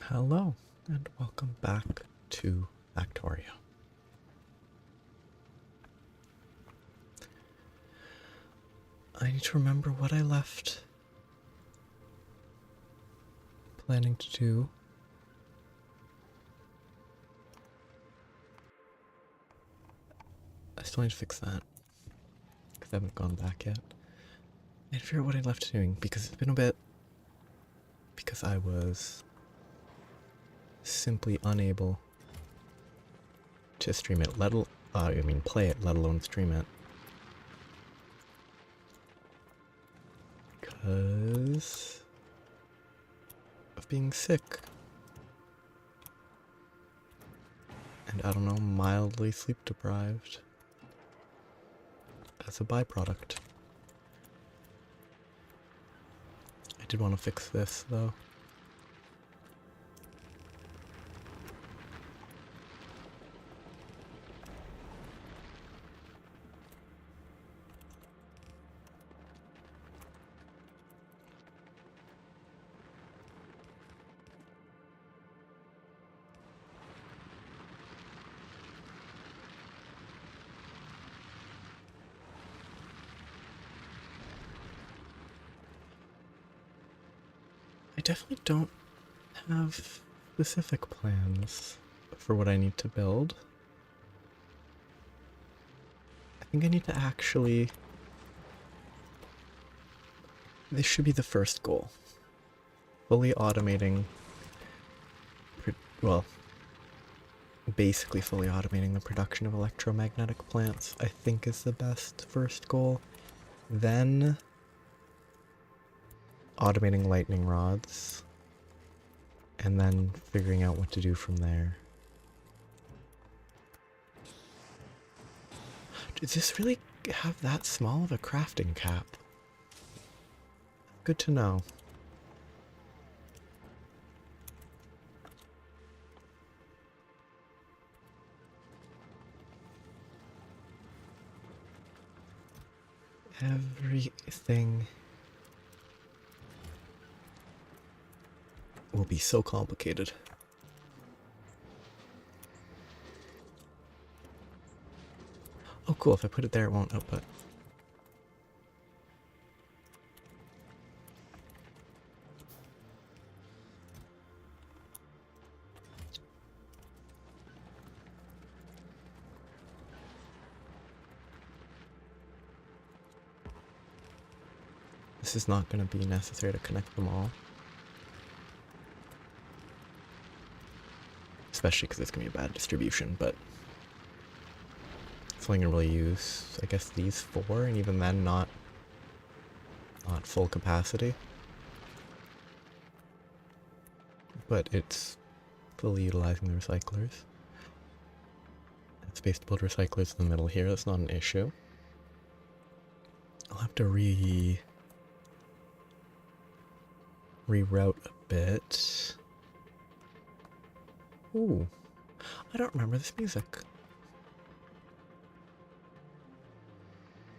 Hello, and welcome back to Factorio. I need to remember what I left planning to do. I still need to fix that, because I haven't gone back yet. I need to figure out what I left doing, because it's been a bit... because I was simply unable to stream it, play it, let alone stream it. Because of being sick. And I don't know, mildly sleep deprived as a byproduct. I did want to fix this though. I definitely don't have specific plans for what I need to build. I think I need to actually... this should be the first goal. Fully automating... basically fully automating the production of electromagnetic plants, I think is the best first goal. Then... automating lightning rods, and then figuring out what to do from there. Does this really have that small of a crafting cap? Good to know. Everything will be so complicated. Oh cool, if I put it there it won't output. This is not going to be necessary to connect them all. Especially because it's going to be a bad distribution, but it's only going to really use, I guess, these four, and even then not full capacity. But it's fully utilizing the recyclers. It's space to build recyclers in the middle here, that's not an issue. I'll have to reroute a bit. Ooh, I don't remember this music.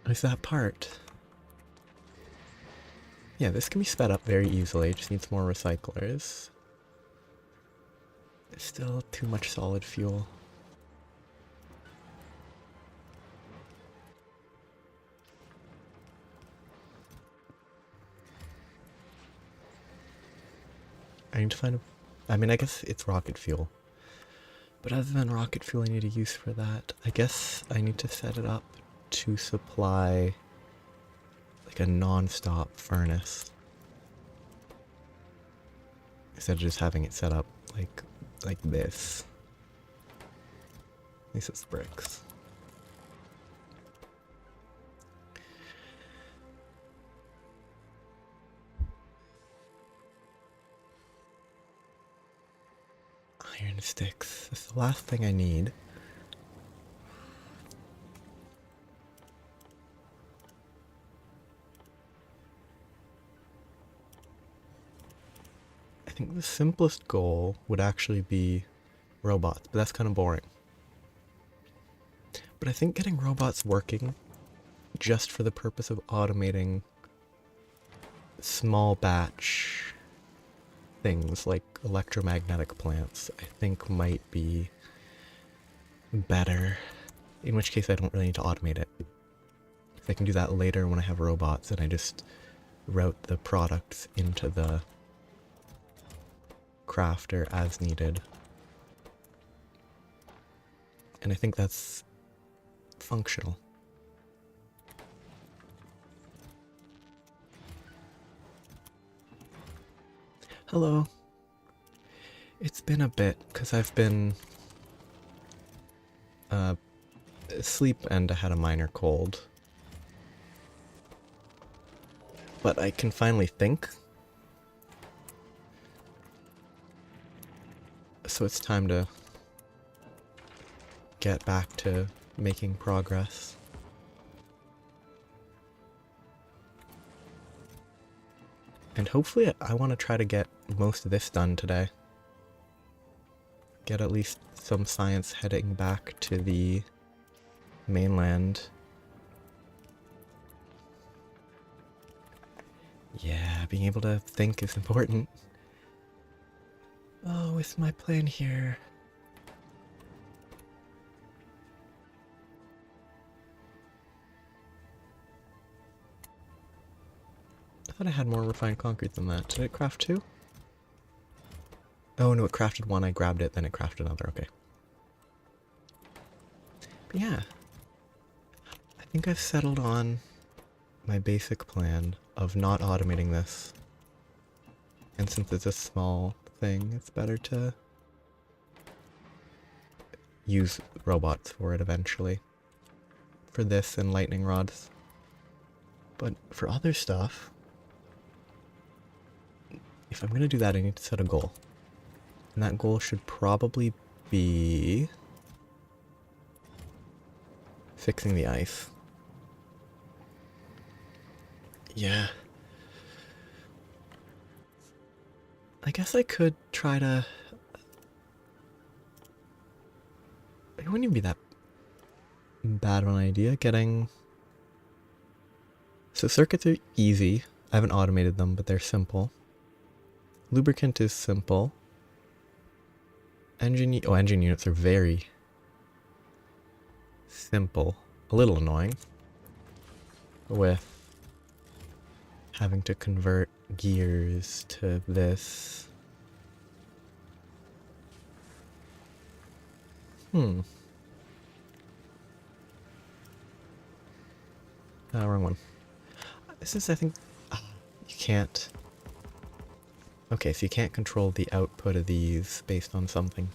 Is that part? Yeah, this can be sped up very easily, it just needs more recyclers. There's still too much solid fuel. I need to find I guess it's rocket fuel. But other than rocket fuel I need a use for that, I guess I need to set it up to supply like a non-stop furnace. Instead of just having it set up like this. At least it's bricks. Iron sticks. That's the last thing I need. I think the simplest goal would actually be robots, but that's kind of boring. But I think getting robots working just for the purpose of automating small batch things like electromagnetic plants, I think might be better. In which case I don't really need to automate it. If I can do that later when I have robots and I just route the products into the crafter as needed. And I think that's functional. Hello. It's been a bit, because I've been asleep and I had a minor cold. But I can finally think. So it's time to get back to making progress. And hopefully I want to try to get most of this done today. Get at least some science heading back to the mainland. Yeah, being able to think is important. Oh, is my plane here? I thought I had more refined concrete than that. Did it craft two? Oh no, it crafted one, I grabbed it, then it crafted another, okay. But yeah. I think I've settled on my basic plan of not automating this. And since it's a small thing, it's better to use robots for it eventually. For this and lightning rods. But for other stuff, if I'm gonna do that, I need to set a goal. And that goal should probably be fixing the ice. Yeah. I guess I could try to... It wouldn't even be that bad of an idea, getting... So circuits are easy. I haven't automated them, but they're simple. Lubricant is simple. Engine units are very simple. A little annoying. With having to convert gears to this. Wrong one. This is, I think, you can't... Okay, so you can't control the output of these based on something.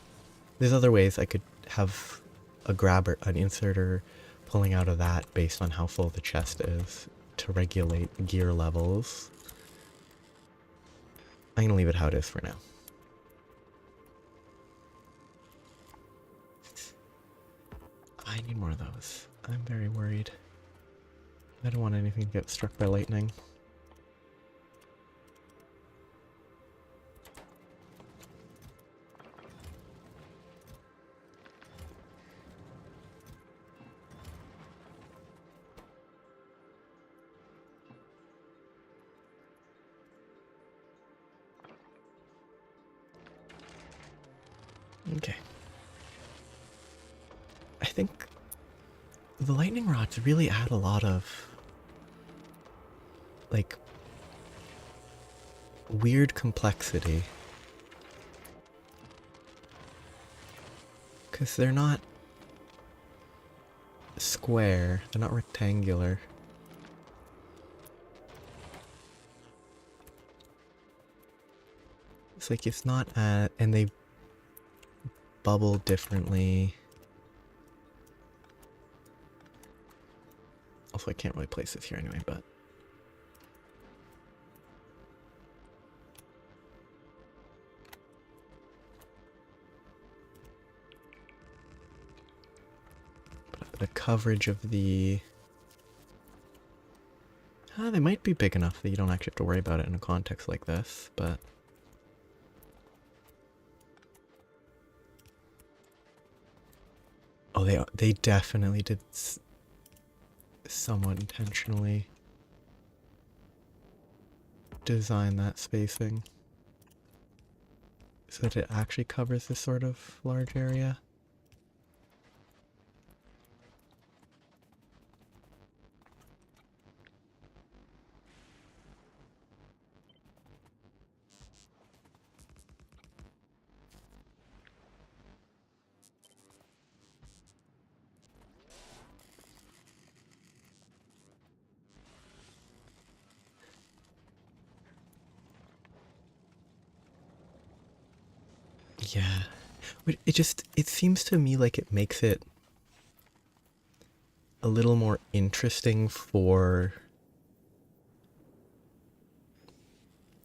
There's other ways I could have a grabber, an inserter pulling out of that based on how full the chest is to regulate gear levels. I'm gonna leave it how it is for now. I need more of those. I'm very worried. I don't want anything to get struck by lightning. Okay. I think the lightning rods really add a lot of, like, weird complexity. Because they're not square, they're not rectangular. It's like it's not and they bubble differently. Also, I can't really place this here anyway, but... the coverage of the... they might be big enough that you don't actually have to worry about it in a context like this, but... Oh, they definitely did somewhat intentionally design that spacing. so that it actually covers this sort of large area. Yeah. But it seems to me like it makes it a little more interesting for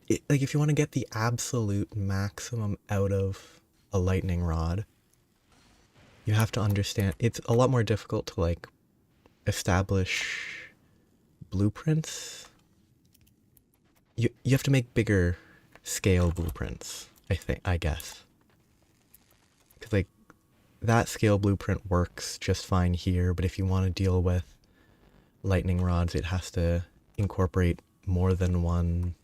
it, like if you want to get the absolute maximum out of a lightning rod, you have to understand it's a lot more difficult to like establish blueprints. You have to make bigger scale blueprints, I guess. Cuz like that scale blueprint works just fine here, but if you want to deal with lightning rods, it has to incorporate more than one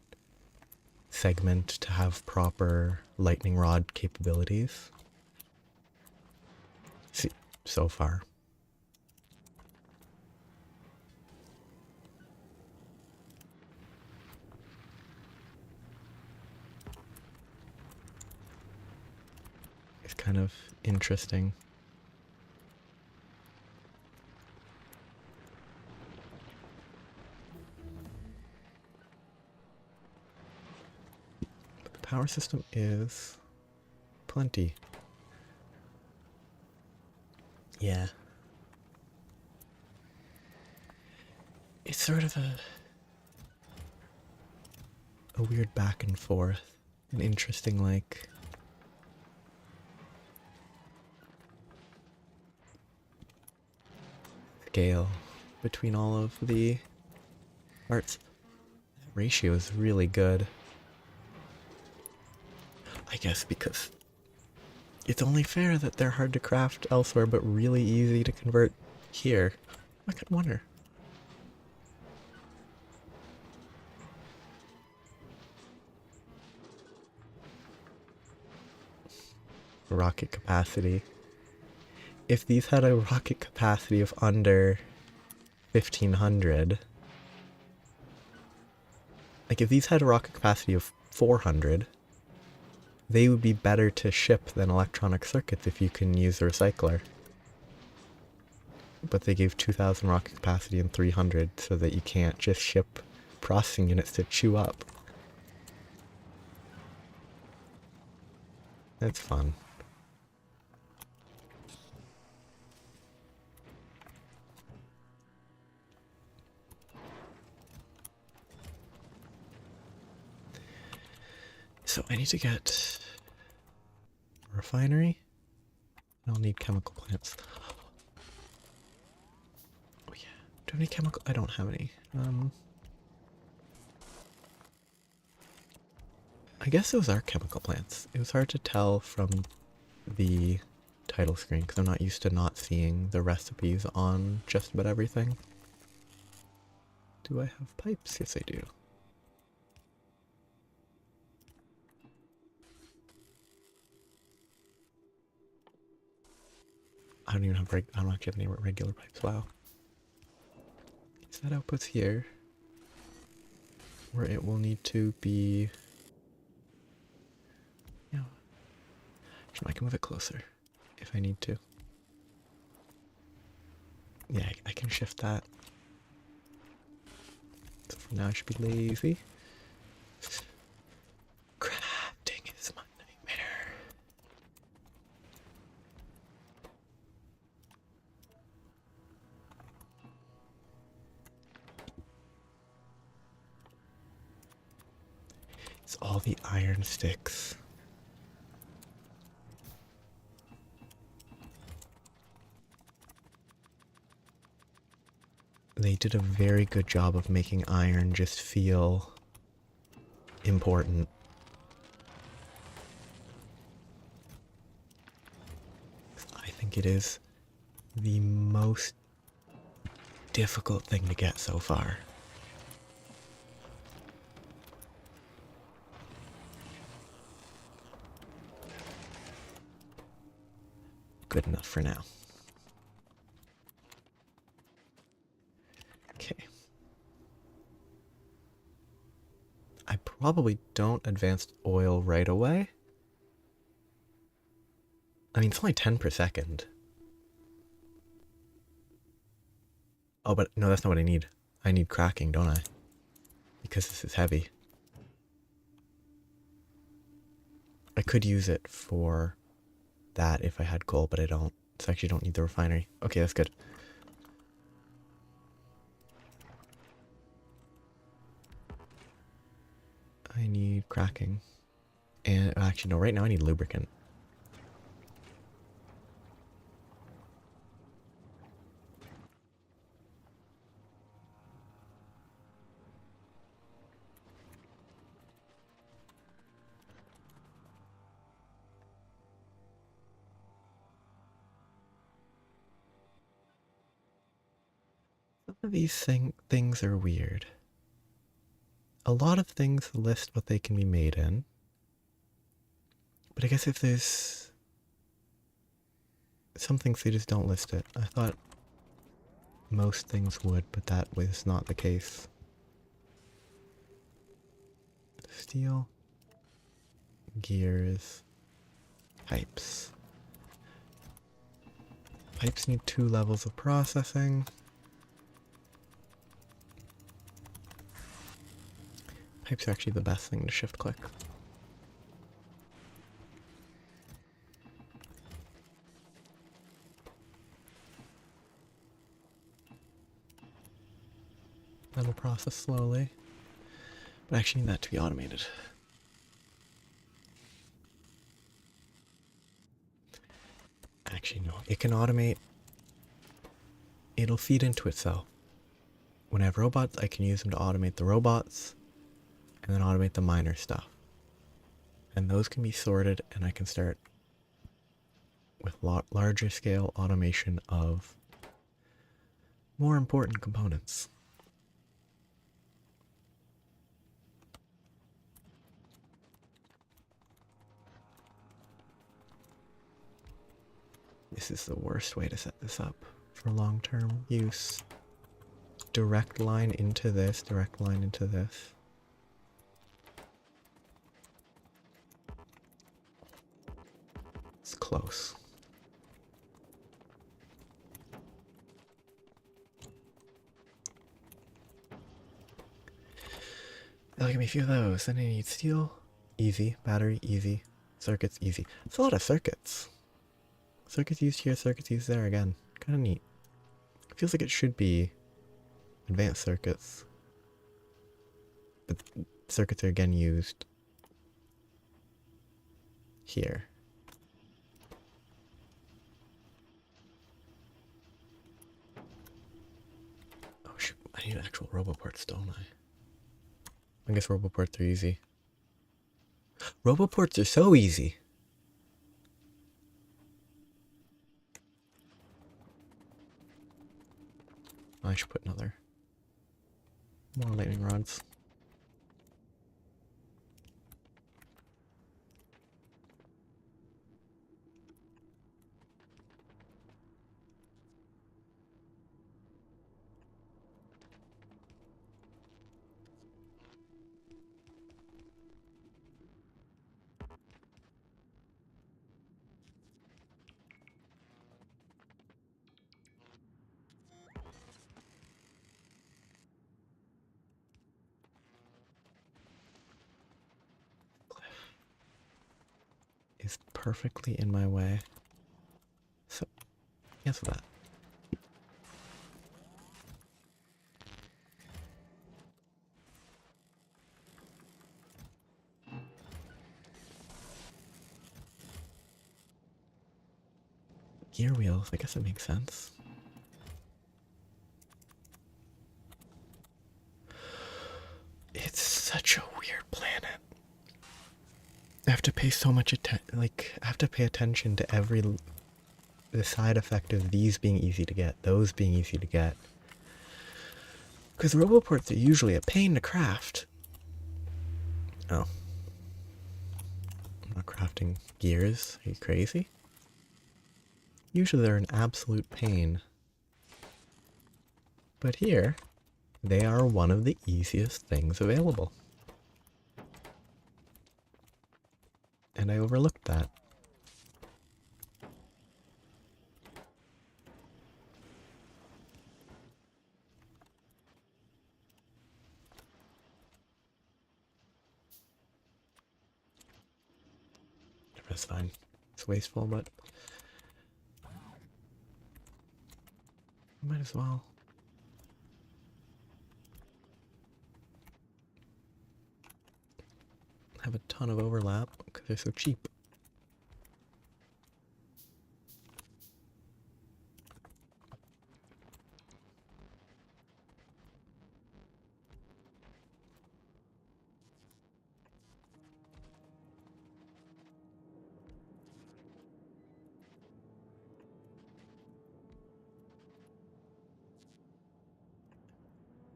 segment to have proper lightning rod capabilities. See, so far. It's kind of interesting. But the power system is plenty. Yeah. It's sort of a weird back and forth. An interesting, like, scale between all of the arts. Ratio is really good. I guess because it's only fair that they're hard to craft elsewhere but really easy to convert here. I could wonder. Rocket capacity. If these had a rocket capacity of under 1500, like if these had a rocket capacity of 400, they would be better to ship than electronic circuits if you can use the recycler. But they gave 2000 rocket capacity and 300 so that you can't just ship processing units to chew up. That's fun. So I need to get a refinery. I'll need chemical plants. Oh yeah. Do I have any chemical? I don't have any. I guess those are chemical plants. It was hard to tell from the title screen because I'm not used to not seeing the recipes on just about everything. Do I have pipes? Yes, I do. I don't even have I don't actually have any regular pipes. Wow. So that outputs here, where it will need to be. Yeah. I can move it closer if I need to. Yeah, I can shift that. So for now, I should be lazy. Crafting is my nightmare. It's all the iron sticks. They did a very good job of making iron just feel important. I think it is the most difficult thing to get so far. good enough for now. Okay. I probably don't advance oil right away. I mean, it's only 10 per second. Oh, but no, that's not what I need. I need cracking, don't I? Because this is heavy. I could use it for that if I had coal, but I don't. So I actually don't need the refinery. Okay, that's good. I need cracking. And actually, no, right now I need lubricant. Some of these things are weird. A lot of things list what they can be made in. But I guess if there's some things they just don't list it. I thought most things would, but that was not the case. Steel, gears, pipes. Pipes need 2 levels of processing. Pipes are actually the best thing to shift click. That'll process slowly. But I actually need that to be automated. Actually, no. It can automate. It'll feed into itself. When I have robots, I can use them to automate the robots and then automate the minor stuff. And those can be sorted, and I can start with larger scale automation of more important components. This is the worst way to set this up for long-term use. Direct line into this, direct line into this. It's close. That'll give me a few of those. Then I need steel, easy. Battery, easy. Circuits, easy. It's a lot of circuits. Circuits used here, circuits used there again. Kind of neat. It feels like it should be advanced circuits. But circuits are again used here. Oh shoot, I need actual roboports, don't I? I guess roboports are easy. Roboports are so easy. I should put more lightning rods. Is perfectly in my way. So, cancel that. Gear wheels, I guess it makes sense. It's such a weird planet. I have to pay so much attention, I have to pay attention to the side effect of these being easy to get, those being easy to get. Because roboports are usually a pain to craft. Oh. I'm not crafting gears. Are you crazy? Usually they're an absolute pain. But here, they are one of the easiest things available. And I overlooked that. That's fine. It's wasteful, but might as well. Have a ton of overlap because they're so cheap.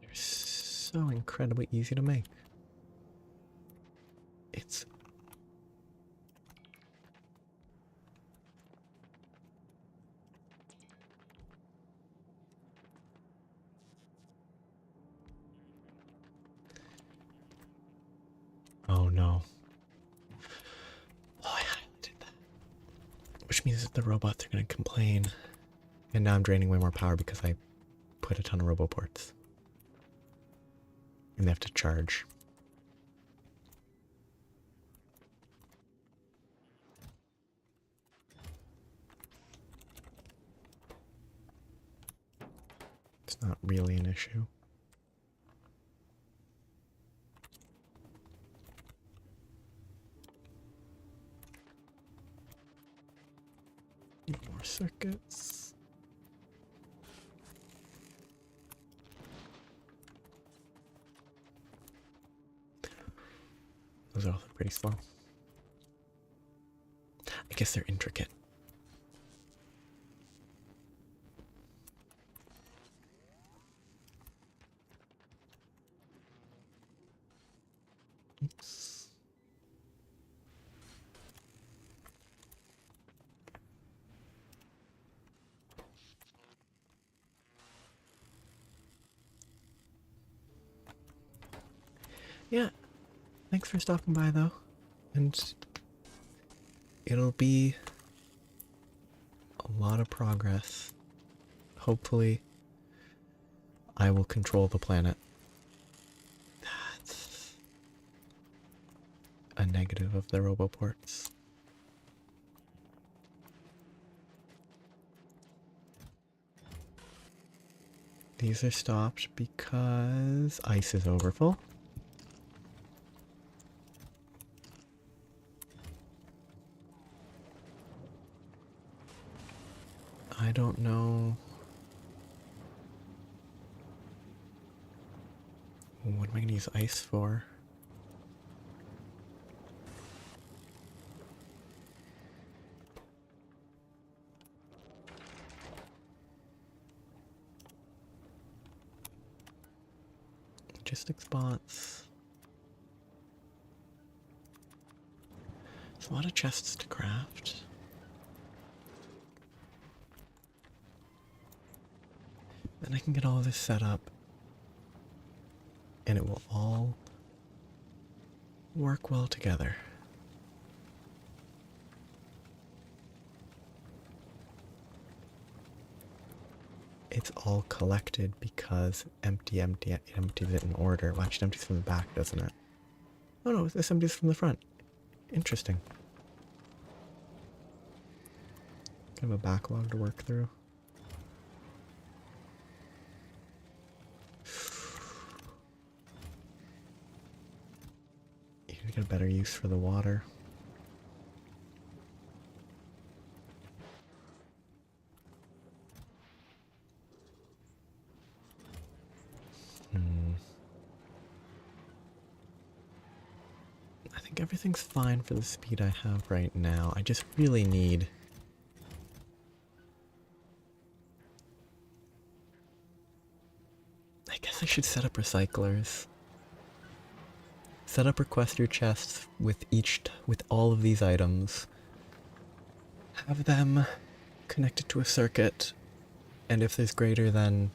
They're so incredibly easy to make. It's oh no. Oh, I highlighted that. Which means that the robots are going to complain. And now I'm draining way more power because I put a ton of roboports. And they have to charge. It's not really an issue. Need more circuits. Those are also pretty slow. I guess they're intricate. Oops. Yeah, thanks for stopping by though. And it'll be a lot of progress. Hopefully, I will control the planet. That's a negative of the roboports. These are stopped because ice is overfull. I don't know. What am I going to use ice for? Logistics bots. There's a lot of chests to craft. Then I can get all of this set up. And it will all work well together. It's all collected because empties it in order. Well, actually, it empties from the back, doesn't it? Oh no, this empties from the front. Interesting. Kind of a backlog to work through. You can get a better use for the water. I think everything's fine for the speed I have right now. I just really need... I guess I should set up recyclers. Set up requester chests with all of these items. Have them connect it to a circuit, and if there's greater than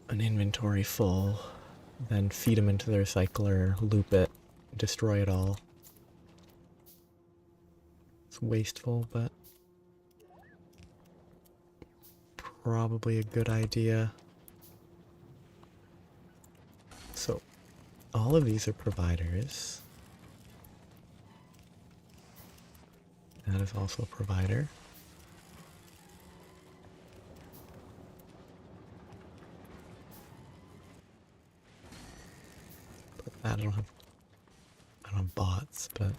an inventory full, then feed them into the recycler, loop it, destroy it all. It's wasteful, but probably a good idea. So all of these are providers. That is also a provider. But I don't have bots, but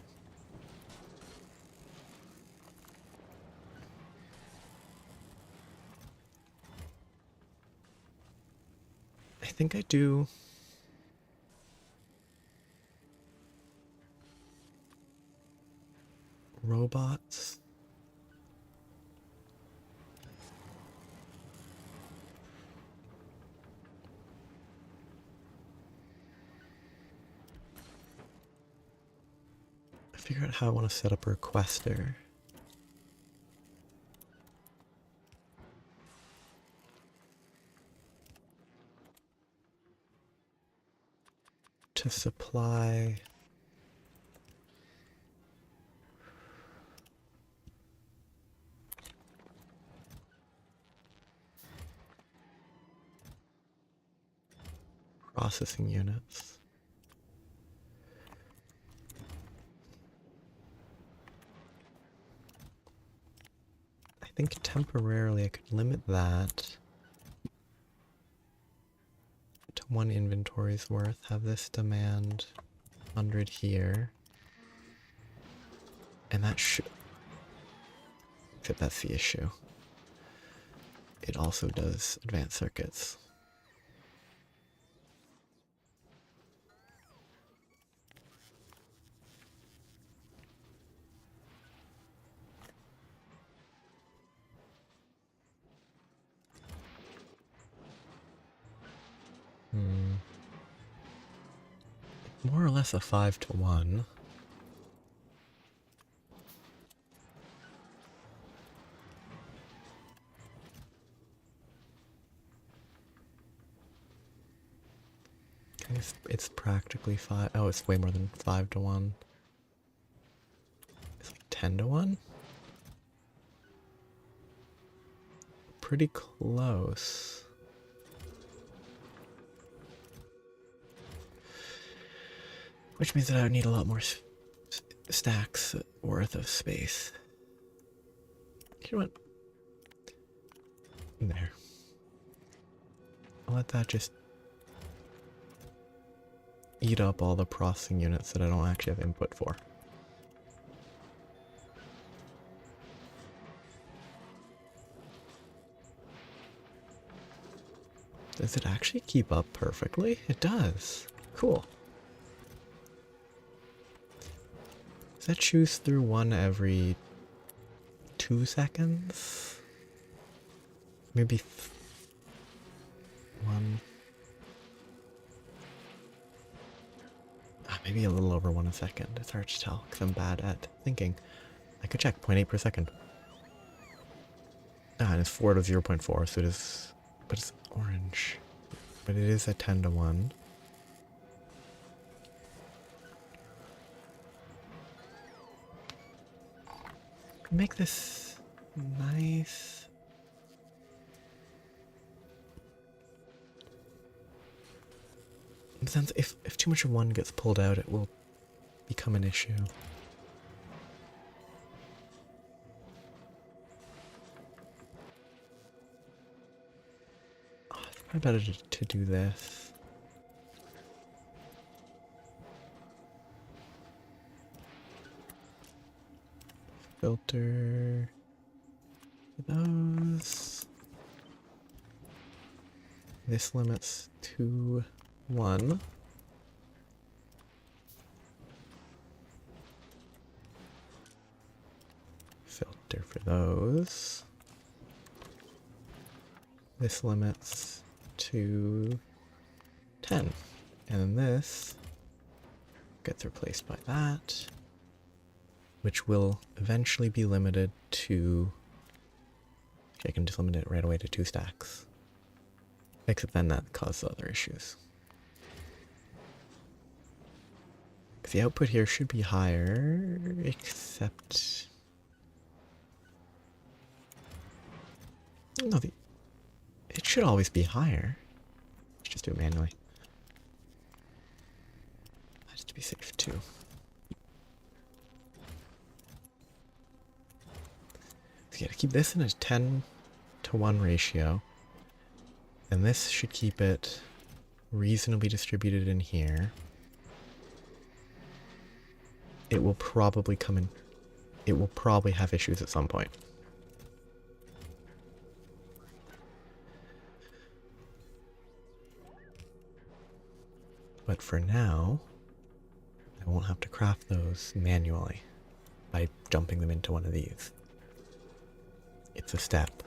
I think I do. Robots. I figure out how I want to set up a requester. To supply processing units. I think temporarily I could limit that to 1 inventory's worth. Have this demand 100 here. And that should... Except that's the issue. It also does advanced circuits. More or less a 5-to-1. It's practically 5. Oh, it's way more than 5-to-1. It's like 10-to-1? Pretty close. Which means that I would need a lot more stacks worth of space. You know what? There. I'll let that just eat up all the processing units that I don't actually have input for. Does it actually keep up perfectly? It does. Cool. Does that choose through 1 every 2 seconds? Maybe 1. Maybe a little over 1 a second. It's hard to tell because I'm bad at thinking. I could check 0.8 per second. And it's 4 to 0.4, so it is, but it's orange. But it is a 10-to-1. Make this nice. But then if too much of one gets pulled out, it will become an issue. Oh, it's probably better to do this. Filter those. This limits to 1. Filter for those. This limits to 10. And then this gets replaced by that. which will eventually be limited to... I can just limit it right away to 2 stacks. Except then that causes other issues. Because the output here should be higher, except... No, it should always be higher. Let's just do it manually. Just to be safe too. So yeah, to keep this in a 10-to-1 ratio, and this should keep it reasonably distributed in here. It will probably come in. It will probably have issues at some point. But for now, I won't have to craft those manually by dumping them into one of these. It's a step.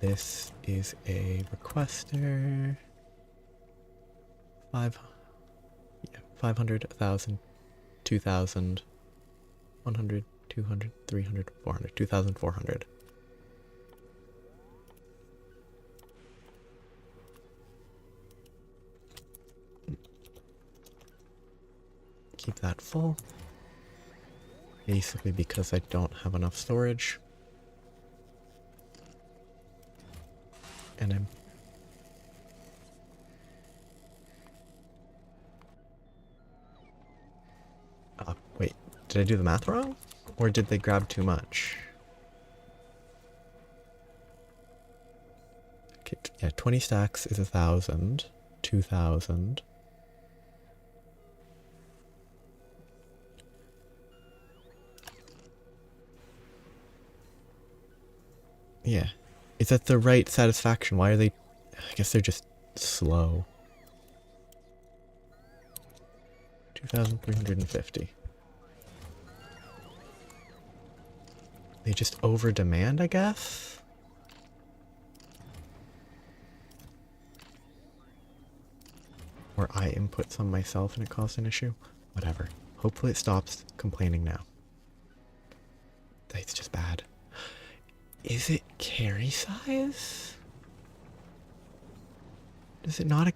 This is a requester. 500, 1,000, 2,000, 100, 200, 300, 400, 2,400. Keep that full. Basically because I don't have enough storage. And I'm... wait, did I do the math wrong? Or did they grab too much? Okay, yeah, 20 stacks is 1,000, 2,000. Yeah. Is that the right satisfaction? Why are they... I guess they're just slow. 2,350. They just over demand, I guess? Or I input some myself and it caused an issue? Whatever. Hopefully it stops complaining now. It's just bad. Is it carry size? Does it not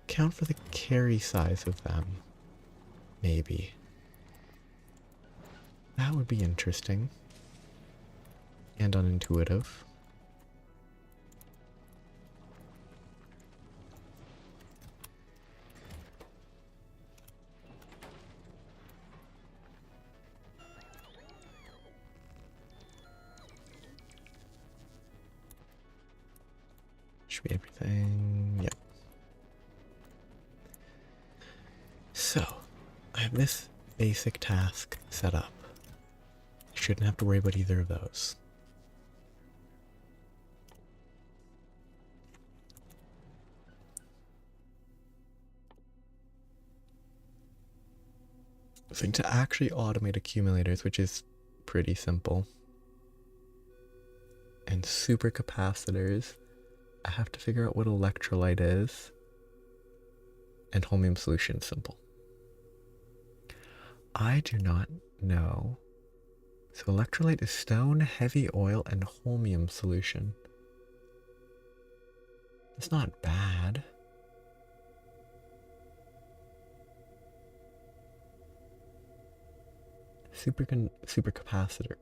account for the carry size of them? Maybe. That would be interesting. And unintuitive. Should be everything. Yep. So, I have this basic task set up. I shouldn't have to worry about either of those. So to actually automate accumulators, which is pretty simple, and supercapacitors, I have to figure out what electrolyte is, and holmium solution is simple. I do not know. So electrolyte is stone, heavy oil, and holmium solution. It's not bad. Supercapacitor.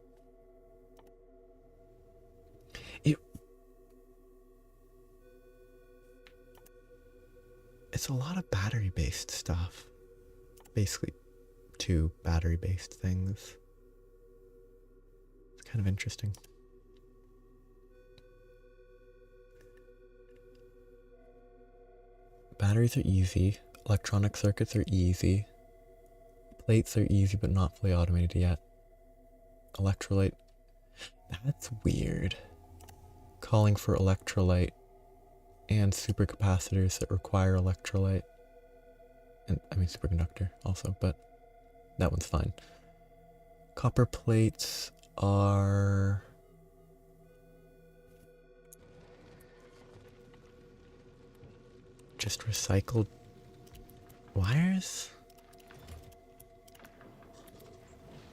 It's a lot of battery-based stuff. Basically, 2 battery-based things. It's kind of interesting. Batteries are easy. Electronic circuits are easy. Plates are easy but not fully automated yet. Electrolyte. That's weird. Calling for electrolyte and supercapacitors that require electrolyte. And I mean superconductor also, but that one's fine. Copper plates are... just recycled wires?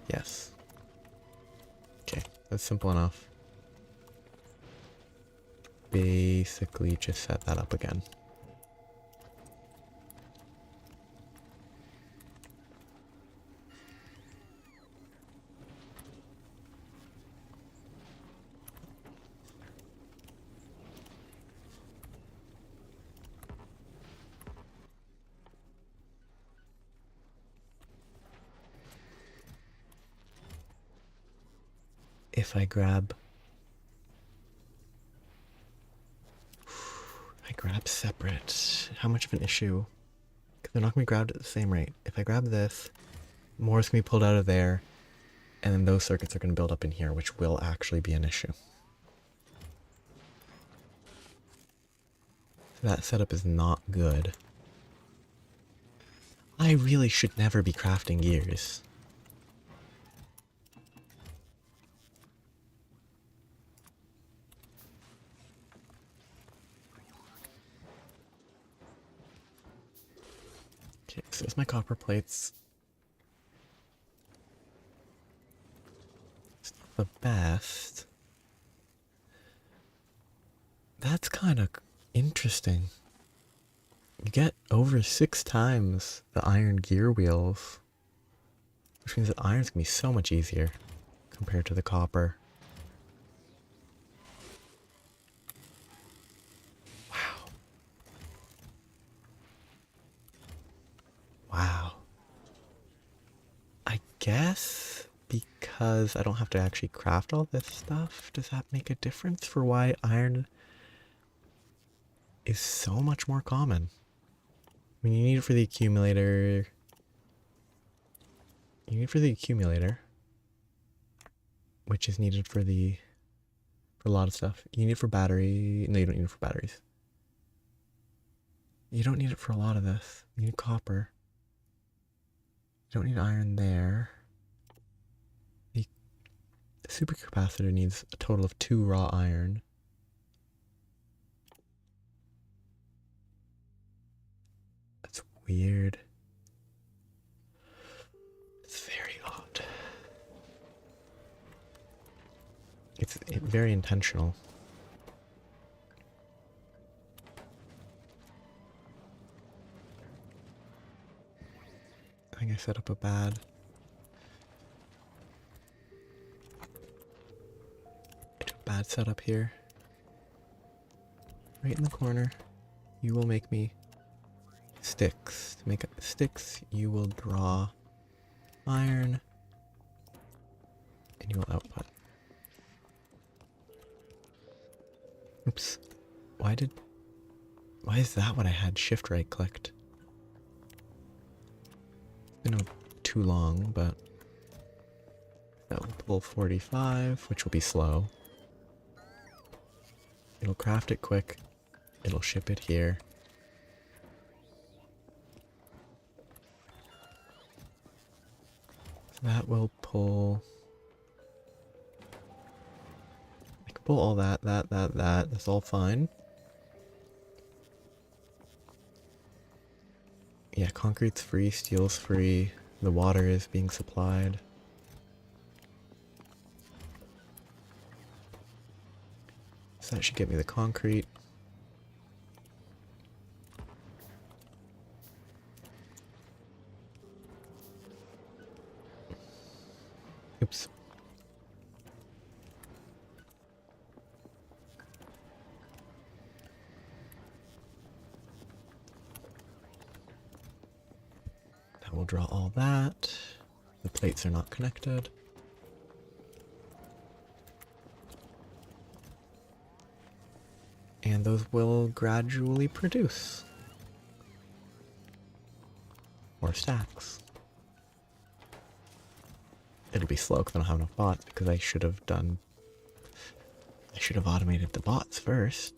Yes. Okay, that's simple enough. Basically just set that up again. If I grab separate, how much of an issue? Because they're not going to be grabbed at the same rate. If I grab this, more is going to be pulled out of there, and then those circuits are going to build up in here, which will actually be an issue. That setup is not good. I really should never be crafting gears. Okay, so there's my copper plates. It's not the best. That's kind of interesting. You get over 6 times the iron gear wheels, which means that iron's gonna be so much easier compared to the copper. Wow. Wow. I guess because I don't have to actually craft all this stuff, does that make a difference for why iron is so much more common? I mean, you need it for the accumulator. You need it for the accumulator, which is needed for the for a lot of stuff. You need it for battery. No, you don't need it for batteries. You don't need it for a lot of this. You need copper. You don't need iron there. The supercapacitor needs a total of 2 raw iron. That's weird. It's very odd. It's very intentional. I think I set up a bad setup here. Right in the corner. You will make me sticks. To make sticks, you will draw iron and you will output. Oops. Why is that what I had shift right clicked? It's been too long, but that will pull 45, which will be slow. It'll craft it quick. It'll ship it here. So that will pull... I can pull all that. That's all fine. Yeah, concrete's free, steel's free. The water is being supplied. So that should get me the concrete. Oops. That will draw all that. The plates are not connected. And those will gradually produce more stacks. It'll be slow because I don't have enough bots because I should have automated the bots first.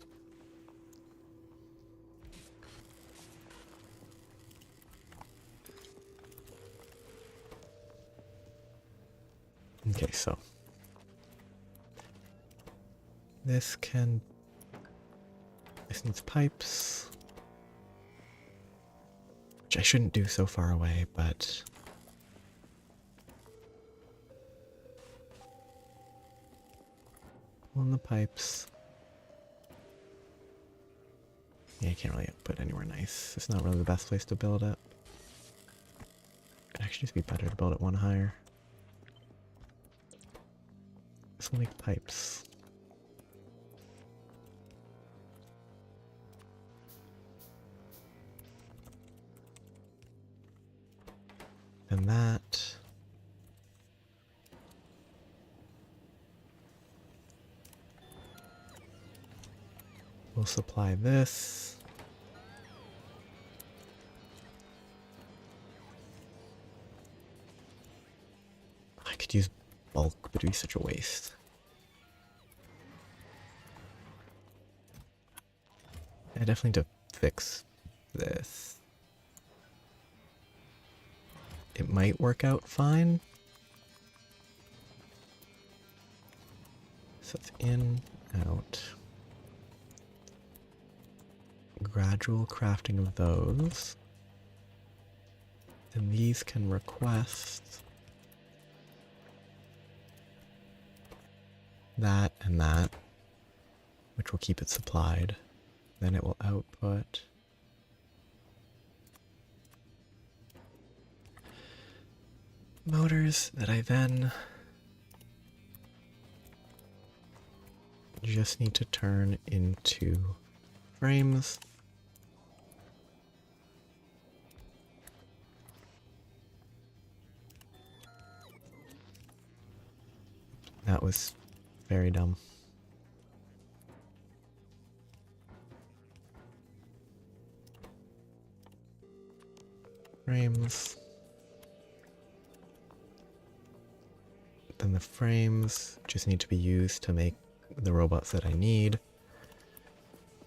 Okay, so this needs pipes, which I shouldn't do so far away, but On the pipes. Yeah, you can't really put anywhere nice. It's not really the best place to build it. It'd actually just be better to build it one higher. This will make pipes. And that. We'll supply this. I could use bulk, but it'd be such a waste. I definitely need to fix this. It might work out fine. So it's in, out. Gradual crafting of those. And these can request that and that, which will keep it supplied. Then it will output motors that I then just need to turn into frames. That was very dumb. Frames. Then the frames just need to be used to make the robots that I need,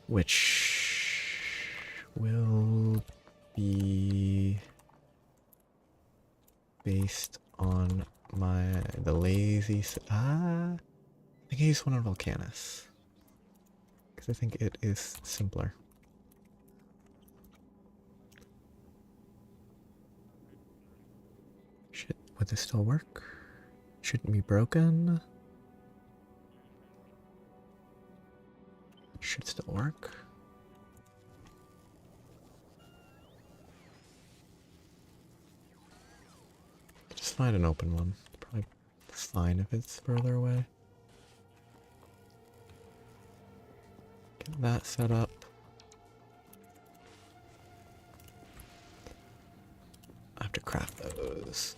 which will be based on the lazy. I think I use one on Volcanus because I think it is simpler. Would this still work? Shouldn't be broken. Should still work. Just find an open one. Probably fine if it's further away. Get that set up. I have to craft those.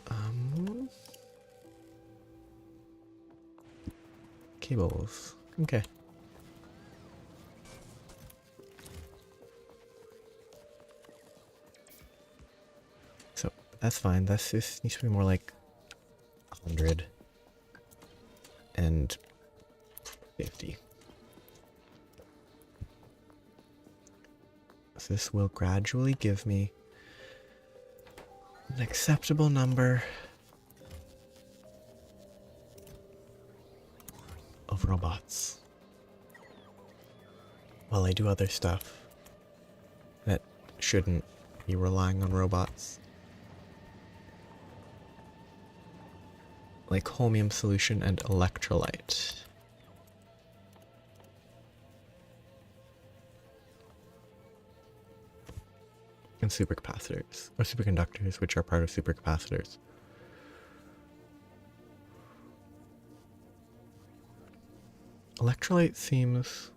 Cables. Okay. So that's fine. This needs to be more like 150. So this will gradually give me an acceptable number of robots while I do other stuff that shouldn't be relying on robots, like holmium solution and electrolyte. And supercapacitors, or superconductors, which are part of supercapacitors. Electrolyte seems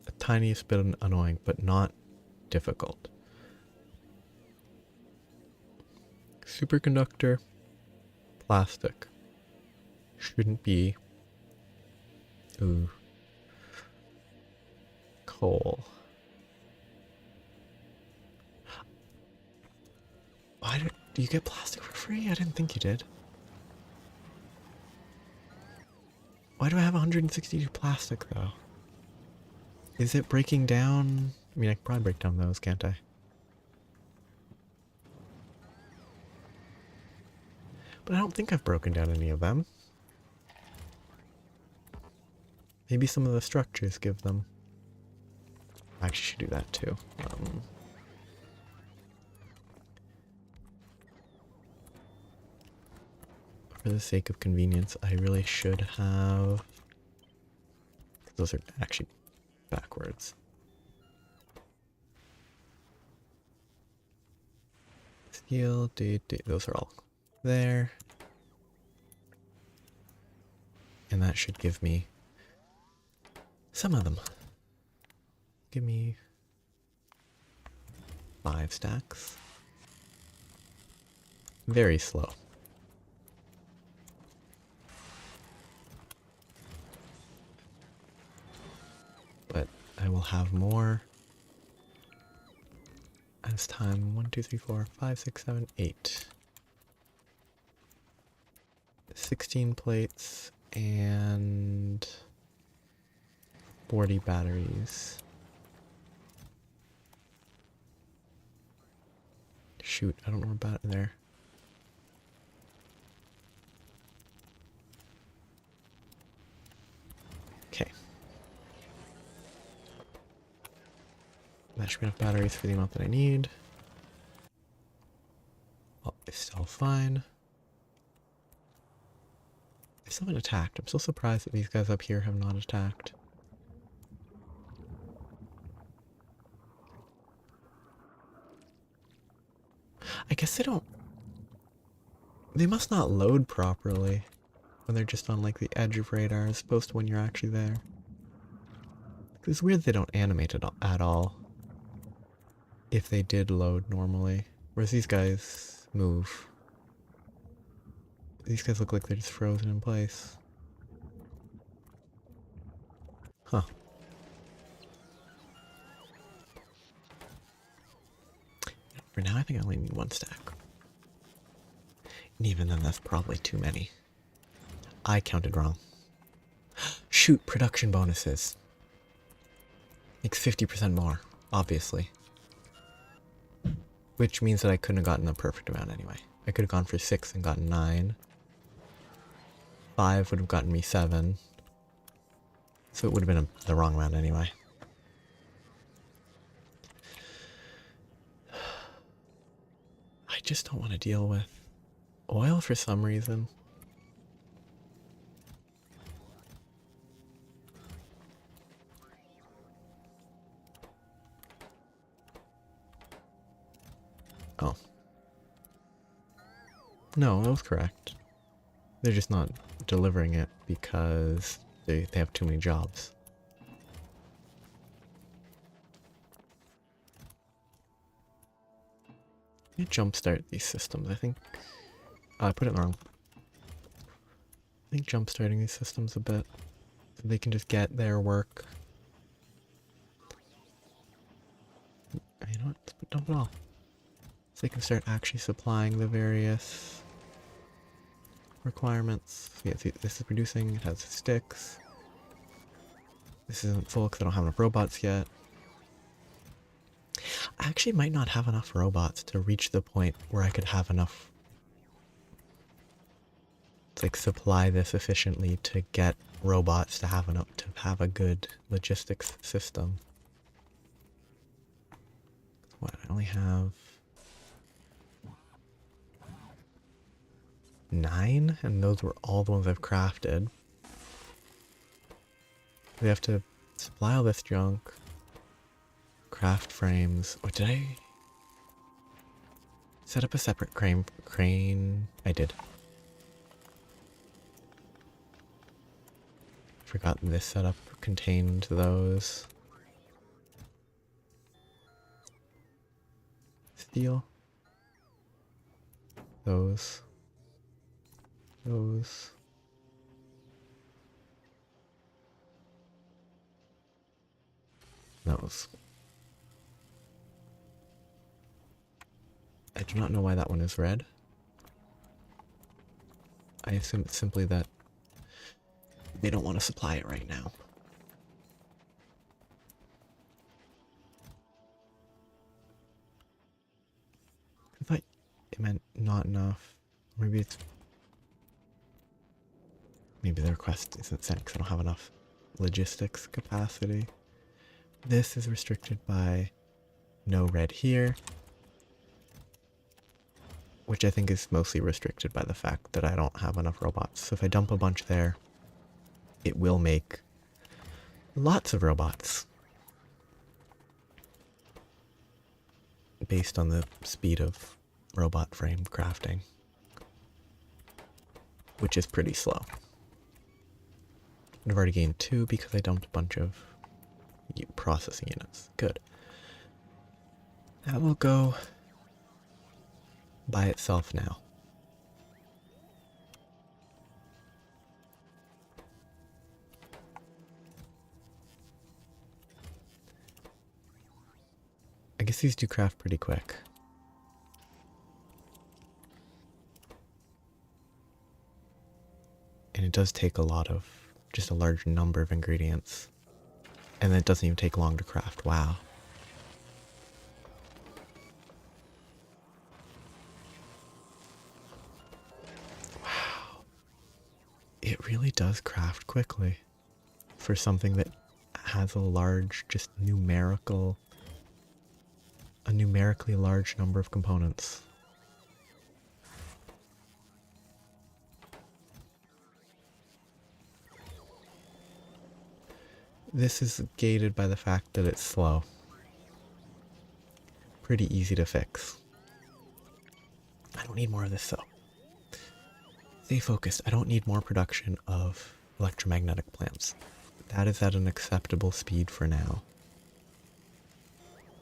the tiniest bit annoying, but not difficult. Superconductor, plastic. Shouldn't be. Ooh. Coal. Why do you get plastic for free? I didn't think you did. Why do I have 162 plastic though? Is it breaking down? I mean, I can probably break down those, can't I? But I don't think I've broken down any of them. Maybe some of the structures give them. I actually should do that too. For the sake of convenience, I really should have... Those are actually backwards. Steel, those are all there. And that should give me some of them. Give me 5 stacks. Very slow. But I will have more as time. 1, 2, 3, 4, 5, 6, 7, 8. 16 plates and 40 batteries. Shoot, I don't know about there. Okay. That should be enough batteries for the amount that I need. Oh, it's still fine. They still haven't attacked. I'm so surprised that these guys up here have not attacked. I guess they don't... They must not load properly when they're just on like the edge of radar as opposed to when you're actually there. It's weird they don't animate it at all if they did load normally. Whereas these guys move. These guys look like they're just frozen in place. Huh. For now, I think I only need 1 stack. And even then, that's probably too many. I counted wrong. Shoot, production bonuses. Makes 50% more, obviously. Which means that I couldn't have gotten the perfect amount anyway. I could have gone for 6 and gotten 9. 5 would have gotten me 7. So it would have been the wrong amount anyway. I just don't want to deal with oil for some reason. Oh. No, that was correct. They're just not delivering it because they have too many jobs. Let me jumpstart these systems, I think. I put it wrong. I think jumpstarting these systems a bit so they can just get their work. You know what? Let's dump it all. So they can start actually supplying the various requirements. So yeah, see, this is producing, it has sticks. This isn't full because I don't have enough robots yet. I actually might not have enough robots to reach the point where I could have enough to like supply this efficiently to get robots to have enough to have a good logistics system. What, I only have 9, and those were all the ones I've crafted. We have to supply all this junk. Craft frames. What did I set up a separate crane? I did. Forgot this setup contained those. Steel. Those. Those. Those. I do not know why that one is red. I assume it's simply that they don't want to supply it right now. I thought it meant not enough. Maybe it's... Maybe the request isn't sent because I don't have enough logistics capacity. This is restricted by no red here. which I think is mostly restricted by the fact that I don't have enough robots. So if I dump a bunch there, it will make lots of robots based on the speed of robot frame crafting, which is pretty slow. I've already gained 2 because I dumped a bunch of processing units. Good. That will go by itself now. I guess these do craft pretty quick. And it does take a lot of, just a large number of ingredients. And it doesn't even take long to craft. Wow. Wow. It really does craft quickly for something that has a large, just numerically large number of components. This is gated by the fact that it's slow. Pretty easy to fix. I don't need more of this though. Stay focused. I don't need more production of electromagnetic plants. That is at an acceptable speed for now.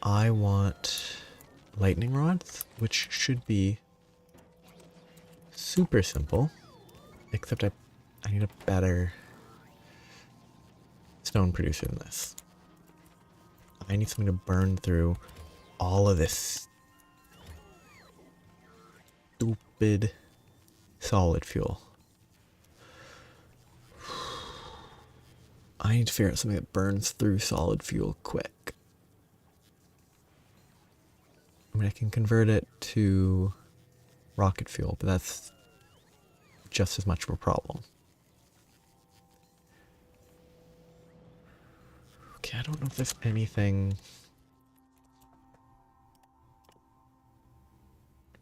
I want lightning rods, which should be super simple, except I need a better stone producer than this. I need something to burn through all of this stupid solid fuel. I need to figure out something that burns through solid fuel quick. I mean, I can convert it to rocket fuel, but that's just as much of a problem. Okay, I don't know if there's anything...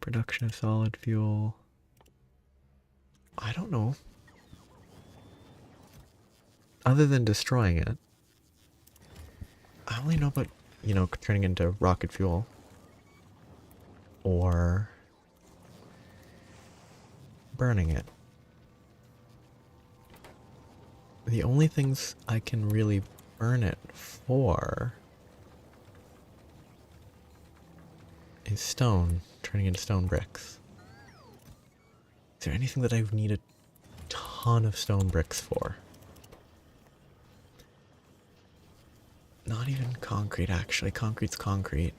Production of solid fuel... I don't know. Other than destroying it. I only know about, you know, turning it into rocket fuel. Or burning it. The only things I can really burn it for is stone, turning into stone bricks. Is there anything that I would need a ton of stone bricks for? Not even concrete, actually. Concrete's concrete.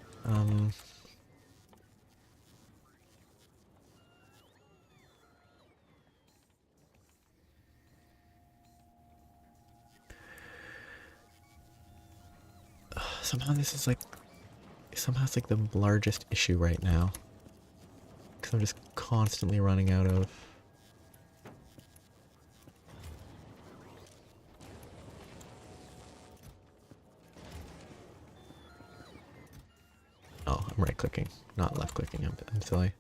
Somehow this is like... Somehow it's like the largest issue right now. Because I'm just constantly running out of... Oh, I'm right clicking, not left clicking. I'm silly.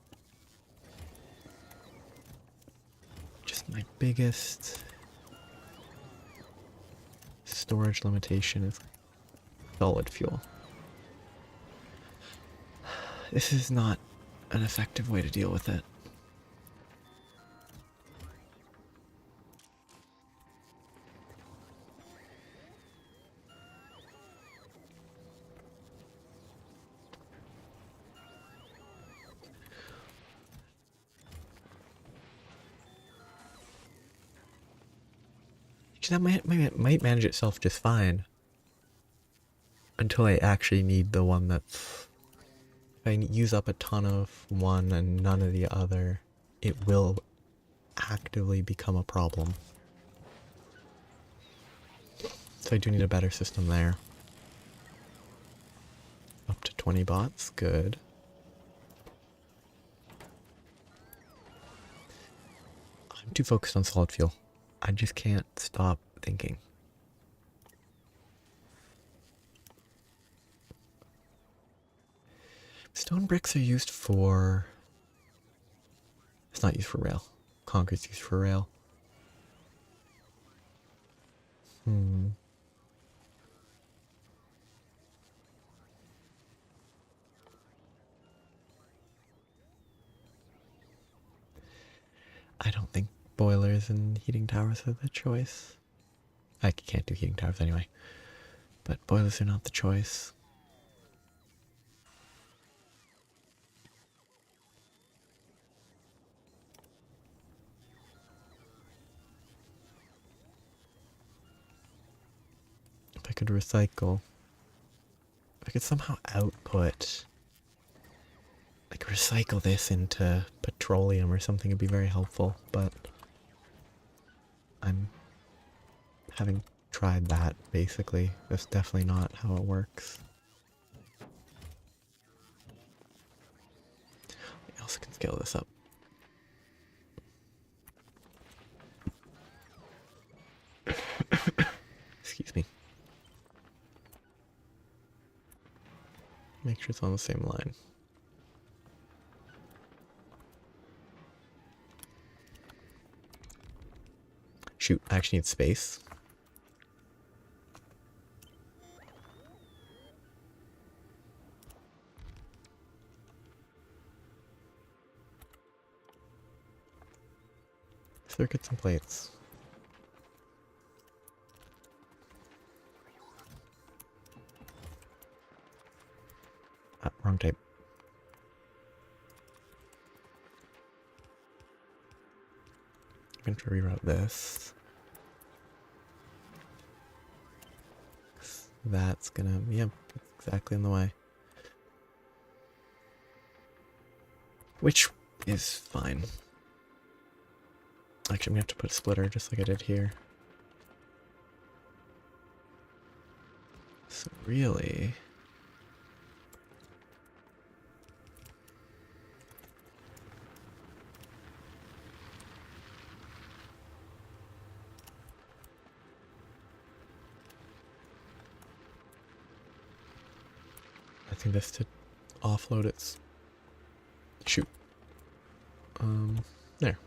Just my biggest storage limitation is solid fuel. This is not an effective way to deal with it. That might manage itself just fine. Until I actually need the one that's... If I use up a ton of one and none of the other, it will actively become a problem. So I do need a better system there. Up to 20 bots, good. I'm too focused on solid fuel. I just can't stop thinking. Stone bricks are used for it's not used for rail. Concrete's used for rail. I don't think boilers and heating towers are the choice. I can't do heating towers anyway. But boilers are not the choice. If I could recycle. If I could somehow output, like recycle this into petroleum or something, it'd be very helpful, but I'm having tried that basically. That's definitely not how it works. I also can scale this up. Excuse me. Make sure it's on the same line. Shoot, I actually need space. Circuits and plates. Ah, wrong type. I'm going to reroute this. That's gonna, yep, that's exactly in the way. Which is fine. Actually, I'm gonna have to put a splitter just like I did here. So really... I think this to offload its... Shoot. There.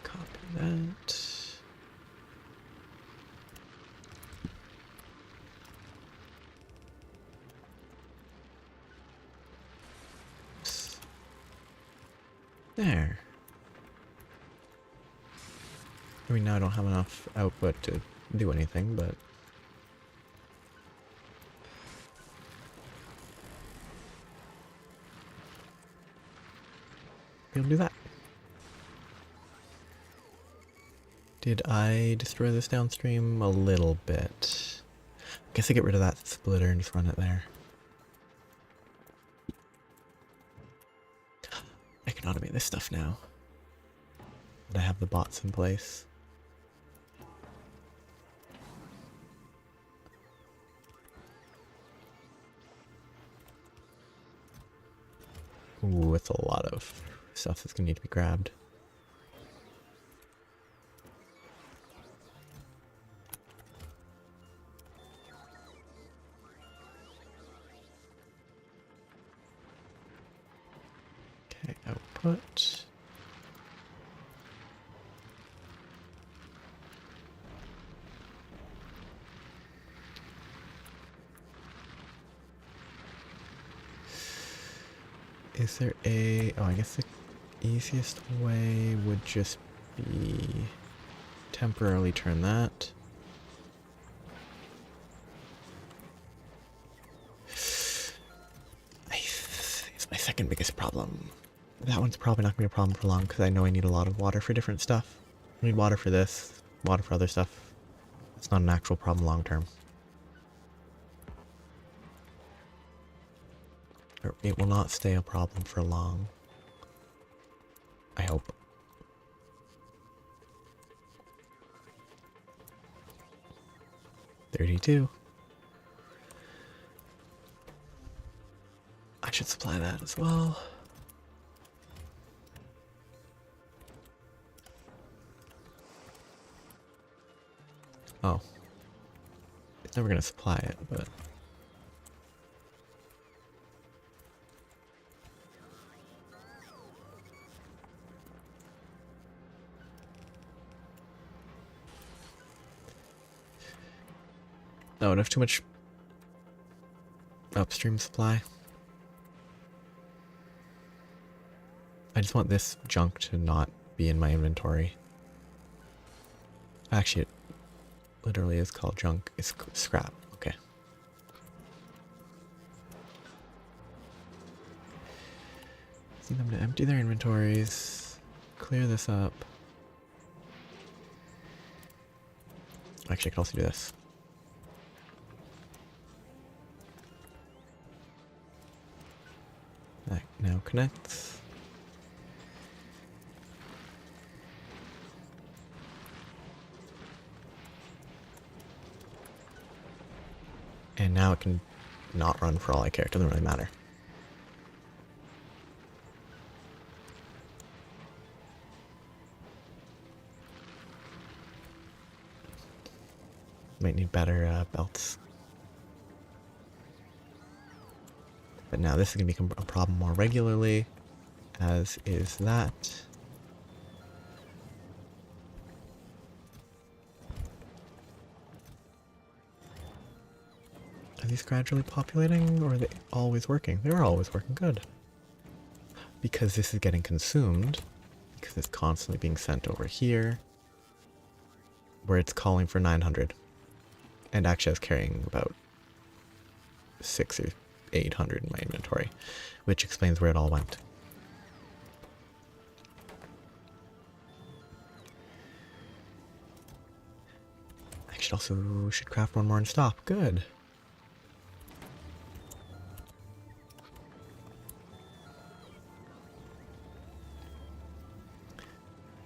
Copy that. There. I mean, now I don't have enough output to do anything, but... we'll do that. Did I destroy this downstream? A little bit. I guess I get rid of that splitter and just run it there. I can automate this stuff now. But I have the bots in place. Ooh, it's a lot of stuff that's gonna need to be grabbed. Okay, output. Is there a... oh, I guess the easiest way would just be temporarily turn that. It's my second biggest problem. That one's probably not going to be a problem for long because I know I need a lot of water for different stuff. I need water for this, water for other stuff. It's not an actual problem long term. It will not stay a problem for long. I hope. $32. I should supply that as well. Oh. It's never gonna supply it, but... Oh, I have too much upstream supply. I just want this junk to not be in my inventory. Actually, it literally is called junk. It's scrap. Okay. Need them to empty their inventories. Clear this up. Actually, I could also do this. That now connects. And now it can not run for all I care. It doesn't really matter. Might need better belts. But now this is going to become a problem more regularly, as is that. Are these gradually populating, or are they always working? They're always working good. Because this is getting consumed, because it's constantly being sent over here, where it's calling for 900. And actually I was carrying about 600 or 800 in my inventory, which explains where it all went. I should craft one more and stop. Good.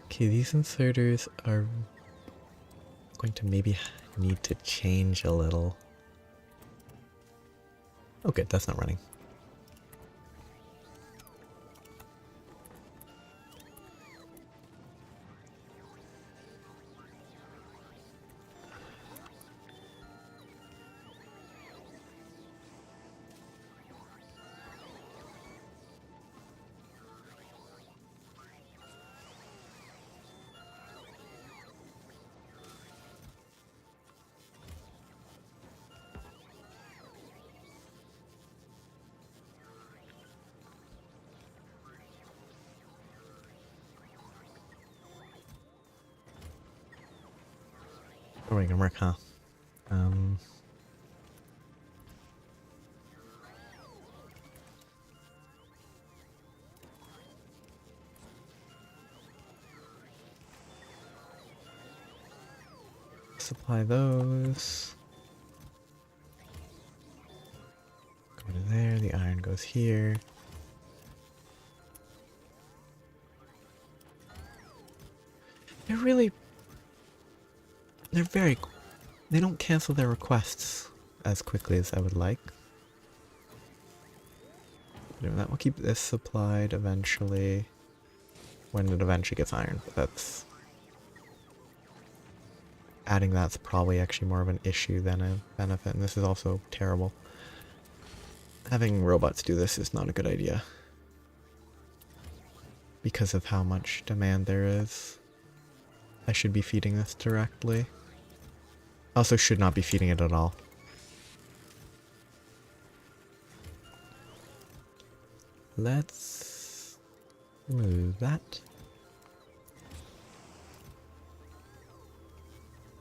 Okay, these inserters are going to maybe need to change a little. Oh good, that's not running. Oh, we can work, huh? Supply those. Go to there, the iron goes here. They don't cancel their requests as quickly as I would like. But that will keep this supplied eventually, when it eventually gets iron, but that's... Adding that's probably actually more of an issue than a benefit, and this is also terrible. Having robots do this is not a good idea, because of how much demand there is. I should be feeding this directly. Also should not be feeding it at all. Let's move that.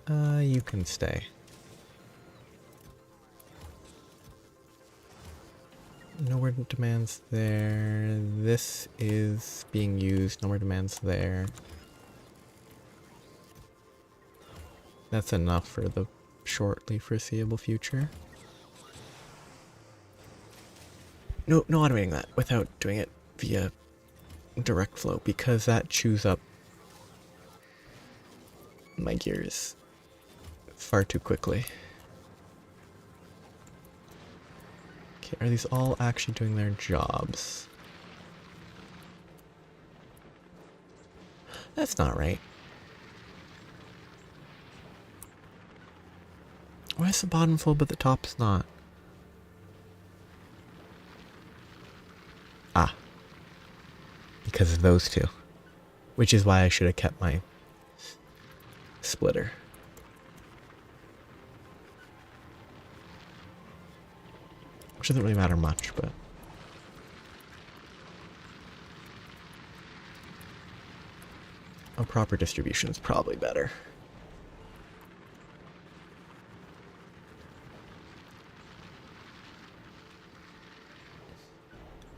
You can stay. No more demands there. This is being used. No more demands there. That's enough for the shortly foreseeable future. No automating that without doing it via direct flow, because that chews up my gears far too quickly. Okay, are these all actually doing their jobs? That's not right. Why is the bottom full but the top's not? Ah. Because of those two. Which is why I should have kept my splitter. Which doesn't really matter much, but... a proper distribution is probably better.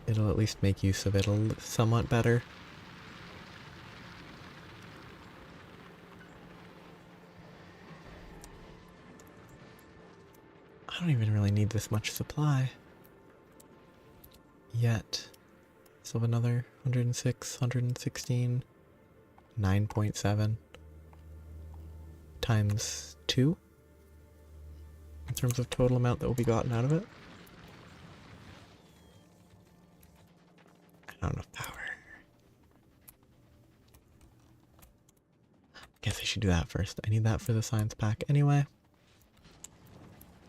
It'll at least make use of it somewhat better. I don't even really need this much supply yet. So another 106, 116, 9.7 times 2 in terms of total amount that will be gotten out of it. Not enough power. Guess I should do that first. I need that for the science pack anyway.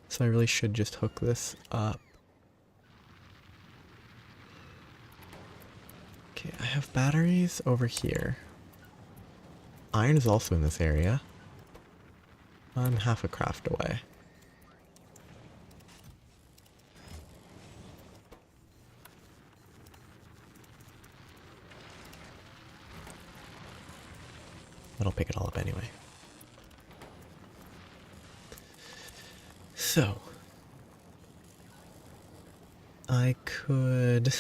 So I really should just hook this up. Okay, I have batteries over here. Iron is also in this area. I'm half a craft away. But I'll pick it all up anyway. So, I could...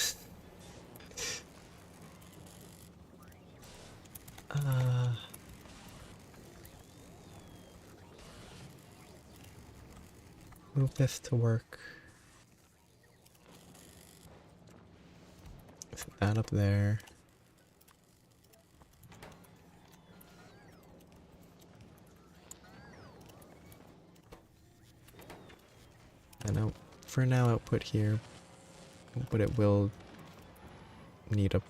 move this to work. Set that up there. And for now output here, but it will need a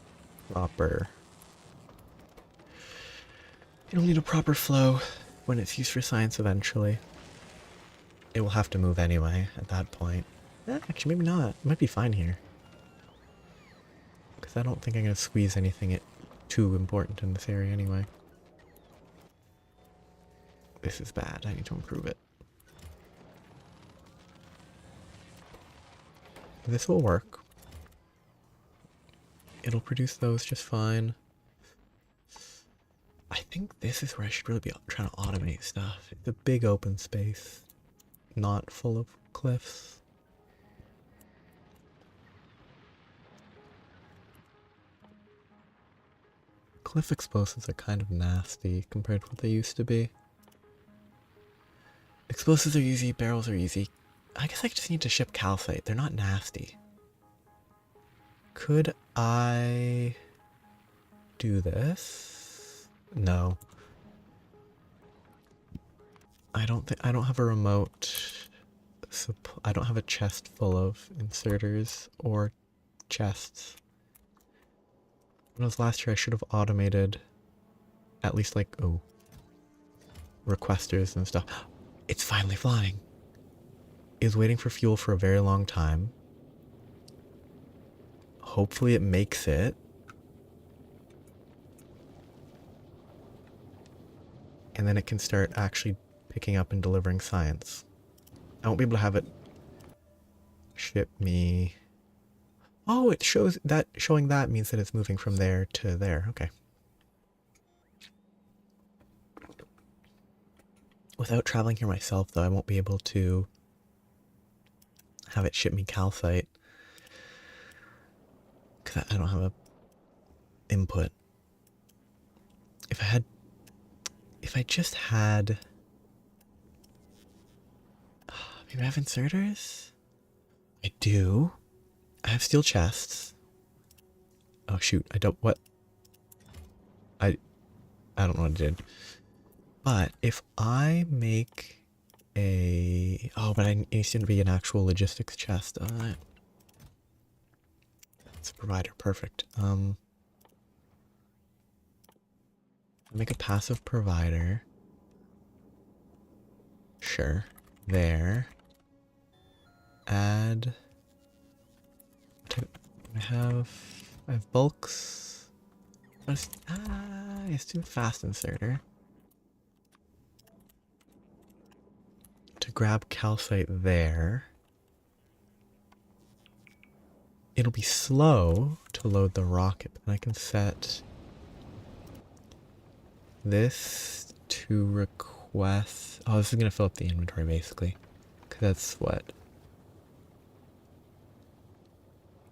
proper... it'll need a proper flow when it's used for science eventually. It will have to move anyway at that point. Actually, maybe not. It might be fine here. Because I don't think I'm going to squeeze anything too important in this area anyway. This is bad. I need to improve it. This will work. It'll produce those just fine. I think this is where I should really be trying to automate stuff. It's a big open space, not full of cliffs. Cliff explosives are kind of nasty compared to what they used to be. Explosives are easy, barrels are easy. I guess I just need to ship calcite. They're not nasty. Could I do this? No. I don't have a remote. I don't have a chest full of inserters or chests. When I was last year, I should have automated at least like, requesters and stuff. It's finally flying. It was waiting for fuel for a very long time. Hopefully it makes it. And then it can start actually picking up and delivering science. I won't be able to have it ship me... Oh, it shows that, showing that means that it's moving from there to there. Okay. Without traveling here myself, though, I won't be able to have it ship me calcite. Because I don't have a input. If I just had... maybe I have inserters? I do. I have steel chests. Oh shoot, I don't... what? I don't know what I did. But if I make a... oh, but it needs to be an actual logistics chest. It's a provider, perfect. Make a passive provider. Sure. there. Add. I have bulks. Let's do fast inserter. To grab calcite there. It'll be slow to load the rocket, but I can set this to request. Oh, this is gonna fill up the inventory basically. Cause that's what?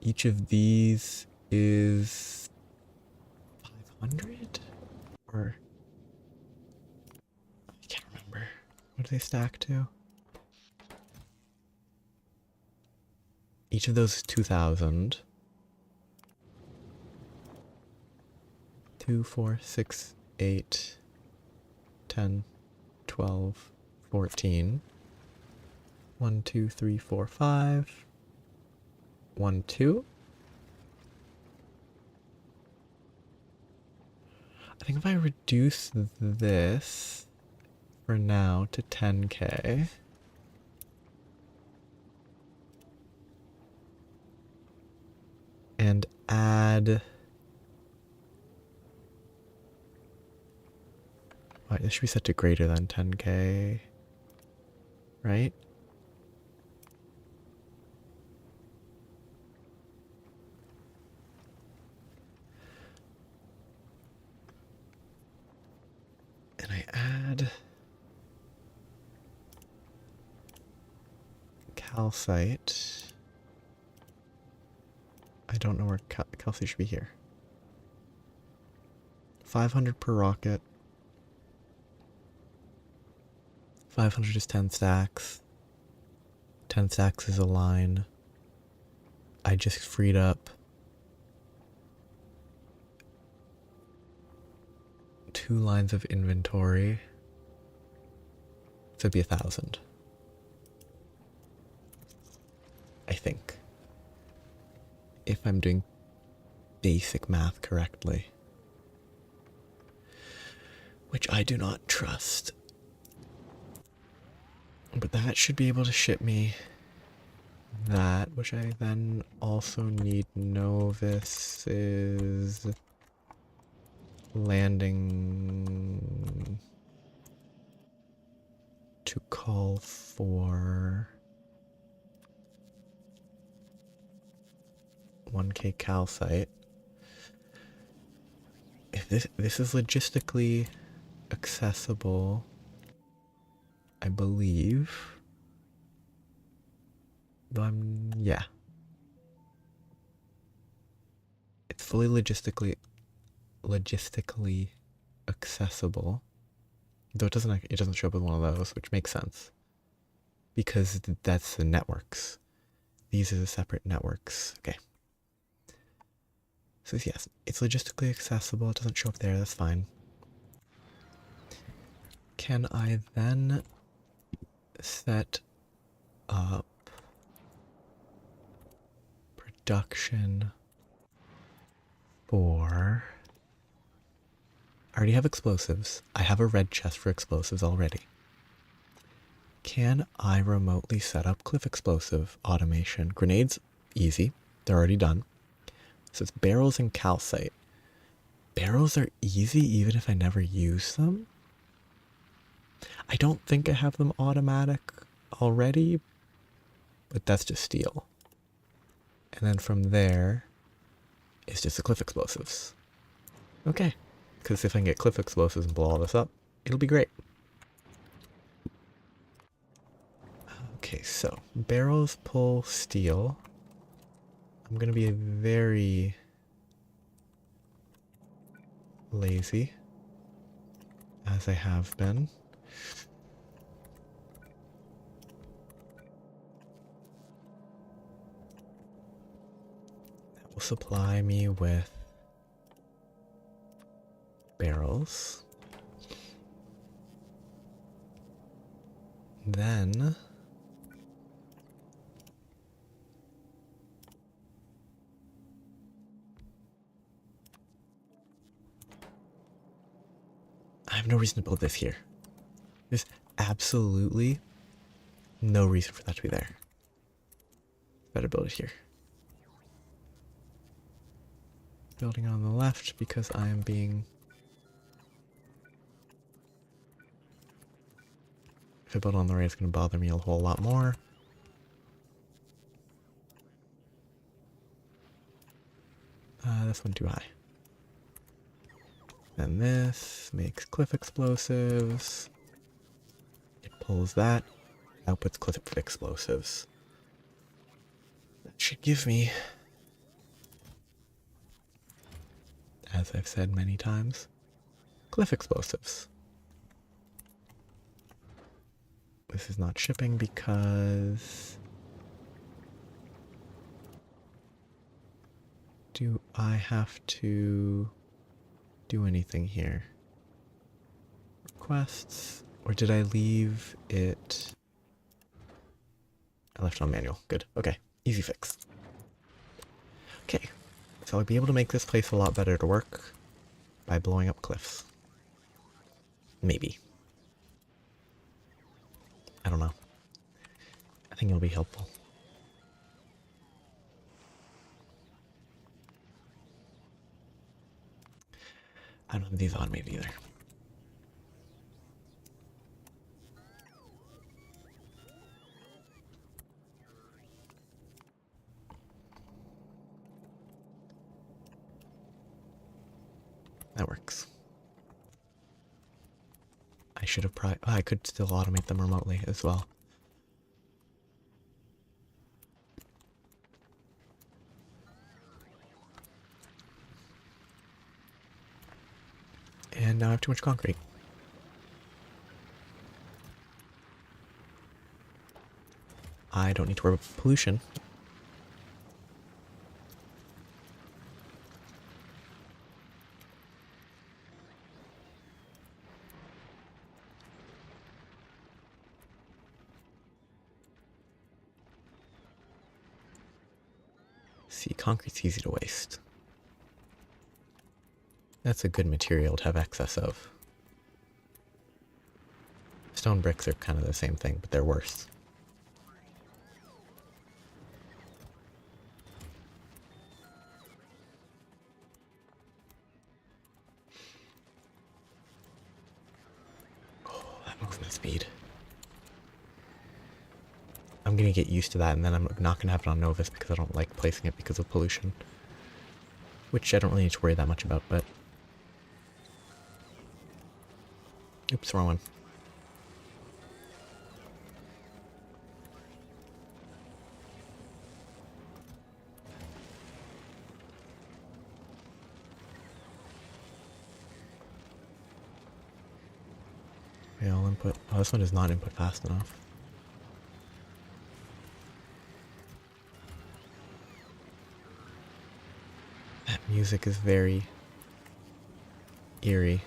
Each of these is 500? Or I can't remember. What do they stack to? Each of those is 2,000. 2, 4, 6, 8, 10, 12, 14. 1, 2, 3, 4, 5. 1, 2. I think if I reduce this for now to 10k. And add. Wait, this should be set to greater than 10k. Right? And I add calcite. I don't know where calcite should be here. 500 per rocket. 500 is 10 stacks. 10 stacks is a line. I just freed up 2 lines of inventory. So it'd be 1,000. I think. If I'm doing basic math correctly. Which I do not trust. But that should be able to ship me that, which I then also need Novice's landing to call for 1k calcite. If this is logistically accessible, I believe. Though yeah. It's fully logistically accessible. Though it doesn't show up with one of those, which makes sense. Because that's the networks. These are the separate networks. Okay. So yes, it's logistically accessible. It doesn't show up there. That's fine. Can I then set up production for... I already have explosives. I have a red chest for explosives already. Can I remotely set up cliff explosive automation? Grenades, easy. They're already done. So it's barrels and calcite. Barrels are easy even if I never use them. I don't think I have them automatic already, but that's just steel. And then from there, it's just the cliff explosives. Okay, because if I can get cliff explosives and blow all this up, it'll be great. Okay, so barrels pull steel. I'm gonna be very lazy, as I have been. That will supply me with barrels. Then I have no reason to build this here. There's absolutely No reason for that to be there. Better build it here. Building on the left because I am being... If I build on the right, it's going to bother me a whole lot more. This one too high. Then this makes cliff explosives. It pulls that. Outputs cliff explosives. That should give me, as I've said many times, cliff explosives. This is not shipping because... Do I have to do anything here? Requests? Or did I leave it... I left it on manual. Good. Okay. Easy fix. Okay. So I'll be able to make this place a lot better to work by blowing up cliffs. Maybe. I don't know. I think it'll be helpful. I don't have these automated either. That works. I should have probably... Oh, I could still automate them remotely as well. And now I have too much concrete. I don't need to worry about pollution. See, concrete's easy to waste. That's a good material to have excess of. Stone bricks are kind of the same thing, but they're worse. Oh, that movement speed. I'm gonna get used to that, and then I'm not gonna have it on Novus because I don't like placing it because of pollution. Which I don't really need to worry that much about, but... Oops, wrong one. Okay, I'll input... Oh, this one does not input fast enough. That music is very... eerie.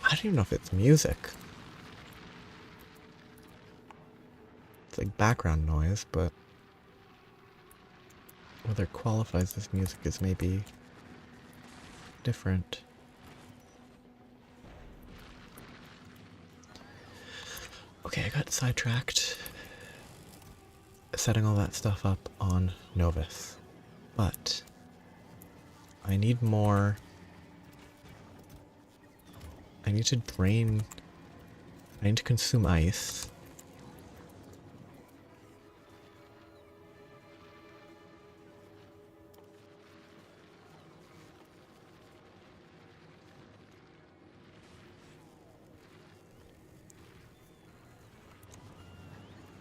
I don't even know if it's music. It's like background noise, but whether it qualifies as music is maybe different. Okay, I got sidetracked setting all that stuff up on Novus, but I need more. I need to drain. I need to consume ice.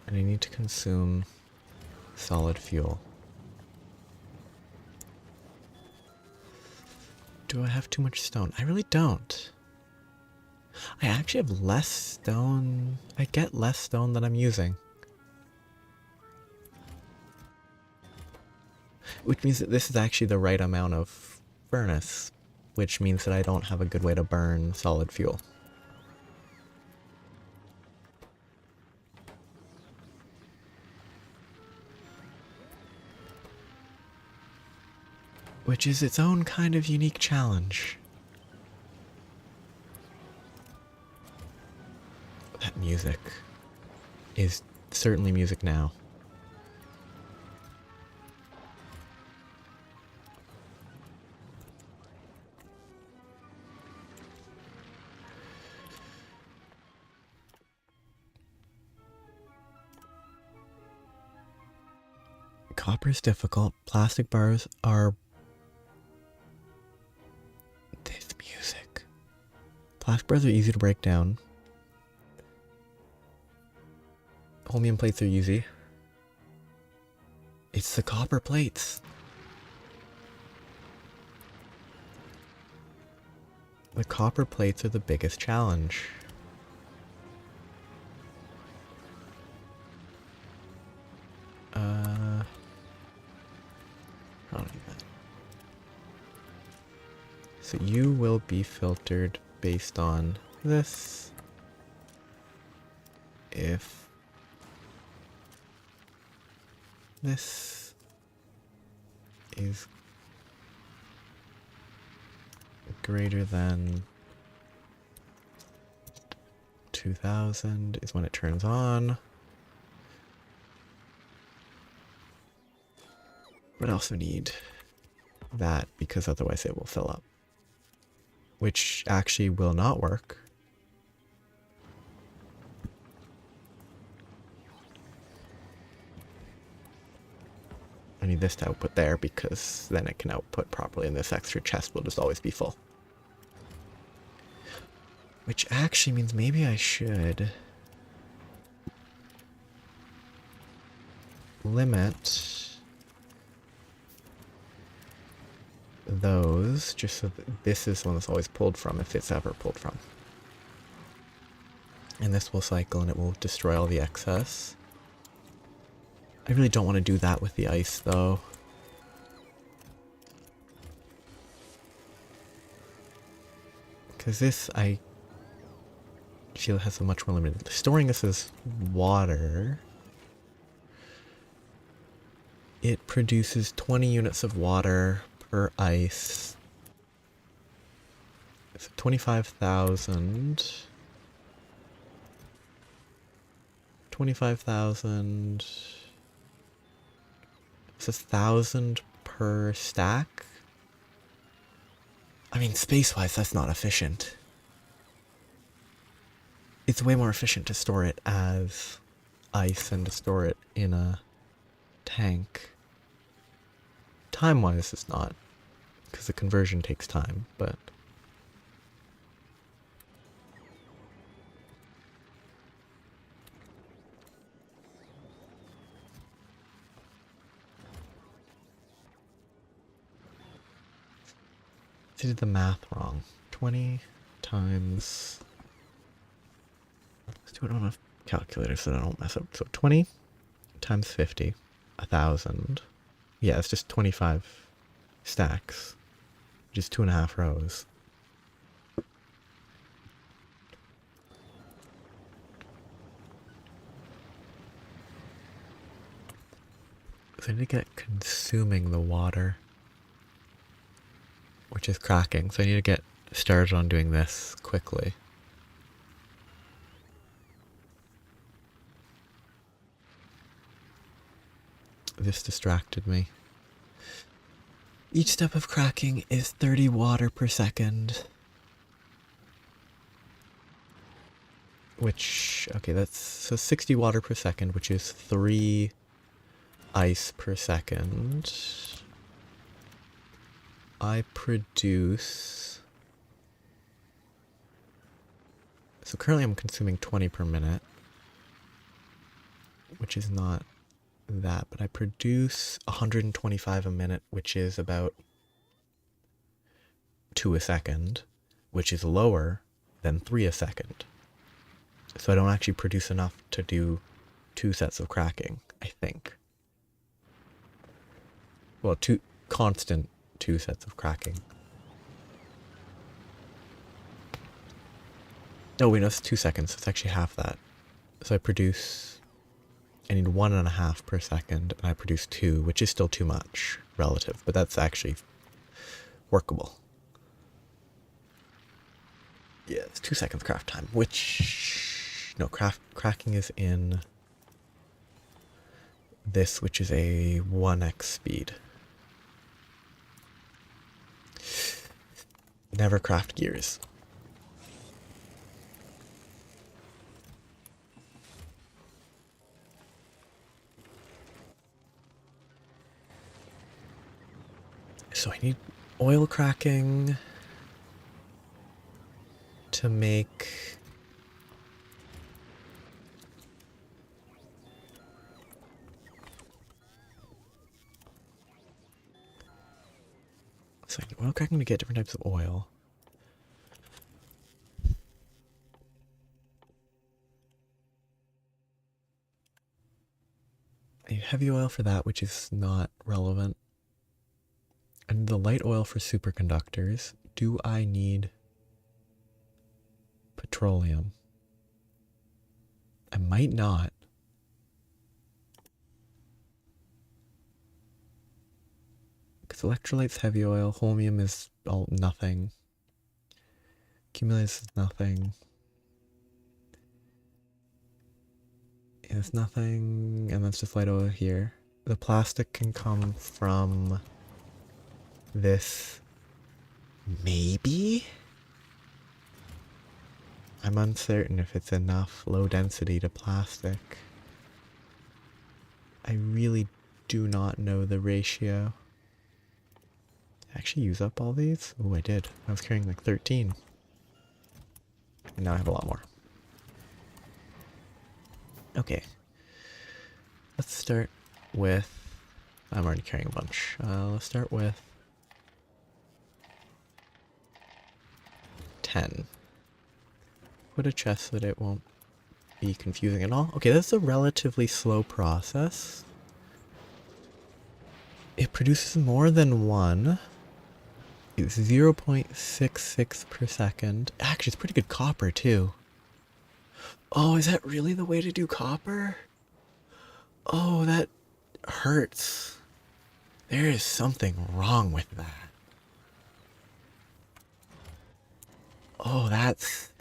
And I need to consume solid fuel. Do I have too much stone? I really don't. I actually have less stone. I get less stone than I'm using. Which means that this is actually the right amount of furnace, which means that I don't have a good way to burn solid fuel. which is its own kind of unique challenge. That music is certainly music now. Copper is difficult. Plastic bars are... This music. Plastic bars are easy to break down. Holmium plates are easy. It's the copper plates. The copper plates are the biggest challenge. I don't need that. So you will be filtered based on this. If this is greater than 2000 is when it turns on. But I also need that because otherwise it will fill up. Which actually will not work. I need this to output there because then it can output properly and this extra chest will just always be full. Which actually means maybe I should limit those just so that this is the one that's always pulled from if it's ever pulled from. And this will cycle and it will destroy all the excess. I really don't want to do that with the ice though. Because this I feel has a much more limited. Storing this as water, it produces 20 units of water per ice. So 25,000. 25,000. It's 1,000 per stack. I mean, space-wise, that's not efficient. It's way more efficient to store it as ice than to store it in a tank. Time-wise, it's not, because the conversion takes time, but... I did the math wrong. 20 times... Let's do it on a calculator so that I don't mess up. So 20 times 50, 1,000. Yeah, it's just 25 stacks, which is 2.5 rows. So I need to get consuming the water, which is cracking. So I need to get started on doing this quickly. This distracted me. Each step of cracking is 30 water per second. Which, okay, that's so 60 water per second, which is 3 ice per second. I produce... So currently I'm consuming 20 per minute, which is not that, but I produce 125 a minute, which is about 2 a second, which is lower than 3 a second. So I don't actually produce enough to do 2 sets of cracking, I think. Well, 2 constant 2 sets of cracking. Oh wait, no, it's 2 seconds, so it's actually half that. So I need 1.5 per second, and I produce 2, which is still too much, relative, but that's actually workable. Yeah, it's 2 seconds craft time, which... No, cracking is in this, which is a 1x speed. Never craft gears. So I need oil cracking to make... So I need oil cracking to get different types of oil. I need heavy oil for that, which is not relevant. And the light oil for superconductors. Do I need petroleum? I might not. Because electrolyte's heavy oil, holmium is all nothing. Cumulus is nothing. It's nothing, and that's just light oil here. The plastic can come from this. Maybe? I'm uncertain if it's enough low density to plastic. I really do not know the ratio. Did I actually use up all these? Oh, I did. I was carrying like 13. And now I have a lot more. Okay. Let's start with... I'm already carrying a bunch. Let's start with 10. Put a chest so that it won't be confusing at all. Okay, that's a relatively slow process. It produces more than one. It's 0.66 per second. Actually, it's pretty good copper, too. Oh, is that really the way to do copper? Oh, that hurts. There is something wrong with that. Oh, that's...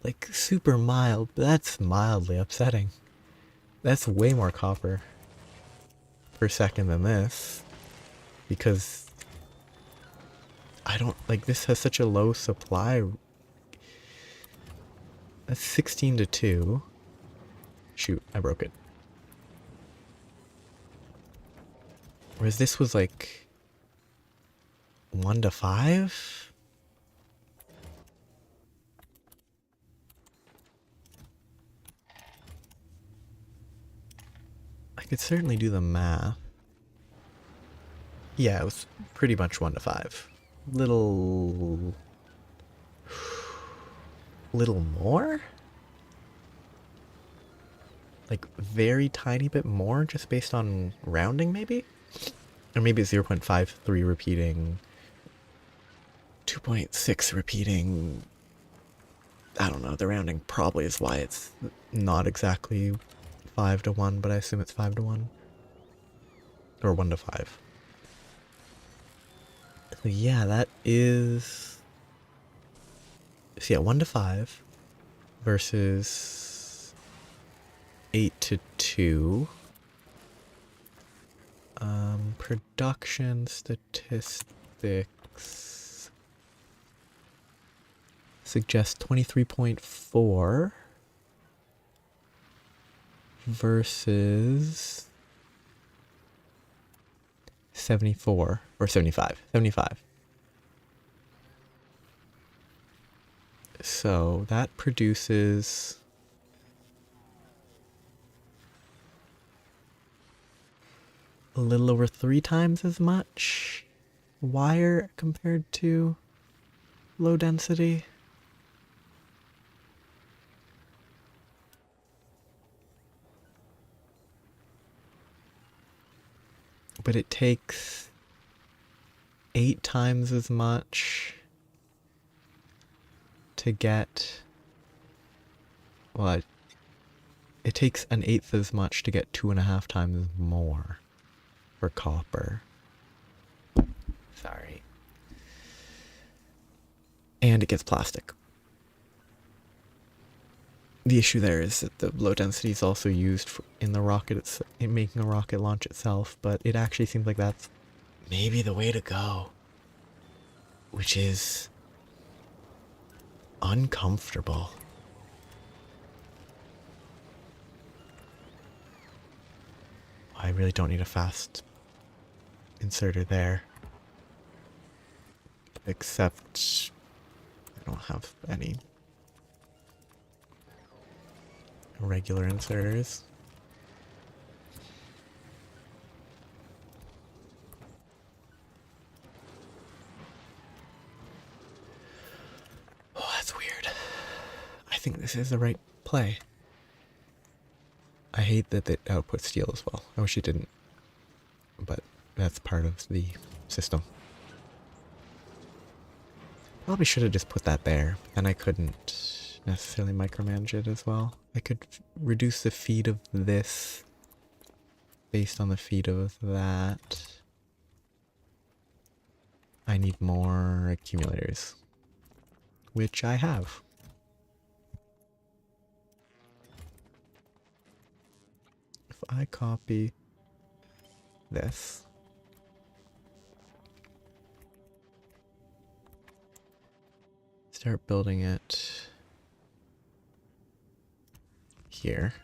like, super mild, but that's mildly upsetting. That's way more copper per second than this. Because... I don't... like, this has such a low supply. That's 16 to 2. Shoot, I broke it. Whereas this was like 1 to 5? I could certainly do the math. Yeah, it was pretty much 1 to 5. Little more? Like, very tiny bit more, just based on rounding, maybe? Or maybe it's 0.53 repeating, 2.6 repeating. I don't know, the rounding probably is why it's not exactly 5 to 1, but I assume it's 5 to 1. Or 1 to 5. So yeah, that is... so yeah, 1 to 5 versus 8 to 2. Production statistics suggest 23.4 versus 74 or 75. 75. So that produces a little over 3 times as much wire compared to low density. But it takes 8 times as much to get, well, it takes 1/8 as much to get 2.5 times more for copper. Sorry. And it gets plastic. The issue there is that the low density is also used in the rocket, in making a rocket launch itself, but it actually seems like that's maybe the way to go. Which is uncomfortable. I really don't need a fast inserter there. Except I don't have any regular inserters. Oh, that's weird. I think this is the right play. I hate that it outputs steel as well. I wish it didn't. But that's part of the system. Probably should have just put that there. Then I couldn't necessarily micromanage it as well. I could reduce the feed of this based on the feed of that. I need more accumulators, which I have. If I copy this, start building it here.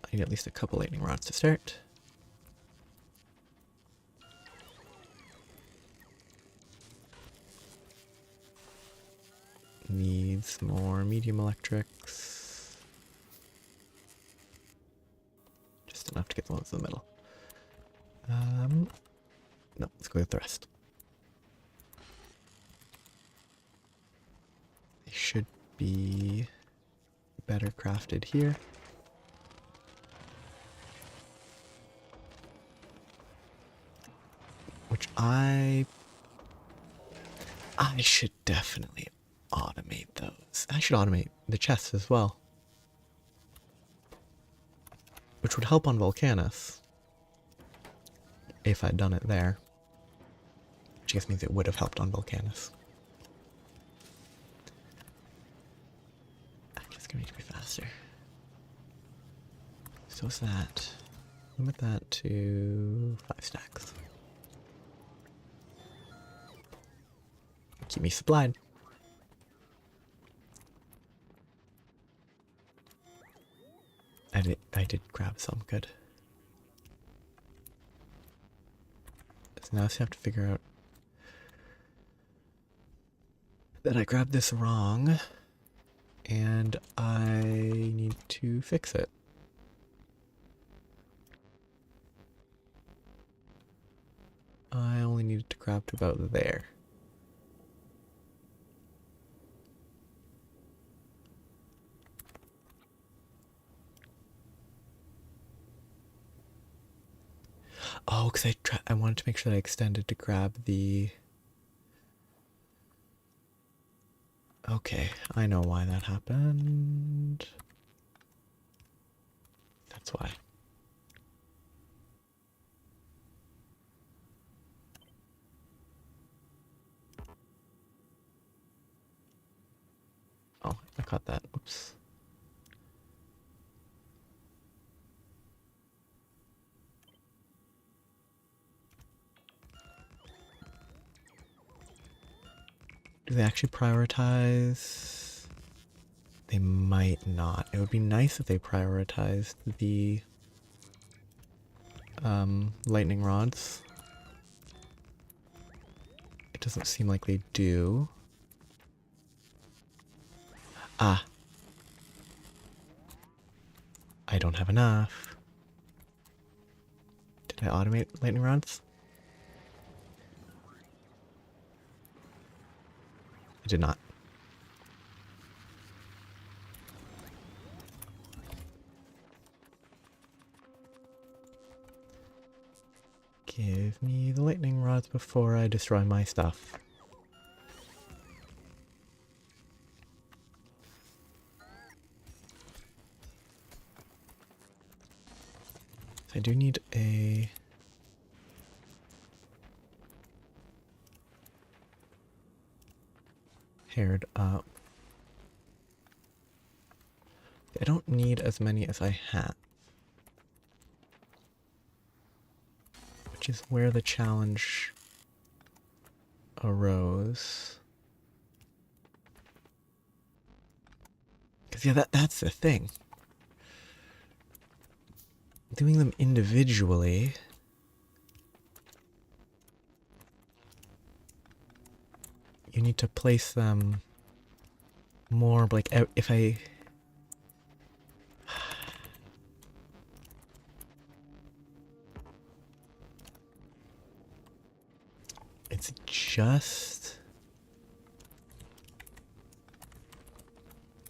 I need at least a couple lightning rods to start. Needs more medium electrics. Just enough to get the ones in the middle. No, let's go with the rest. They should be better crafted here. Which I should definitely automate those. I should automate the chests as well. Which would help on Volcanus. If I'd done it there. Which I guess means it would have helped on Volcanus. I'm just gonna need to be faster. So is that. Limit that to 5 stacks. Keep me supplied. I did grab some, good. So now I just have to figure out that I grabbed this wrong and I need to fix it. I only needed to grab to about there. Oh, because I wanted to make sure that I extended to grab the... Okay, I know why that happened. That's why. Oh, I caught that. Oops. Do they actually prioritize? They might not. It would be nice if they prioritized the lightning rods. It doesn't seem like they do. Ah. I don't have enough. Did I automate lightning rods? I did not. Give me the lightning rods before I destroy my stuff. do need a... paired up. I don't need as many as I have. Which is where the challenge arose. Because yeah, that's the thing. Doing them individually... you need to place them more, like, if I... It's just...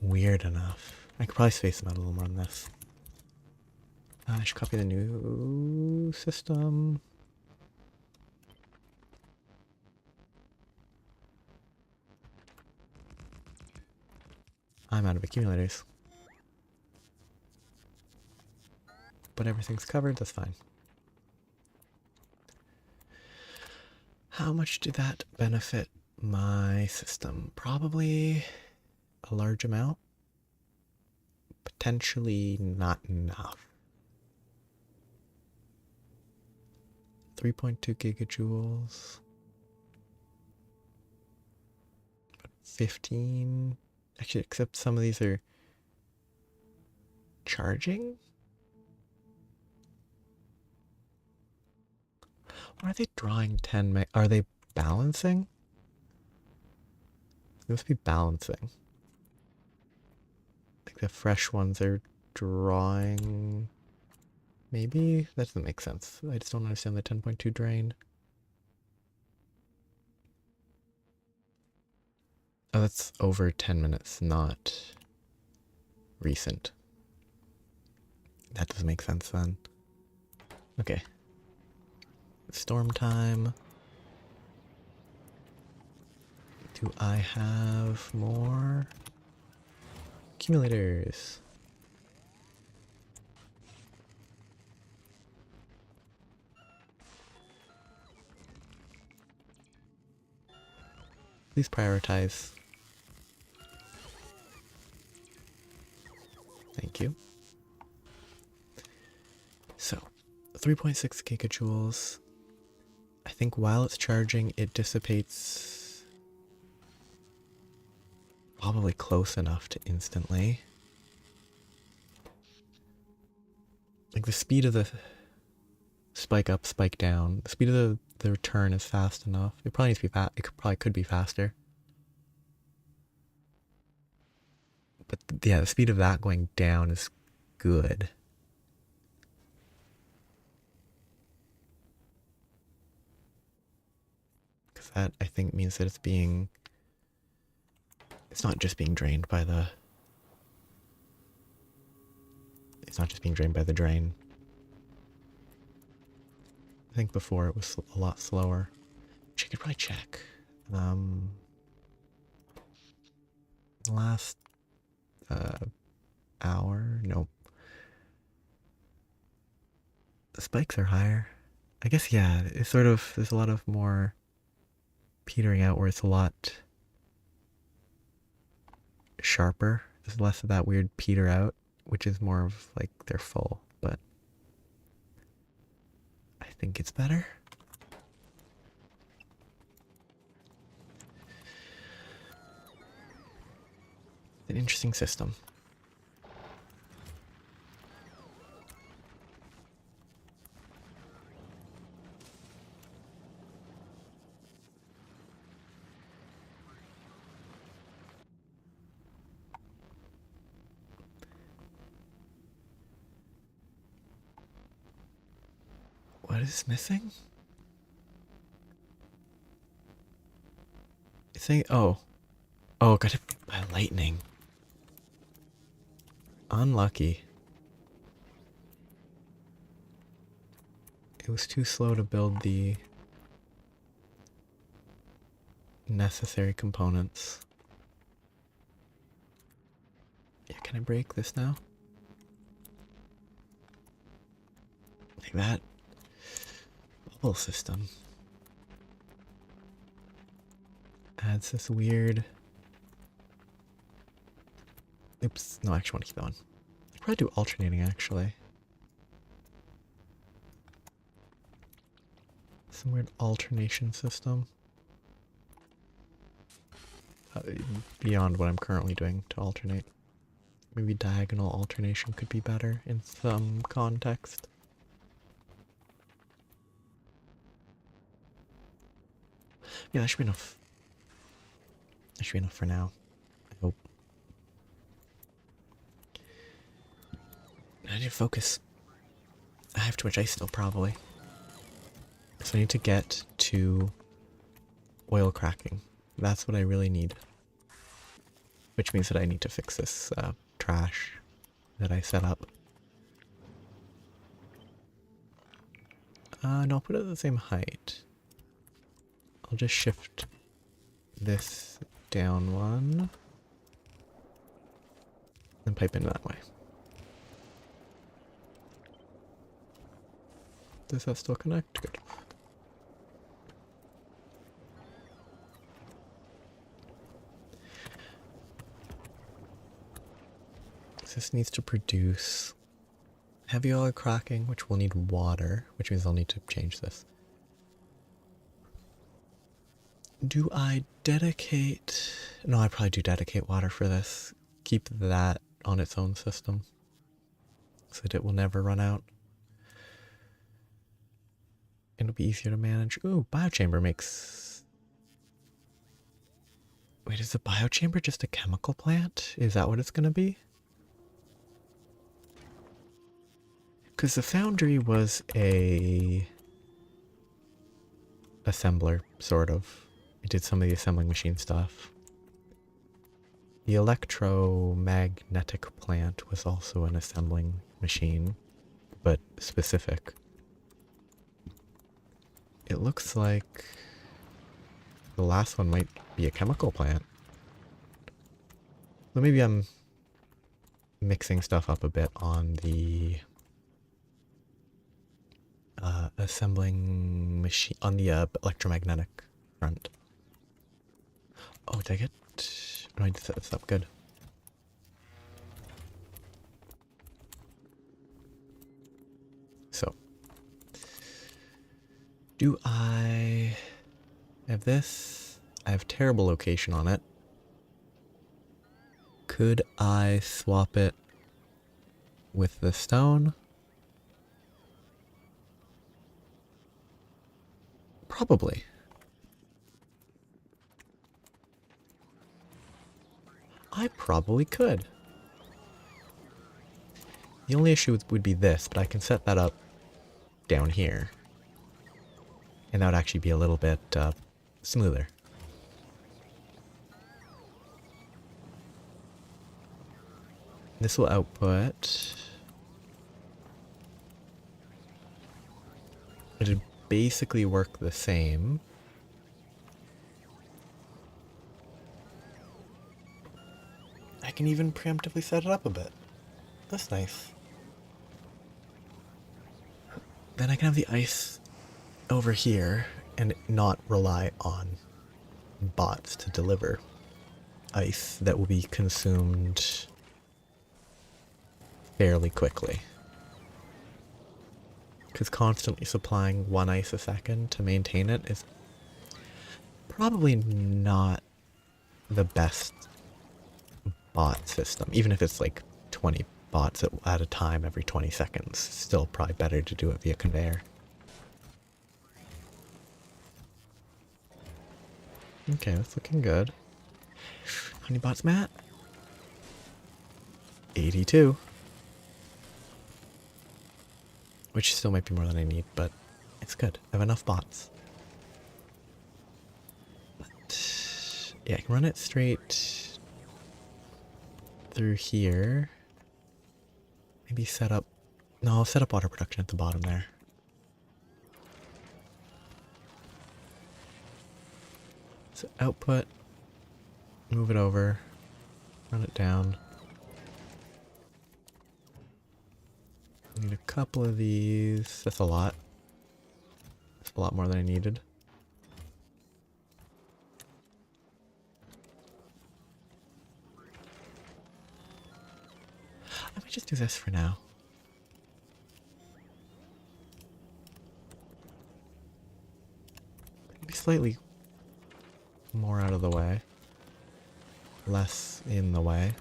weird enough. I could probably space them out a little more on this. I should copy the new system. I'm out of accumulators. But everything's covered, that's fine. How much did that benefit my system? Probably a large amount. Potentially not enough. 3.2 gigajoules. 15. Actually, except some of these are charging? Or are they drawing 10 meg? Are they balancing? They must be balancing. Like the fresh ones are drawing... maybe? That doesn't make sense. I just don't understand the 10.2 drain. Oh, that's over 10 minutes, not recent. That doesn't make sense then. Okay. Storm time. Do I have more accumulators? Please prioritize. Thank you. So, 3.6 gigajoules. I think while it's charging, it dissipates probably close enough to instantly. Like the speed of the spike up, spike down, the speed of the return is fast enough. It probably needs to be fast. It probably could be faster. But yeah, the speed of that going down is good. Because that, I think, means that it's not just being drained by the... it's not just being drained by the drain. I think before it was a lot slower. Which I could probably check. Last hour? Nope. The spikes are higher. I guess, yeah, it's sort of, there's a lot of more petering out where it's a lot sharper. There's less of that weird peter out, which is more of like they're full, but I think it's better. An interesting system. What is missing? It's saying, oh, got hit by lightning. Unlucky. It was too slow to build the necessary components. Yeah, can I break this now? Like that bubble system adds this weird... Oops, no, I actually want to keep that one. I'd probably do alternating, actually. Some weird alternation system. Beyond what I'm currently doing to alternate. Maybe diagonal alternation could be better in some context. Yeah, that should be enough. That should be enough for now. I hope. I need to focus. I have too much ice still, probably. So I need to get to oil cracking. That's what I really need. Which means that I need to fix this trash that I set up. No, I'll put it at the same height. I'll just shift this down one. And pipe in that way. Does that still connect? Good. This needs to produce heavy oil cracking, which will need water, which means I'll need to change this. Do I dedicate... No, I probably do dedicate water for this. Keep that on its own system so that it will never run out. It'll be easier to manage. Ooh, biochamber makes... Wait, is the biochamber just a chemical plant? Is that what it's going to be? Because the foundry was a assembler, sort of. It did some of the assembling machine stuff. The electromagnetic plant was also an assembling machine, but specific. It looks like the last one might be a chemical plant. So maybe I'm mixing stuff up a bit on the assembling machine, on the electromagnetic front. Oh, did I get... No, I did set this up good. So, do I have this? I have terrible location on it. Could I swap it with the stone? Probably. I probably could. The only issue would be this, but I can set that up down here. And that would actually be a little bit smoother. This will output... It'd basically work the same. I can even preemptively set it up a bit. That's nice. Then I can have the ice over here and not rely on bots to deliver ice that will be consumed fairly quickly. Because constantly supplying one ice a second to maintain it is probably not the best bot system. Even if it's like 20 bots at a time every 20 seconds, still probably better to do it via conveyor. Okay, that's looking good. How many bots, Matt? 82. Which still might be more than I need, but it's good. I have enough bots. But, yeah, I can run it straight through here. Maybe set up... No, I'll set up water production at the bottom there. So output, move it over, run it down. I need a couple of these. That's a lot. That's a lot more than I needed. I might just do this for now. Maybe slightly more out of the way. Less in the way.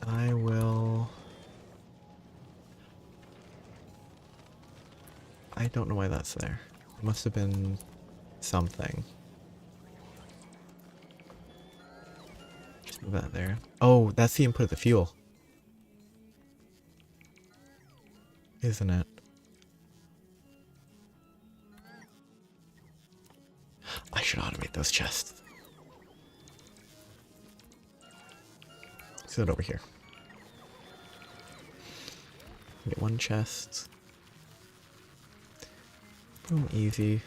I will... I don't know why that's there. It must have been something. Just move that there. Oh, that's the input of the fuel. Isn't it? I should automate those chests. Sit over here. Get one chest. Boom, easy.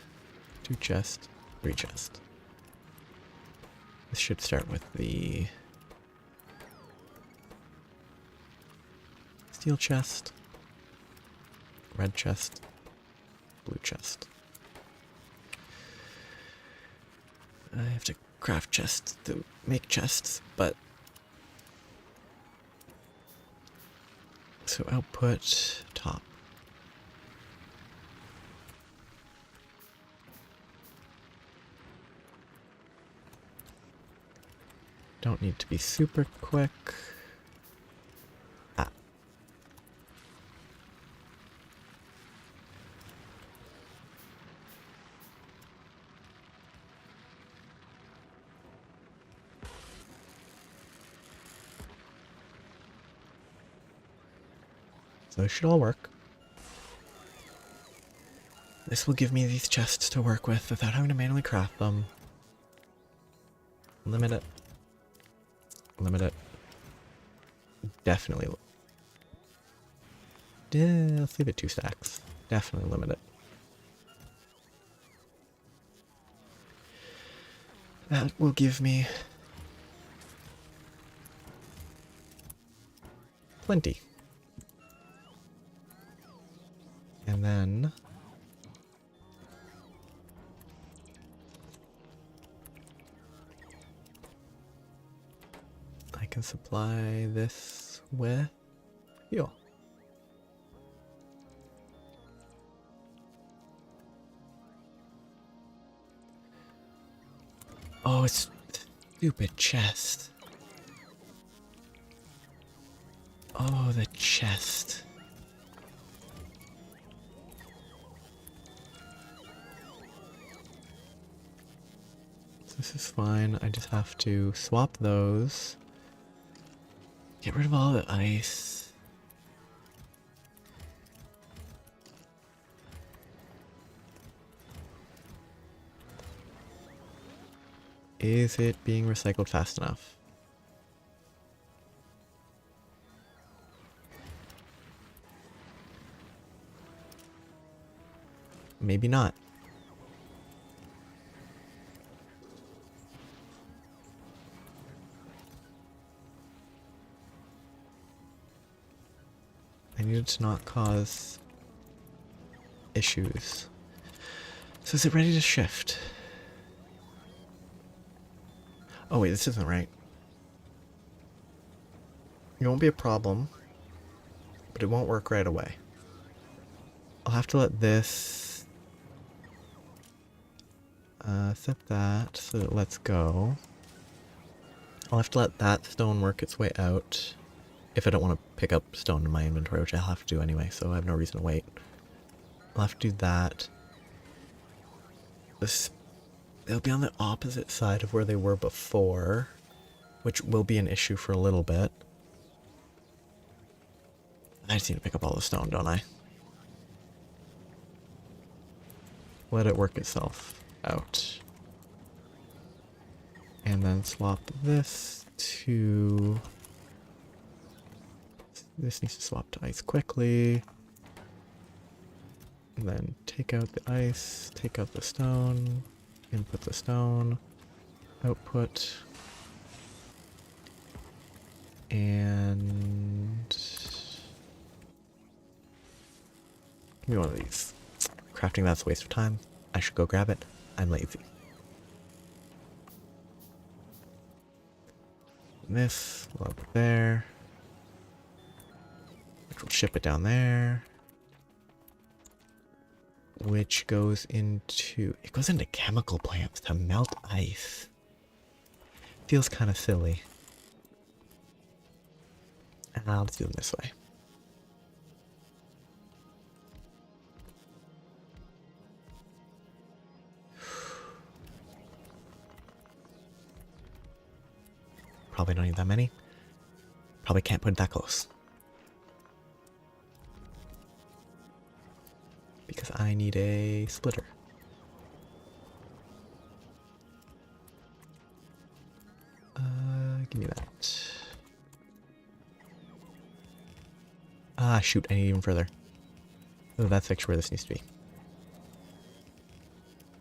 2 chests, 3 chests. This should start with the steel chest, red chest, blue chest. I have to craft chests to make chests, but... So output, top. Don't need to be super quick. Ah. So it should all work. This will give me these chests to work with without having to manually craft them. Limit it. Limit it. Definitely. Yeah, let's leave it 2 stacks. Definitely limit it. That will give me plenty. And then I can supply this with fuel. Oh, it's stupid chest. Oh, the chest. This is fine. I just have to swap those. Get rid of all the ice. Is it being recycled fast enough? Maybe not. I needed to not cause issues. So is it ready to shift? Oh wait, this isn't right. It won't be a problem, but it won't work right away. I'll have to let this set that so that it lets go. I'll have to let that stone work its way out if I don't want to pick up stone in my inventory, which I'll have to do anyway, so I have no reason to wait. I'll have to do that. They'll be on the opposite side of where they were before, which will be an issue for a little bit. I just need to pick up all the stone, don't I? Let it work itself out. And then swap this to... This needs to swap to ice quickly. And then take out the ice, take out the stone, input the stone, output. And give me one of these. Crafting that's a waste of time. I should go grab it. I'm lazy. This, load there. Which will ship it down there. Which goes into... It goes into chemical plants to melt ice. Feels kind of silly. I'll just do them this way. Probably don't need that many. Probably can't put it that close. Because I need a splitter. Give me that. Ah, shoot, I need even further. Oh, that's actually where this needs to be.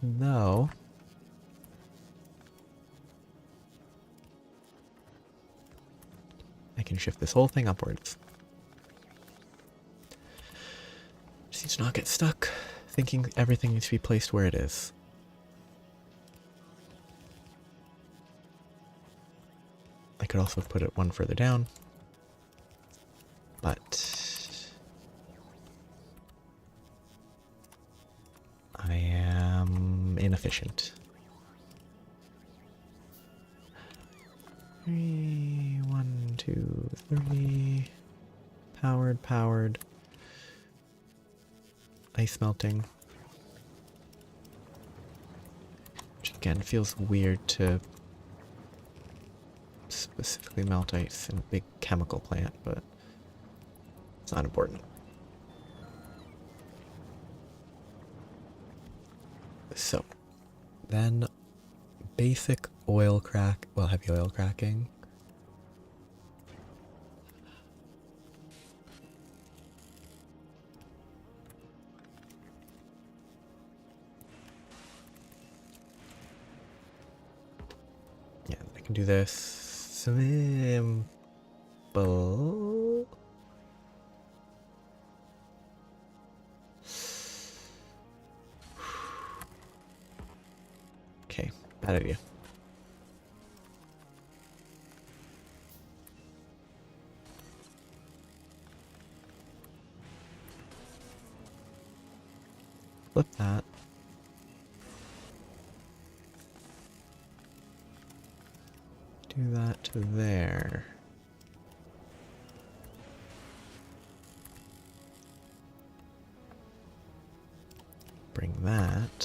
No. I can shift this whole thing upwards. Just need to not get stuck thinking everything needs to be placed where it is. I could also put it one further down, but I am inefficient. 3, 1, 2, 3. Powered. Ice melting. Which again feels weird to specifically melt ice in a big chemical plant, but it's not important. So, then basic oil crack, well, heavy oil cracking. Yeah, I can do this simple. Okay, bad idea. Flip that. Do that to there. Bring that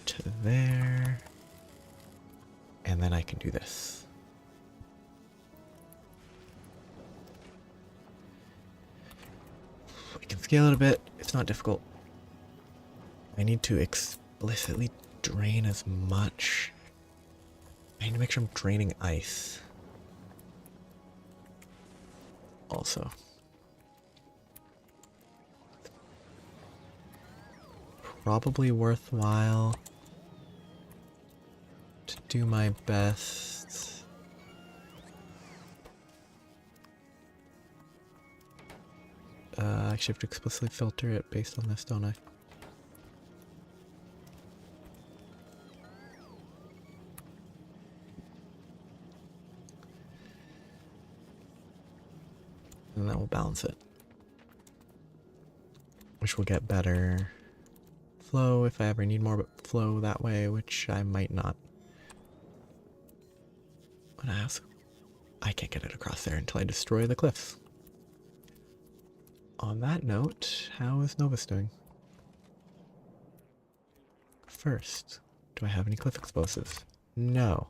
to there. And then I can do this. I can scale it a bit. It's not difficult. I need to explicitly drain as much. I need to make sure I'm draining ice. Also. Probably worthwhile to do my best. Actually have to explicitly filter it based on this, don't I? And that will balance it. Which will get better flow if I ever need more flow that way, which I might not. But I can't get it across there until I destroy the cliffs. On that note, how is Novus doing? First, do I have any cliff explosives? No.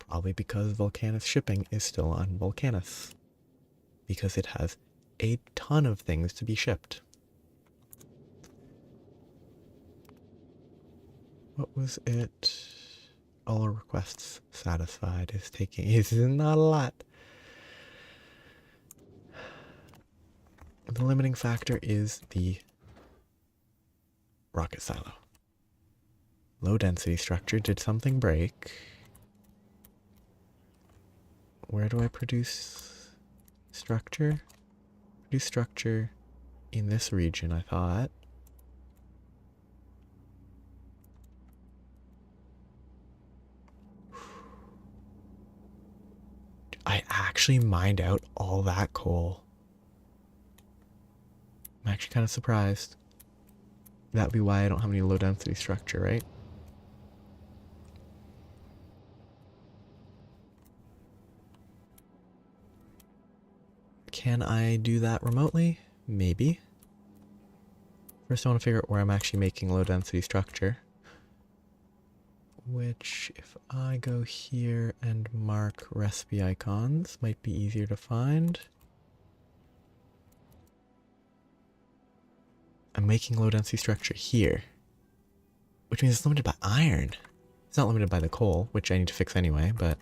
Probably because Volcanus shipping is still on Volcanus. Because it has a ton of things to be shipped. What was it? All requests satisfied is not a lot. The limiting factor is the rocket silo. Low density structure. Did something break? Where do I produce structure? Produce structure in this region, I thought. I actually mined out all that coal. I'm actually kind of surprised. That'd be why I don't have any low density structure, right? Can I do that remotely? Maybe. First I want to figure out where I'm actually making low density structure. Which, if I go here and mark recipe icons, might be easier to find. I'm making low density structure here. Which means it's limited by iron. It's not limited by the coal, which I need to fix anyway, but...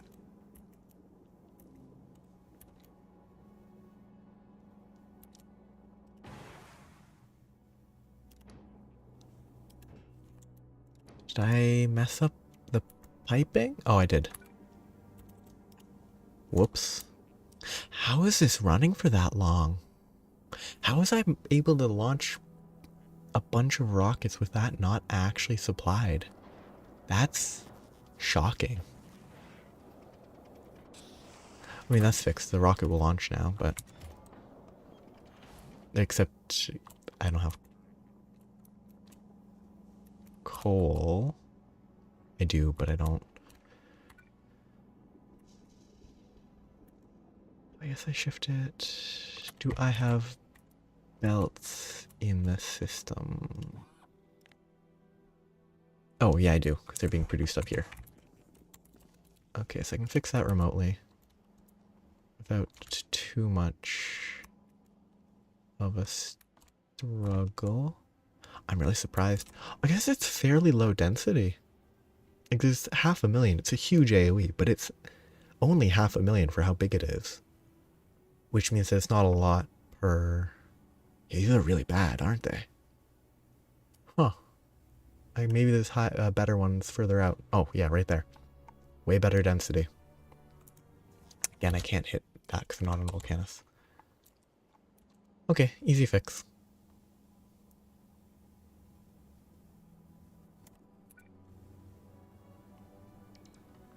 Did I mess up the piping? Oh, I did. Whoops. How is this running for that long? How was I able to launch a bunch of rockets with that not actually supplied? That's shocking. I mean, that's fixed. The rocket will launch now, but... Except I don't have coal. I do, but I don't. I guess I shift it. Do I have belts in the system? Oh, yeah, I do, because they're being produced up here. Okay, so I can fix that remotely without too much of a struggle. I'm really surprised. I guess it's fairly low density. Like, there's 500,000. It's a huge AoE, but it's only 500,000 for how big it is. Which means that it's not a lot per... Yeah, these are really bad, aren't they? Huh. Like, maybe there's better ones further out. Oh, yeah, right there. Way better density. Again, I can't hit that because I'm not on Volcanus. Okay, easy fix.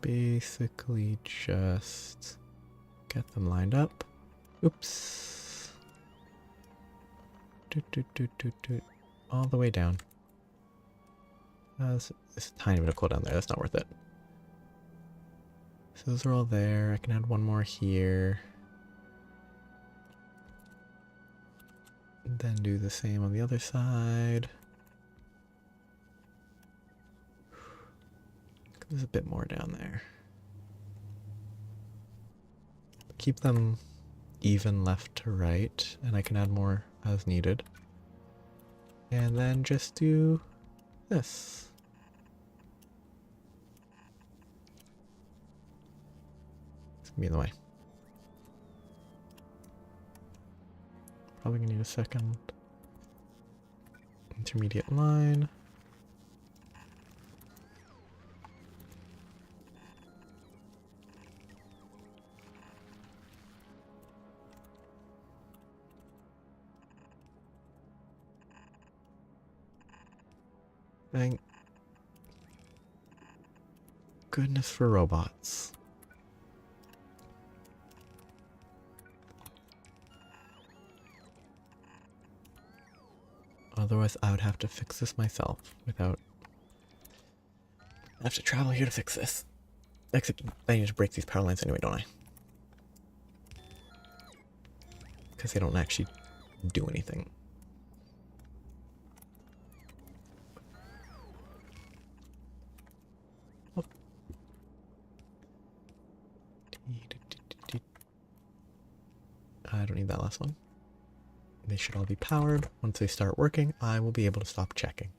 Basically just get them lined up. Oops. All the way down. There's a tiny bit of cooldown there. That's not worth it. So those are all there. I can add one more here. And then do the same on the other side. There's a bit more down there. Keep them even left to right, and I can add more as needed. And then just do this. It's gonna be in the way. Probably gonna need a second intermediate line. Thank goodness for robots. Otherwise, I would have to fix this myself without... I have to travel here to fix this. Except I need to break these power lines anyway, don't I? Because they don't actually do anything. Oh. I don't need that last one. They should all be powered. Once they start working, I will be able to stop checking.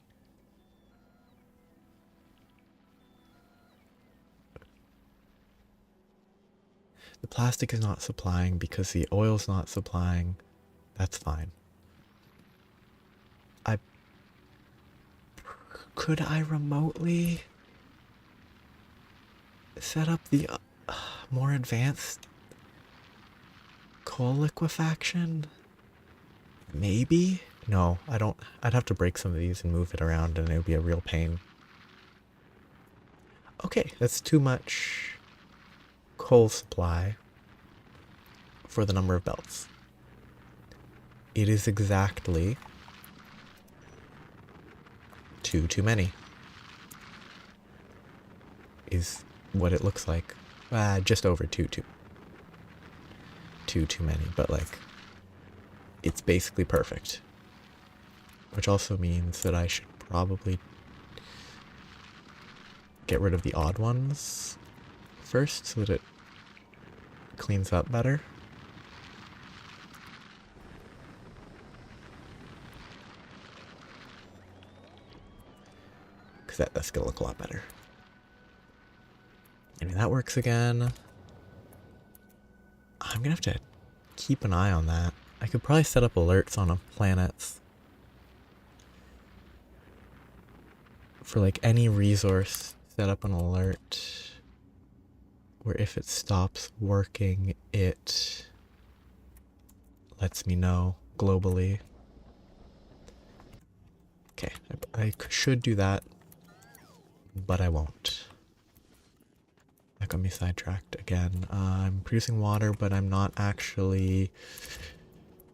The plastic is not supplying because the oil's not supplying. That's fine. Could I remotely set up the more advanced Coal liquefaction? Maybe? No, I don't. I'd have to break some of these and move it around and it would be a real pain. Okay, that's too much coal supply for the number of belts. It is exactly too many. Is what it looks like. Just over too many, but like, it's basically perfect. Which also means that I should probably get rid of the odd ones first so that it cleans up better. Because that's going to look a lot better. I mean, that works again. I'm going to have to keep an eye on that. I could probably set up alerts on planets for like any resource. Set up an alert where if it stops working, it lets me know globally. Okay, I should do that, but I won't. That got me sidetracked again. I'm producing water, but I'm not actually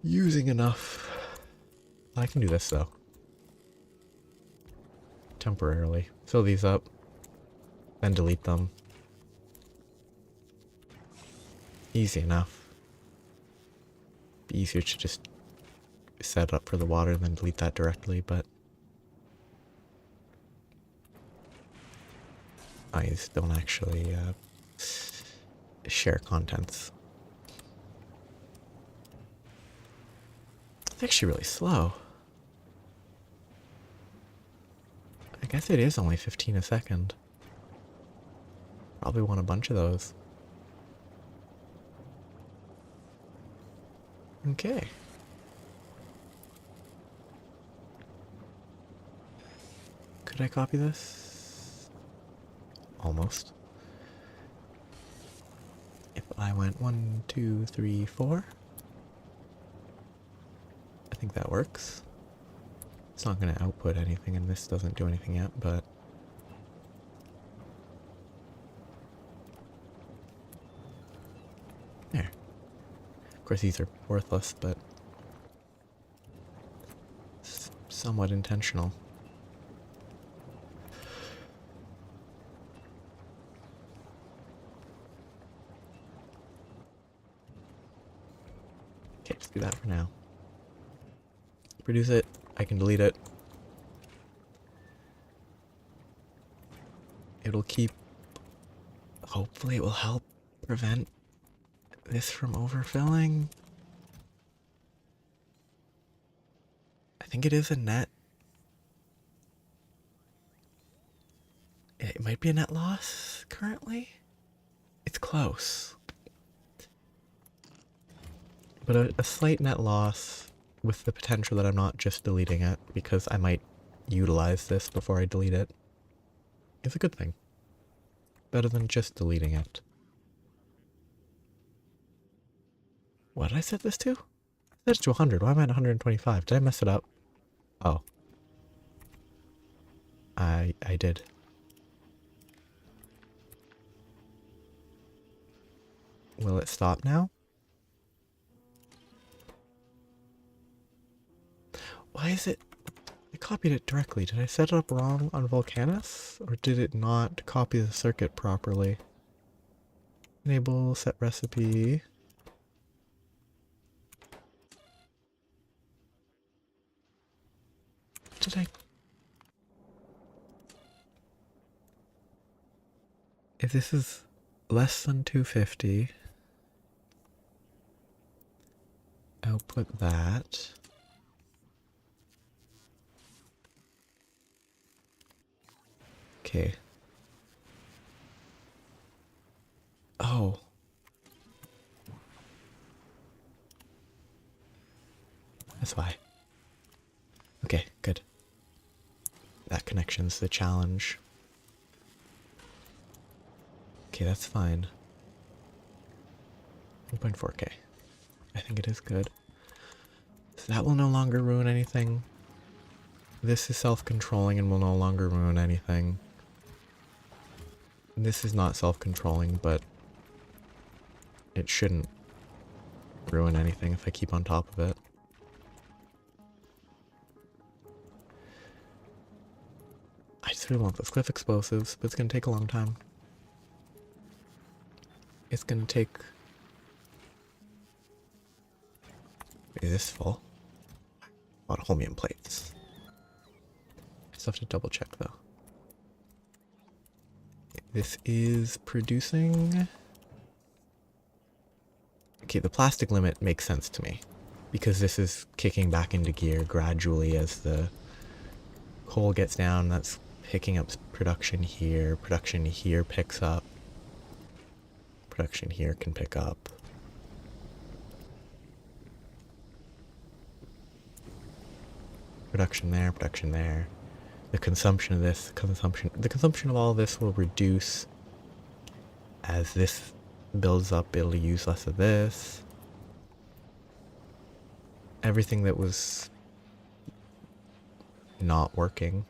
using enough. I can do this though. Temporarily. Fill these up, then delete them. Easy enough. Be easier to just set it up for the water and then delete that directly, but eyes don't actually share contents. It's actually really slow. I guess it is only 15 a second. Probably want a bunch of those. Okay. Could I copy this? Almost. If I went 1, 2, 3, 4. I think that works. It's not going to output anything, and this doesn't do anything yet, but there. Of course, these are worthless, but somewhat intentional. Okay, just do that for now. Produce it. I can delete it. It'll keep... Hopefully it will help prevent this from overfilling. I think it is a net. It might be a net loss currently. It's close. But a slight net loss with the potential that I'm not just deleting it because I might utilize this before I delete it is a good thing. Better than just deleting it. What did I set this to? I set it to 100. Why am I at 125? Did I mess it up? Oh. I did. Will it stop now? Why is it... I copied it directly. Did I set it up wrong on Volcanus? Or did it not copy the circuit properly? Enable set recipe. Did I... If this is less than 250, output that. Okay. Oh. That's why. Okay, good. That connection's the challenge. Okay, that's fine. 1.4K. I think it is good. So that will no longer ruin anything. This is self-controlling and will no longer ruin anything. This is not self-controlling, but it shouldn't ruin anything if I keep on top of it. I just really want those cliff explosives, but it's going to take a long time. It's going to take... Is this full? A lot of holmium plates. I still have to double check though. This is producing... Okay, the plastic limit makes sense to me, because this is kicking back into gear gradually as the coal gets down. That's picking up production here picks up, production here can pick up. Production there. The consumption of this, the consumption of all this will reduce as this builds up. It'll use less of this. Everything that was not working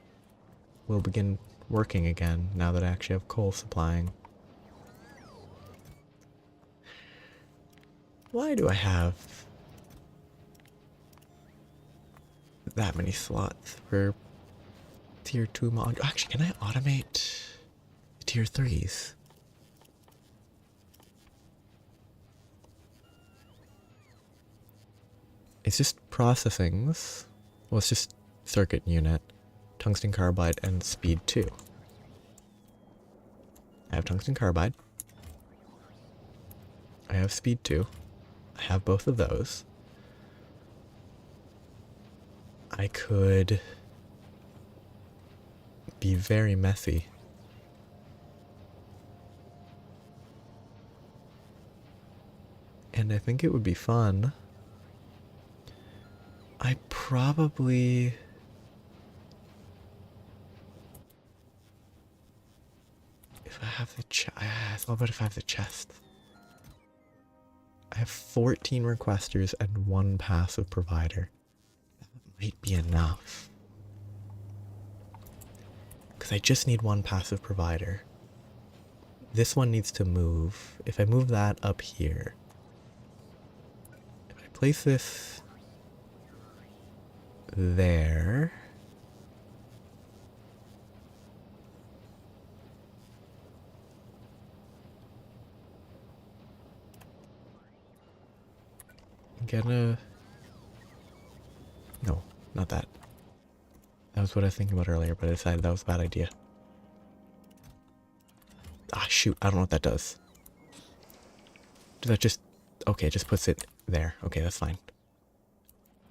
will begin working again now that I actually have coal supplying. Why do I have that many slots for tier 2 module? Actually, can I automate the tier 3s? It's just processings. Well, it's just circuit unit, tungsten carbide, and speed 2. I have tungsten carbide. I have speed 2. I have both of those. I could be very messy. And I think it would be fun. I probably... If I have the chest... How about if I have the chest? I have 14 requesters and 1 passive provider. That might be enough. Because I just need 1 passive provider. This one needs to move. If I move that up here... If I place this... there... No, not that. That was what I was thinking about earlier, but I decided that was a bad idea. Ah, shoot, I don't know what that does. Does that just... Okay, it just puts it there. Okay, that's fine.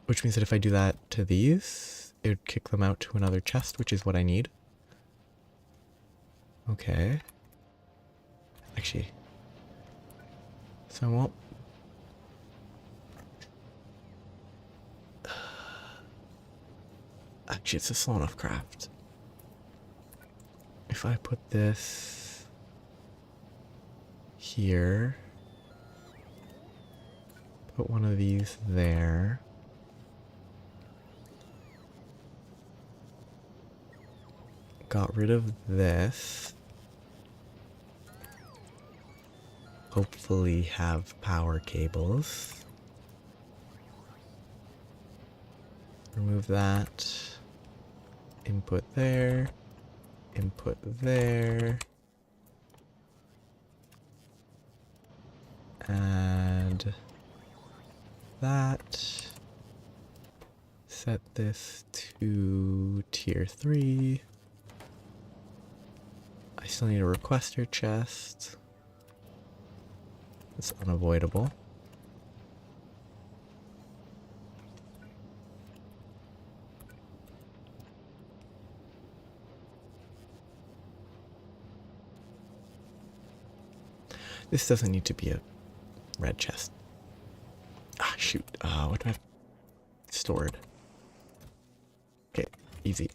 Which means that if I do that to these, it would kick them out to another chest, which is what I need. Okay. Actually. So I won't... Actually, it's a slow enough craft. If I put this here, put one of these there, got rid of this, hopefully have power cables, remove that, input there, add that, set this to tier 3, I still need a requester chest, it's unavoidable. This doesn't need to be a red chest. Ah, shoot. What do I have stored? Okay, easy.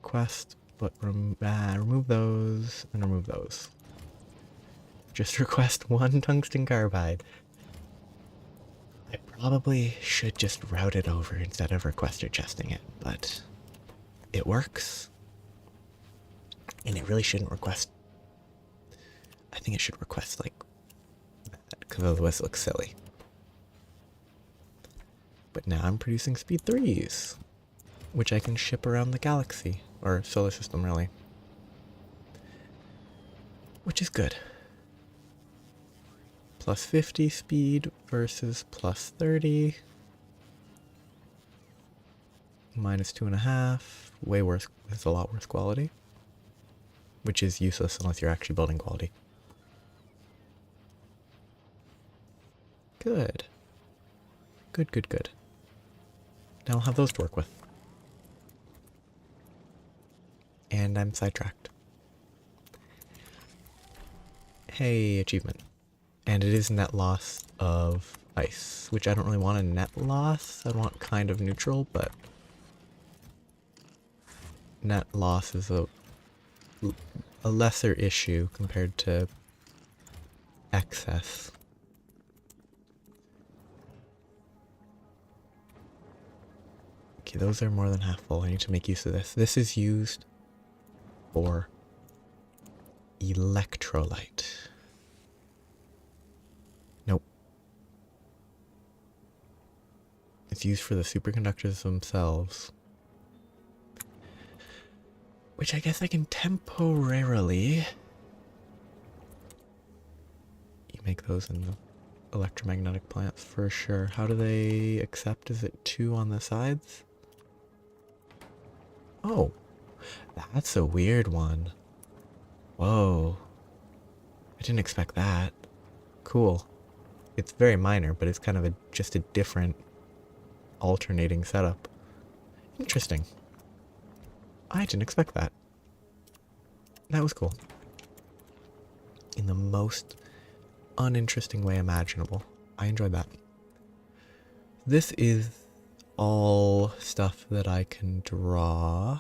request, but remove those and remove those. Just request one tungsten carbide. I probably should just route it over instead of requester chesting it, but it works. And it really shouldn't request. I think it should request like that, because otherwise it looks silly. But now I'm producing speed 3s, which I can ship around the galaxy, or solar system really. Which is good. Plus 50 speed versus plus 30. Minus 2.5. Way worse. It's a lot worse quality. Which is useless unless you're actually building quality. Good. Good, good, good. Now I'll have those to work with. And I'm sidetracked. Hey, achievement. And it is net loss of ice, which I don't really want a net loss. I want kind of neutral, but net loss is a lesser issue compared to excess. Okay, those are more than half full. I need to make use of this. This is used for electrolyte. Nope. It's used for the superconductors themselves. Which I guess I can temporarily... You make those in the electromagnetic plants for sure. How do they accept? Is it 2 on the sides? Oh, that's a weird one. Whoa. I didn't expect that. Cool. It's very minor, but it's kind of just a different alternating setup. Interesting. I didn't expect that. That was cool. In the most uninteresting way imaginable. I enjoyed that. This is all stuff that I can draw,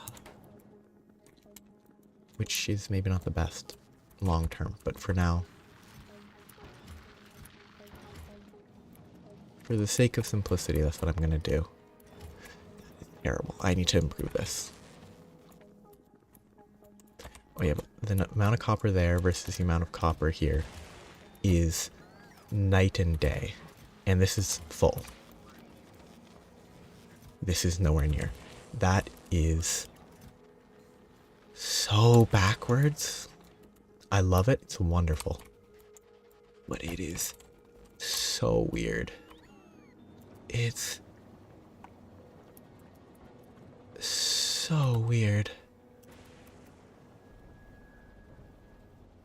which is maybe not the best long term, but for now, for the sake of simplicity, that's what I'm gonna do. That is terrible. I need to improve this. Oh yeah, but the amount of copper there versus the amount of copper here is night and day, and this is full. This is nowhere near. That is so backwards. I love it. It's wonderful. But it is so weird. It's so weird.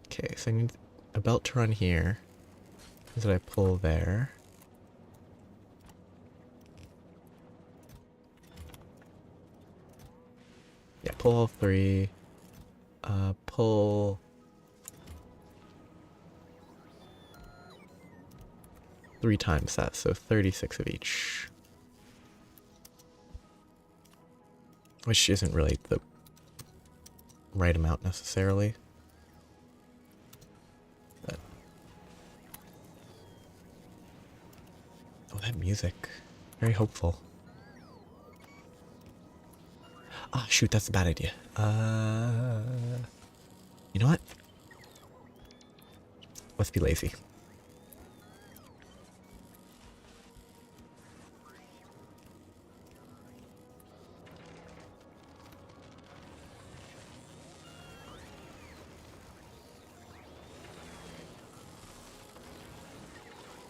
Okay, so I need a belt to run here. Did I pull there? Yeah, pull all 3. Pull 3 times that, so 36 of each. Which isn't really the right amount necessarily. But... Oh, that music. Very hopeful. Ah, shoot, that's a bad idea. You know what? Let's be lazy.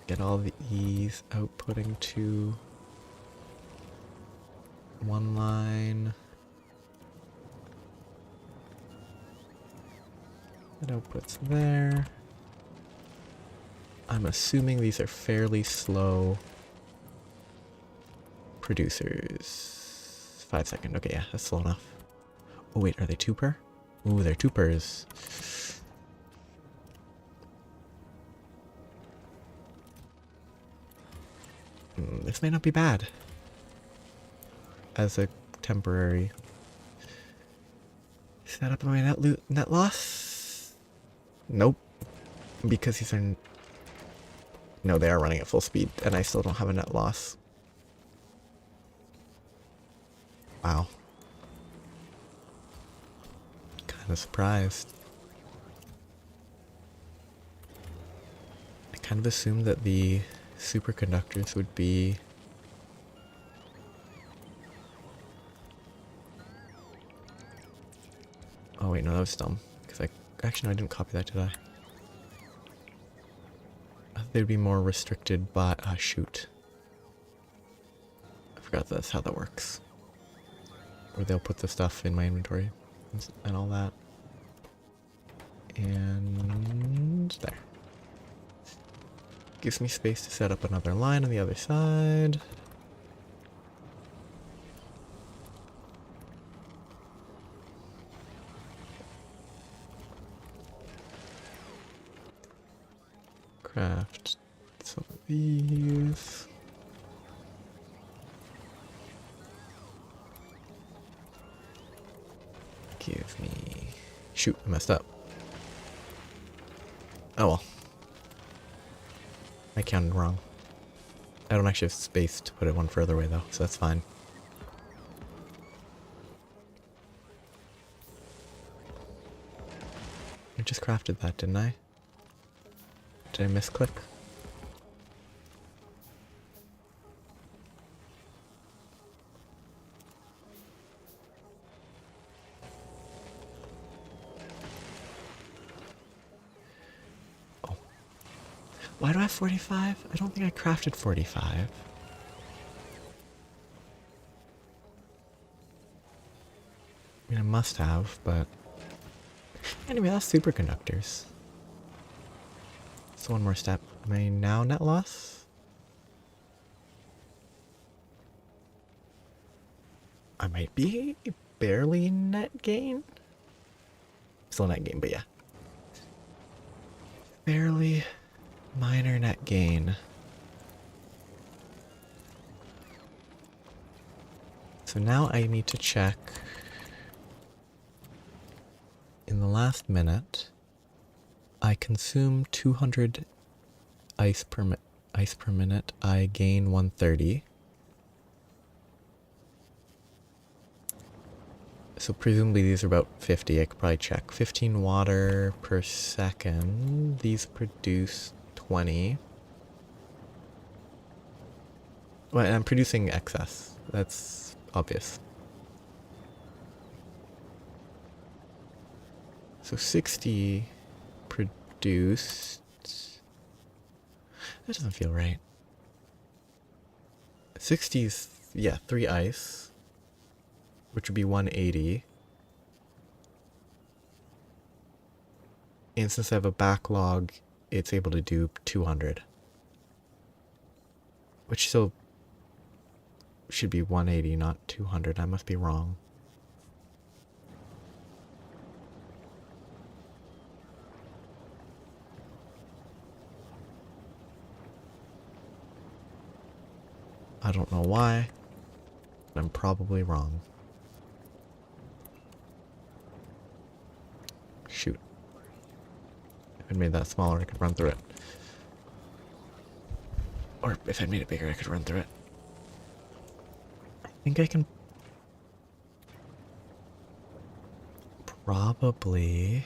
Get all these outputting to one line. That outputs there. I'm assuming these are fairly slow producers. 5 second. Okay, yeah, that's slow enough. Oh wait, are they 2 per? Ooh, they're 2 pers. This may not be bad as a temporary Set up my net loss? Nope. Because these are... No, they are running at full speed, and I still don't have a net loss. Wow. Kind of surprised. I kind of assumed that the superconductors would be... Oh wait, no, that was dumb. Because actually, no, I didn't copy that, did I? I thought they'd be more restricted by... shoot. I forgot that's how that works. Or they'll put the stuff in my inventory and all that. And there. Gives me space to set up another line on the other side. Craft some of these. Give me... Shoot, I messed up. Oh well. I counted wrong. I don't actually have space to put it one further away though, so that's fine. I just crafted that, didn't I? Did I misclick? Oh. Why do I have 45? I don't think I crafted 45. I mean, I must have, but... Anyway, that's superconductors. So one more step. Am I now net loss? I might be barely net gain. Still net gain, but yeah. Barely minor net gain. So now I need to check. In the last minute, I consume 200 ice per minute. I gain 130. So presumably these are about 50. I could probably check. 15 water per second. These produce 20. Well, I'm producing excess. That's obvious. So 60 produced. That doesn't feel right. 60's, yeah, 3 ice, which would be 180. And since I have a backlog, it's able to do 200. Which still should be 180, not 200. I must be wrong. I don't know why, but I'm probably wrong. Shoot. If I made that smaller, I could run through it. Or if I made it bigger, I could run through it. I think I can probably...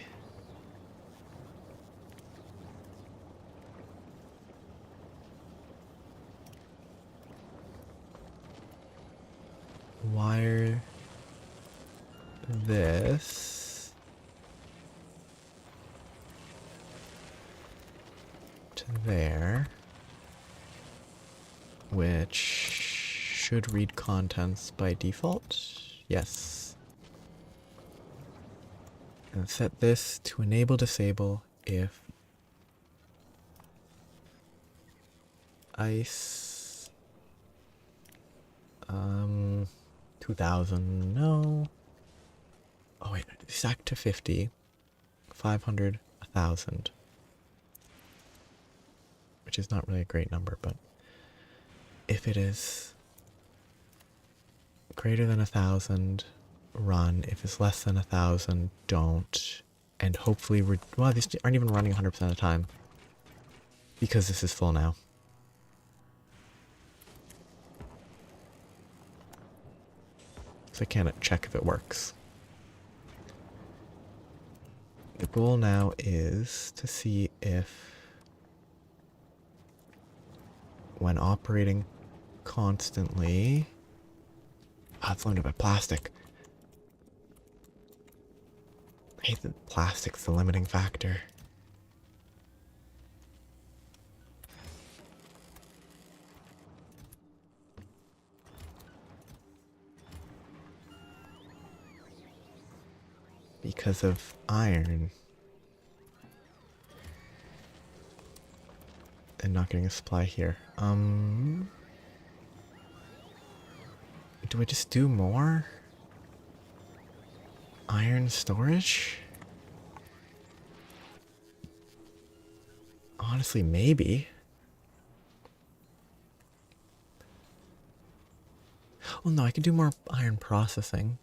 wire this to there, which should read contents by default. Yes. And set this to enable disable if ice 2000, no. Oh wait, stack to 50, 500, 1000. Which is not really a great number, but if it is greater than 1000, run. If it's less than 1,000, don't. And hopefully well, these aren't even running 100% of the time. Because this is full now. So I can't check if it works. The goal now is to see if, when operating constantly... Ah, it's limited by plastic. I hate that plastic's the limiting factor. Because of iron. And not getting a supply here. Do I just do more iron storage? Honestly, maybe. Oh no, I could do more iron processing.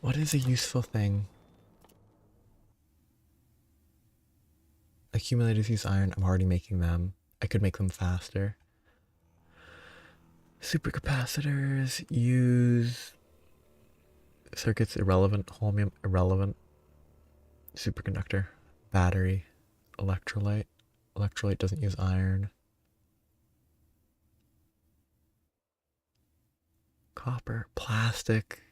What is a useful thing? Accumulators use iron. I'm already making them. I could make them faster. Supercapacitors use circuits irrelevant. Holmium irrelevant. Superconductor. Battery. Electrolyte. Electrolyte doesn't use iron. Copper. Plastic.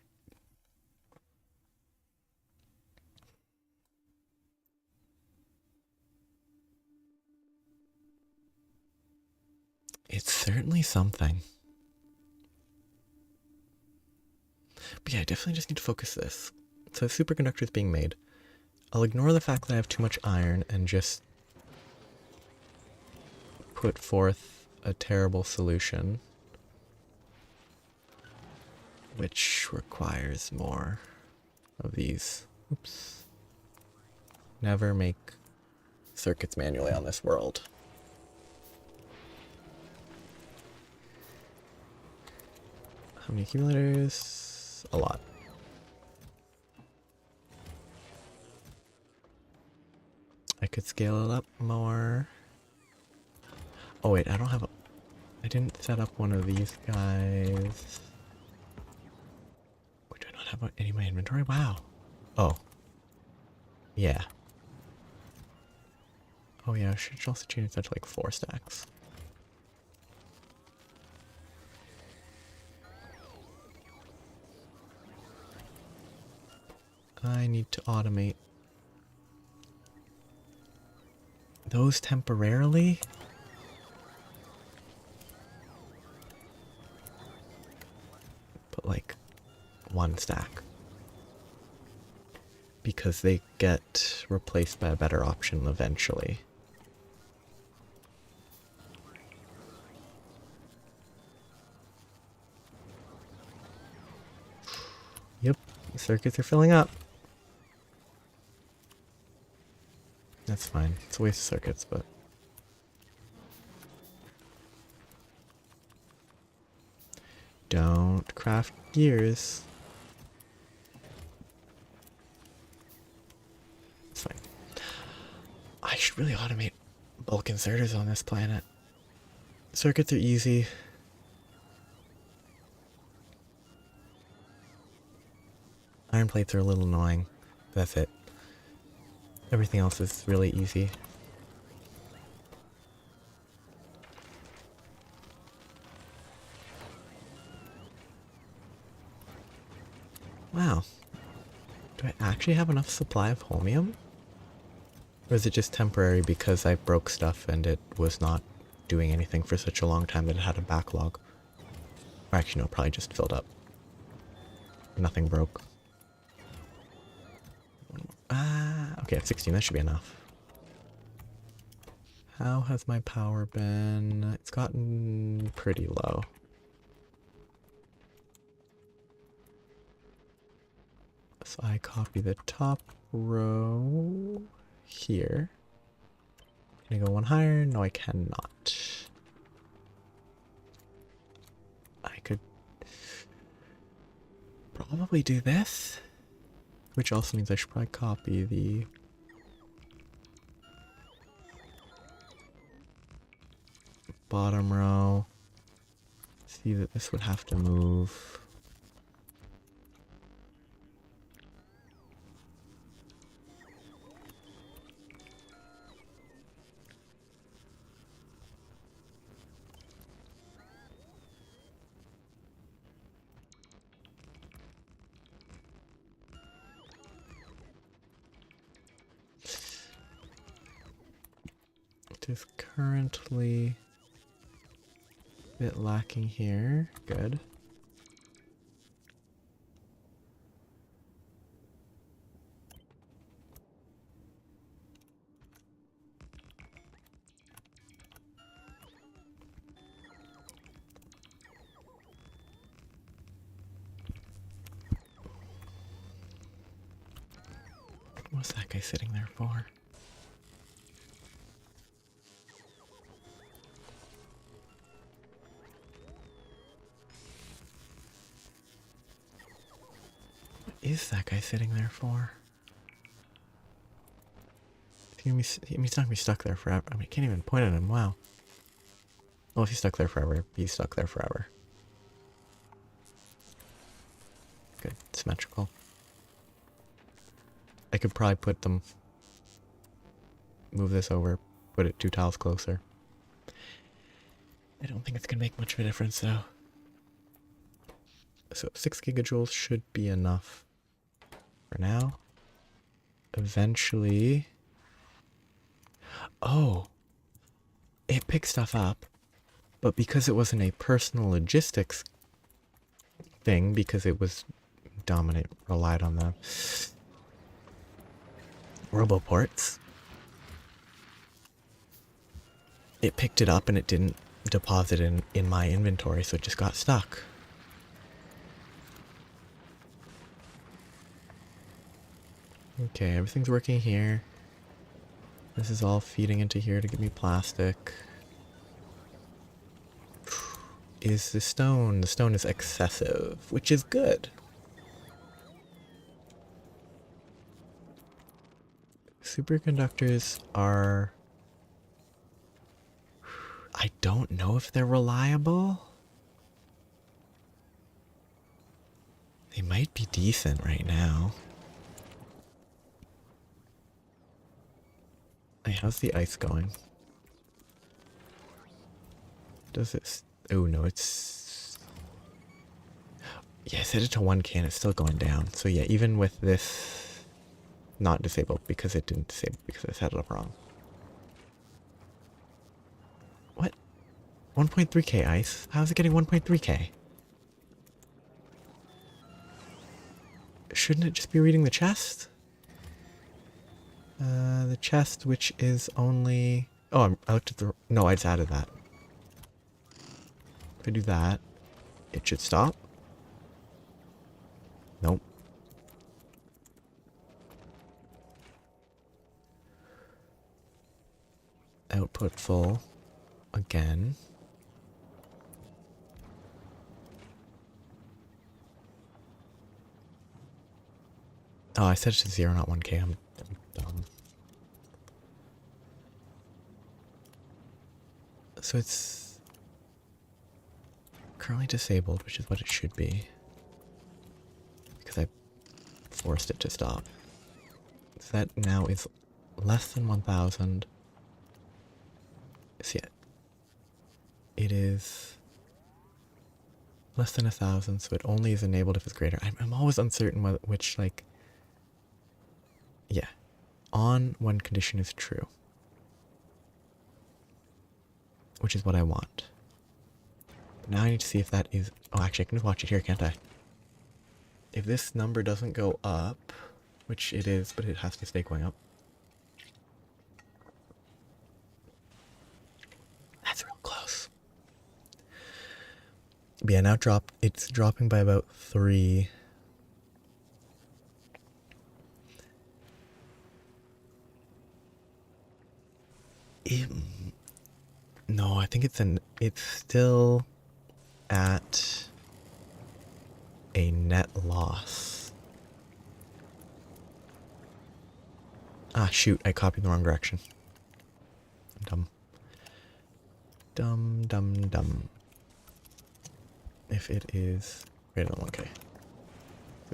It's certainly something. But yeah, I definitely just need to focus this. So superconductor is being made. I'll ignore the fact that I have too much iron and just put forth a terrible solution, which requires more of these. Oops. Never make circuits manually on this world. How many accumulators? A lot. I could scale it up more. Oh wait, I don't have a... I didn't set up one of these guys. Wait, do I not have any in my inventory? Wow. Oh. Yeah. Oh yeah, I should also change that to like 4 stacks. I need to automate those temporarily. Put like 1 stack. Because they get replaced by a better option eventually. Yep, the circuits are filling up. That's fine. It's a waste of circuits, but... Don't craft gears. It's fine. I should really automate bulk inserters on this planet. Circuits are easy. Iron plates are a little annoying. That's it. Everything else is really easy. Wow. Do I actually have enough supply of holmium? Or is it just temporary because I broke stuff and it was not doing anything for such a long time that it had a backlog? Or actually no, probably just filled up. Nothing broke. Okay, I have 16, that should be enough. How has my power been? It's gotten pretty low. So I copy the top row here. Can I go one higher? No, I cannot. I could probably do this, which also means I should probably copy the bottom row. See that this would have to move. It is currently a bit lacking here. Good. What's that guy sitting there for? What is that guy sitting there for? He's not gonna be stuck there forever. I mean, I can't even point at him. Wow. Well, if he's stuck there forever, he's stuck there forever. Good. Symmetrical. I could probably put them... Move this over. Put it 2 tiles closer. I don't think it's gonna make much of a difference, though. So 6 gigajoules should be enough for now. Eventually... Oh! It picked stuff up, but because it wasn't a personal logistics thing, because it was relied on the roboports, it picked it up and it didn't deposit in my inventory, so it just got stuck. Okay, everything's working here. This is all feeding into here to give me plastic. Is the stone? The stone is excessive, which is good. Superconductors are... I don't know if they're reliable. They might be decent right now. Hey, how's the ice going? Does it... Oh no, it's... Yeah, I set it to 1K and it's still going down. So yeah, even with this... Not disabled because it didn't disable because I set it up wrong. What? 1.3K ice? How's it getting 1.3K? Shouldn't it just be reading the chest? The chest, which is only... Oh, I looked at the... No, I just added that. If I do that, it should stop. Nope. Output full. Again. Oh, I set it to 0, not 1K. I'm dumb. So it's currently disabled, which is what it should be. Because I forced it to stop. So that now is less than 1,000. See it. It is less than 1,000, so it only is enabled if it's greater. I'm always uncertain which, like... Yeah. On when condition is true. Which is what I want. But now I need to see if that is... Oh, actually, I can just watch it here, can't I? If this number doesn't go up, which it is, but it has to stay going up. That's real close. But yeah, now it's dropping by about 3. No, I think it's still at a net loss. Ah, shoot, I copied the wrong direction. I'm dumb. Dumb. If it is greater than 1k.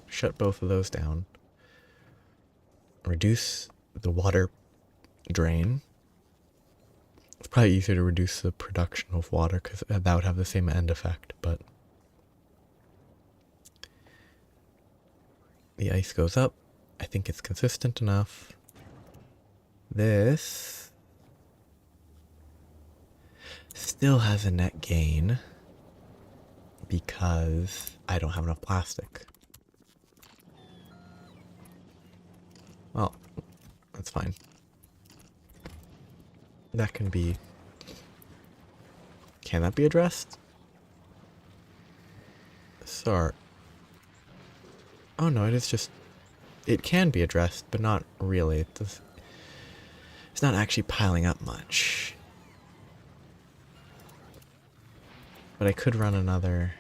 Shut both of those down. Reduce the water drain. It's probably easier to reduce the production of water because that would have the same end effect, but the ice goes up. I think it's consistent enough. This still has a net gain because I don't have enough plastic. Well, that's fine. That can be... Can that be addressed? Sorry. Oh no, it is just... It can be addressed, but not really. It's not actually piling up much. But I could run another...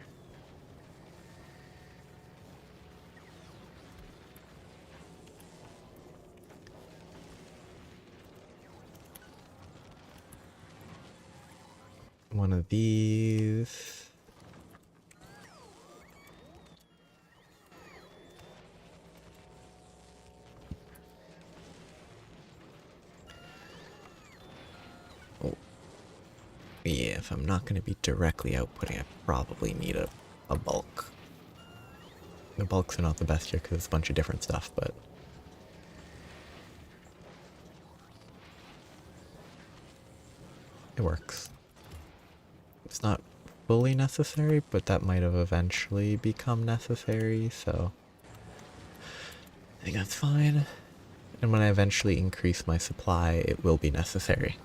one of these. Oh. Yeah, if I'm not going to be directly outputting, I probably need a bulk. The bulks are not the best here because it's a bunch of different stuff, but... It works. It's not fully necessary, but that might have eventually become necessary, so... I think that's fine. And when I eventually increase my supply, it will be necessary.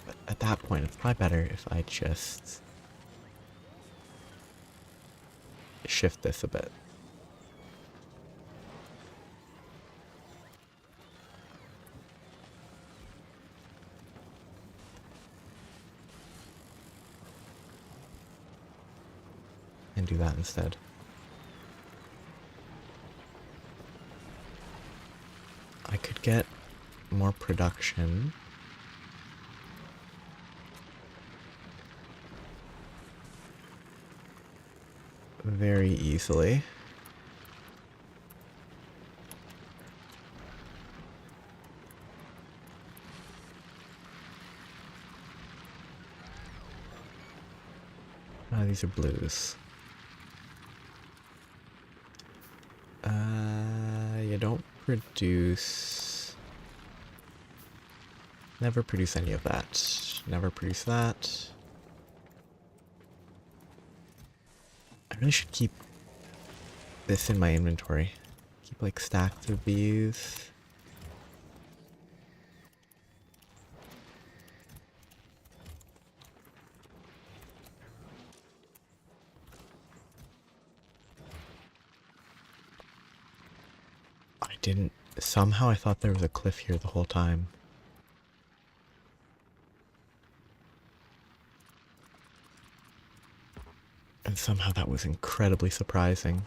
But at that point, it's probably better if I just... shift this a bit. And do that instead. I could get more production. Very easily. These are blues. You don't produce... Never produce any of that. Never produce that. I really should keep this in my inventory. Keep like stacks of these. I didn't... Somehow I thought there was a cliff here the whole time. And somehow that was incredibly surprising.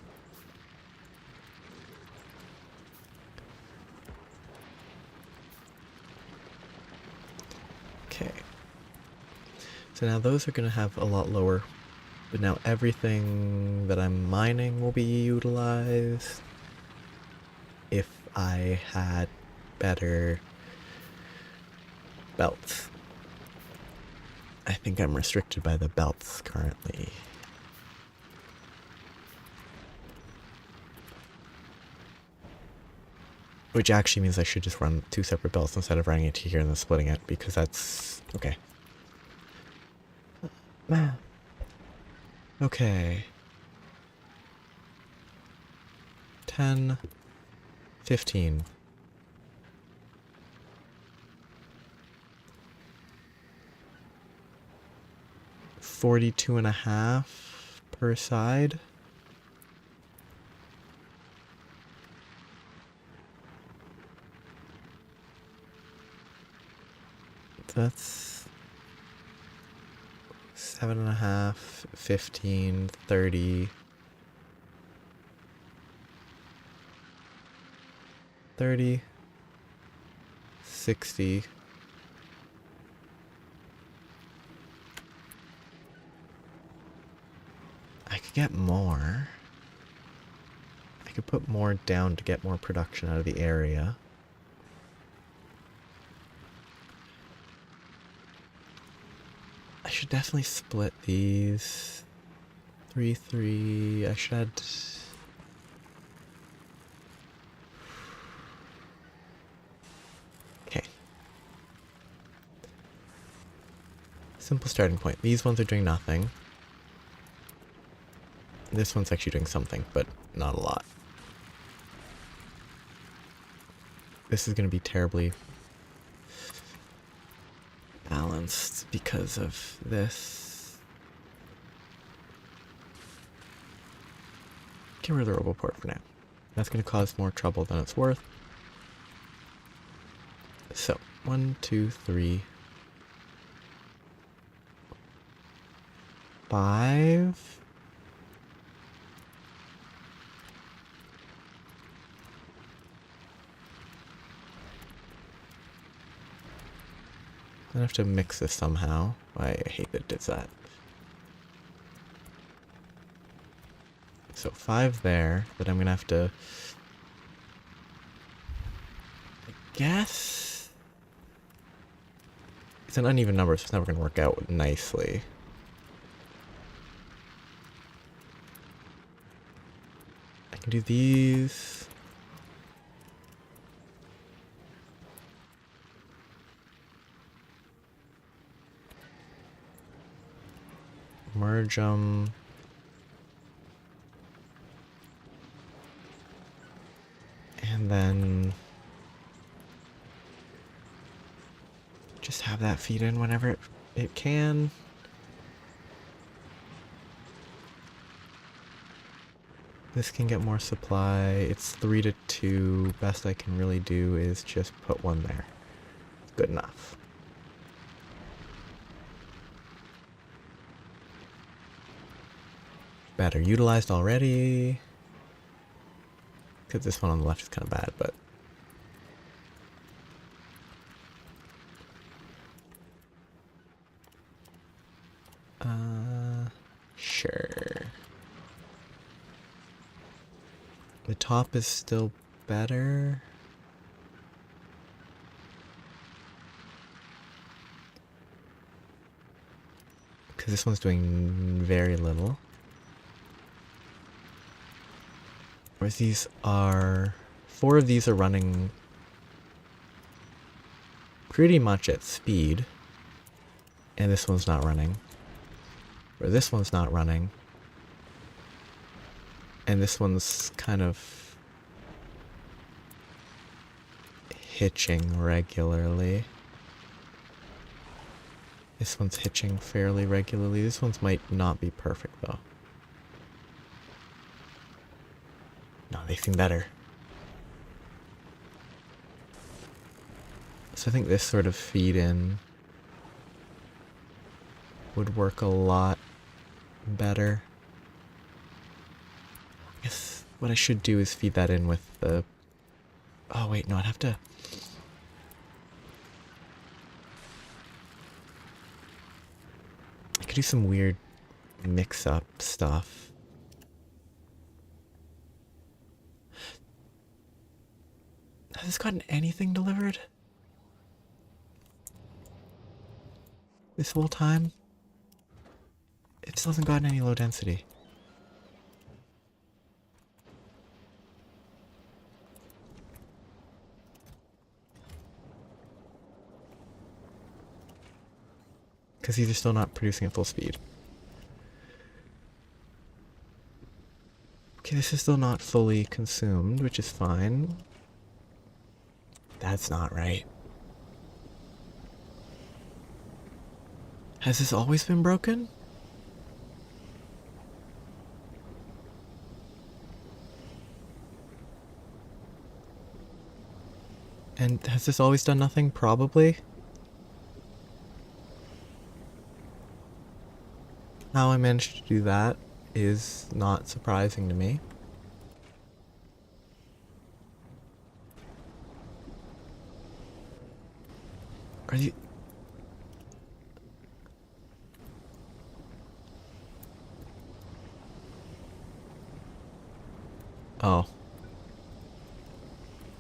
Okay. So now those are going to have a lot lower, but now everything that I'm mining will be utilized. If I had better belts. I think I'm restricted by the belts currently. Which actually means I should just run 2 separate belts instead of running it here and then splitting it, because that's... okay. Okay. 10, 15. 42.5 per side. That's 7.5, 15, 30, 30, 60. I could get more. I could put more down to get more production out of the area. I should definitely split these. 3, 3. I should add... Okay. Simple starting point. These ones are doing nothing. This one's actually doing something, but not a lot. This is going to be terribly balanced because of this. Get rid of the roboport for now. That's going to cause more trouble than it's worth. So, 1, 2, 3, 5. I have to mix this somehow. I hate that it does that. So 5 there, but I'm gonna have to... I guess... It's an uneven number, so it's never gonna work out nicely. I can do these... Merge them. And then just have that feed in whenever it can. This can get more supply. It's 3 to 2. Best I can really do is just put one there. Good enough. Better utilized already. Because this one on the left is kind of bad, but... Sure. The top is still better. Because this one's doing very little. Whereas these are... 4 of these are running pretty much at speed. And this one's not running. Or this one's not running. And this one's kind of hitching regularly. This one's hitching fairly regularly. This one's might not be perfect though. No, they seem better. So I think this sort of feed in would work a lot better. I guess what I should do is feed that in with the... Oh wait, no, I'd have to... I could do some weird mix-up stuff. Has this gotten anything delivered? This whole time? It still hasn't gotten any low density. Because these are still not producing at full speed. Okay, this is still not fully consumed, which is fine. That's not right. Has this always been broken? And has this always done nothing? Probably. How I managed to do that is not surprising to me. Are you... Oh.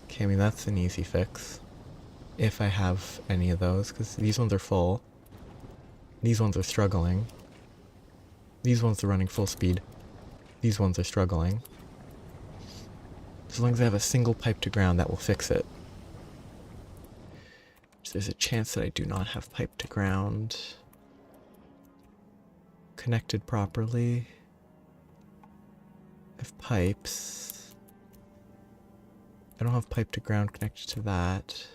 Okay, I mean, that's an easy fix. If I have any of those, because these ones are full. These ones are struggling. These ones are running full speed. These ones are struggling. As long as I have a single pipe to ground, that will fix it. There's a chance that I do not have pipe to ground connected properly. I have pipes. I don't have pipe to ground connected to that.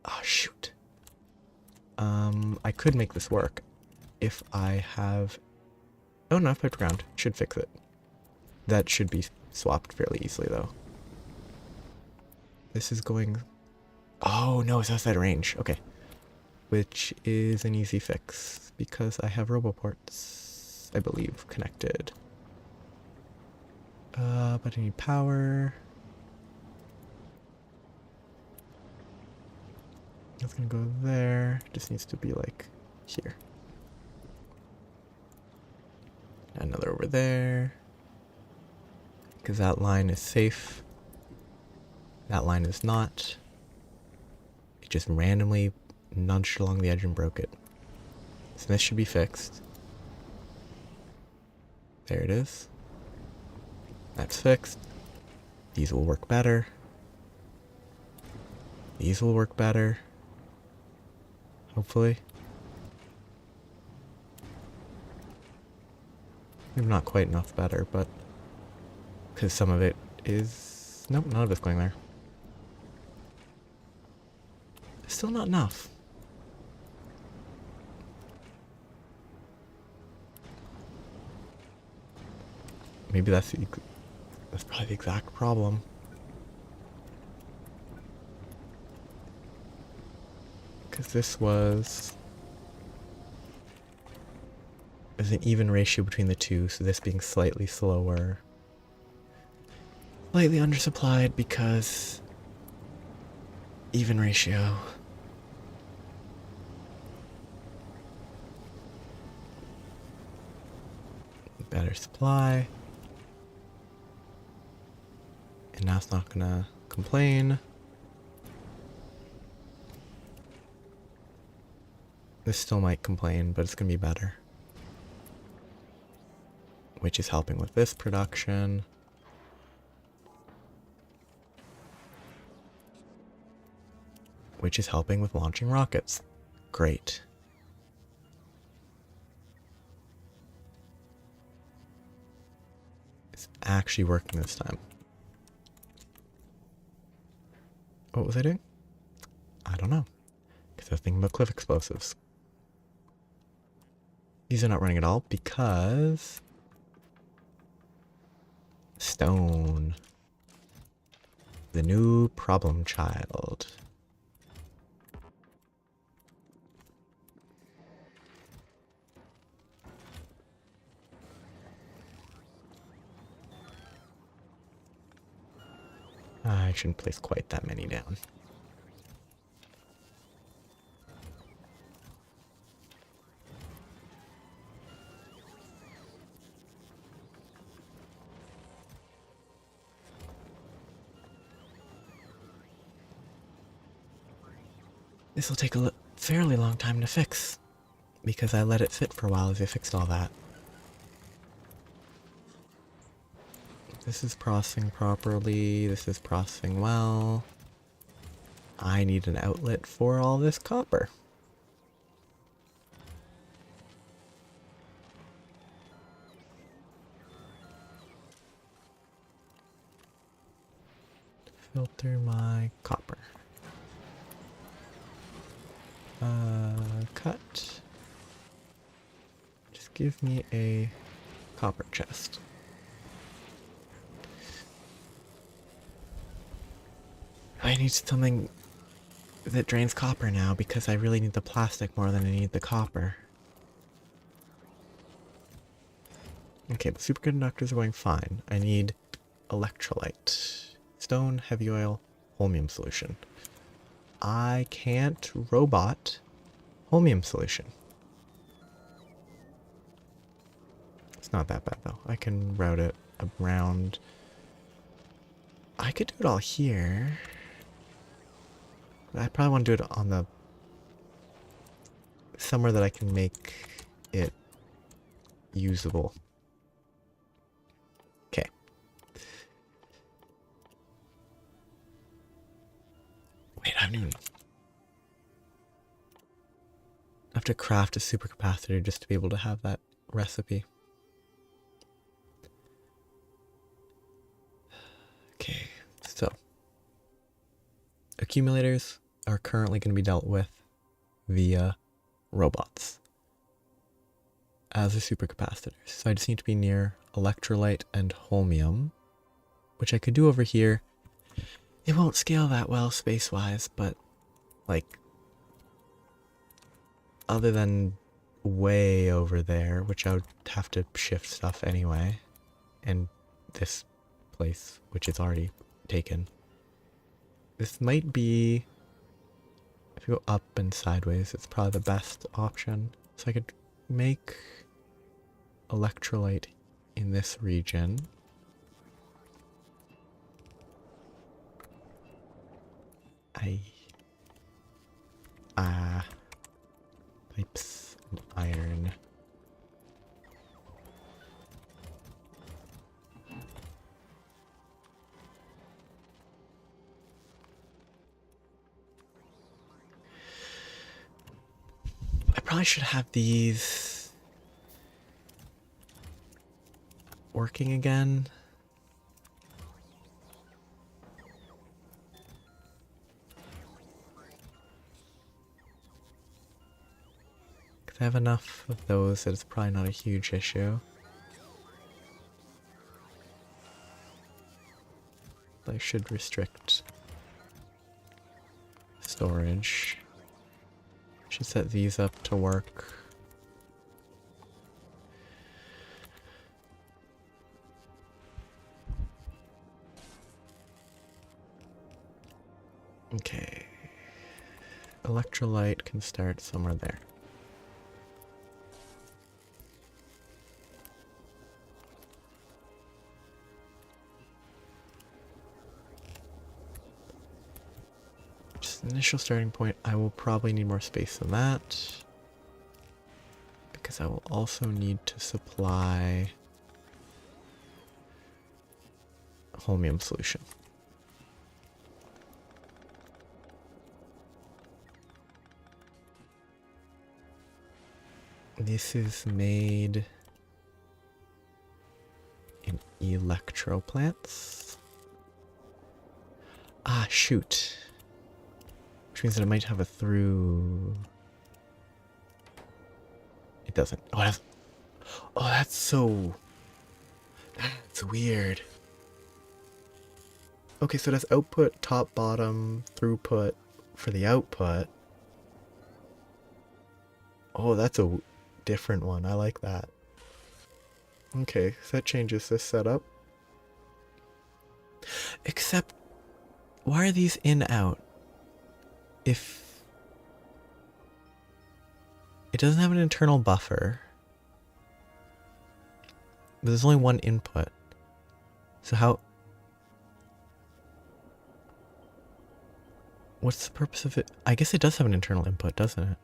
Oh, shoot. I could make this work if I have... Oh, no, I have pipe to ground. Should fix it. That should be swapped fairly easily, though. This is going... Oh, no, it's outside range. Okay. Which is an easy fix, because I have roboports, I believe, connected. But I need power. That's gonna go there. Just needs to be like here. Another over there. Because that line is safe. That line is not. It just randomly nudged along the edge and broke it. So this should be fixed. There it is. That's fixed. These will work better. These will work better. Hopefully. Maybe not quite enough better, but... Because some of it is... Nope, none of it's going there. Still not enough. Maybe that's probably the exact problem. Because this was... There's an even ratio between the two, so this being slightly slower. Slightly undersupplied because... Even ratio. Better supply. And now it's not gonna complain. This still might complain, but it's gonna be better. Which is helping with this production. Which is helping with launching rockets. Great. It's actually working this time. What was I doing? I don't know. Because I was thinking about cliff explosives. These are not running at all because... Stone. The new problem child. I shouldn't place quite that many down. This will take a fairly long time to fix, because I let it sit for a while as I fixed all that. This is processing properly, this is processing well. I need an outlet for all this copper. Filter my copper. Cut. Just give me a copper chest. I need something that drains copper now because I really need the plastic more than I need the copper. Okay, the superconductors are going fine. I need electrolyte. Stone, heavy oil, holmium solution. I can't robot holmium solution. It's not that bad though. I can route it around. I could do it all here. But I probably want to do it on the somewhere that I can make it usable. Okay. Wait, I haven't even... I have to craft a supercapacitor just to be able to have that recipe. Okay, so accumulators are currently going to be dealt with via robots as a supercapacitor. So I just need to be near electrolyte and holmium, which I could do over here. It won't scale that well space-wise, but like other than way over there, which I would have to shift stuff anyway, and this place, which is already taken. This might be, if you go up and sideways, it's probably the best option. So I could make electrolyte in this region. Pipes and iron. I probably should have these working again. Because I have enough of those that it's probably not a huge issue. I should restrict storage. Should set these up to work. Okay. Electrolyte can start somewhere there. Just initial starting point. I will probably need more space than that, because I will also need to supply holmium solution. This is made in electro plants. Ah, shoot. Which means that it might have a through. It doesn't. Oh, it has... Oh, that's so... That's weird. Okay, so it has output, top, bottom, throughput for the output. Oh, that's a different one. I like that. Okay, so that changes this setup. Except, why are these in out? If it doesn't have an internal buffer, but there's only one input. So how... What's the purpose of it? I guess it does have an internal input, doesn't it?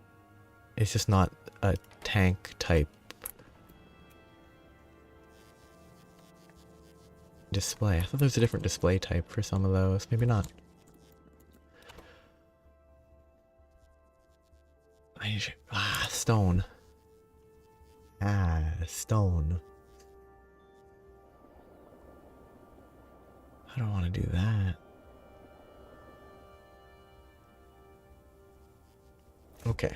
It's just not a tank type display. I thought there was a different display type for some of those. Maybe not. Stone. Stone. I don't want to do that. Okay.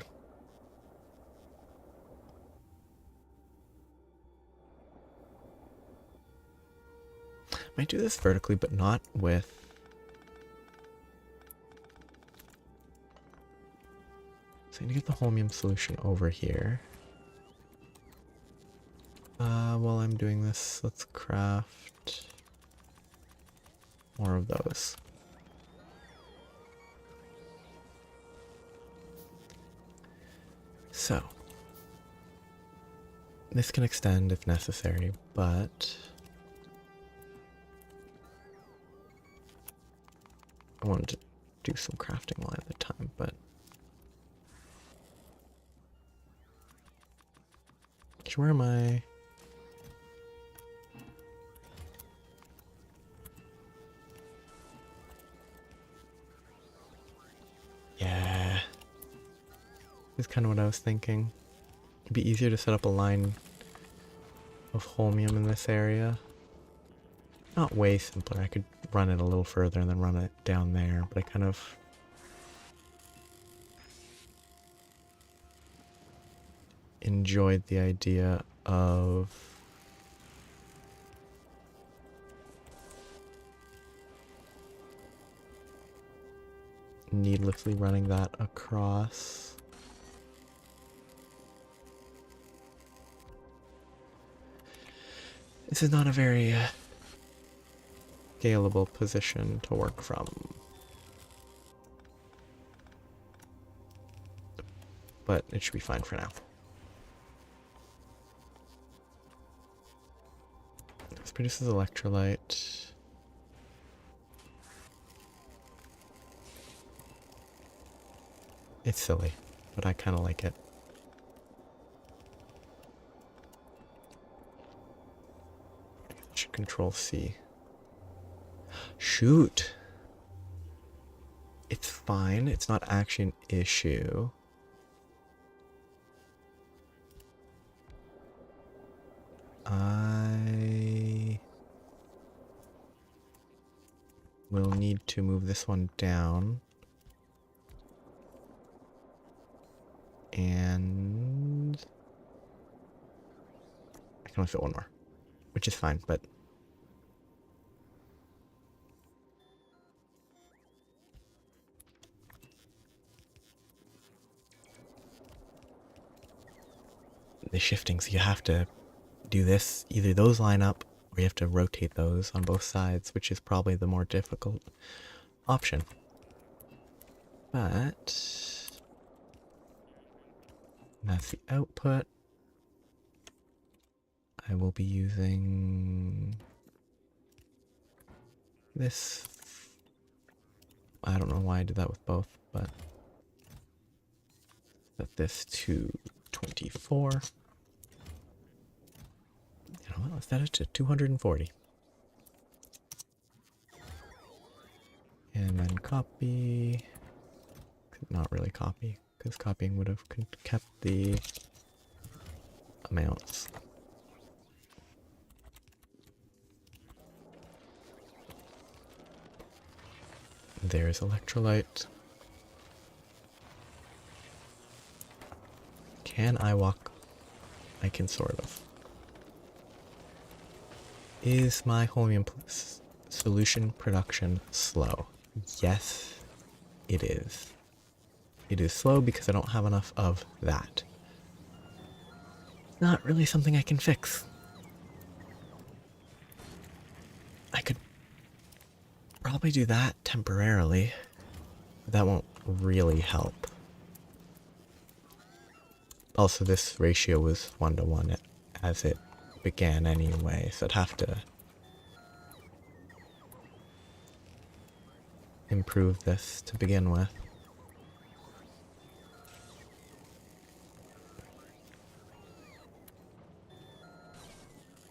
Might do this vertically, but not with... So I need to get the holmium solution over here. While I'm doing this, let's craft more of those. So, this can extend if necessary, but I wanted to do some crafting while I had the time, but where am I? Yeah. This is kind of what I was thinking. It'd be easier to set up a line of holmium in this area. Not way simpler. I could run it a little further and then run it down there, but I kind of enjoyed the idea of needlessly running that across. This is not a very scalable position to work from. But it should be fine for now. This produces electrolyte. It's silly, but I kind of like it. I should control C. Shoot! It's fine. It's not actually an issue. I will need to move this one down. And I can only fit one more, which is fine, but the shifting, so you have to do this, either those line up or you have to rotate those on both sides, which is probably the more difficult option. But that's the output. I will be using this. I don't know why I did that with both, but set this to 24. You know what, let's set it to 240. And then copy. Not really copy, because copying would have kept the amounts. There's electrolyte. Can I walk? I can sort of. Is my holmium solution production slow? Yes, it is. It is slow because I don't have enough of that. Not really something I can fix. I could probably do that temporarily. That won't really help. Also, this ratio was 1-to-1 as it began anyway, so I'd have to improve this to begin with.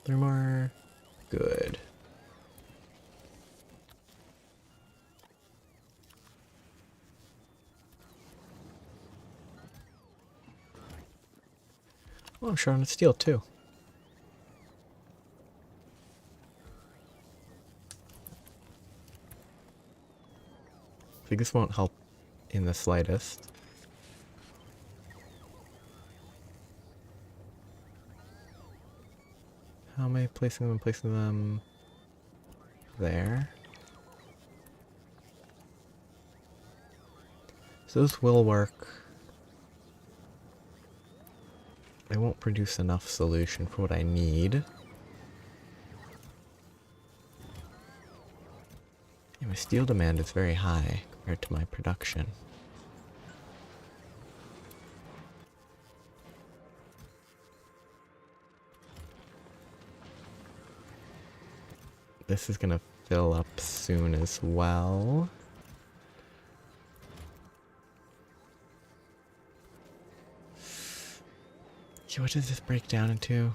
3 more. Good. Oh, I'm short on steel too. I think this won't help in the slightest. How am I placing them? Placing them there. So those will work. I won't produce enough solution for what I need. Yeah, my steel demand is very high compared to my production. This is gonna fill up soon as well. Okay, what does this break down into?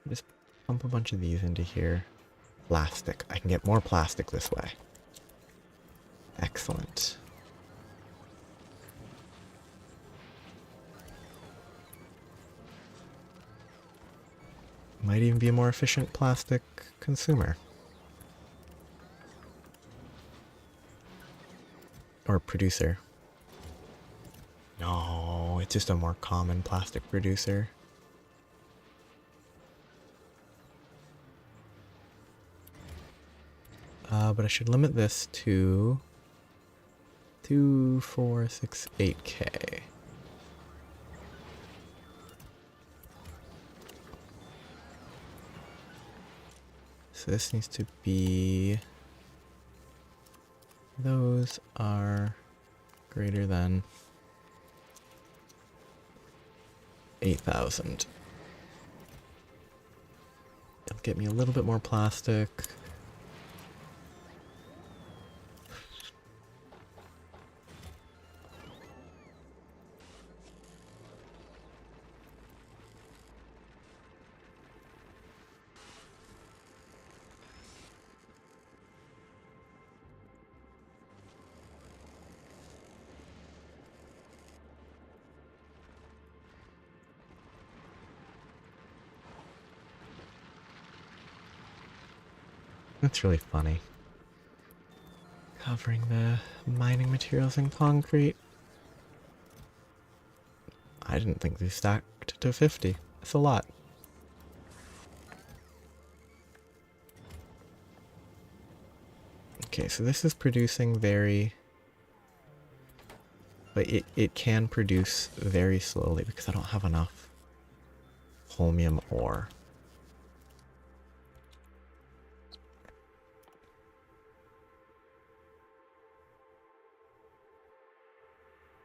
Just pump a bunch of these into here. Plastic. I can get more plastic this way. Excellent. Might even be a more efficient plastic consumer. Or producer. No, it's just a more common plastic producer. But I should limit this to 2, 4, 6, 8K. So this needs to be... Those are greater than 8,000. It'll get me a little bit more plastic. That's really funny. Covering the mining materials in concrete. I didn't think they stacked to 50. That's a lot. Okay, so this is producing very... But it can produce very slowly because I don't have enough holmium ore.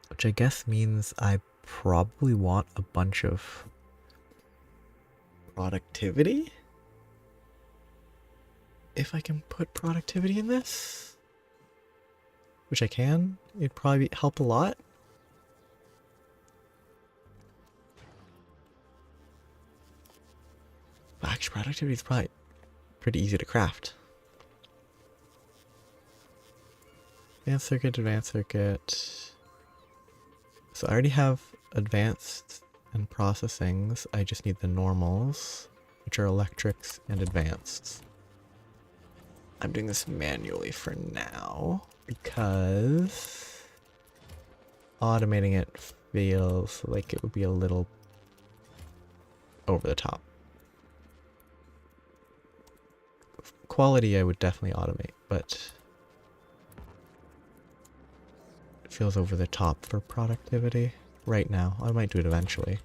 Which I guess means I probably want a bunch of productivity? If I can put productivity in this? Which I can. It'd probably help a lot. But actually, productivity is probably pretty easy to craft. Advanced circuit, advanced circuit. So I already have advanced and processings. I just need the normals, which are electrics and advanced. I'm doing this manually for now because automating it feels like it would be a little over the top. Quality I would definitely automate, but it feels over the top for productivity right now. I might do it eventually.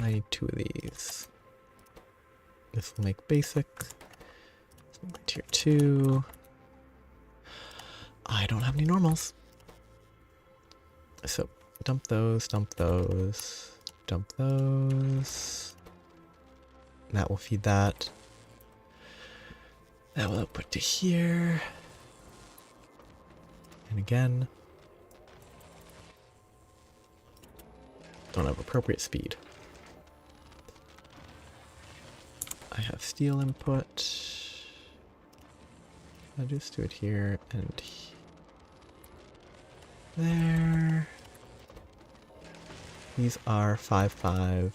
I need 2 of these. This will make basic. This will make tier 2. I don't have any normals. So dump those, dump those, dump those. That will feed that. That will output to here. And again. Don't have appropriate speed. I have steel input. I'll just do it here and there. These are 5, 5,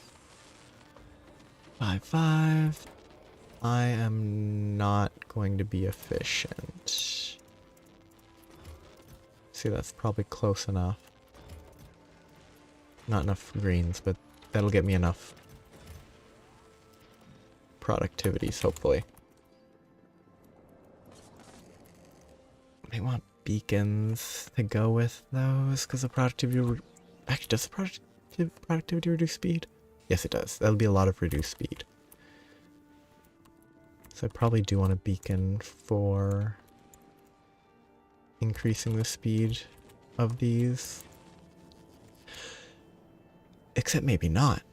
5, 5. I am not going to be efficient. See, that's probably close enough. Not enough greens, but that'll get me enough productivities, hopefully. I want beacons to go with those, because the productivity... Actually, does the productivity reduce speed? Yes, it does. That'll be a lot of reduced speed. So I probably do want a beacon for increasing the speed of these. Except maybe not,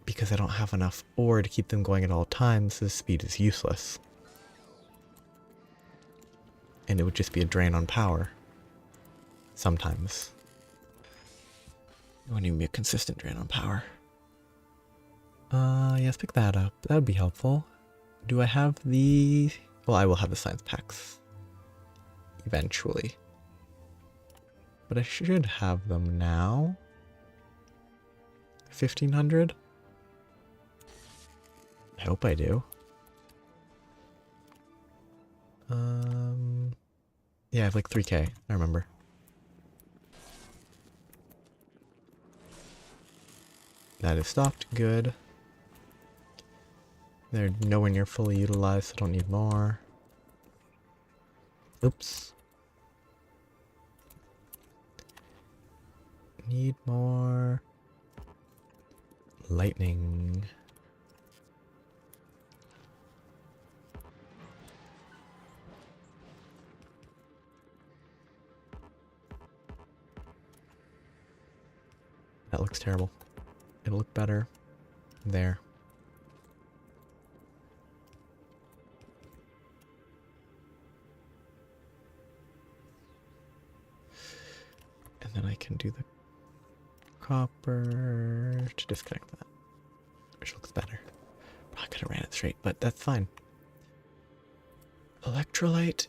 because I don't have enough ore to keep them going at all times. The speed is useless. And it would just be a drain on power. Sometimes. It wouldn't even be a consistent drain on power. Yes, pick that up. That would be helpful. Do I have the... Well, I will have the science packs. Eventually. But I should have them now. 1,500? I hope I do. Yeah, I have like 3K, I remember. That is stocked, good. They're nowhere near fully utilized, so I don't need more. Oops. Need more lightning. That looks terrible. It'll look better there. And then I can do the copper to disconnect that, which looks better. Probably could have ran it straight, but that's fine. Electrolyte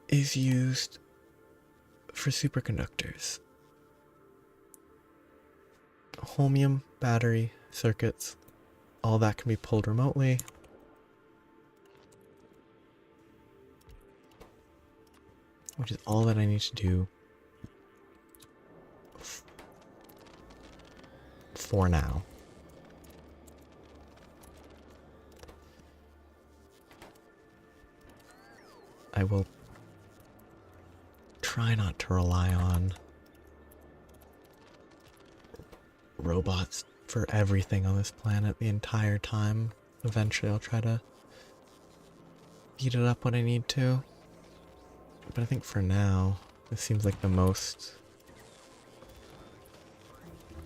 is used for superconductors. Holmium, battery, circuits, all that can be pulled remotely. Which is all that I need to do for now. I will try not to rely on robots for everything on this planet the entire time. Eventually I'll try to beat it up when I need to. But I think for now, this seems like the most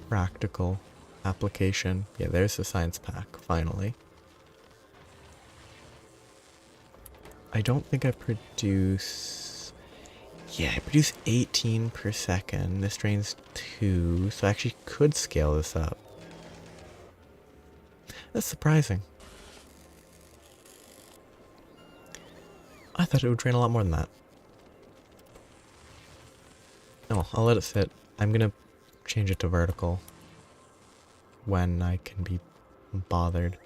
practical application. Yeah, there's the science pack, finally. I don't think I produce... Yeah, I produce 18 per second. This drains 2, so I actually could scale this up. That's surprising. I thought it would drain a lot more than that. Oh, I'll let it sit. I'm gonna change it to vertical when I can be bothered.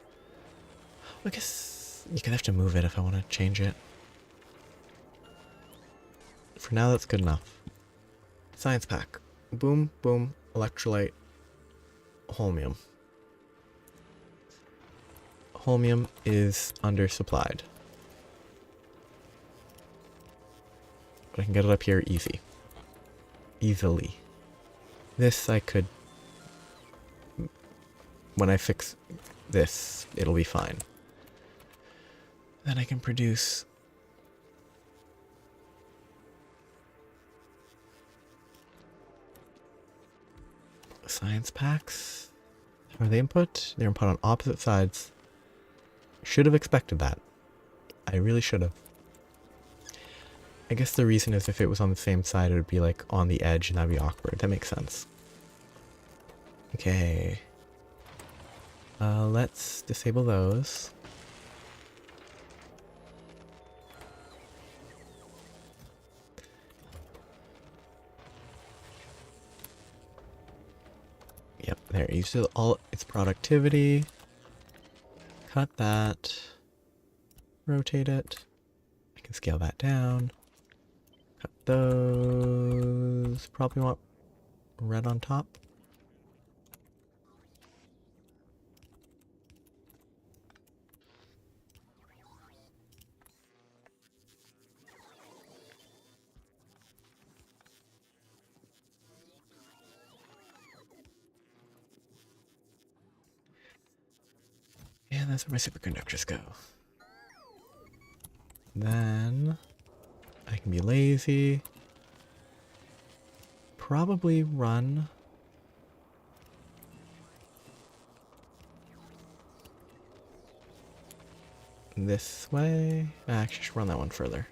I guess you could have to move it if I want to change it. For now, that's good enough. Science pack. Boom, boom, electrolyte, holmium. Holmium is undersupplied. But I can get it up here easily. This I could... When I fix this, it'll be fine. Then I can produce... science packs? Are they input? They're input on opposite sides. Should have expected that. I really should have. I guess the reason is if it was on the same side, it would be like on the edge and that'd be awkward. That makes sense. Okay. Let's disable those. Yep, there. Use all its productivity. Cut that. Rotate it. I can scale that down. Cut those. Probably want red on top. And that's where my superconductors go. Then I can be lazy. Probably run this way. Actually, I should run that one further.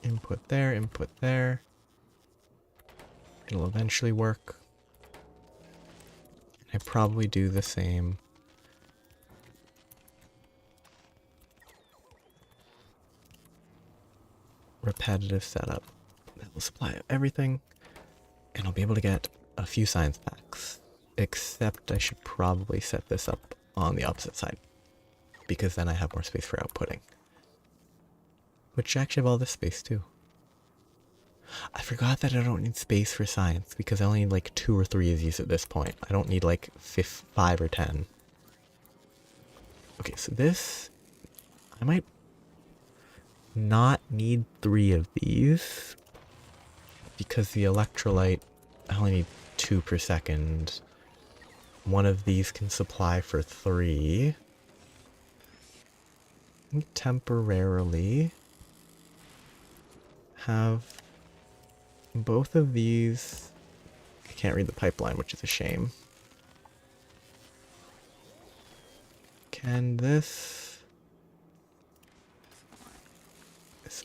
Input there, input there. It'll eventually work. I probably do the same. Repetitive setup. That will supply everything. And I'll be able to get a few science packs. Except I should probably set this up on the opposite side. Because then I have more space for outputting. Which actually have all this space too. I forgot that I don't need space for science because I only need like 2 or 3 of these at this point. I don't need like 5 or 10. Okay, so this, I might not need 3 of these because the electrolyte, I only need 2 per second. One of these can supply for 3. Temporarily have both of these. I can't read the pipeline, which is a shame. Can this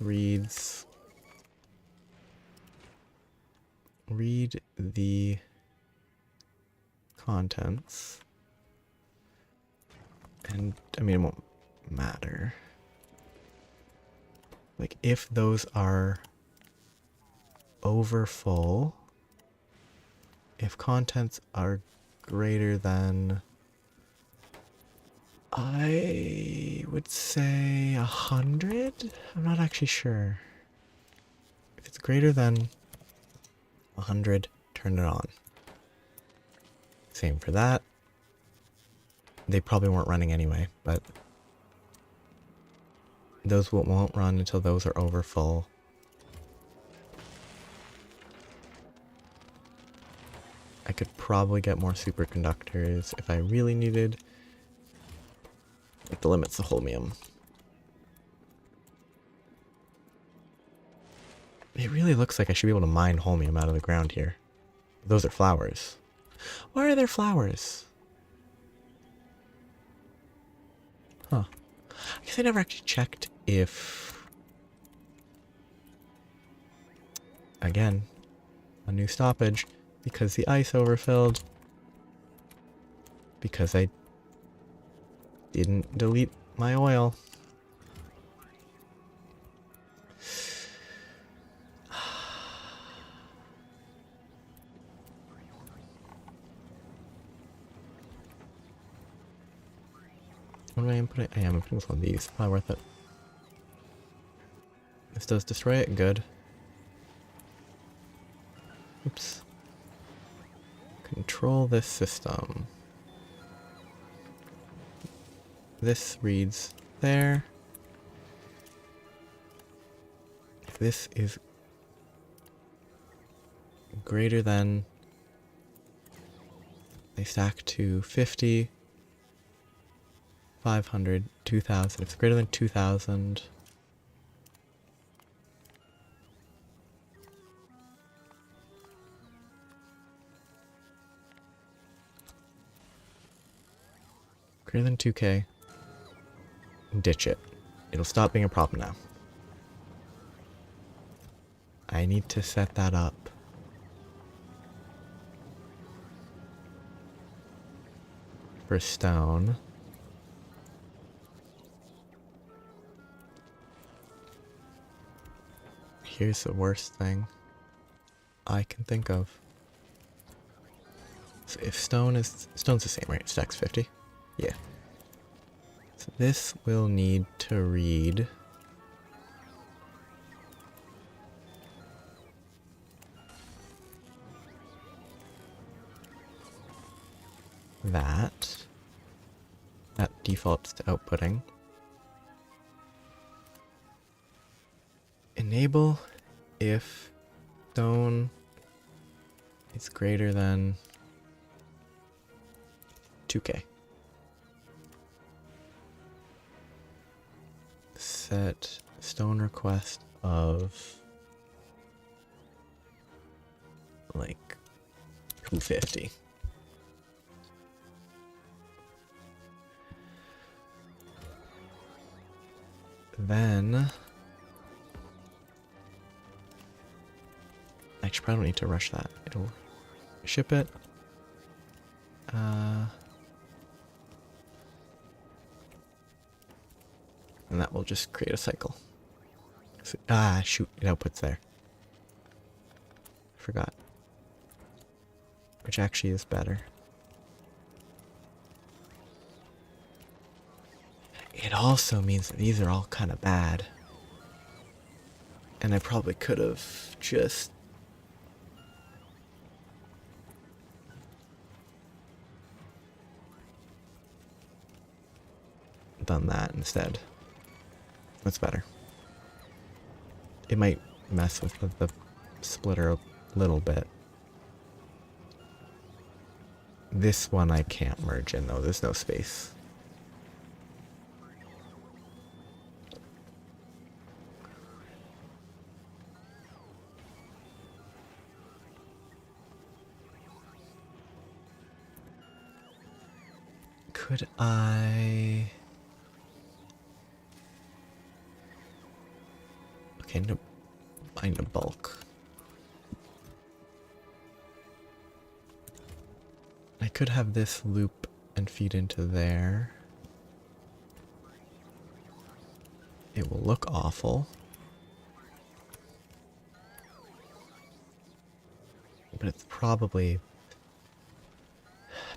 reads read the contents, and I mean it won't matter. Like if those are over full, if contents are greater than, I would say 100? I'm not actually sure. If it's greater than 100, turn it on. Same for that. They probably weren't running anyway, but those won't run until those are over full. I could probably get more superconductors if I really needed. Like the limit's the holmium. It really looks like I should be able to mine holmium out of the ground here. Those are flowers. Why are there flowers? Huh. I guess I never actually checked if... Again, a new stoppage. Because the ice overfilled. Because I didn't delete my oil. What am I inputting? I am inputting this one of these. Not worth it. This does destroy it. Good. Oops. Control this system. This reads there. If this is greater than, they stack to 50, 500, 2000. If it's greater than 2000, greater than 2K, ditch it. It'll stop being a problem now. I need to set that up. For stone. Here's the worst thing I can think of. So if stone's the same, right? It stacks 50. Yeah. So this will need to read that. That defaults to outputting. Enable if stone is greater than 2K. Set stone request of like 250. Then actually probably don't need to rush that. It'll ship it. And that will just create a cycle. So, shoot, it outputs there. Forgot. Which actually is better. It also means that these are all kind of bad. And I probably could have just done that instead. That's better. It might mess with the splitter a little bit. This one I can't merge in though, there's no space. Could I... Okay, no, find a bulk. I could have this loop and feed into there. It will look awful. But it's probably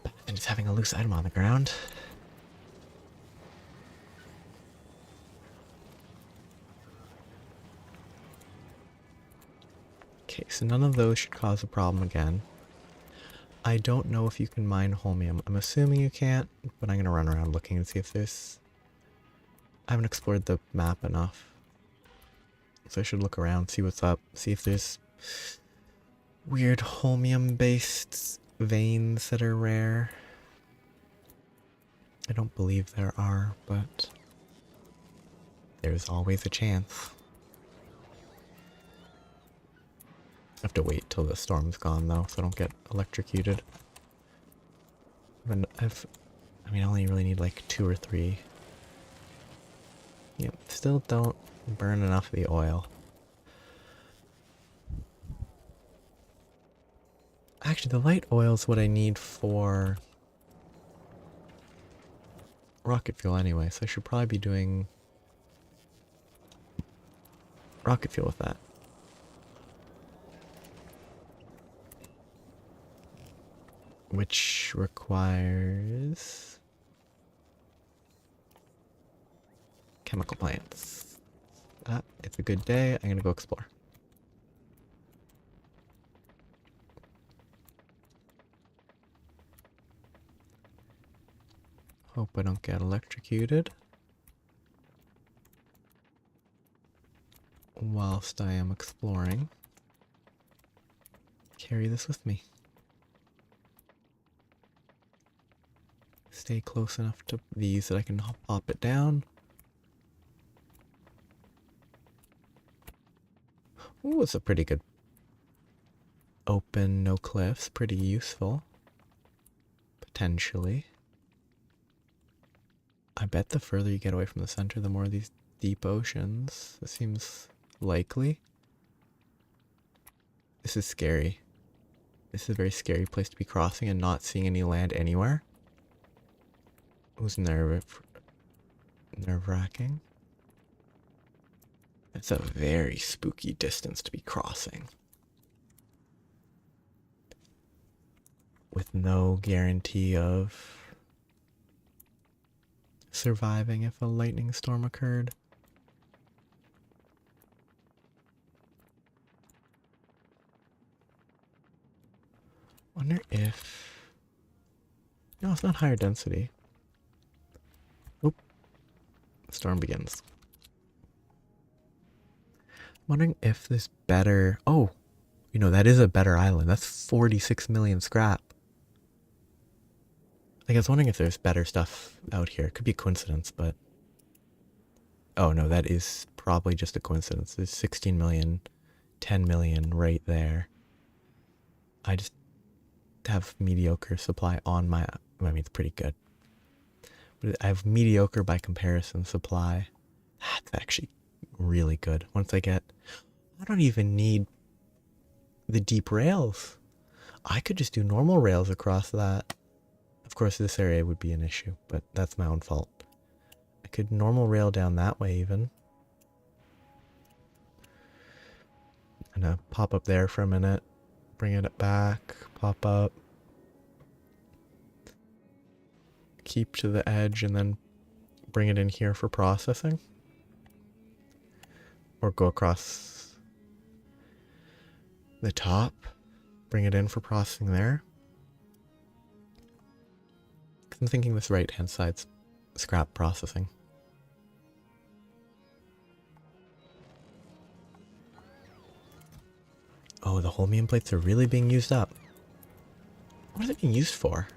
better than just having a loose item on the ground. Okay, so none of those should cause a problem again. I don't know if you can mine holmium. I'm assuming you can't, but I'm going to run around looking and see if there's... I haven't explored the map enough. So I should look around, see what's up, see if there's weird holmium-based veins that are rare. I don't believe there are, but there's always a chance. I have to wait till the storm's gone though, so I don't get electrocuted. I mean, I only really need like 2 or 3. Yep, still don't burn enough of the oil. Actually, the light oil is what I need for rocket fuel anyway, so I should probably be doing rocket fuel with that. Which requires chemical plants. It's a good day. I'm gonna go explore. Hope I don't get electrocuted whilst I am exploring. Carry this with me. Stay close enough to these that I can pop it down. Ooh, it's a pretty good open, no cliffs. Pretty useful. Potentially. I bet the further you get away from the center, the more these deep oceans. This seems likely. This is scary. This is a very scary place to be crossing and not seeing any land anywhere. It was nerve-wracking. It's a very spooky distance to be crossing. With no guarantee of surviving if a lightning storm occurred. Wonder if... No, it's not higher density. Oop. The storm begins. Wondering if there's better... Oh! You know, that is a better island. That's 46 million scrap. Like, I was wondering if there's better stuff out here. It could be a coincidence, but... Oh, no, that is probably just a coincidence. There's 16 million, 10 million right there. I just have mediocre supply on my... I mean, it's pretty good. But I have mediocre by comparison supply. That's actually really good. Once I get... I don't even need the deep rails. I could just do normal rails across that. Of course, this area would be an issue, but that's my own fault. I could normal rail down that way even. I'm gonna pop up there for a minute, bring it back, pop up, keep to the edge, and then bring it in here for processing. Or go across the top, bring it in for processing there. I'm thinking this right-hand side's scrap processing. Oh, the holmium plates are really being used up. What are they being used for?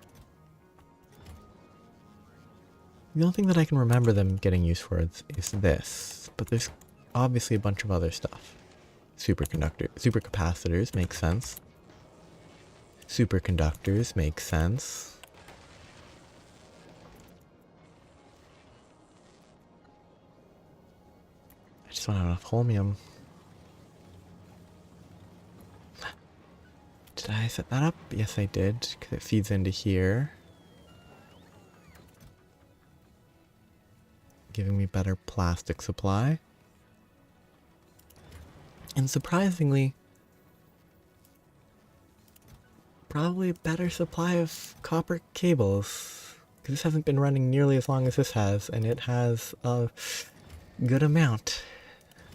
The only thing that I can remember them getting used for is this, but there's obviously a bunch of other stuff. Supercapacitors make sense. Superconductors make sense. I just don't have enough holmium. Did I set that up? Yes, I did, because it feeds into here. Giving me better plastic supply. And surprisingly, probably a better supply of copper cables. Because this hasn't been running nearly as long as this has, and it has a good amount.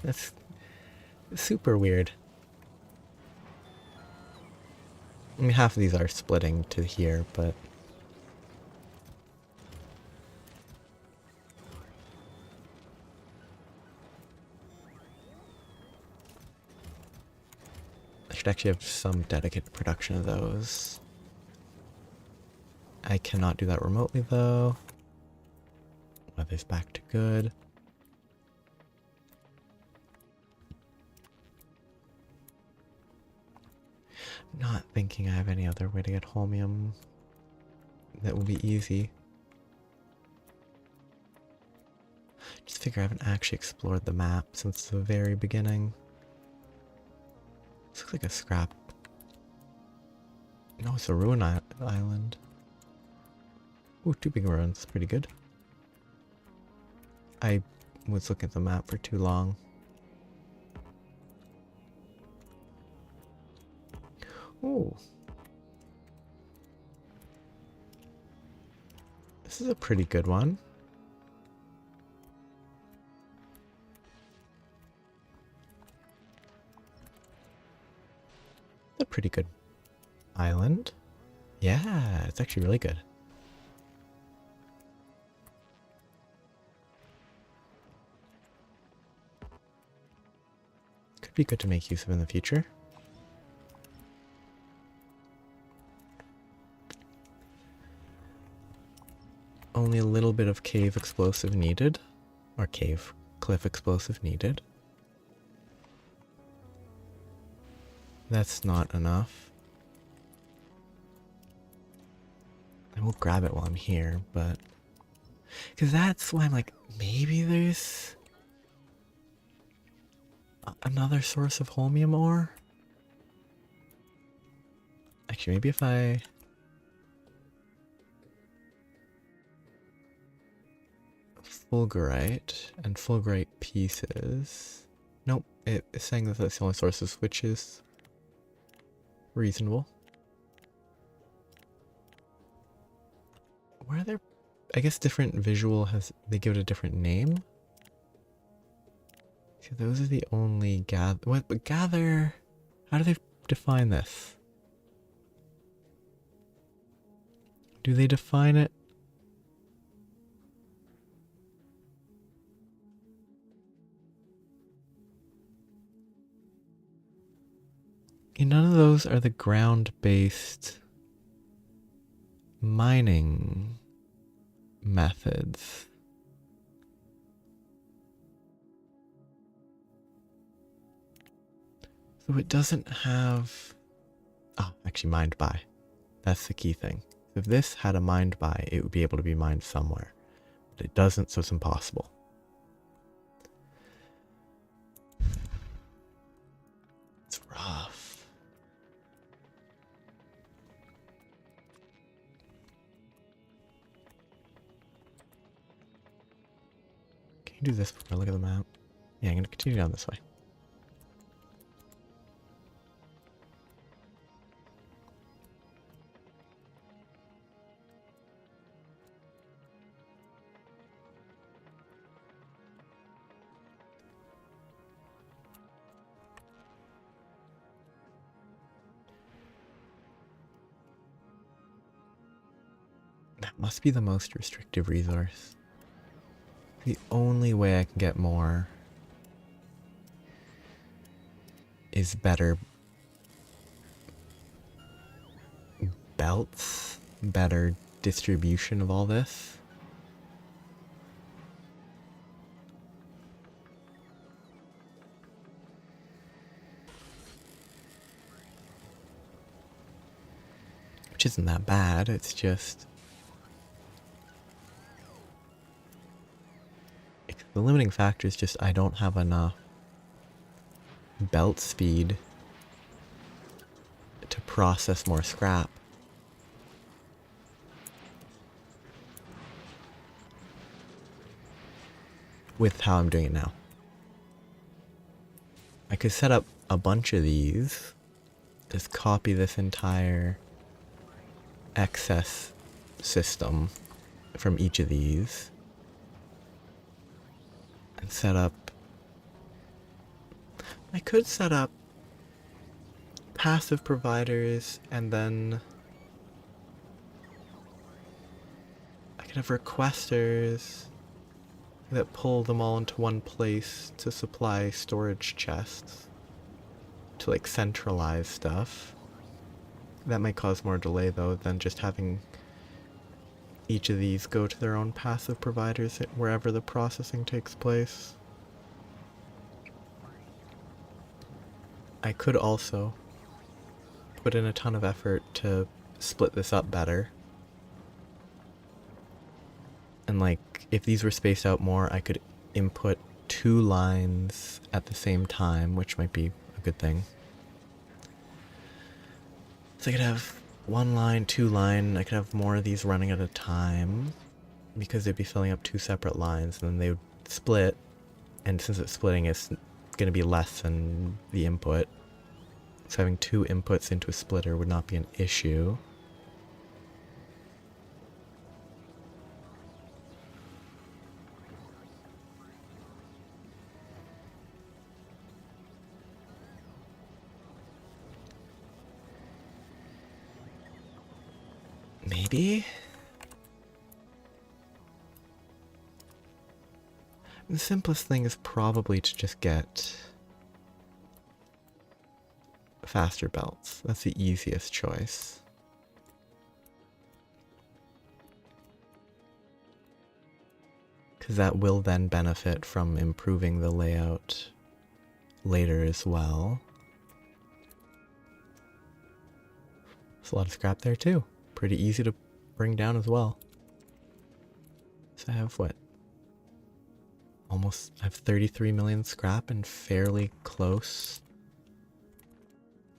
That's super weird. I mean, half of these are splitting to here, but... I should actually have some dedicated production of those. I cannot do that remotely, though. Weather's back to good. Not thinking I have any other way to get holmium that will be easy. Just figure I haven't actually explored the map since the very beginning. This looks like a scrap. No, it's a ruin island. Ooh, 2 big ruins. Pretty good. I was looking at the map for too long. Ooh. This is a pretty good one. A pretty good island. Yeah, it's actually really good. Could be good to make use of in the future. Only a little bit of cave explosive needed. Or cave cliff explosive needed. That's not enough. I will grab it while I'm here, but... Because that's why I'm like, maybe there's... another source of holmium ore? Actually, maybe if I... Fulgorite and fulgorite pieces. Nope, it's saying that that's the only sources, which is reasonable. Where are there? I guess different visual has, they give it a different name. See, those are the only gather. What? But gather? How do they define this? Do they define it? None of those are the ground-based mining methods. So it doesn't have... Oh, actually mined by. That's the key thing. If this had a mined by, it would be able to be mined somewhere. But it doesn't, so it's impossible. It's rough. Can you do this before I look at the map? Yeah, I'm going to continue down this way. That must be the most restrictive resource. The only way I can get more is better belts, better distribution of all this. Which isn't that bad, it's just... The limiting factor is just I don't have enough belt speed to process more scrap. With how I'm doing it now. I could set up a bunch of these, just copy this entire excess system from each of these, and set up... I could set up passive providers, and then I could have requesters that pull them all into one place to supply storage chests to like centralize stuff. That might cause more delay though than just having each of these go to their own passive providers wherever the processing takes place. I could also put in a ton of effort to split this up better. And like, if these were spaced out more, I could input 2 lines at the same time, which might be a good thing. So I could have 1 line, 2 line, I could have more of these running at a time, because they'd be filling up 2 separate lines, and then they would split, and since it's splitting, it's going to be less than the input. So having 2 inputs into a splitter would not be an issue. Maybe? The simplest thing is probably to just get faster belts. That's the easiest choice. Because that will then benefit from improving the layout later as well. There's a lot of scrap there too. Pretty easy to bring down as well. So I have what? I have 33 million scrap in fairly close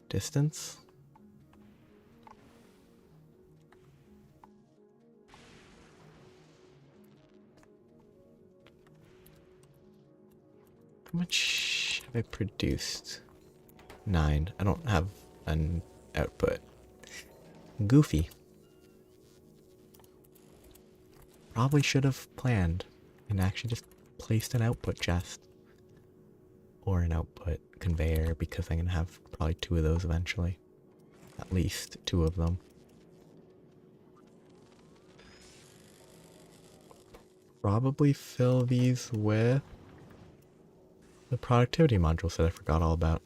distance. How much have I produced? 9. I don't have an output. Goofy. Probably should have planned and actually just placed an output chest. Or an output conveyor, because I'm going to have probably 2 of those eventually. At least 2 of them. Probably fill these with the productivity modules that I forgot all about.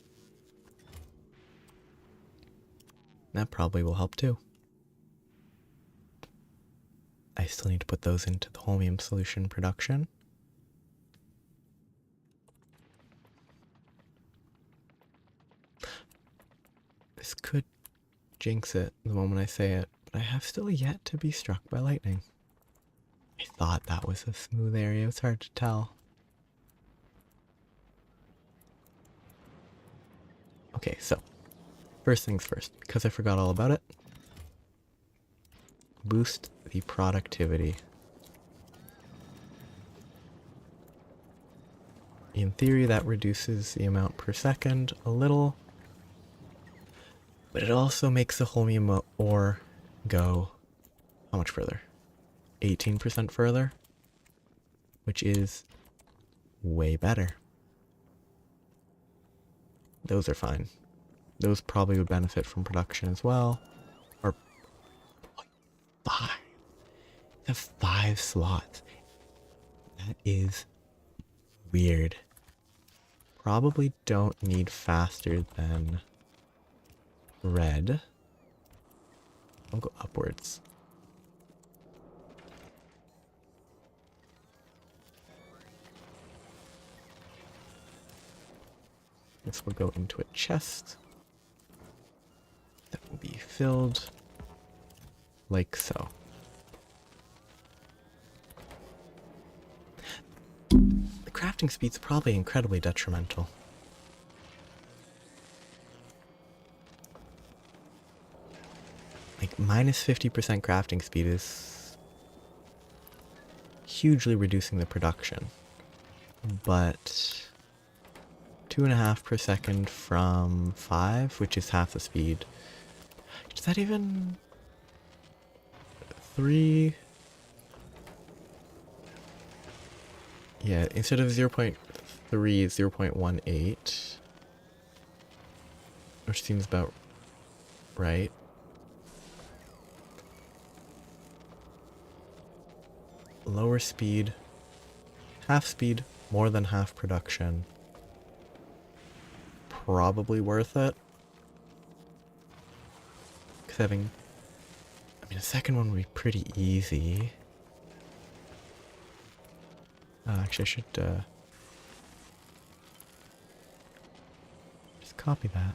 That probably will help too. I still need to put those into the holmium solution production. This could jinx it the moment I say it, but I have still yet to be struck by lightning. I thought that was a smooth area. It's hard to tell. Okay, so first things first, because I forgot all about it. Boost the productivity. In theory, that reduces the amount per second a little, but it also makes the holmium ore go how much further? 18% further, which is way better. Those are fine. Those probably would benefit from production as well. Or 5. They have 5 slots. That is weird. Probably don't need faster than red. I'll go upwards. This will go into a chest that will be filled like so. The crafting speed's probably incredibly detrimental. Like, minus 50% crafting speed is hugely reducing the production. But 2.5 per second from 5, which is half the speed. Is that even 3? Yeah, instead of 0.3, 0.18. Which seems about right. Lower speed, half speed, more than half production. Probably worth it. Because having, I mean, a second one would be pretty easy. Actually, I should just copy that.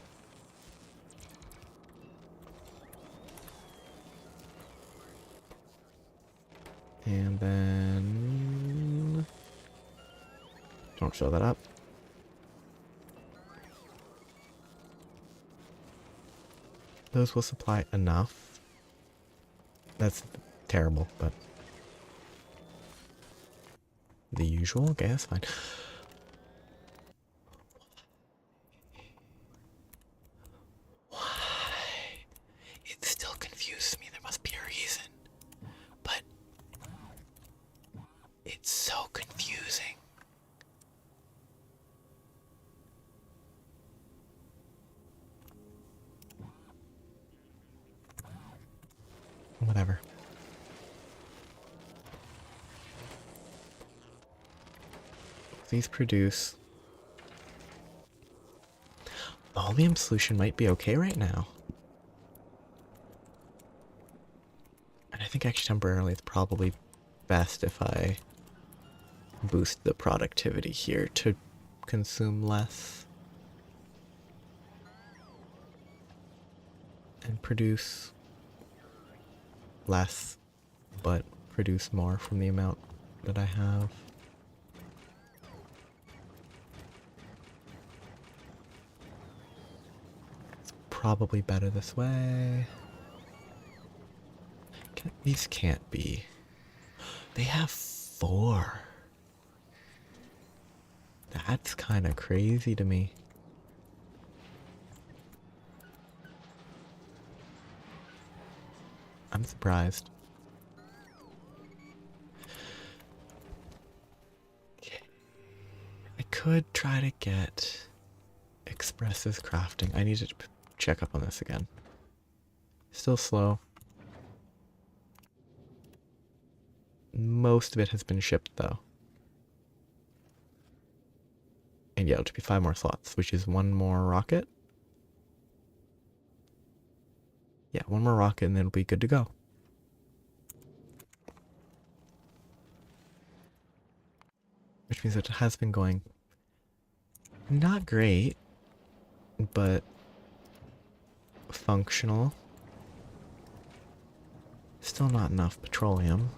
And then don't show that up. Those will supply enough. That's terrible, but the usual? Okay, that's fine. Why? It still confuses me. There must be a reason. But it's so confusing. Whatever. These produce. The holmium solution might be okay right now. And I think actually temporarily it's probably best if I boost the productivity here to consume less. And produce less, but produce more from the amount that I have. It's probably better this way. These can't be. They have 4. That's kind of crazy to me. I'm surprised. I could try to get Express's crafting. I need to check up on this again. Still slow. Most of it has been shipped though. And yeah, it'll be 5 more slots, which is 1 more rocket. Yeah, one more rocket and it'll be good to go. Which means that it has been going not great, but functional. Still not enough petroleum.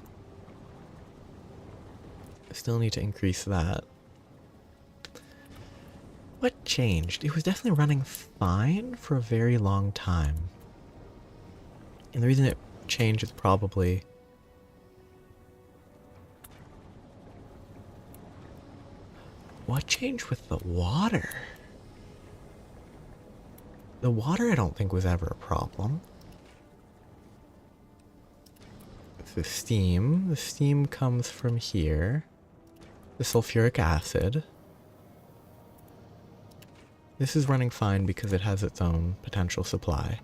Still need to increase that. What changed? It was definitely running fine for a very long time. And the reason it changed is probably... What changed with the water? The water I don't think was ever a problem. The steam comes from here. The sulfuric acid. This is running fine because it has its own potential supply.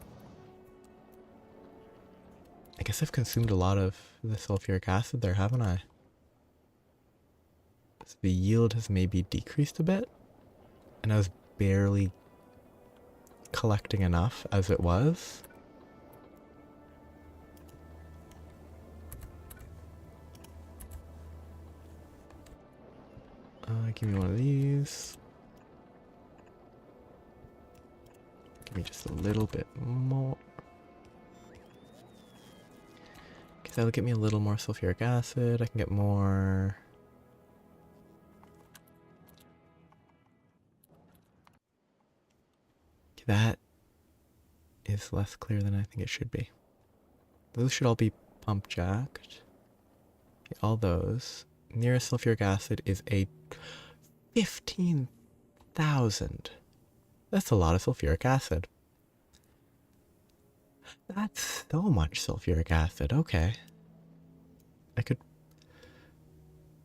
I guess I've consumed a lot of the sulfuric acid there, haven't I? So the yield has maybe decreased a bit, and I was barely collecting enough as it was. Give me one of these. Give me just a little bit more. Okay, that'll get me a little more sulfuric acid. I can get more. Okay, that is less clear than I think it should be. Those should all be pump jacked. Okay, all those. Nearest sulfuric acid is a 15,000. That's a lot of sulfuric acid. That's so much sulfuric acid. Okay. I could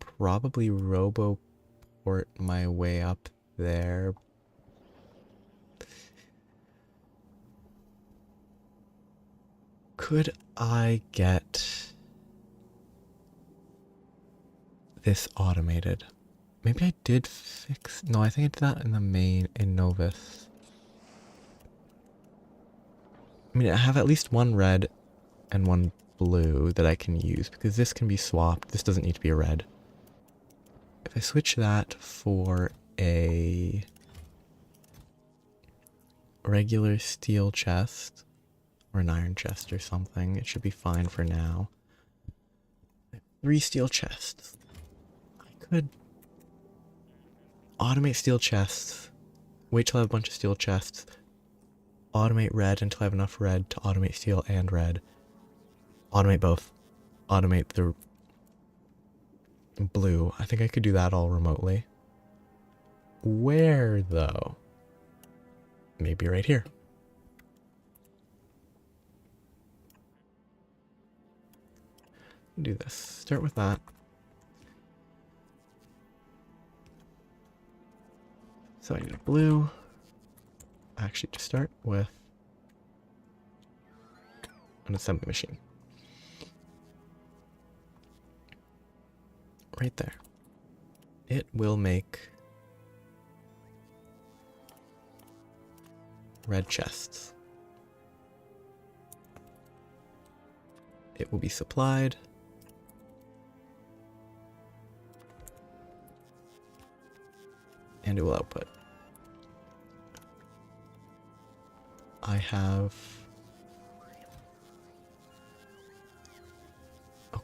probably robo-port my way up there. Could I get this automated? Maybe I did fix... No, I think I did that in the main, in Novus. I mean, I have at least one red and one blue that I can use, because this can be swapped. This doesn't need to be a red. If I switch that for a regular steel chest, or an iron chest or something, it should be fine for now. 3 steel chests. I could automate steel chests, wait till I have a bunch of steel chests, automate red until I have enough red to automate steel and red, automate both, automate the blue. I think I could do that all remotely. Where though? Maybe right here. Do this. Start with that. So I need a blue. Actually, to start with an assembly machine. Right there. It will make red chests. It will be supplied. And it will output. I have... Oh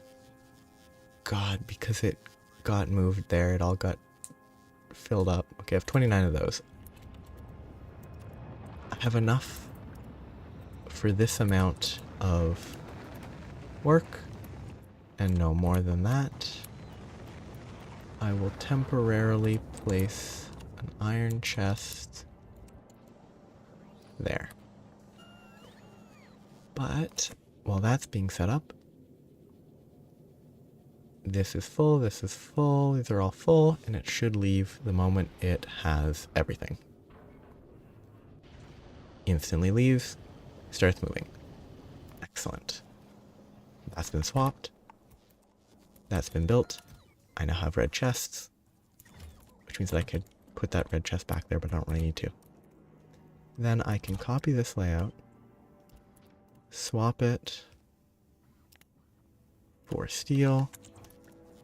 God, because it got moved there, it all got filled up. Okay, I have 29 of those. I have enough for this amount of work, and no more than that. I will temporarily place an iron chest there. But while that's being set up, this is full, these are all full, and it should leave the moment it has everything. Instantly leaves, starts moving. Excellent. That's been swapped. That's been built. I now have red chests, which means that I could put that red chest back there, but I don't really need to. Then I can copy this layout swap it for steel,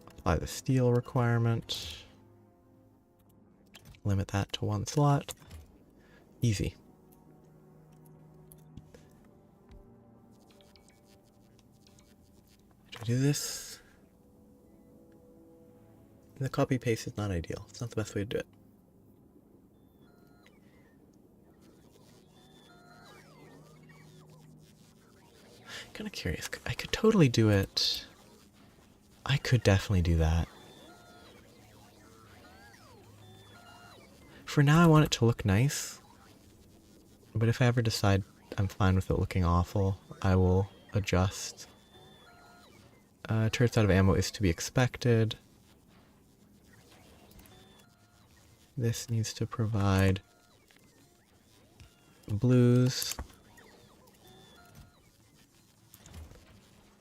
apply the steel requirement, limit that to 1 slot. Easy. Should I do this? The copy paste is not ideal. It's not the best way to do it. Kind of curious. I could totally do it. I could definitely do that. For now, I want it to look nice. But if I ever decide I'm fine with it looking awful, I will adjust. Turrets out of ammo is to be expected. This needs to provide blues.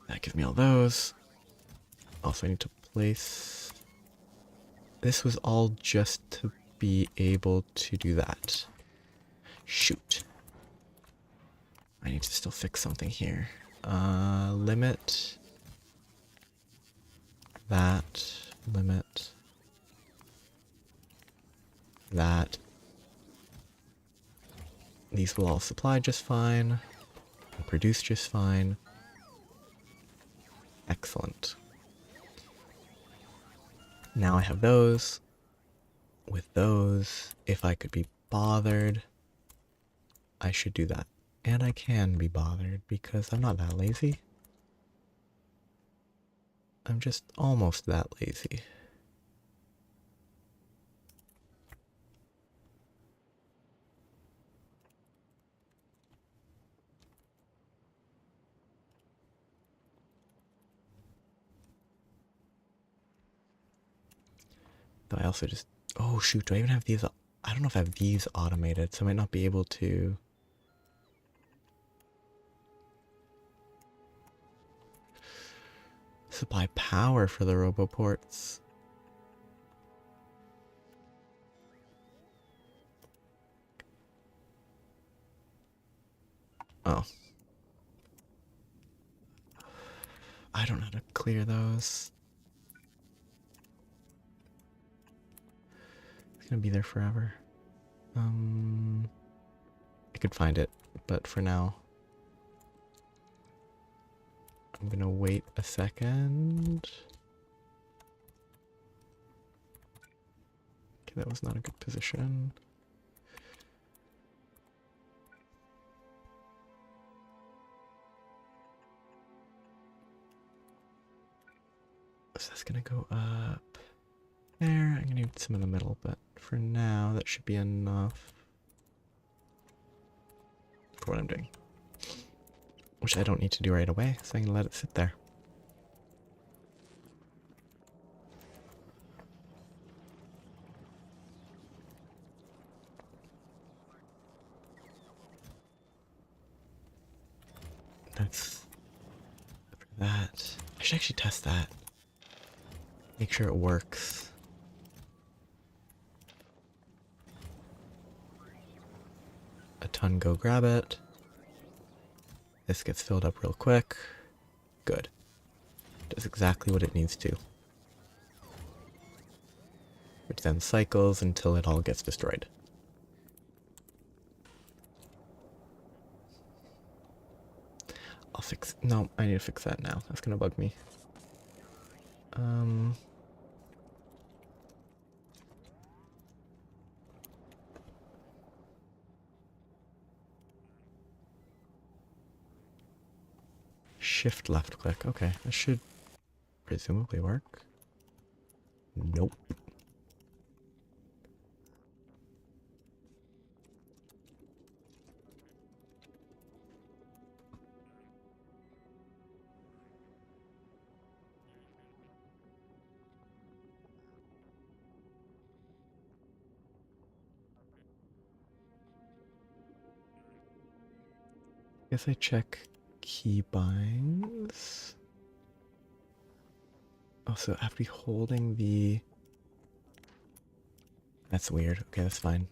That gives me all those. Also, I need to place... This was all just to be able to do that. Shoot. I need to still fix something here. Limit. That. Limit. That. These will all supply just fine. Produce just fine. Excellent. Now I have those. With those, if I could be bothered, I should do that. And I can be bothered because I'm not that lazy. I'm just almost that lazy. Though I also just... Oh shoot, do I even have these? I don't know if I have these automated, so I might not be able to... supply power for the roboports. Oh. I don't know how to clear those. It's gonna be there forever. I could find it, but for now, I'm gonna wait a second. Okay, that was not a good position. So that's gonna go up there. I'm gonna need some in the middle, but for now, that should be enough for what I'm doing. Which I don't need to do right away, so I'm gonna let it sit there. That's for that. I should actually test that. Make sure it works. A ton, go grab it. This gets filled up real quick. Good. Does exactly what it needs to. Which then cycles until it all gets destroyed. I'll fix... No, I need to fix that now. That's gonna bug me. Shift left click. Okay, that should presumably work. Nope. Guess I check keybinds. Oh, so I have to be holding the... That's weird. Okay, that's fine.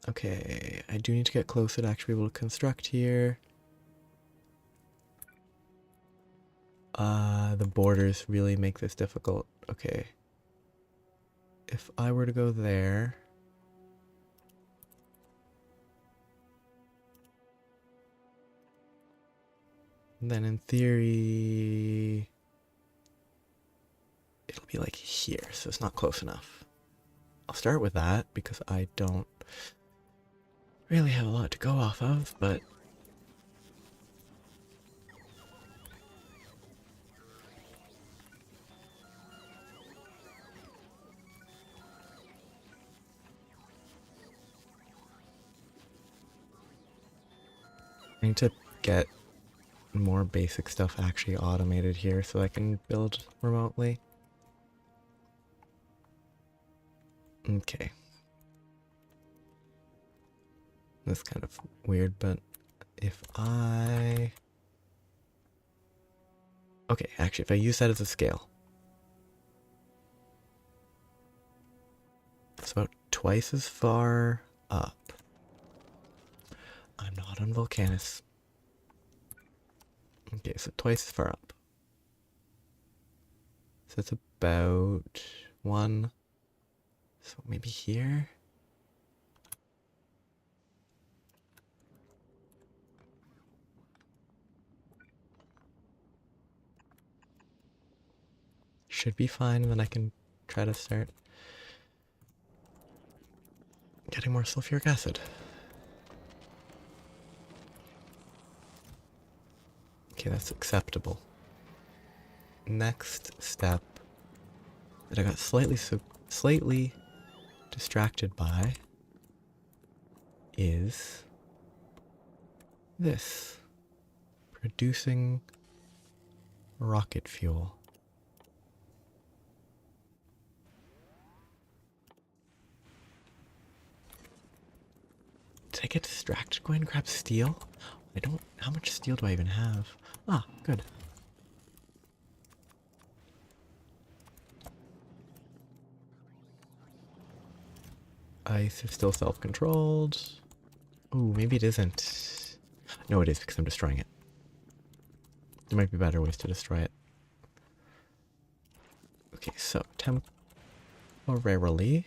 Okay, I do need to get closer to actually be able to construct here. The borders really make this difficult. Okay. If I were to go there... then in theory... it'll be like here, so it's not close enough. I'll start with that because I don't really have a lot to go off of, but... I need to get more basic stuff actually automated here so I can build remotely. Okay. That's kind of weird, but if I... okay, actually, if I use that as a scale, it's about twice as far up. I'm not on Volcanus. Okay, so twice as far up. So it's about 1. So maybe here? Should be fine, and then I can try to start getting more sulfuric acid. Okay, that's acceptable. Next step that I got slightly distracted by is this. Producing rocket fuel. Did I get distracted going to grab steel? I don't... how much steel do I even have? Ah, good. Ice is still self-controlled. Ooh, maybe it isn't. No, it is because I'm destroying it. There might be better ways to destroy it. Okay, so temporarily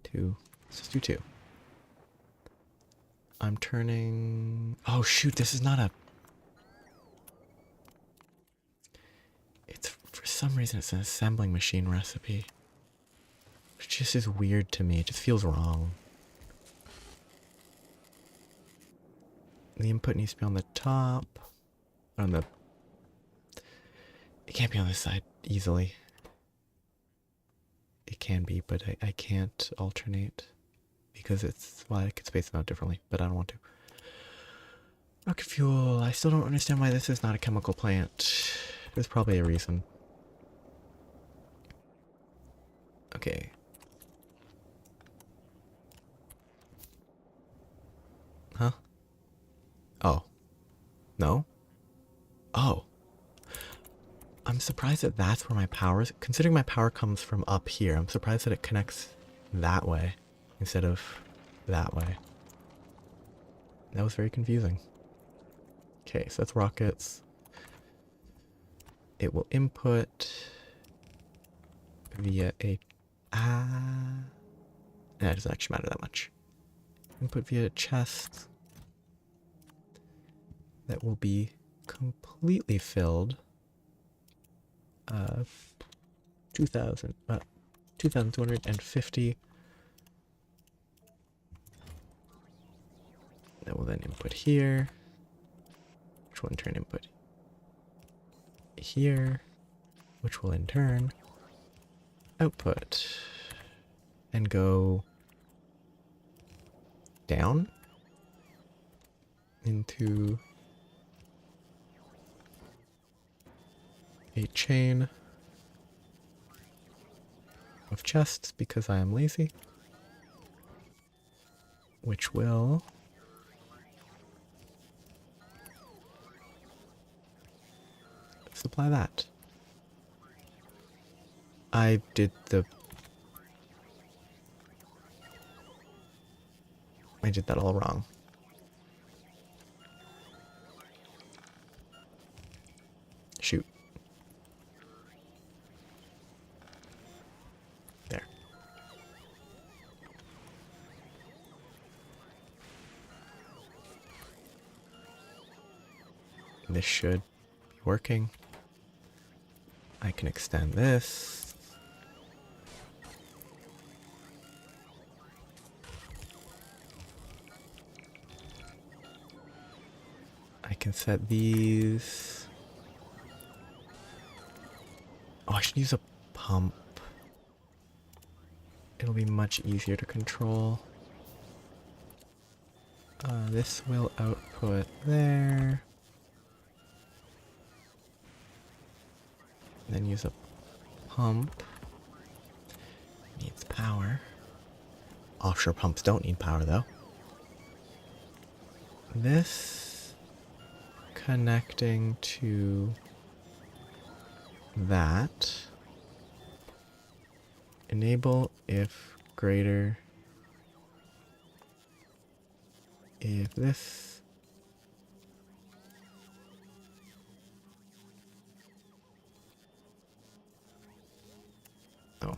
2. Let's just do 2. I'm turning... oh shoot, this is not a... it's... for some reason it's an assembling machine recipe. Which just is weird to me. It just feels wrong. The input needs to be on the top. On the... it can't be on this side easily. It can be, but I can't alternate. Because it's... well, I could space them out differently, but I don't want to. Rocket fuel. I still don't understand why this is not a chemical plant. There's probably a reason. Okay. Huh? Oh. No? Oh. I'm surprised that that's where my power is. Considering my power comes from up here, I'm surprised that it connects that way instead of that way. That was very confusing. Okay, so that's rockets. It will input via a... that doesn't actually matter that much. Input via a chest that will be completely filled. 2,250. That will then input here, which will in turn input here, which will in turn output and go down into a chain of chests because I am lazy, which will supply that. I did the... I did that all wrong. Shoot. There. This should be working. I can extend this. I can set these. Oh, I should use a pump. It'll be much easier to control. This will output there. Then use a pump. Needs power. Offshore pumps don't need power though. This connecting to that. Enable if greater. If this. Oh.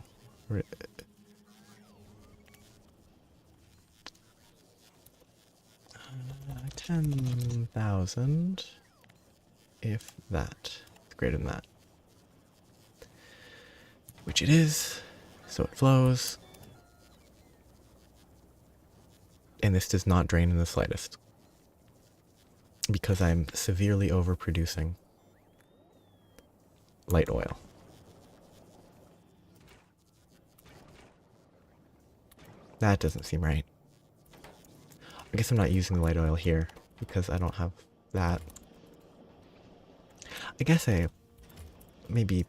10,000. If that is greater than that. Which it is. So it flows. And this does not drain in the slightest. Because I'm severely overproducing light oil. That doesn't seem right. I guess I'm not using the light oil here because I don't have that. I guess I maybe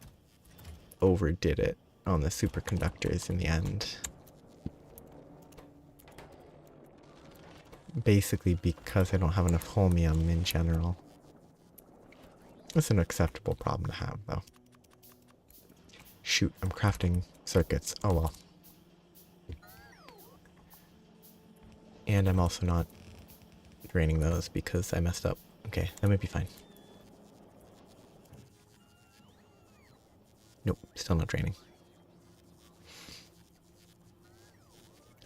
overdid it on the superconductors in the end. Basically because I don't have enough holmium in general. It's an acceptable problem to have though. Shoot, I'm crafting circuits. Oh well. And I'm also not draining those because I messed up. Okay, that might be fine. Nope, still not draining.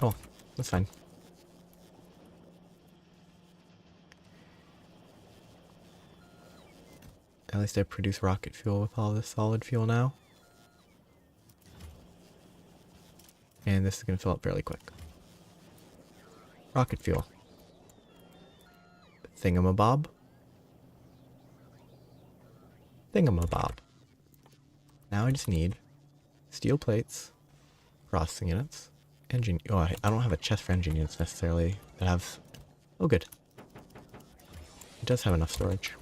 Oh, that's fine. At least I produce rocket fuel with all this solid fuel now. And this is going to fill up fairly quick. Rocket fuel. Thingamabob. Thingamabob. Now I just need steel plates, processing units, engine. Oh, I don't have a chest for engine units necessarily. That have. Oh, good. It does have enough storage.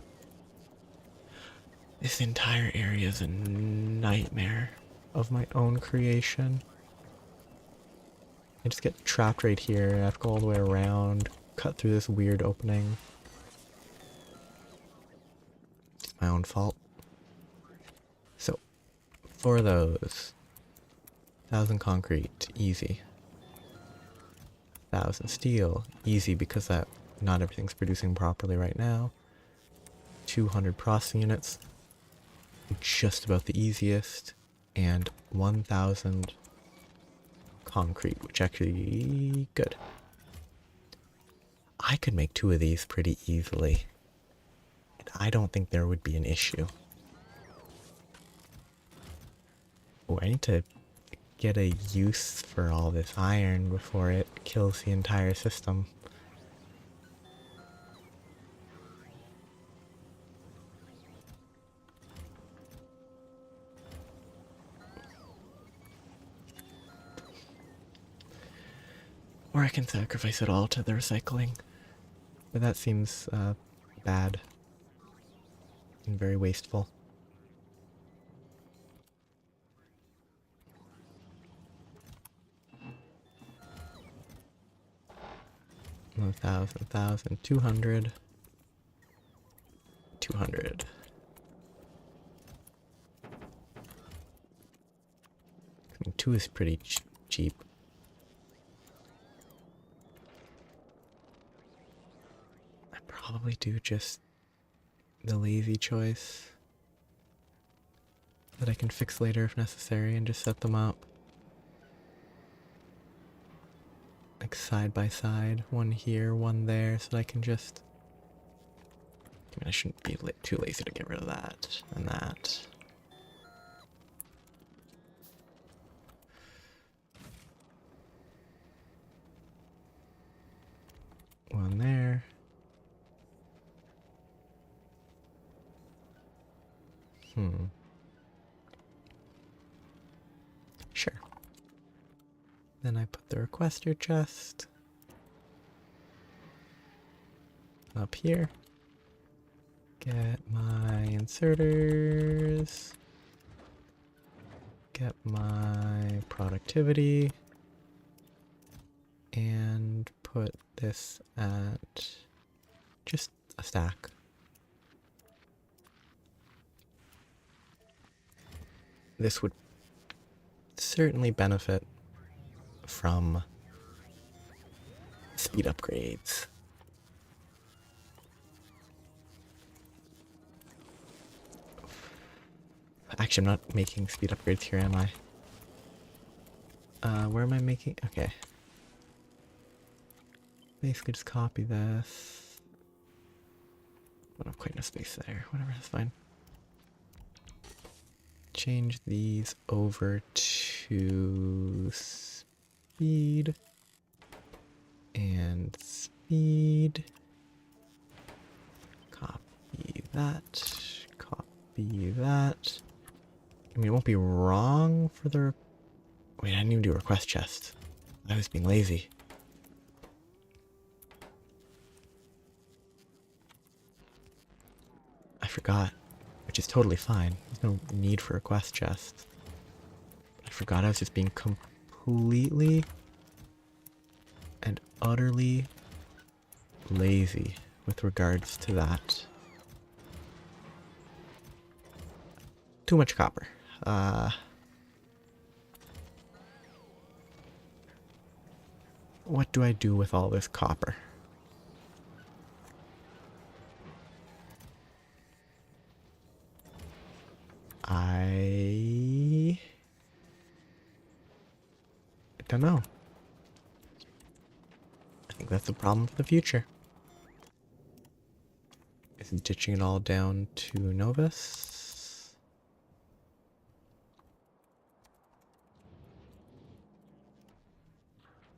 This entire area is a nightmare of my own creation. I just get trapped right here. I have to go all the way around, cut through this weird opening. It's my own fault. So, for those, 1,000 concrete, easy. 1,000 steel, easy because that not everything's producing properly right now. 200 processing units, just about the easiest, and 1,000 concrete, which actually good. I could make 2 of these pretty easily, and I don't think there would be an issue. Oh, I need to get a use for all this iron before it kills the entire system. Or I can sacrifice it all to the recycling. But that seems bad and very wasteful. 1,000, 200. 200. I mean, 2 is pretty cheap. probably do just the lazy choice that I can fix later if necessary and just set them up like side by side, one here, one there, so that I can just, I mean, I shouldn't be too lazy to get rid of that and that. One there. Sure. Then I put the requester chest up here. Get my inserters. Get my productivity. And put this at just a stack. This would certainly benefit from speed upgrades. Actually, I'm not making speed upgrades here, am I? Where am I making? Okay. Basically just copy this. I don't have quite enough space there. Whatever, that's fine. Change these over to speed and speed. Copy that. Copy that. I mean, it won't be wrong for the... Wait, I didn't even do a request chest. I was being lazy. I forgot, which is totally fine. There's no need for a quest chest. I forgot I was just being completely and utterly lazy with regards to that. Too much copper. What do I do with all this copper? I don't know. I think that's a problem for the future. Is ditching it all down to Novus?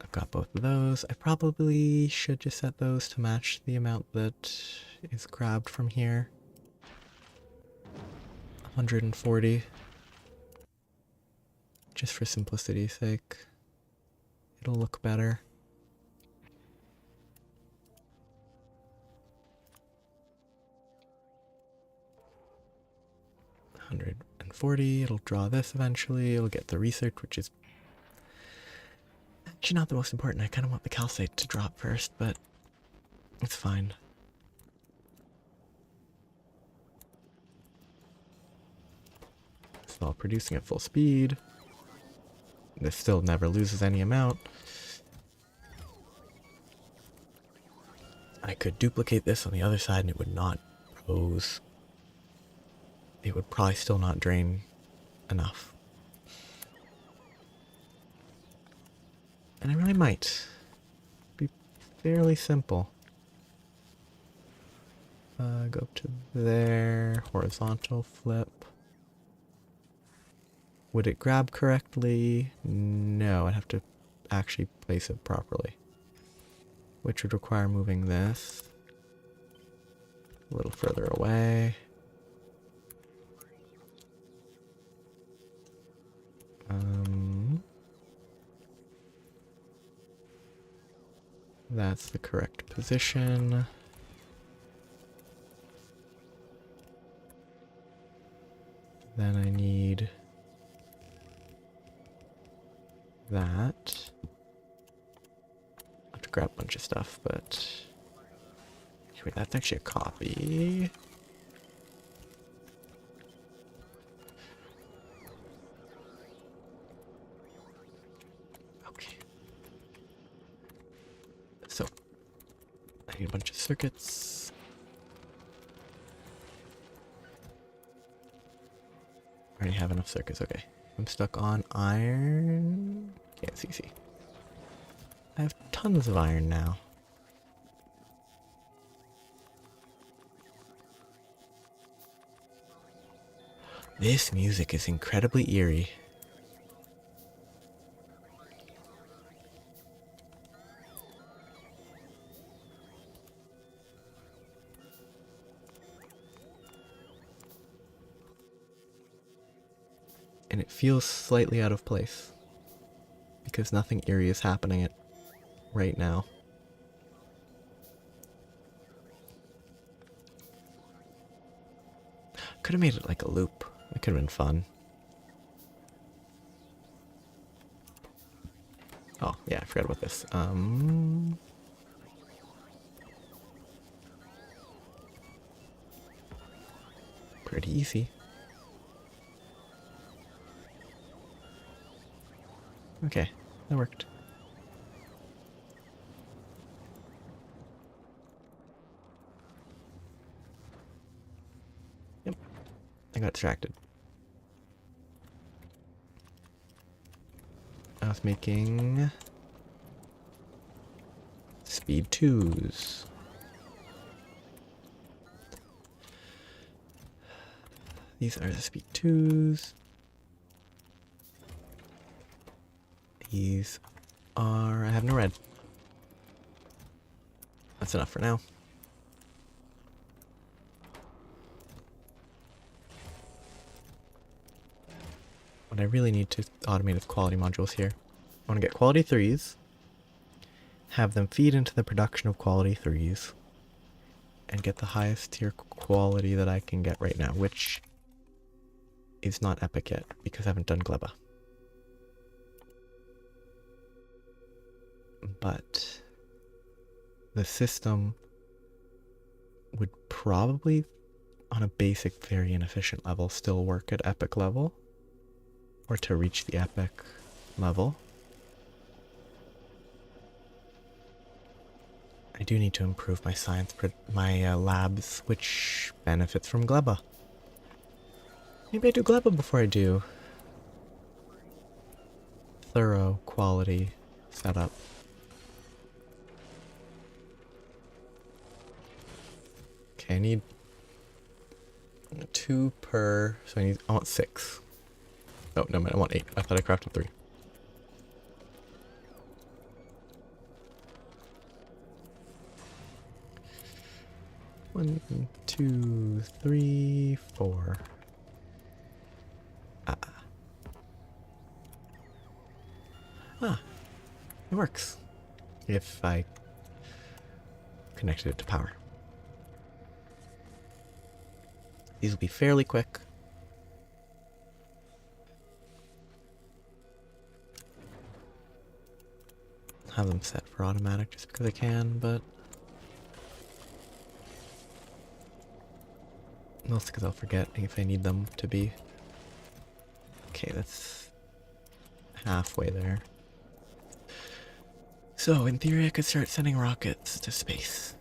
I've got both of those. I probably should just set those to match the amount that is grabbed from here. 140. Just for simplicity's sake. It'll look better. $140. It'll draw this eventually. It'll get the research, which is actually not the most important. I kind of want the calcite to drop first, but it's fine. It's all producing at full speed. This still never loses any amount. I could duplicate this on the other side and it would not pose. It would probably still not drain enough. And I really might. Be fairly simple. Go up to there, horizontal flip. Would it grab correctly? No, I'd have to actually place it properly. Which would require moving this a little further away. That's the correct position. Then I need that. I have to grab a bunch of stuff, but wait, that's actually a copy. Okay. So I need a bunch of circuits. already have enough circuits, okay. I'm stuck on iron. Can't see. I have tons of iron now. This music is incredibly eerie. And it feels slightly out of place. Because nothing eerie is happening right now. Could have made it like a loop. It could have been fun. Oh, yeah, I forgot about this. Pretty easy. Okay, that worked. Yep, I got distracted. I was making speed 2s. These are the speed 2s. These are... I have no red. That's enough for now. What I really need to automate is quality modules here. I want to get quality 3s, have them feed into the production of quality 3s, and get the highest tier quality that I can get right now, which is not epic yet, because I haven't done Gleba. But the system would probably, on a basic, very inefficient level, still work at epic level, or to reach the epic level. I do need to improve my science, my labs, which benefits from Gleba. Maybe I do Gleba before I do thorough quality setup. Okay, I need 2 per, so I want 6. Oh, no, I want 8. I thought I crafted 3. One, 2, 3, 4. It works. If I connected it to power. These will be fairly quick. I'll have them set for automatic just because I can, but mostly because I'll forget if I need them to be. Okay, that's halfway there. So, in theory, I could start sending rockets to space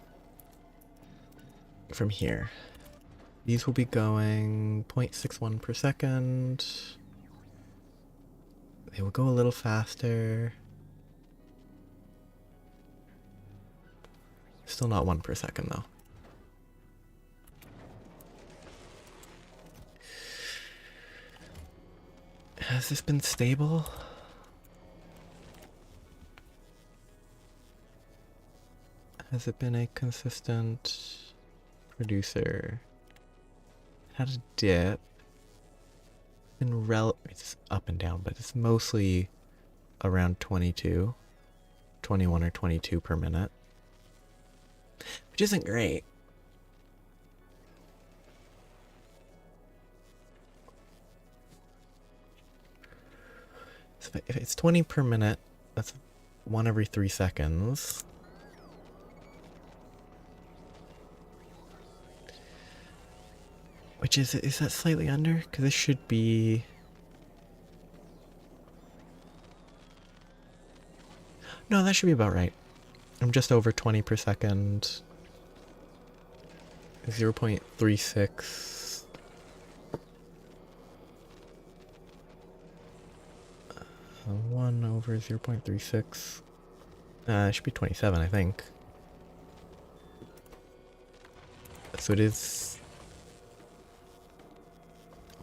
from here. These will be going 0.61 per second. They will go a little faster. Still not 1 per second, though. Has this been stable? Has it been a consistent producer? Had a dip. It's up and down, but it's mostly around 21 or 22 per minute. Which isn't great. So if it's 20 per minute, that's 1 every 3 seconds. Which is that slightly under? Because this should be... No, that should be about right. I'm just over 20 per second. 0.36. over 0.36. It should be 27, I think. So it is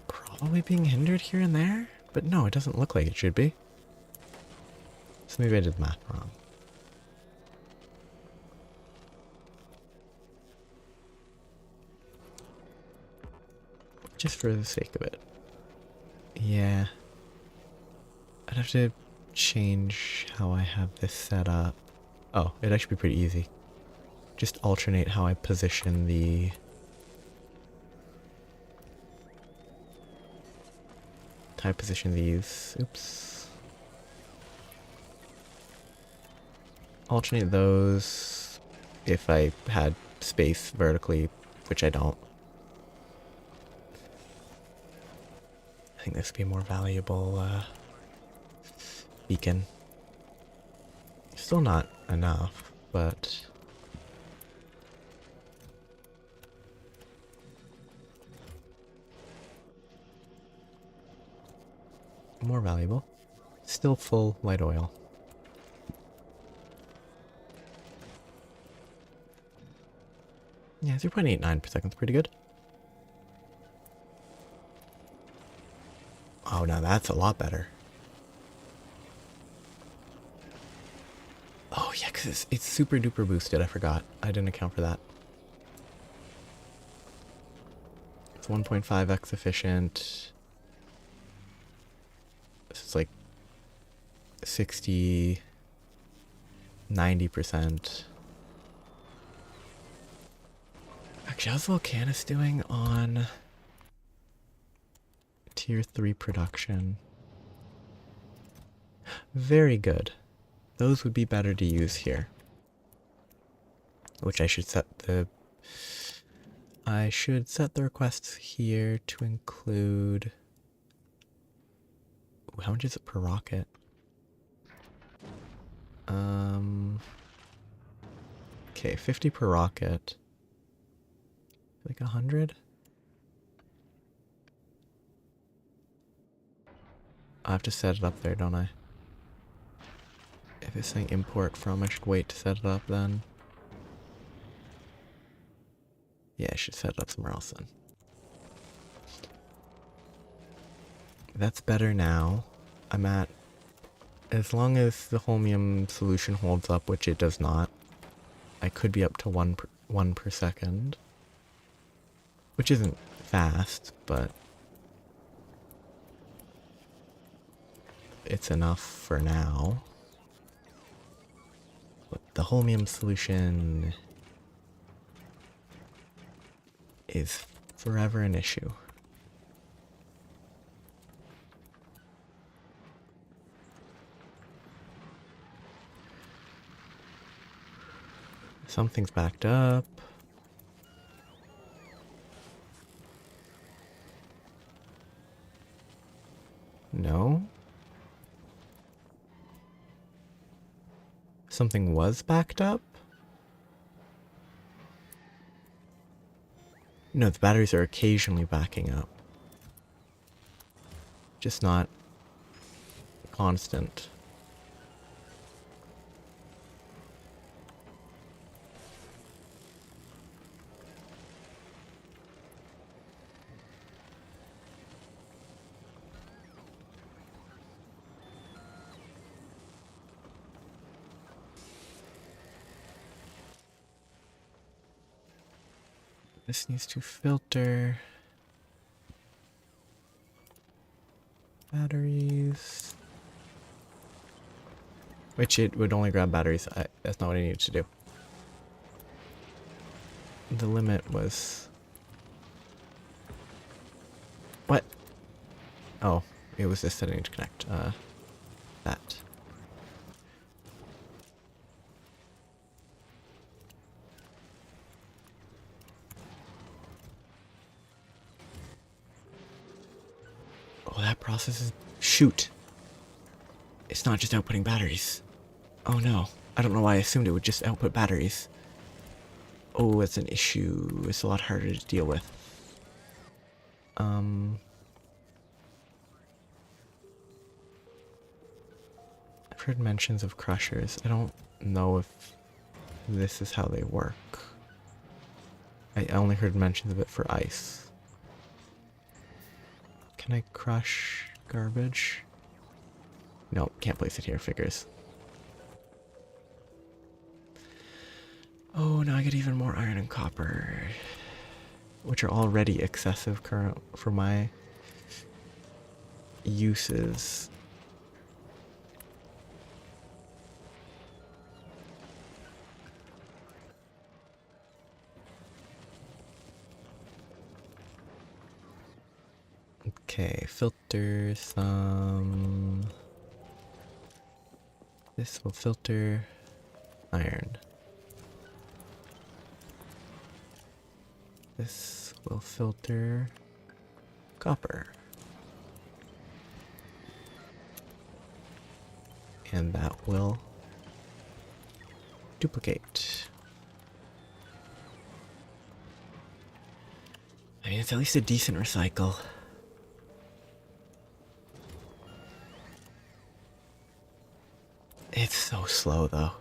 probably being hindered here and there, but no, it doesn't look like it should be. So maybe I did the math wrong. Just for the sake of it. Yeah. I'd have to change how I have this set up. Oh, it'd actually be pretty easy. Just alternate how I position the... how I position these. Oops. Alternate those if I had space vertically, which I don't. I think this would be a more valuable beacon. Still not enough, but... more valuable. Still full light oil. Yeah, 0.89 per second is pretty good. Oh, now that's a lot better. Oh, yeah, because it's super duper boosted. I forgot. I didn't account for that. It's 1.5x efficient. This is like 60, 90%. Actually, how's Volcanus doing on tier 3 production? Very good. Those would be better to use here. Which I should set the... I should set the requests here to include... Ooh, how much is it per rocket? Okay, 50 per rocket. Like 100? I have to set it up there, don't I? If it's saying import from, I should wait to set it up then. Yeah, I should set it up somewhere else then. That's better now. I'm at... as long as the holmium solution holds up, which it does not, I could be up to 1 per second. Which isn't fast, but... it's enough for now. But the holmium solution is forever an issue. Something's backed up. No? Something was backed up? No, the batteries are occasionally backing up. Just not constant. This needs to filter. Batteries. Which it would only grab batteries. That's not what I needed to do. The limit was... what? Oh, it was this that I need to connect. That. Oh, that process is... shoot. It's not just outputting batteries. Oh no. I don't know why I assumed it would just output batteries. Oh, it's an issue. It's a lot harder to deal with. I heard mentions of crushers. I don't know if this is how they work. I only heard mentions of it for ice. Can I crush garbage? Nope, can't place it here, figures. Oh, now I get even more iron and copper, which are already excessive current for my uses. Okay, filter some. This will filter iron. This will filter copper. And that will duplicate. I mean, it's at least a decent recycle. It's so slow, though.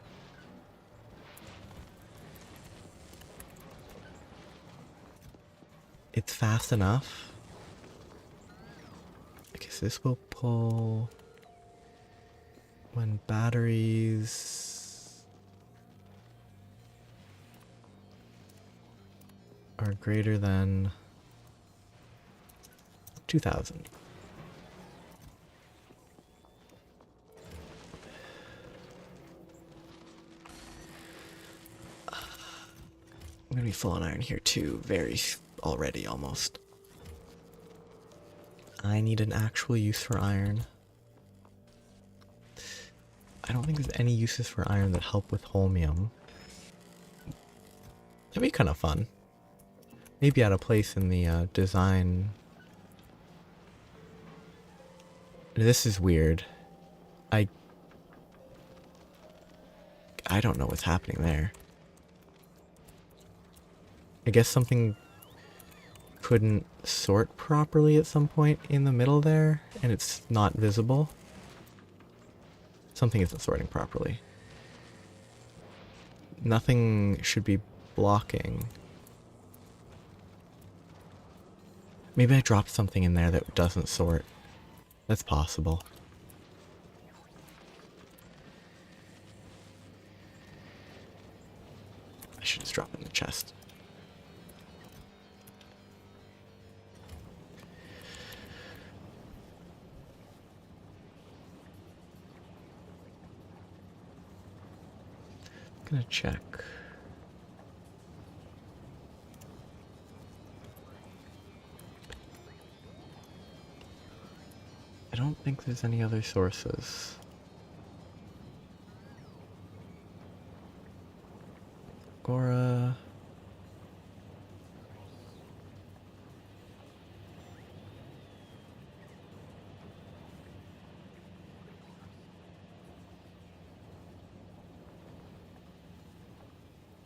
It's fast enough. I guess this will pull when batteries are greater than 2,000. I'm gonna be full on iron here too, already almost. I need an actual use for iron. I don't think there's any uses for iron that help with holmium. That'd be kind of fun. Maybe out of place in the design. This is weird. I don't know what's happening there. I guess something couldn't sort properly at some point in the middle there, and it's not visible. Something isn't sorting properly. Nothing should be blocking. Maybe I dropped something in there that doesn't sort. That's possible. I should just drop it in the chest. I'm gonna check. I don't think there's any other sources. Fulgora.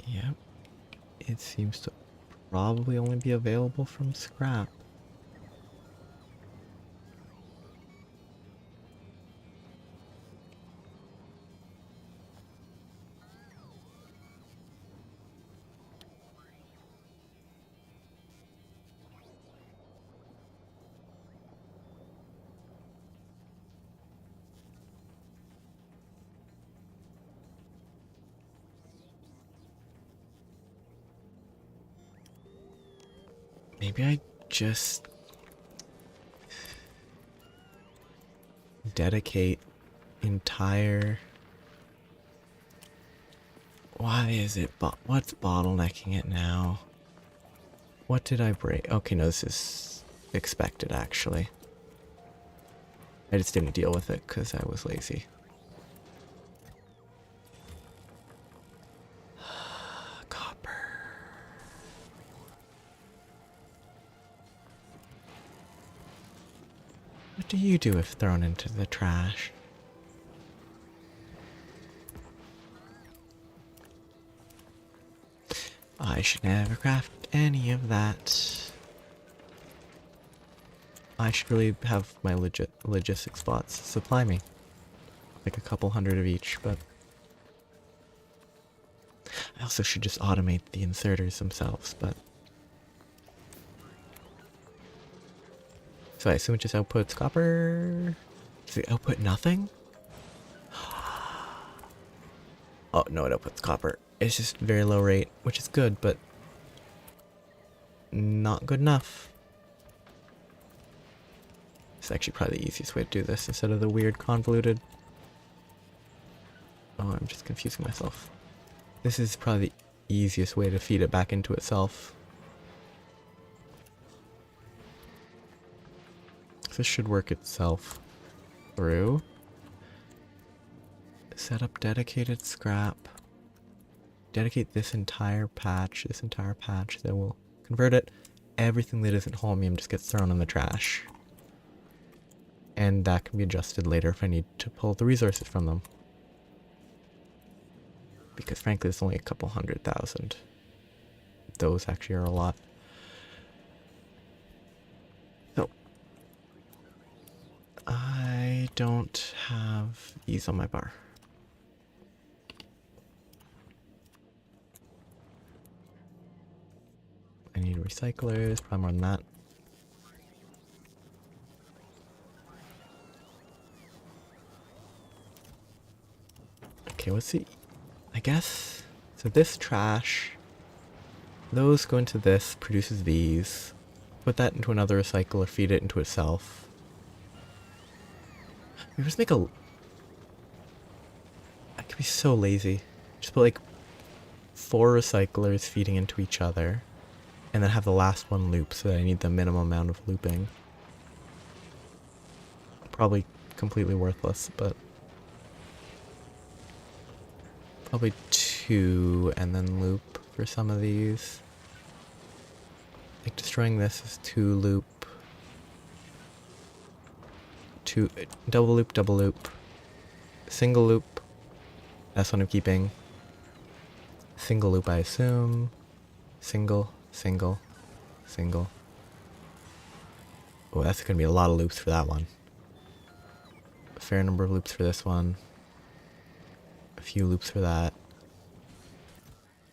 Yep. It seems to probably only be available from scrap. Maybe I just dedicate entire... Why is it what's bottlenecking it now? What did I break? Okay, no, this is expected actually. I just didn't deal with it because I was lazy. Copper. What do you do if thrown into the trash? I should never craft any of that. I should really have my logistics bots supply me. like a couple hundred of each, but I also should just automate the inserters themselves, but so I assume it just outputs copper. Does it output nothing? Oh no, it outputs copper. It's just very low rate, which is good, but not good enough. It's actually probably the easiest way to do this instead of the weird convoluted. Oh, I'm just confusing myself. This is probably the easiest way to feed it back into itself. This should work itself through. Set up dedicated scrap. Dedicate this entire patch, then we'll convert it. Everything that isn't holmium just gets thrown in the trash. And that can be adjusted later if I need to pull the resources from them. Because frankly, it's only a couple 100,000. Those actually are a lot. So, I don't have these on my bar. I need recyclers, probably more than that. Okay, let's see. I guess, so this trash, those go into this, produces these. Put that into another recycler, feed it into itself. We just make a... I could be so lazy. Just put like 4 recyclers feeding into each other. And then have the last one loop so that I need the minimum amount of looping. Probably completely worthless, but... Probably 2 and then loop for some of these. Like destroying this is 2 loop. 2 double loop. Single loop. That's what I'm keeping. Single loop I assume. Single. Oh, that's gonna be a lot of loops for that one. A fair number of loops for this one. A few loops for that.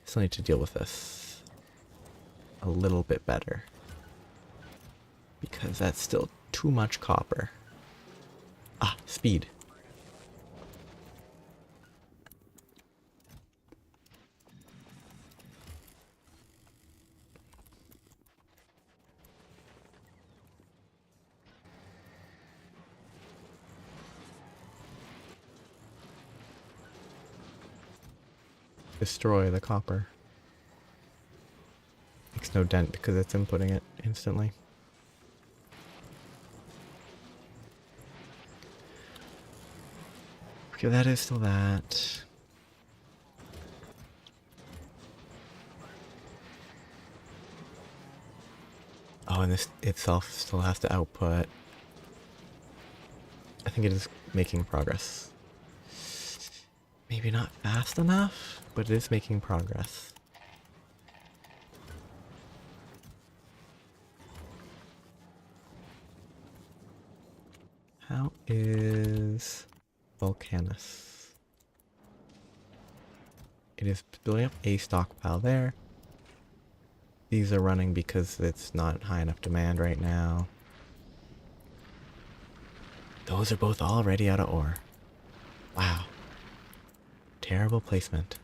Still need to deal with this a little bit better. Because that's still too much copper. Ah, speed. Destroy the copper. Makes no dent because it's inputting it instantly. Okay, that is still that. Oh, and this itself still has to output. I think it is making progress. Maybe not fast enough, but it is making progress. How is Volcanus? It is building up a stockpile there. These are running because it's not high enough demand right now. Those are both already out of ore. Wow. Terrible placement.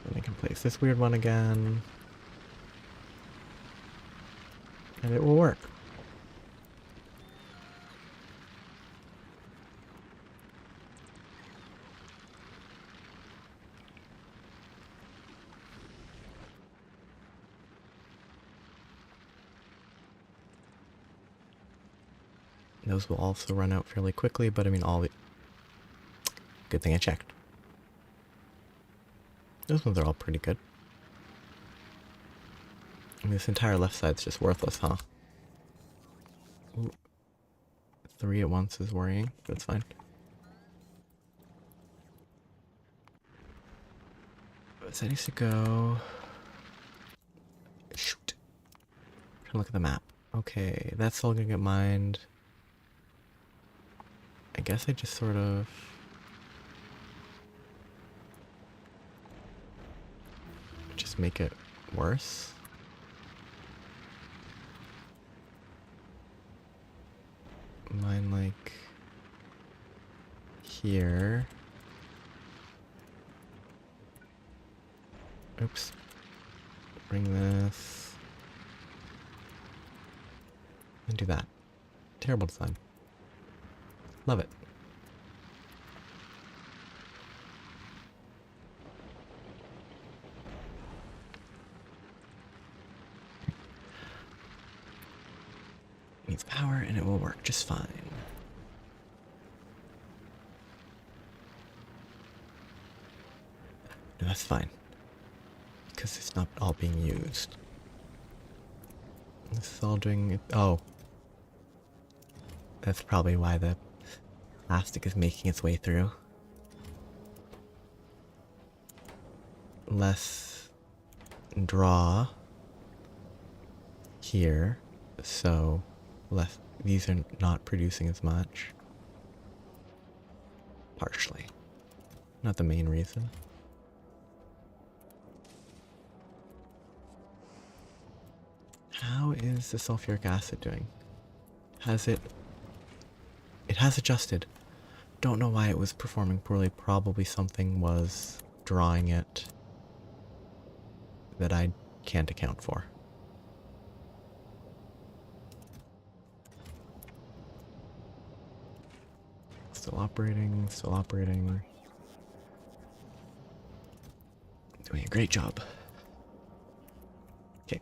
Then I can place this weird one again. And it will work. Those will also run out fairly quickly, but I mean all the... Good thing I checked. Those ones are all pretty good. I mean, this entire left side's just worthless, huh? Ooh, 3 at once is worrying. That's fine. So that needs to go... Shoot. Trying to look at the map. Okay, that's all gonna get mined. I guess I just sort of... just make it worse. Mine like... here. Oops. Bring this. And do that. Terrible design. Love it. It needs power and it will work just fine. No, that's fine. Because it's not all being used. This is all doing it. Oh. That's probably why the plastic is making its way through. Less draw here, so less. These are not producing as much. Partially. Not the main reason. How is the sulfuric acid doing? Has it... It has adjusted. Don't know why it was performing poorly. Probably something was drawing it that I can't account for. Still operating, still operating. Doing a great job. Okay.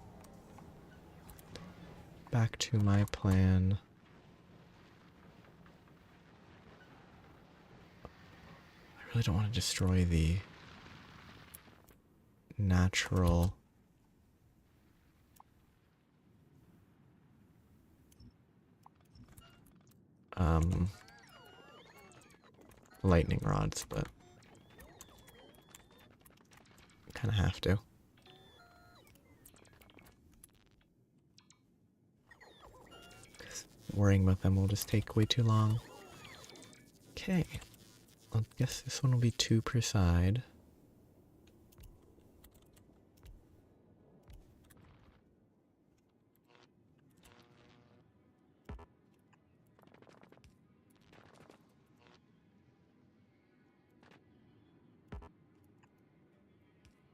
Back to my plan. I really don't want to destroy the natural lightning rods, but kind of have to. Worrying about them will just take way too long. Okay. I guess this one will be 2 per side.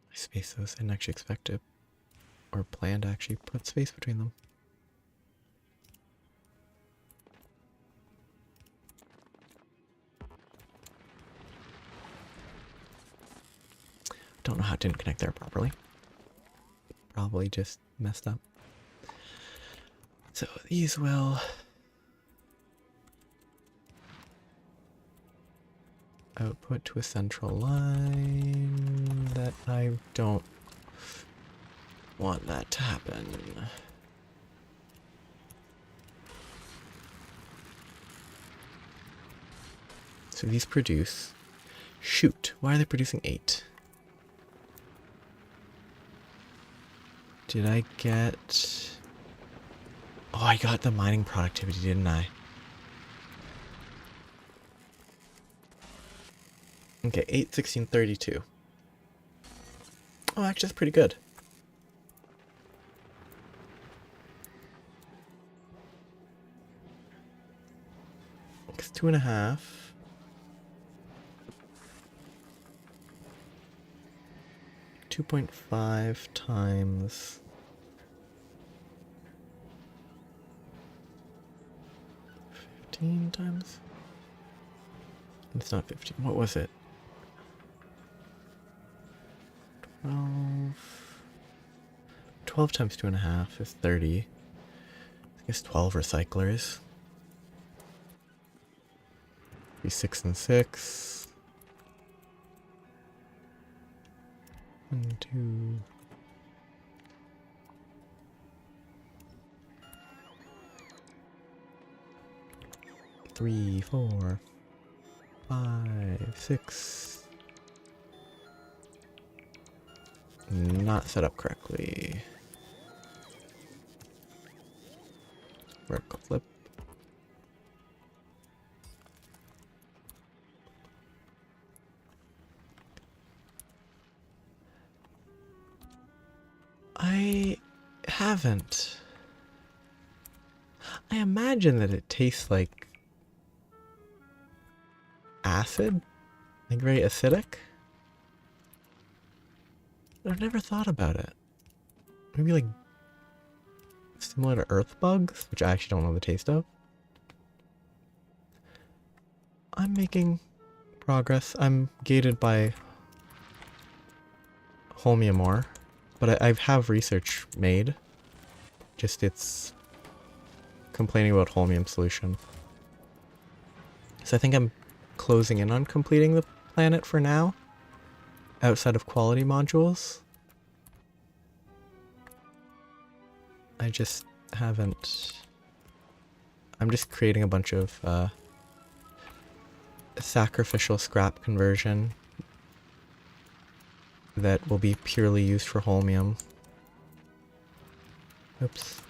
I spaced those. I didn't actually expect it, or plan to actually put space between them. Don't know how it didn't connect there properly. Probably just messed up. So these will output to a central line that I don't want that to happen. So these produce... Shoot, why are they producing 8? Did I get... Oh, I got the mining productivity, didn't I? Okay, 8, 16, 32. Oh, actually, that's pretty good. It's 2.5. 2.5 times 15 times? It's not 15. What was it? 12 times 2.5 is 30. I guess 12 recyclers. Be 6 and 6. 1, 2. 3, 4, 5, 6. Not set up correctly. Vertical flip. I haven't. I imagine that it tastes like acid, like very acidic. But I've never thought about it. Maybe like similar to earth bugs, which I actually don't know the taste of. I'm making progress. I'm gated by holmium ore, but I have research made. Just it's complaining about holmium solution. So I think I'm closing in on completing the planet for now, outside of quality modules. I just haven't... I'm just creating a bunch of sacrificial scrap conversion that will be purely used for holmium. Oops.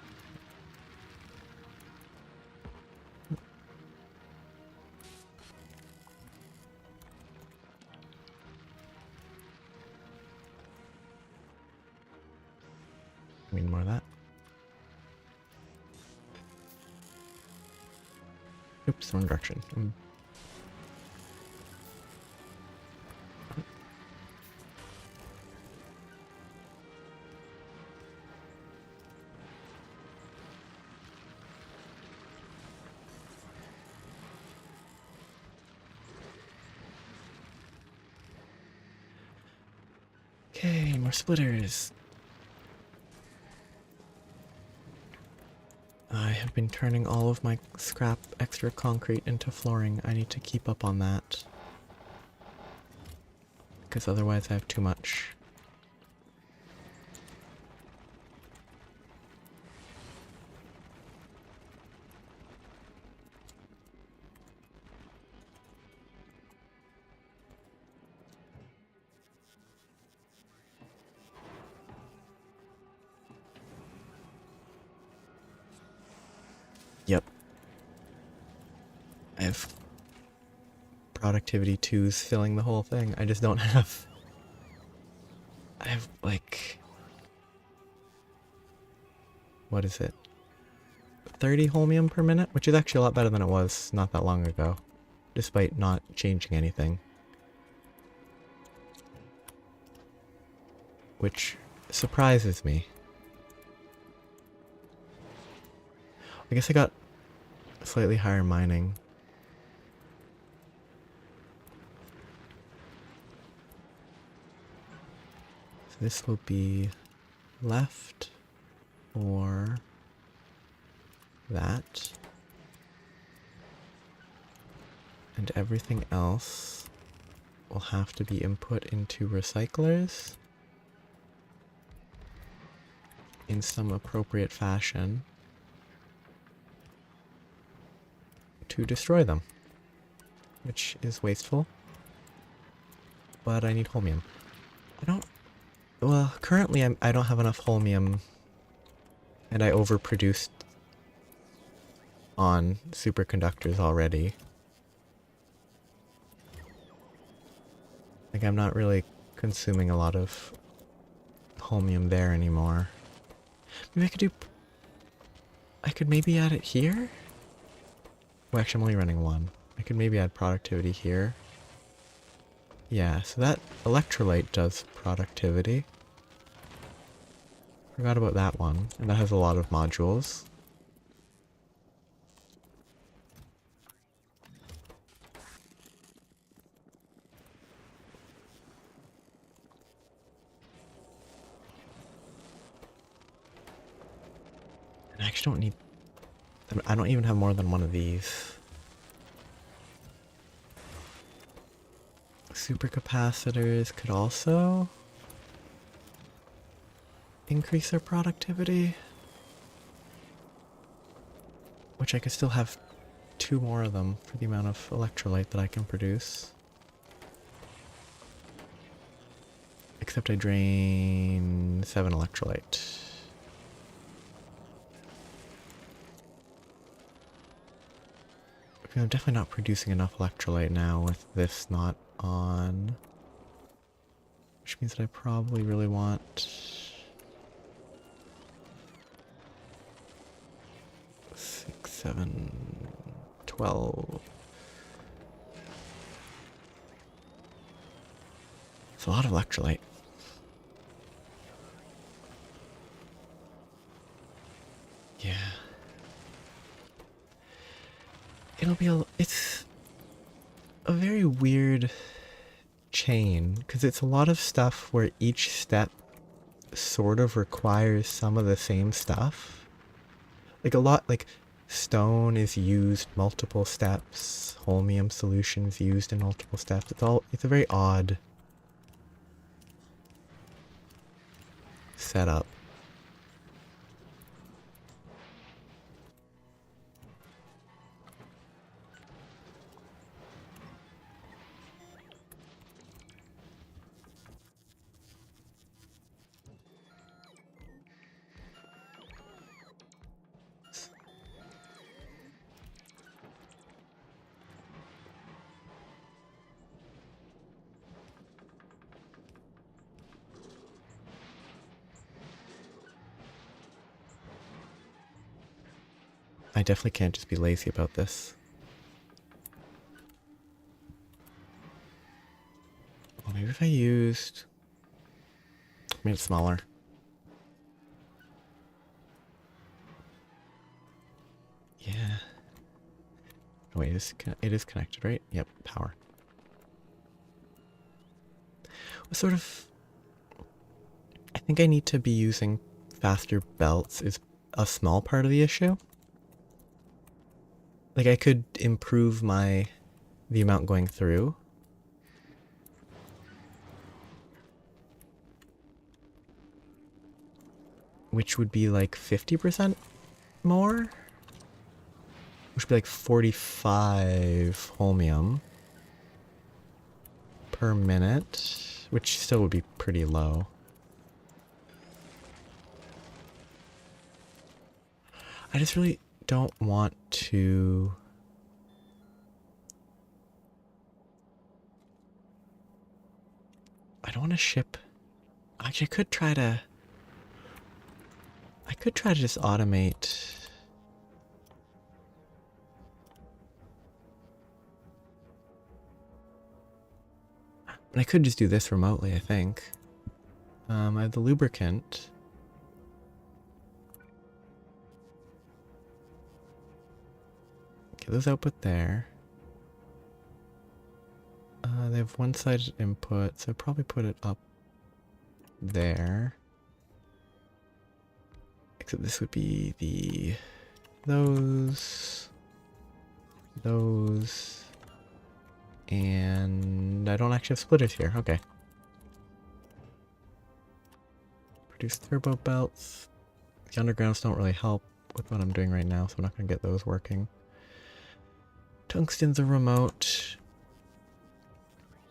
I mean more of that. Oops, wrong direction. Okay, more splitters. I have been turning all of my scrap extra concrete into flooring. I need to keep up on that, because otherwise I have too much. Yep. I have productivity 2s filling the whole thing. I just don't have... I have, like... What is it? 30 holmium per minute? Which is actually a lot better than it was not that long ago, despite not changing anything. Which surprises me. I guess I got slightly higher mining. So this will be left or that. And everything else will have to be input into recyclers in some appropriate fashion to destroy them, which is wasteful, but I need holmium. Well, currently I don't have enough holmium, and I overproduced on superconductors already. Like, I'm not really consuming a lot of holmium there anymore. Maybe I could maybe add it here? Well, actually, I'm only running one. I could maybe add productivity here. Yeah, so that electrolyte does productivity. Forgot about that one, and that has a lot of modules. And I actually don't need... I don't even have more than one of these. Supercapacitors could also increase their productivity, which I could still have 2 more of them for the amount of electrolyte that I can produce. Except I drain 7 electrolyte. I'm definitely not producing enough electrolyte now with this not on. Which means that I probably really want 6, 7, 12. It's a lot of electrolyte. Yeah. It's a very weird chain, because it's a lot of stuff where each step sort of requires some of the same stuff. Like stone is used multiple steps, holmium solutions used in multiple steps. It's a very odd setup. I definitely can't just be lazy about this. Well, maybe if I made it smaller. Yeah. Oh wait, it is connected, right? Yep, power. Sort of, I think I need to be using faster belts is a small part of the issue. Like I could improve the amount going through. Which would be like 50% more? Which would be like 45 holmium per minute, which still would be pretty low. I just really don't want to... I don't want to ship... Actually, I could try to just automate... And I could just do this remotely, I think. I have the lubricant. Okay, those output there. They have one-sided input, so I'd probably put it up there. Except this would be those, and I don't actually have splitters here. Okay. Produce turbo belts. The undergrounds don't really help with what I'm doing right now, so I'm not going to get those working. Tungsten's a remote.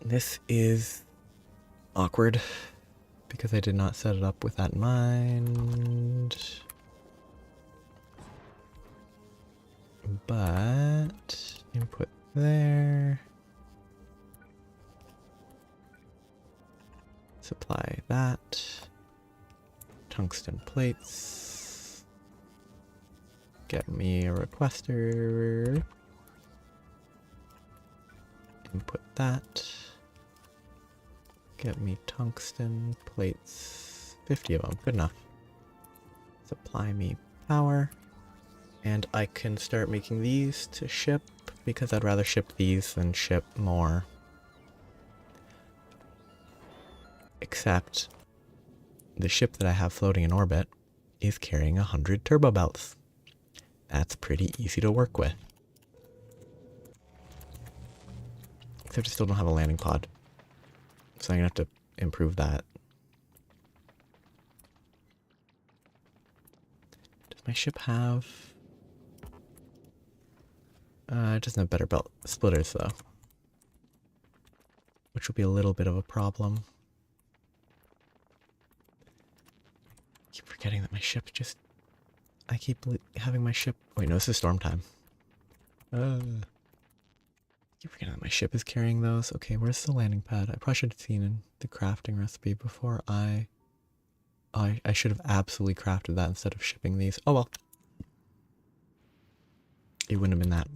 This is awkward because I did not set it up with that in mind. But input there. Supply that. Tungsten plates. Get me a requester. Input that. Get me tungsten plates. 50 of them. Good enough. Supply me power. And I can start making these to ship because I'd rather ship these than ship more. Except the ship that I have floating in orbit is carrying 100 turbo belts. That's pretty easy to work with. Except I still don't have a landing pod. So I'm gonna have to improve that. Does my ship have... It doesn't have better belt splitters though, which will be a little bit of a problem. I keep forgetting that my ship just... I keep having my ship... Wait, no, this is storm time. I keep forgetting that my ship is carrying those. Okay, where's the landing pad? I probably should have seen in the crafting recipe before I should have absolutely crafted that instead of shipping these. Oh well. It wouldn't have been that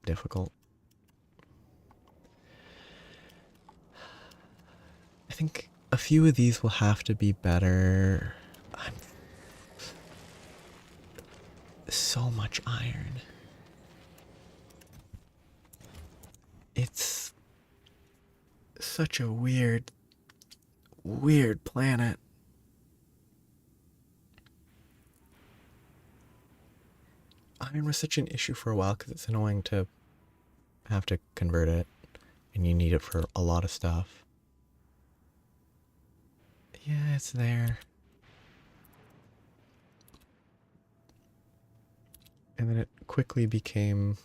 difficult. I think a few of these will have to be better. So much iron. It's such a weird planet. Iron was such an issue for a while because it's annoying to have to convert it, and you need it for a lot of stuff. Yeah, it's there. And then it quickly became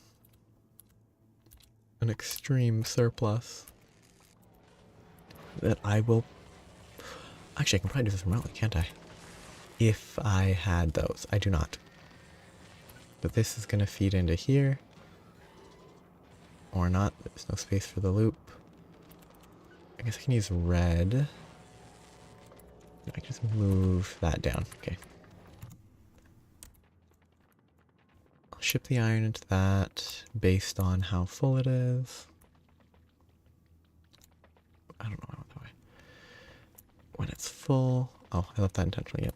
an extreme surplus that I will... Actually, I can probably do this remotely, can't I? If I had those. I do not. But this is going to feed into here. Or not. There's no space for the loop. I guess I can use red. I can just move that down. Okay. I'll ship the iron into that based on how full it is. I don't know. I went that way. When it's full... Oh, I left that intentionally. Yep.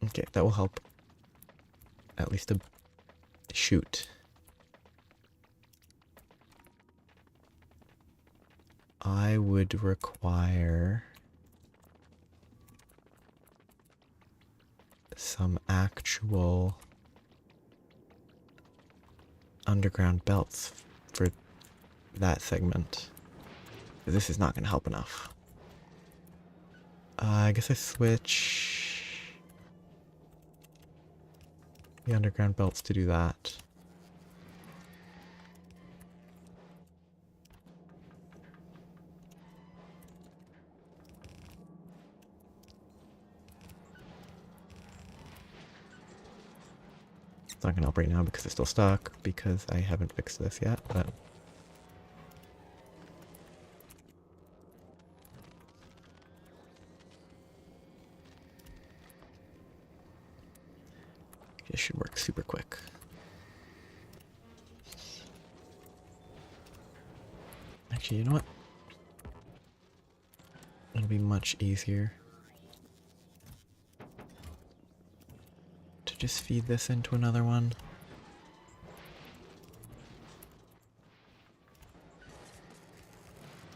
Okay, that will help. At least a shoot. I would require some actual underground belts for that segment. This is not going to help enough. I guess I switch the underground belts to do that. It's not going to help right now because it's still stuck, because I haven't fixed this yet, but... This should work super quick. Actually, you know what? It'll be much easier to just feed this into another one.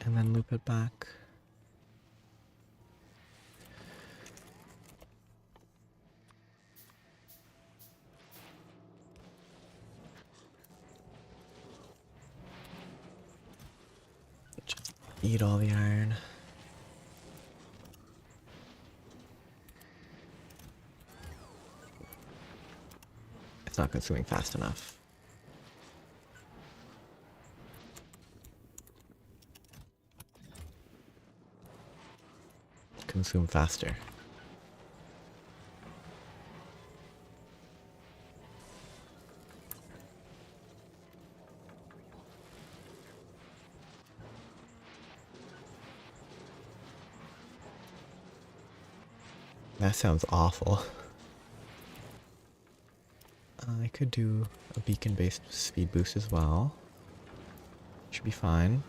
And then loop it back. Just eat all the iron. It's not consuming fast enough. Consume faster. That sounds awful. I could do a beacon-based speed boost as well. Should be fine.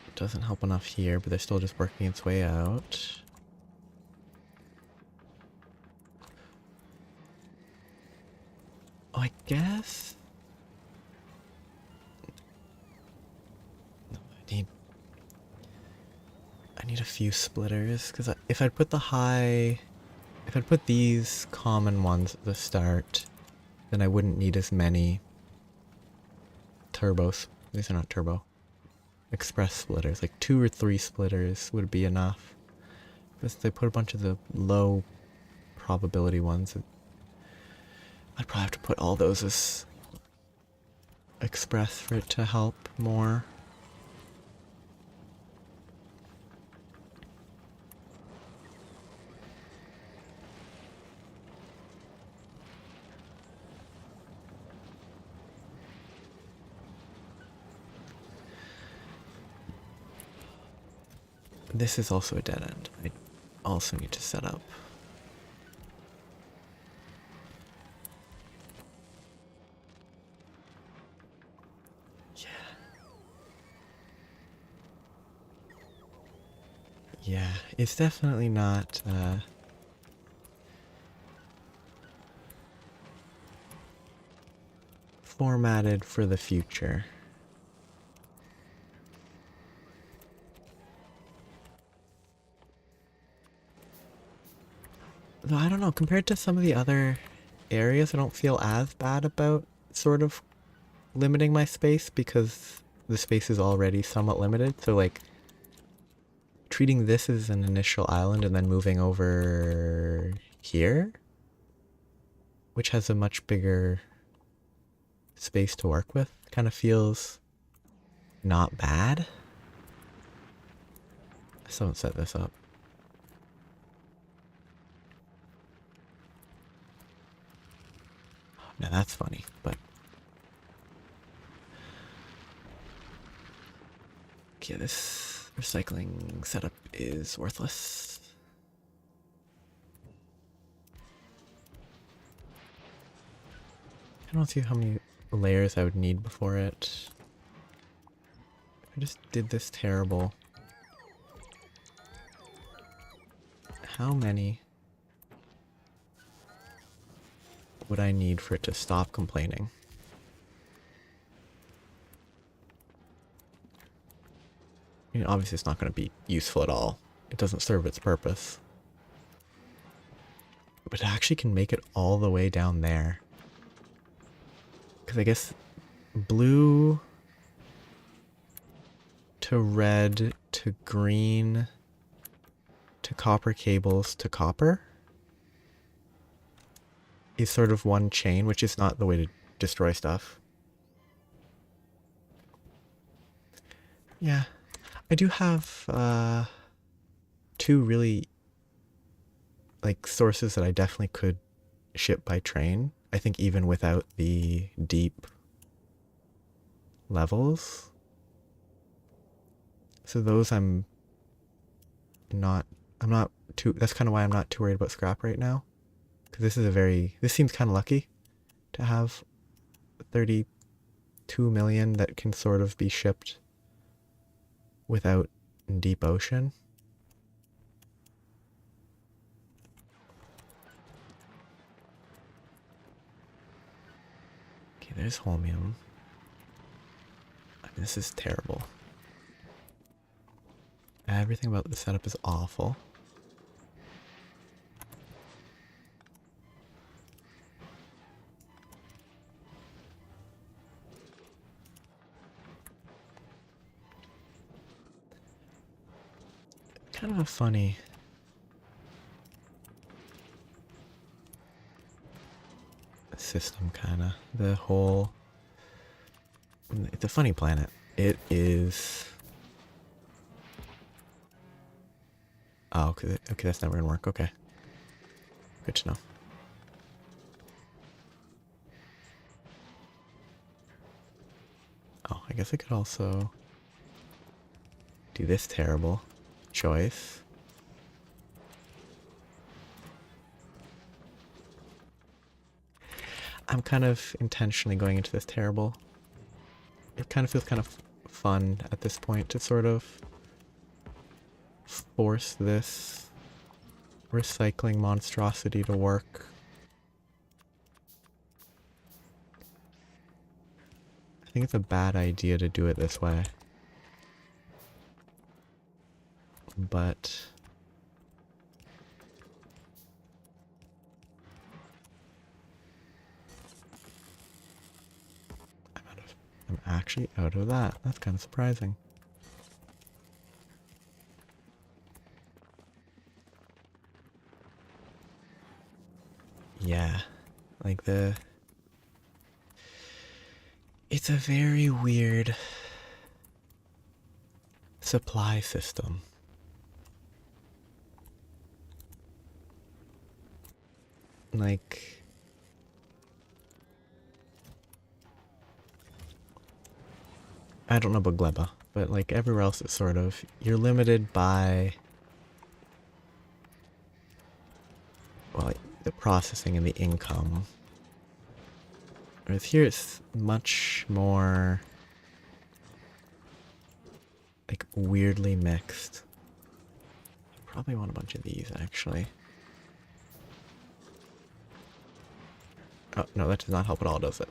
It doesn't help enough here, but they're still just working its way out. Oh, I guess... No, I need a few splitters, because if I'd put if I'd put these common ones at the start, then I wouldn't need as many turbos. These are not turbo. Express splitters. Like 2 or 3 splitters would be enough. Because they put a bunch of the low probability ones. I'd probably have to put all those as express for it to help more. This is also a dead end. I also need to set up. Yeah, it's definitely not formatted for the future. Though I don't know, compared to some of the other areas, I don't feel as bad about sort of limiting my space because the space is already somewhat limited. So like treating this as an initial island and then moving over here, which has a much bigger space to work with, kind of feels not bad. I still haven't set this up. Now that's funny, but okay, this recycling setup is worthless. I don't see how many layers I would need before it. I just did this terrible. How many would I need for it to stop complaining? I mean, obviously it's not going to be useful at all. It doesn't serve its purpose. But it actually can make it all the way down there. Because I guess blue to red to green to copper cables to copper is sort of one chain, which is not the way to destroy stuff. Yeah. I do have two really like sources that I definitely could ship by train. I think even without the deep levels. So those I'm not too, that's kind of why I'm not too worried about scrap right now. Because this seems kind of lucky to have 32 million that can sort of be shipped without deep ocean. Okay, there's holmium. I mean, this is terrible. Everything about the setup is awful. Kind of a funny system, kinda. The whole... It's a funny planet. It is... Oh, okay, that's never gonna work. Okay. Good to know. Oh, I guess I could also do this terrible choice. I'm kind of intentionally going into this terrible. It kind of feels kind of fun at this point to sort of force this recycling monstrosity to work. I think it's a bad idea to do it this way. But I'm actually out of that. That's kind of surprising. Yeah, like it's a very weird supply system. Like, I don't know about Gleba, but like everywhere else it's sort of, you're limited by, well, like, the processing and the income. Whereas here it's much more like weirdly mixed. Probably want a bunch of these actually. Oh, no, that does not help at all, does it?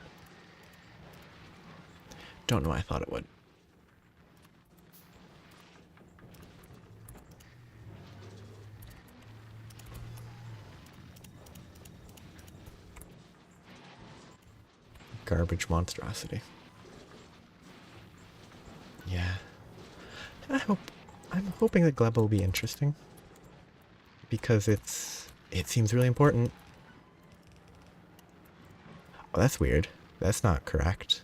Don't know why I thought it would. Garbage monstrosity. Yeah. I'm hoping that Gleba will be interesting. Because it seems really important. Oh, that's weird. That's not correct.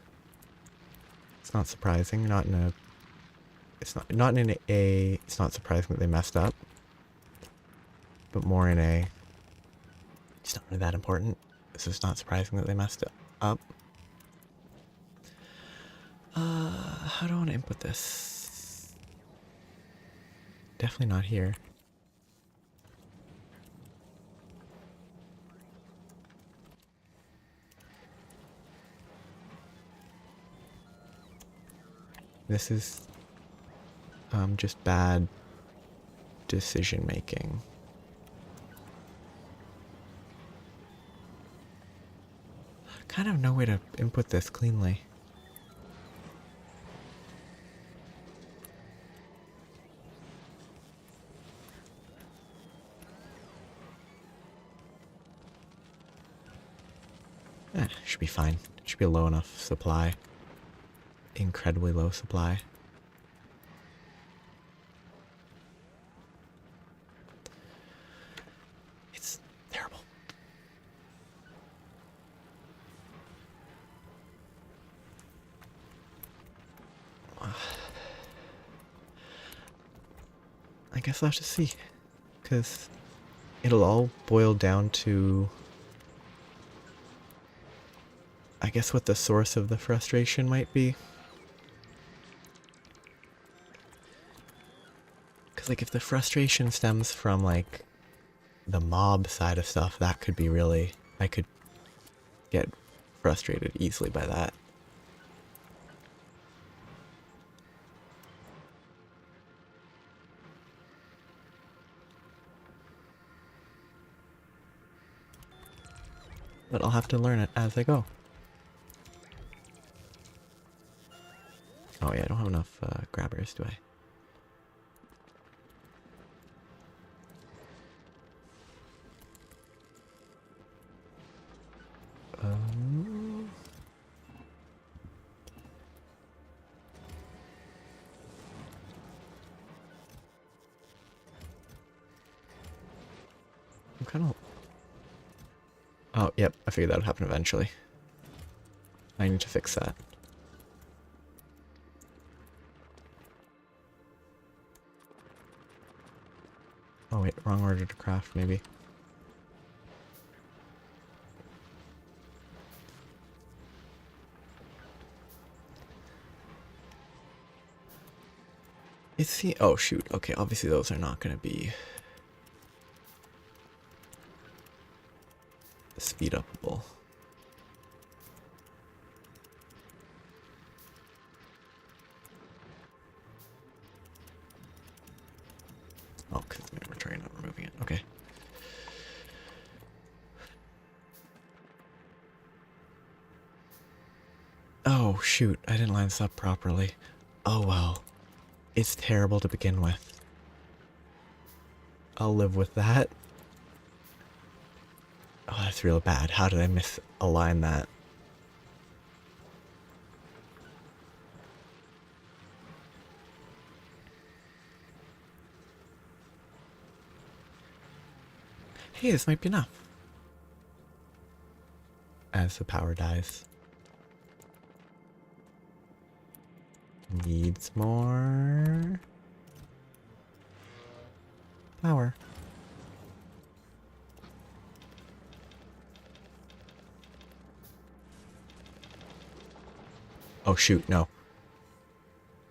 It's not surprising. Not in a. It's not in a. It's not surprising that they messed up. But more in a. It's not really that important. So it's not surprising that they messed it up. How do I want to input this? Definitely not here. This is just bad decision making. Kind of no way to input this cleanly. Should be fine. Should be a low enough supply. Incredibly low supply. It's terrible. I guess I'll have to see. Because it'll all boil down to, I guess, what the source of the frustration might be. Because, like, if the frustration stems from, like, the mob side of stuff, that could be really... I could get frustrated easily by that. But I'll have to learn it as I go. Oh yeah, I don't have enough grabbers, do I? I'm kind of... Oh, yep, I figured that would happen eventually. I need to fix that. Oh wait, wrong order to craft, maybe. Is he... Oh shoot, okay, obviously those are not going to be... speed upable. Oh, because we're trying not removing it. Okay. Oh shoot, I didn't line this up properly. Oh well. It's terrible to begin with. I'll live with that. Oh, that's real bad. How did I misalign that? Hey, this might be enough. as the power dies. Needs more power. Oh shoot, no.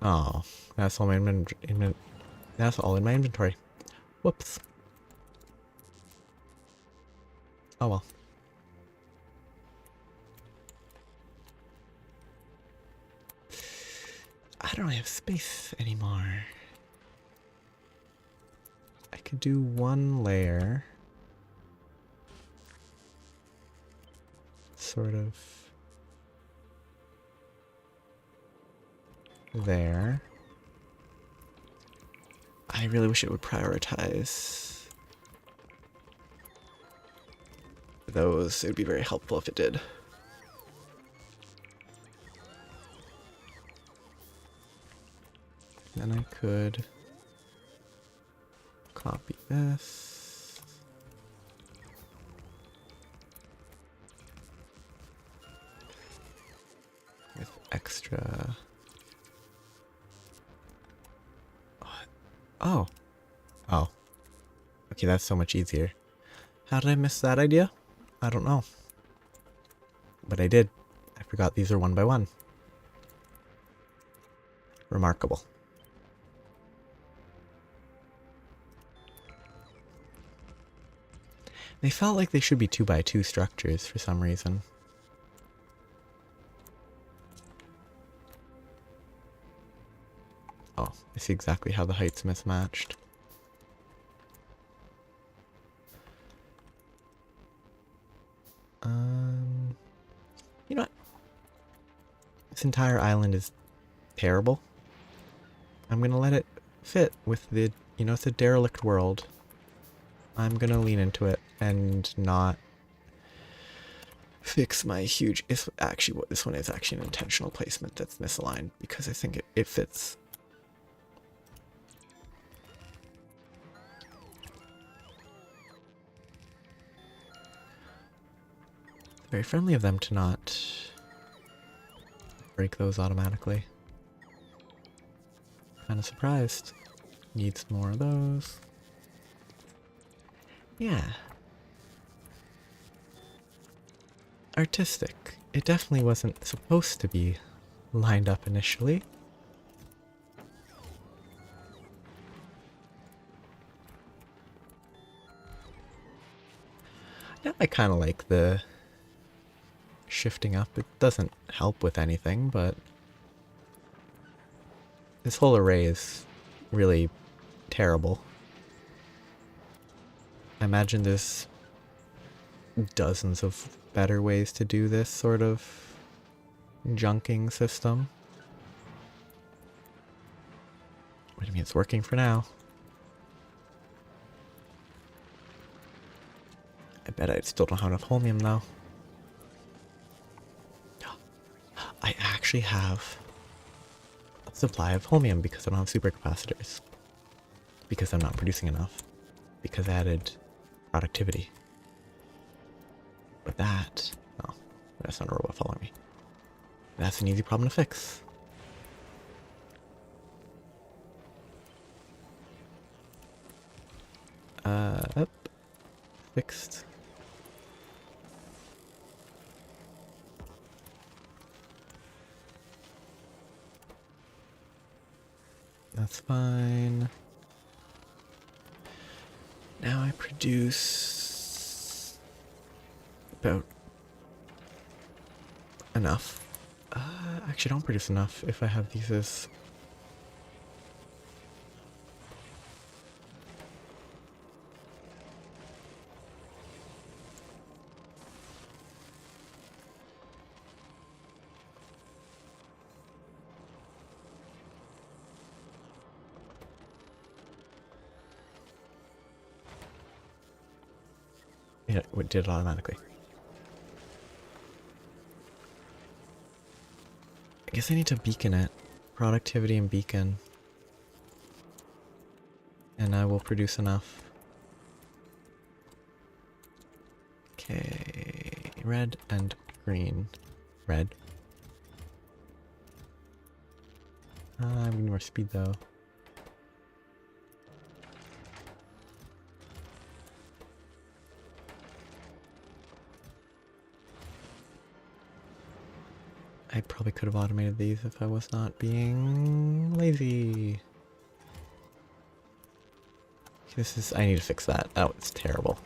Oh, that's all my that's all in my inventory. Whoops. Oh well. I don't have space anymore. I could do one layer. Sort of there. I really wish it would prioritize those. It would be very helpful if it did. Then I could copy this. With extra. Oh. Oh. Okay, that's so much easier. How did I miss that idea? I don't know. But I did. I forgot these are one by one. Remarkable. They felt like they should be 2x2 structures for some reason. Oh, I see exactly how the height's mismatched. You know what? This entire island is terrible. I'm gonna let it fit with the, you know, it's a derelict world. I'm gonna lean into it and not fix my huge... It's actually what this one is actually an intentional placement that's misaligned because I think it fits. Very friendly of them to not break those automatically. Kind of surprised. Needs more of those. Yeah. Artistic. It definitely wasn't supposed to be lined up initially. Now I kind of like the shifting up. It doesn't help with anything, but this whole array is really terrible. I imagine there's dozens of better ways to do this sort of junking system. What do you mean it's working for now? I bet I still don't have enough holmium though. I actually have a supply of holmium because I don't have supercapacitors. Because I'm not producing enough. Because I added productivity. But that... Oh, that's not a robot following me. That's an easy problem to fix. Up. Fixed. That's fine. Now I produce about enough. Actually, I don't produce enough if I have these as... Yeah, it did it automatically. I guess I need to beacon it. Productivity and beacon. And I will produce enough. Okay, red and green. Red. We need more speed though. I probably could have automated these if I was not being lazy. I need to fix that. Oh, it's terrible.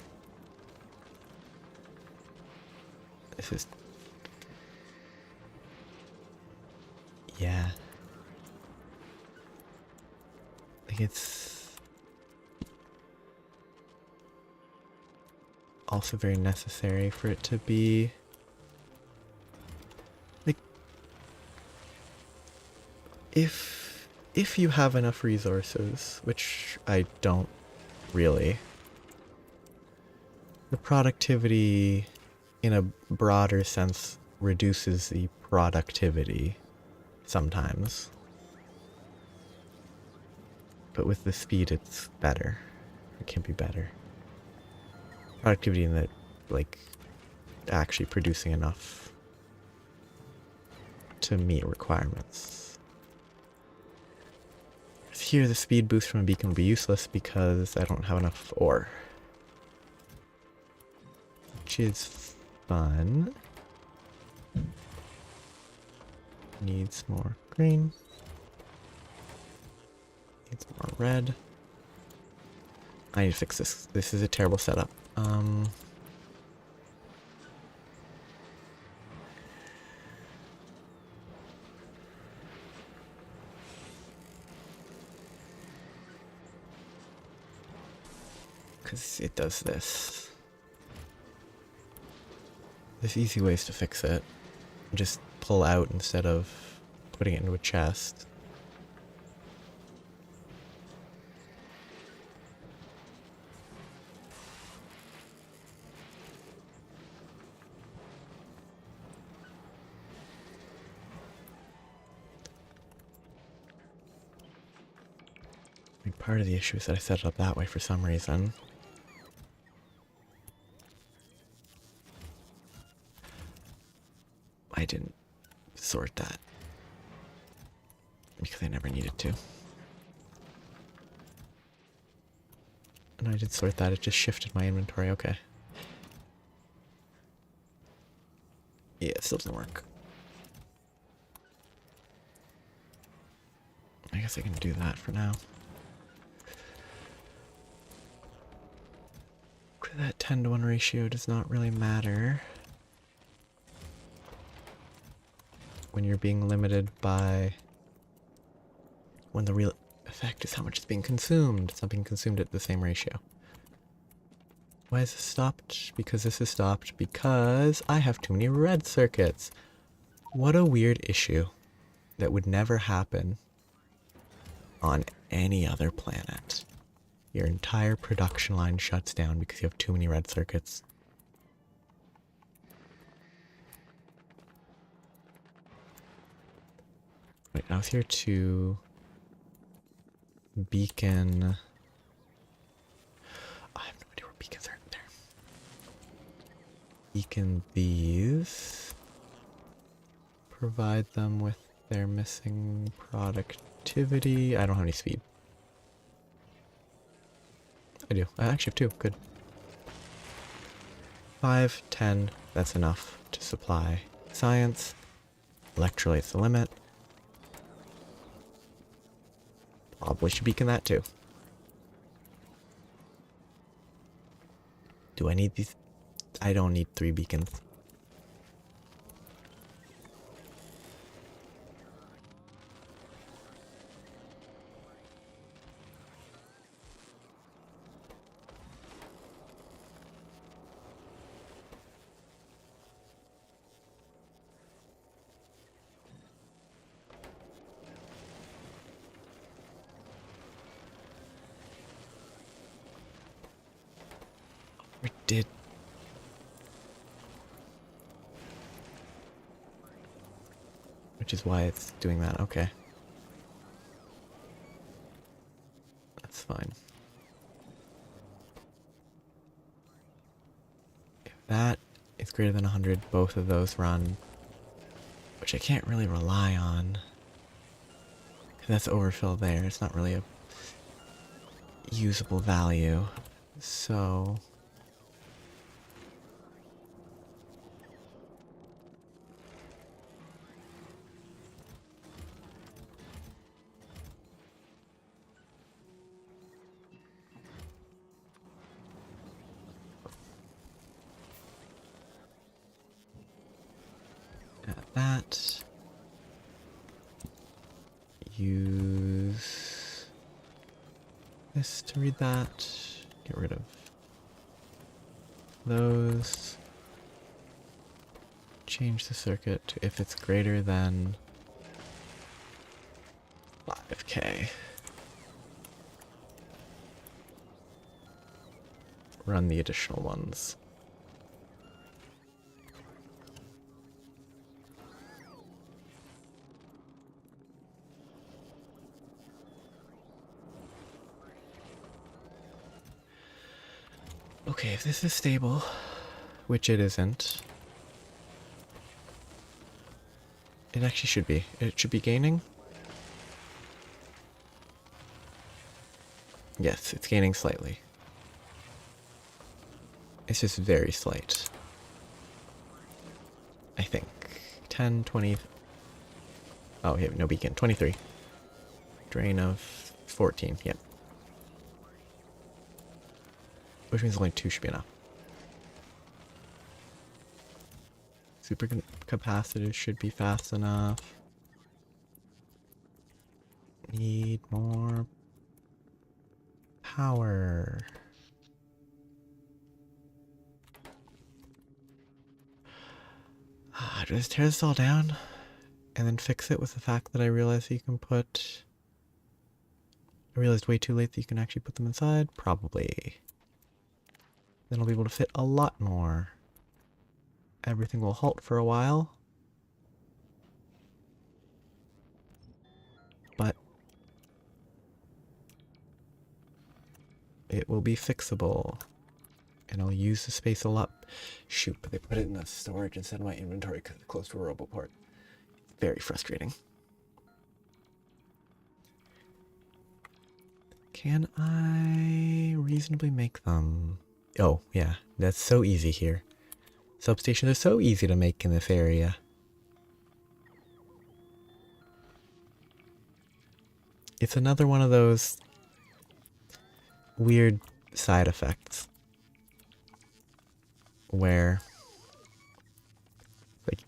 This is... Yeah. Like it's... also very necessary for it to be... like... If you have enough resources, which I don't really, the productivity in a broader sense reduces the productivity sometimes. But with the speed it's better. It can be better. Productivity in the, like, actually producing enough to meet requirements. Here the speed boost from a beacon will be useless because I don't have enough ore. Which is fun. Needs more green. Needs more red. I need to fix this. This is a terrible setup. Because it does this. There's easy ways to fix it. Just pull out instead of putting it into a chest. I mean, part of the issue is that I set it up that way for some reason. I didn't sort that because I never needed to. And I did sort that, it just shifted my inventory, okay. Yeah, it still doesn't work. I guess I can do that for now. That 10-to-1 ratio does not really matter when you're being limited by, when the real effect is how much is being consumed. It's not being consumed at the same ratio. Why is this stopped? Because this is stopped because I have too many red circuits. What a weird issue that would never happen on any other planet. Your entire production line shuts down because you have too many red circuits. Wait, I was here to beacon. I have no idea where beacons are. There. Beacon these. Provide them with their missing productivity. I don't have any speed. I do. I actually have 2. Good. 5, 10. That's enough to supply science. Electrolyte's the limit. Probably should beacon that too. Do I need these? I don't need 3 beacons. Or did... Which is why it's doing that. Okay. That's fine. If that is greater than 100, both of those run, which I can't really rely on. That's overfill there. It's not really a usable value. So that. Use this to read that. Get rid of those. Change the circuit to if it's greater than 5K. Run the additional ones. Okay, if this is stable, which it isn't, it actually should be. It should be gaining. Yes, it's gaining slightly. It's just very slight. I think. 10, 20... Oh, yeah, no beacon. 23. Drain of 14, yep. Which means only 2 should be enough. Super capacitors should be fast enough. Need more power. Do I just tear this all down and then fix it with the fact that I realized you can put... I realized way too late that you can actually put them inside? Probably. Then I'll be able to fit a lot more. Everything will halt for a while. But it will be fixable. And I'll use the space a lot. Shoot, but they put it in the storage instead of my inventory because it's close to a roboport. Very frustrating. Can I reasonably make them? Oh, yeah, that's so easy here. Substations are so easy to make in this area. It's another one of those weird side effects where, like,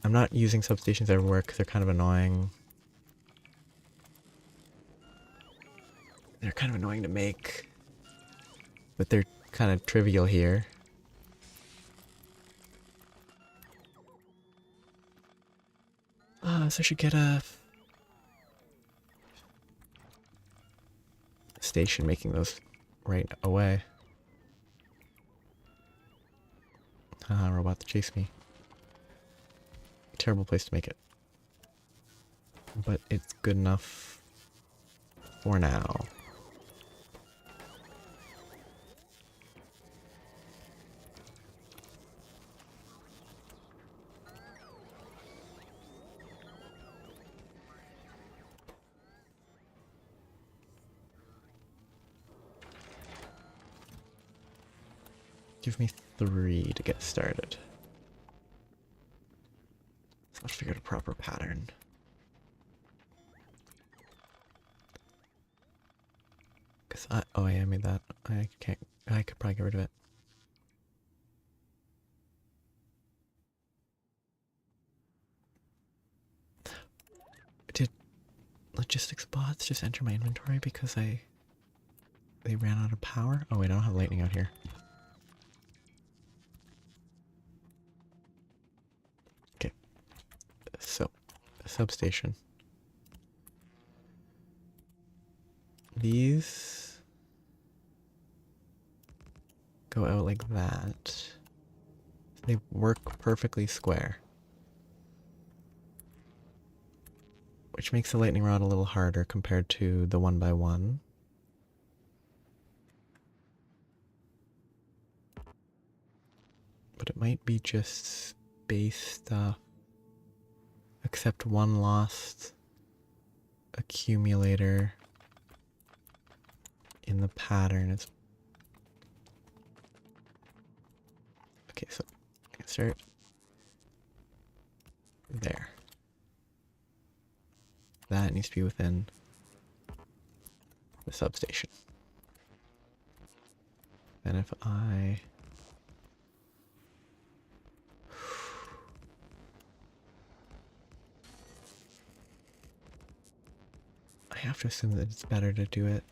I'm not using substations everywhere because they're kind of annoying. They're kind of annoying to make, but they're kind of trivial here. So I should get a station making those right away. Haha, robot to chase me. Terrible place to make it. But it's good enough for now. Give me 3 to get started. So let's figure out a proper pattern. Cause oh yeah, I made that. I could probably get rid of it. Did logistics bots just enter my inventory because they ran out of power? Oh wait, I don't have lightning out here. So, substation. These go out like that. They work perfectly square. Which makes the lightning rod a little harder compared to the 1x1. But it might be just base stuff. Except one lost accumulator in the pattern is... Okay, so insert there. That needs to be within the substation. Then if I have to assume that it's better to do it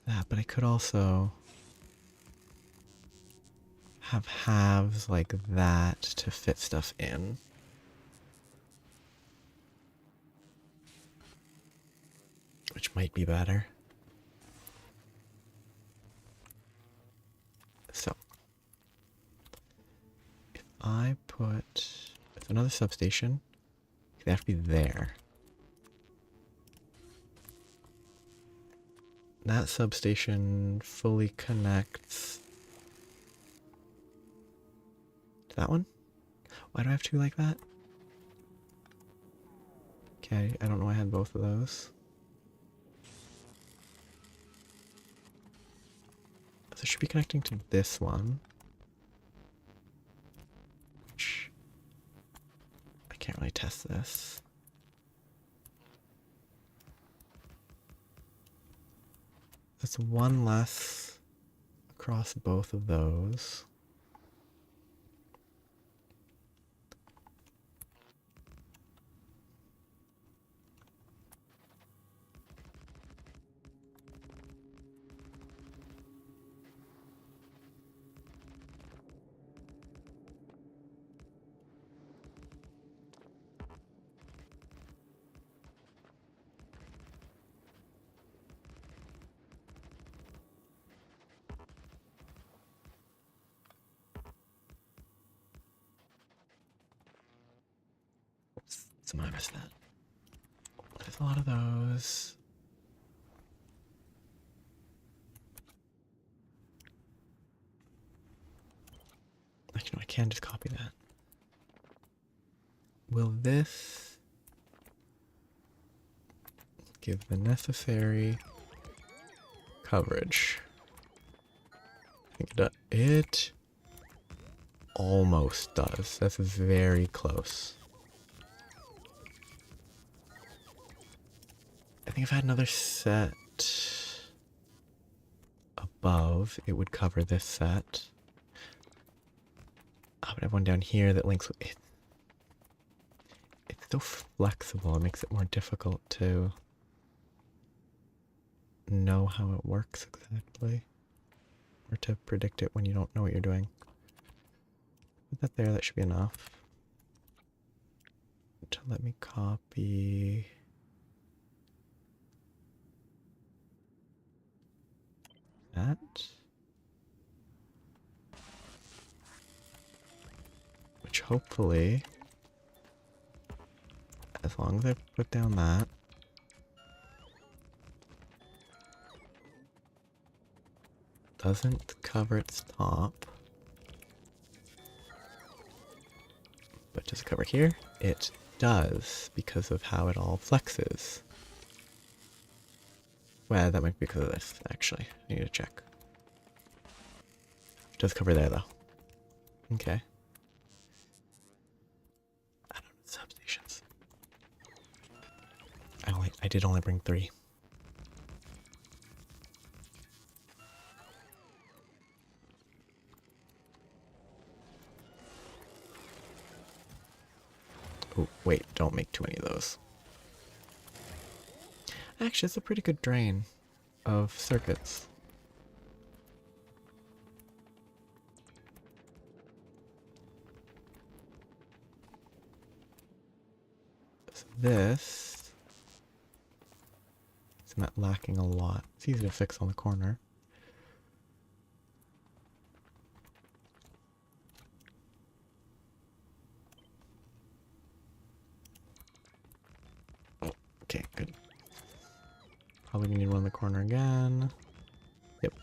that, but I could also have halves like that to fit stuff in. Which might be better. So, if I put another substation, they have to be there. That substation fully connects to that one. Why do I have two like that? Okay, I don't know why I had both of those. So it should be connecting to this one. Which I can't really test this. That's one less across both of those. Somehow I missed that. There's a lot of those. Actually, no, I can just copy that. Will this give the necessary coverage? I think it almost does. That's very close. I think if I had another set above, it would cover this set. I would have one down here that links with it. It's so flexible, it makes it more difficult to know how it works exactly. Or to predict it when you don't know what you're doing. Put that there, that should be enough. To let me copy... that. Which hopefully, as long as I put down that, doesn't cover its top, but does it cover here? It does, because of how it all flexes. Well, that might be because of this, actually. I need to check. It does cover there, though. Okay. I don't know, substations. I did only bring 3. Oh, wait, don't make too many of those. Actually, it's a pretty good drain of circuits. So this is not lacking a lot. It's easy to fix on the corner. Oh, okay, good. Probably need one in the corner again. Yep.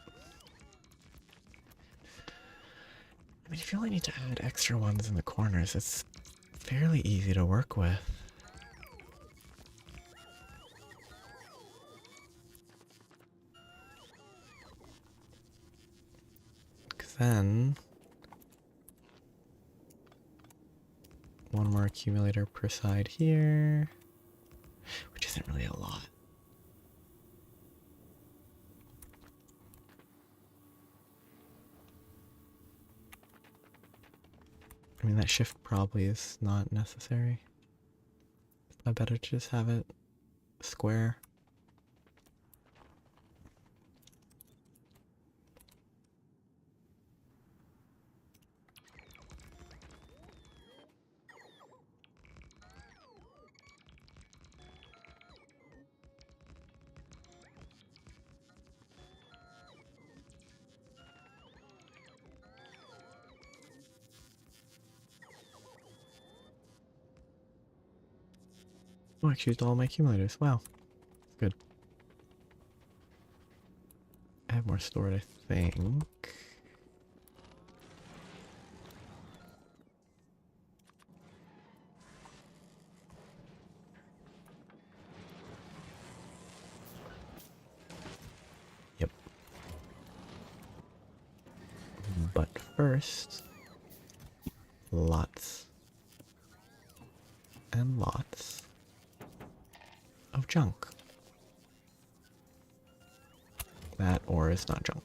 feel I need to add extra ones in the corners. It's fairly easy to work with. Because then one more accumulator per side here, which isn't really a lot. I mean, that shift probably is not necessary. I better just have it square. Oh, I used all my accumulators. Wow. Good. I have more stored, I think. Yep. But first, lots and lots of junk. That ore is not junk.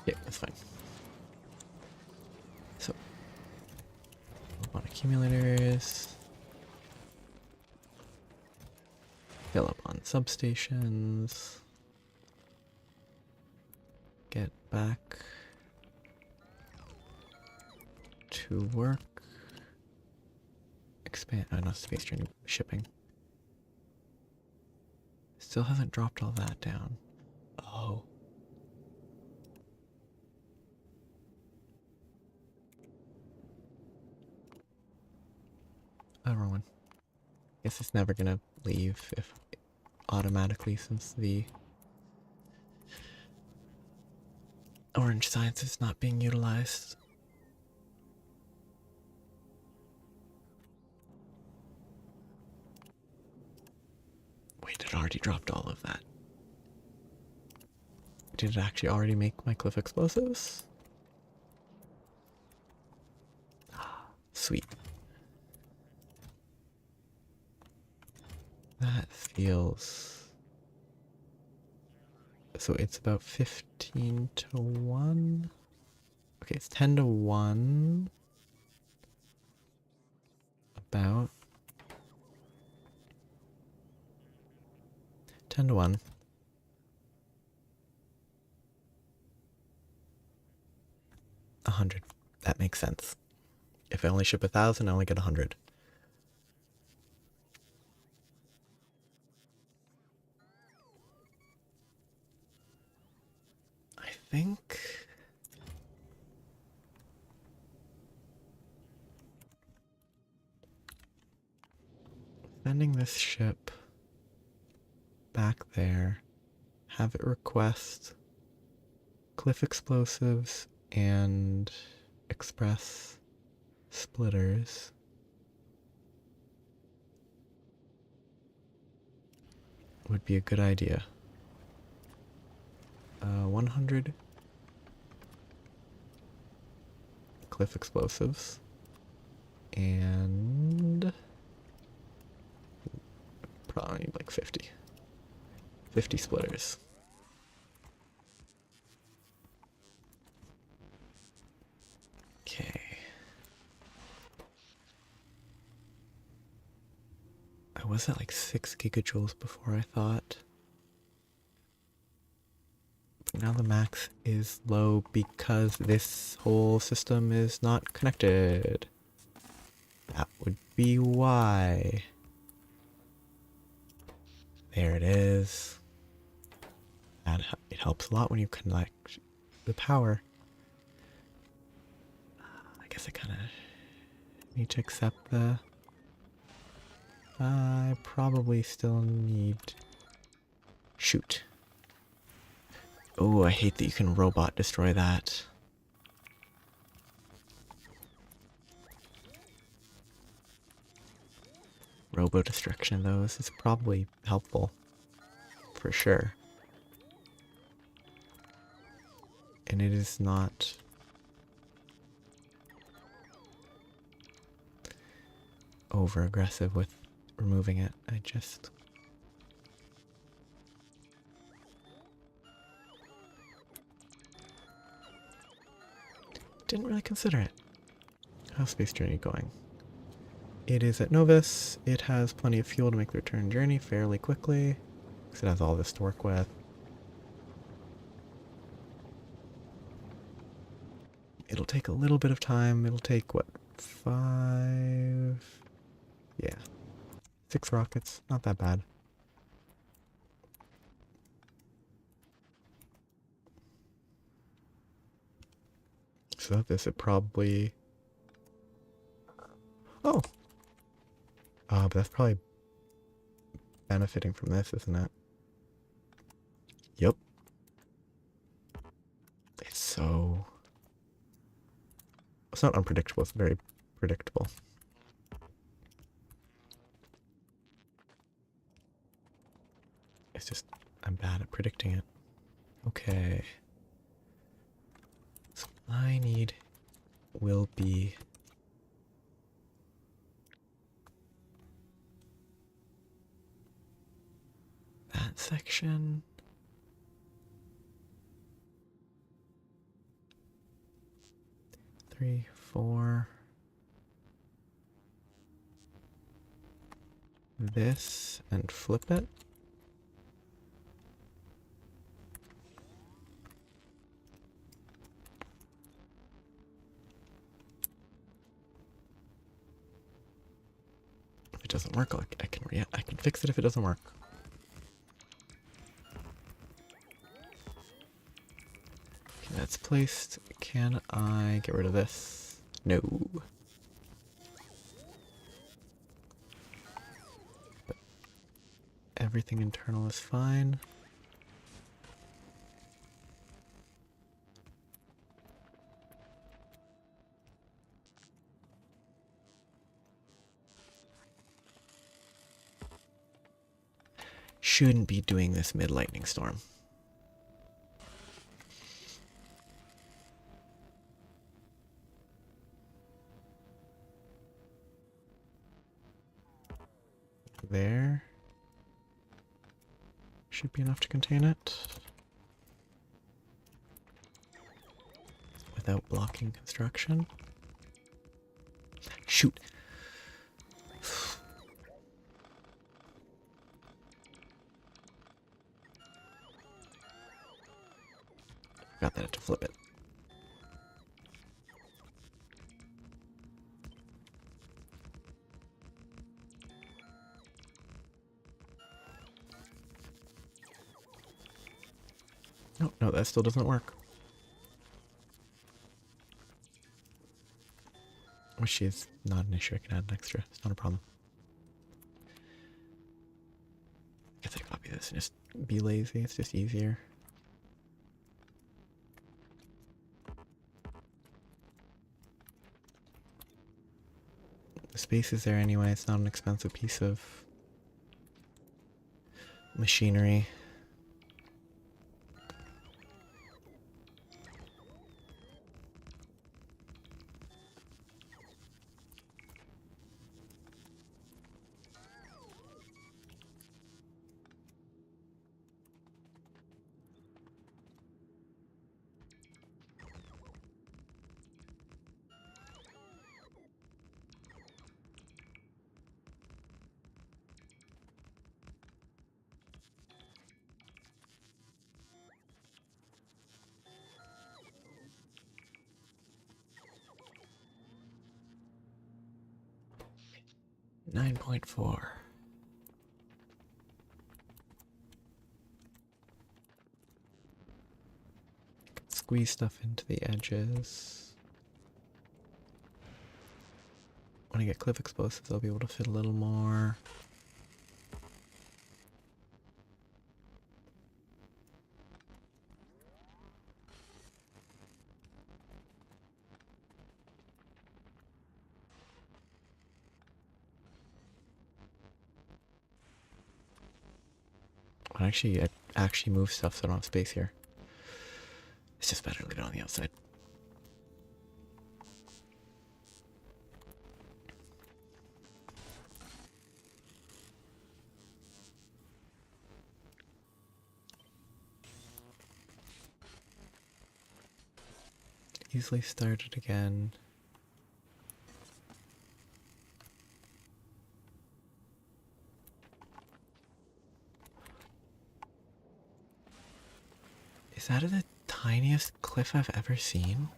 Yeah, that's fine. So, move on accumulators. Fill up on substations. Get back to work. Expand, not space journey, shipping. Still hasn't dropped all that down. Oh. Oh, wrong one. Guess it's never gonna leave if automatically, since the orange science is not being utilized. Wait, it already dropped all of that. Did it actually already make my cliff explosives? Sweet. That feels... So it's about 15 to 1? Okay, it's 10 to 1. About 10 to 1. $100. That makes sense. If I only ship 1,000, I only get 100. I think sending this ship back there, have it request cliff explosives and express splitters. Would be a good idea. 100 cliff explosives and probably need like 50 splitters. Okay. I was at like 6 gigajoules before, I thought. now the max is low because this whole system is not connected. That would be why. There it is. And it helps a lot when you connect the power. I guess I kind of need to accept the... I probably still need... Shoot. Oh, I hate that you can robot destroy that. Robo destruction, though, this is probably helpful. For sure. And it is not... over-aggressive with removing it. I just... didn't really consider it. How's Space Journey going? It is at Novus. It has plenty of fuel to make the return journey fairly quickly, because it has all this to work with. It'll take a little bit of time. It'll take, what, 5... yeah. 6 rockets. Not that bad. So this it probably... oh! But that's probably benefiting from this, isn't it? Yep. It's so... it's not unpredictable, it's very predictable. It's just, I'm bad at predicting it. Okay. So I need will be that section. Three, 4. This and flip it. If it doesn't work, I can fix it if it doesn't work. Okay, that's placed. Can I get rid of this? No. But everything internal is fine. Shouldn't be doing this mid-lightning storm. There. Should be enough to contain it. Without blocking construction. Shoot! Forgot that I had to flip it. No, that still doesn't work. Which is not an issue. I can add an extra. It's not a problem. I guess I copy this and just be lazy. It's just easier. The space is there anyway. It's not an expensive piece of machinery. 9.4. Squeeze stuff into the edges. When I get cliff explosives, I'll be able to fit a little more. I actually move stuff so I don't have space here. It's just better to leave it on the outside. Easily start it again. Is that the tiniest cliff I've ever seen?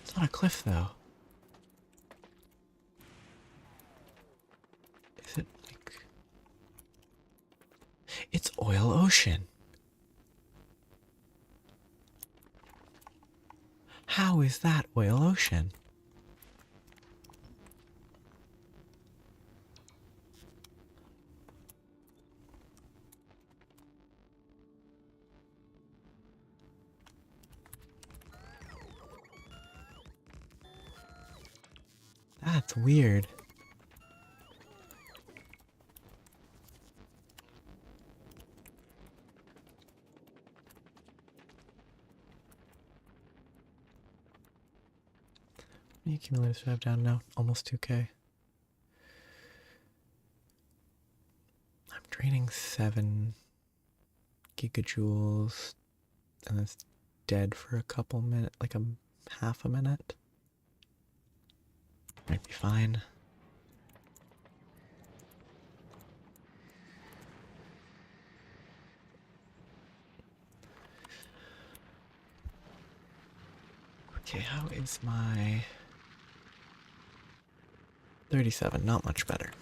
It's not a cliff though. Is it like... It's oil ocean. How is that oil ocean? That's weird. How many accumulators do I have down now? Almost 2K. I'm draining 7 gigajoules, and it's dead for a couple minutes, like a half a minute. Might be fine. Okay, how is my 37? Not much better.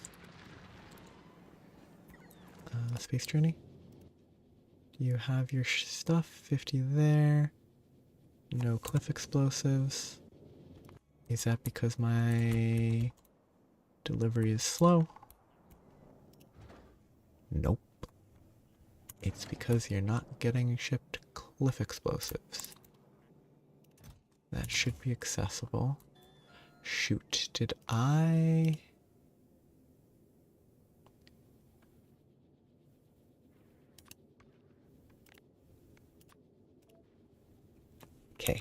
Space journey? Do you have your stuff? 50 there. No cliff explosives. Is that because my delivery is slow? Nope. It's because you're not getting shipped cliff explosives. That should be accessible. Shoot, did I... Okay.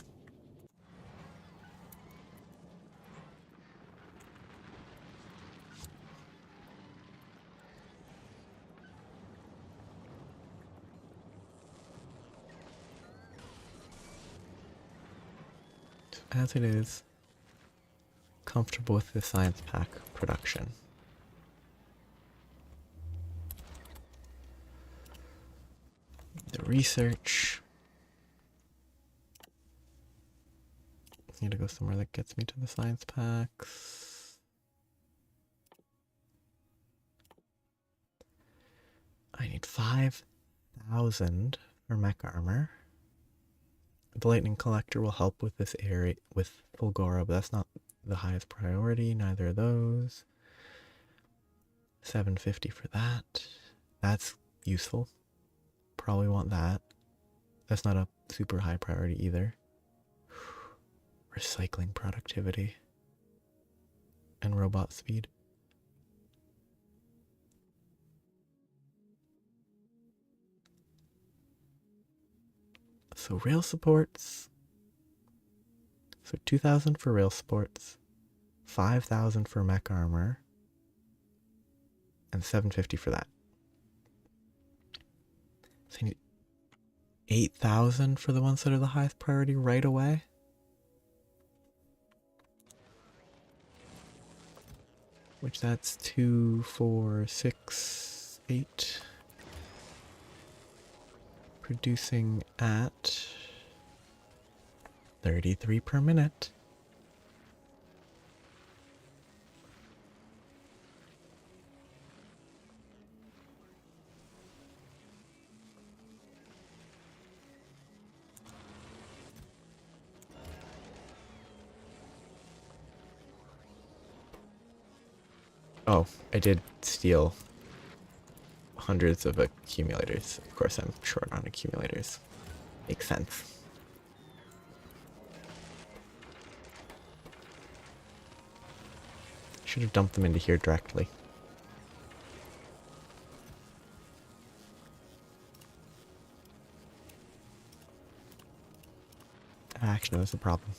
As it is, comfortable with the science pack production. The research. Need to go somewhere that gets me to the science packs. I need 5,000 for mech armor. The lightning collector will help with this area with Fulgora, but that's not the highest priority. Neither of those. 750 for that. That's useful. Probably want that. That's not a super high priority either. Recycling productivity and robot speed. So rail supports. So 2,000 for rail supports, 5,000 for mech armor, and 750 for that. So I need 8,000 for the ones that are the highest priority right away. Which that's 2, 4, 6, 8. Producing at 33 per minute. Oh, I did steal hundreds of accumulators. Of course, I'm short on accumulators. Makes sense. Should have dumped them into here directly. Actually, that's a problem.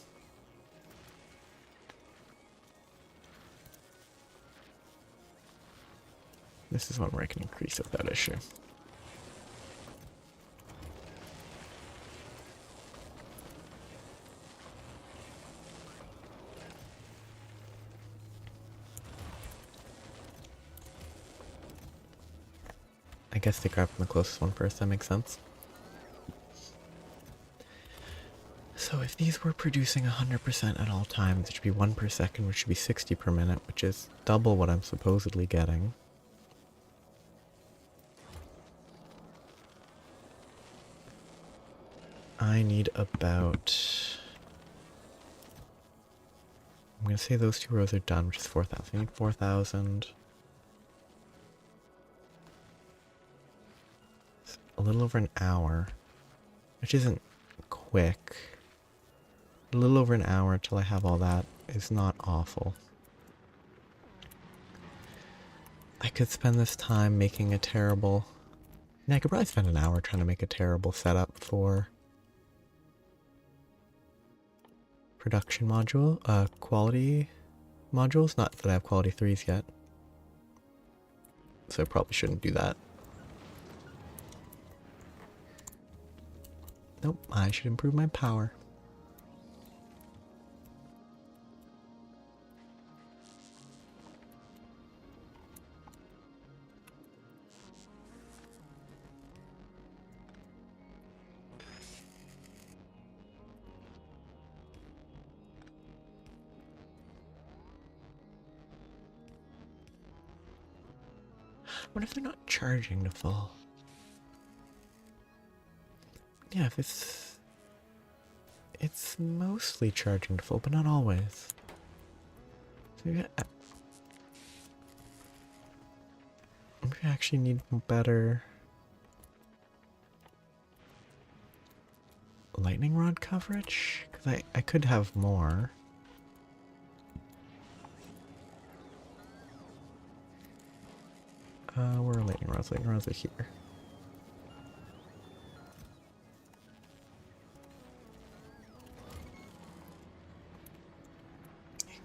This is one where I can increase it without issue. I guess they grab from the closest one first, that makes sense. So if these were producing 100% at all times, it should be 1 per second, which should be 60 per minute, which is double what I'm supposedly getting. I need about... I'm going to say those 2 rows are done, which is 4,000. I need 4,000. A little over an hour, which isn't quick. A little over an hour until I have all that is not awful. I could spend this time making a terrible... Yeah, I could probably spend an hour trying to make a terrible setup for production module, quality modules. Not that I have quality 3s yet. So I probably shouldn't do that. Nope, I should improve my power. What if they're not charging to full? Yeah, if it's mostly charging to full, but not always. So maybe I actually need better lightning rod coverage? Because I could have more. Where are lightning rods? Lightning rods are here.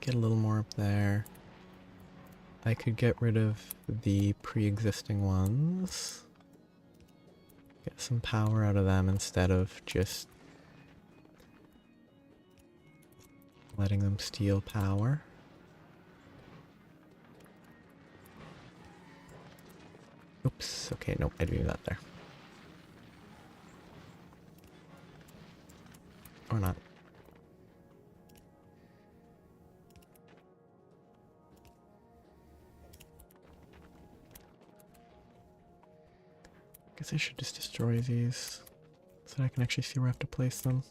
Get a little more up there. I could get rid of the pre-existing ones. Get some power out of them instead of just letting them steal power. Oops, okay, nope, I didn't do that there. Or not. Guess I should just destroy these so that I can actually see where I have to place them.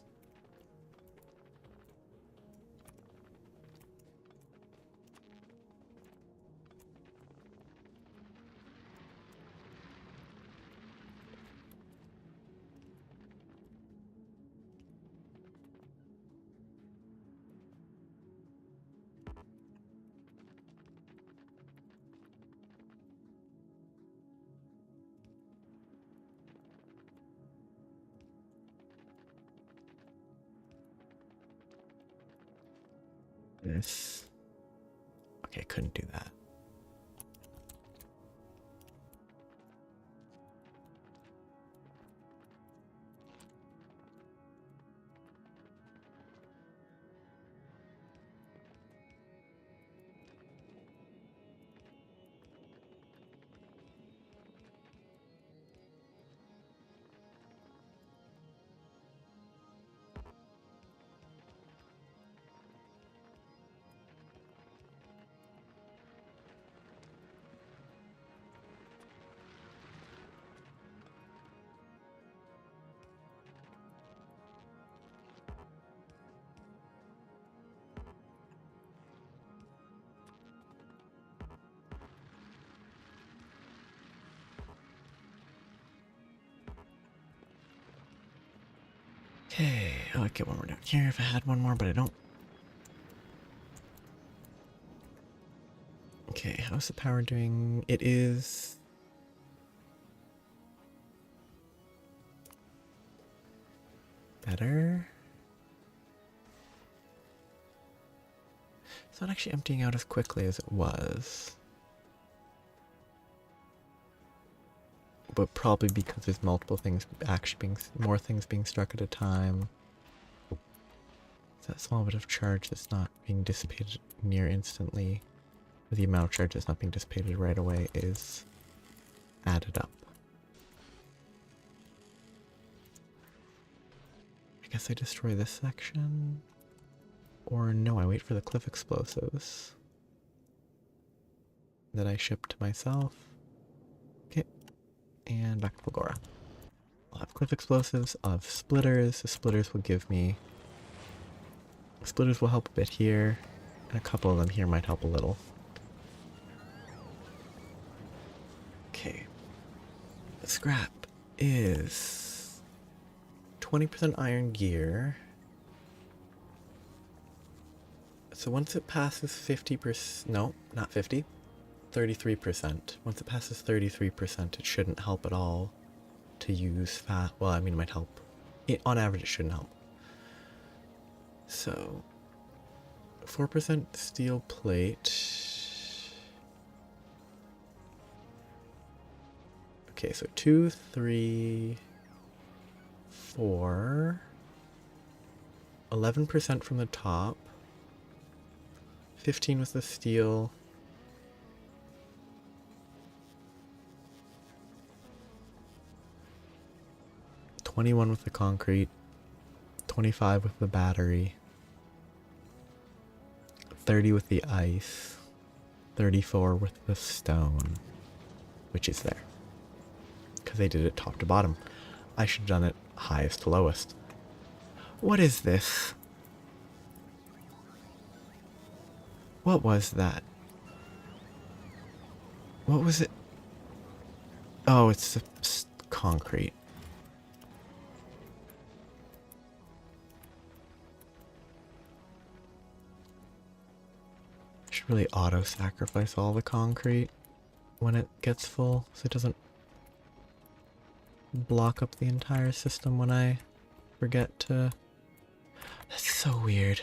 This. Okay, I couldn't do that. Okay, I would get one more down here if I had one more, but I don't. Okay, how's the power doing? It is... better? It's not actually emptying out as quickly as it was. But probably because there's multiple things actually being... more things being struck at a time. That small bit of charge that's not being dissipated near instantly, or the amount of charge that's not being dissipated right away, is added up. I guess I destroy this section, or no, I wait for the cliff explosives that I ship to myself. Okay, and back to Fulgora. I'll have cliff explosives, I'll have splitters. The splitters will give me... splitters will help a bit here, and a couple of them here might help a little. Okay. The scrap is 20% iron gear. So once it passes 50%, no, not 50, 33%. Once it passes 33%, it shouldn't help at all to use fat. Well, I mean, it might help. On average, it shouldn't help. So, 4% steel plate. Okay, so 2, 3, 4. 11% from the top. 15 with the steel. 21 with the concrete. 25 with the battery. 30 with the ice. 34 with the stone. Which is there. Because they did it top to bottom. I should have done it highest to lowest. What is this? What was that? What was it? Oh, it's the concrete. I should really auto-sacrifice all the concrete when it gets full, so it doesn't block up the entire system when I forget to... That's so weird.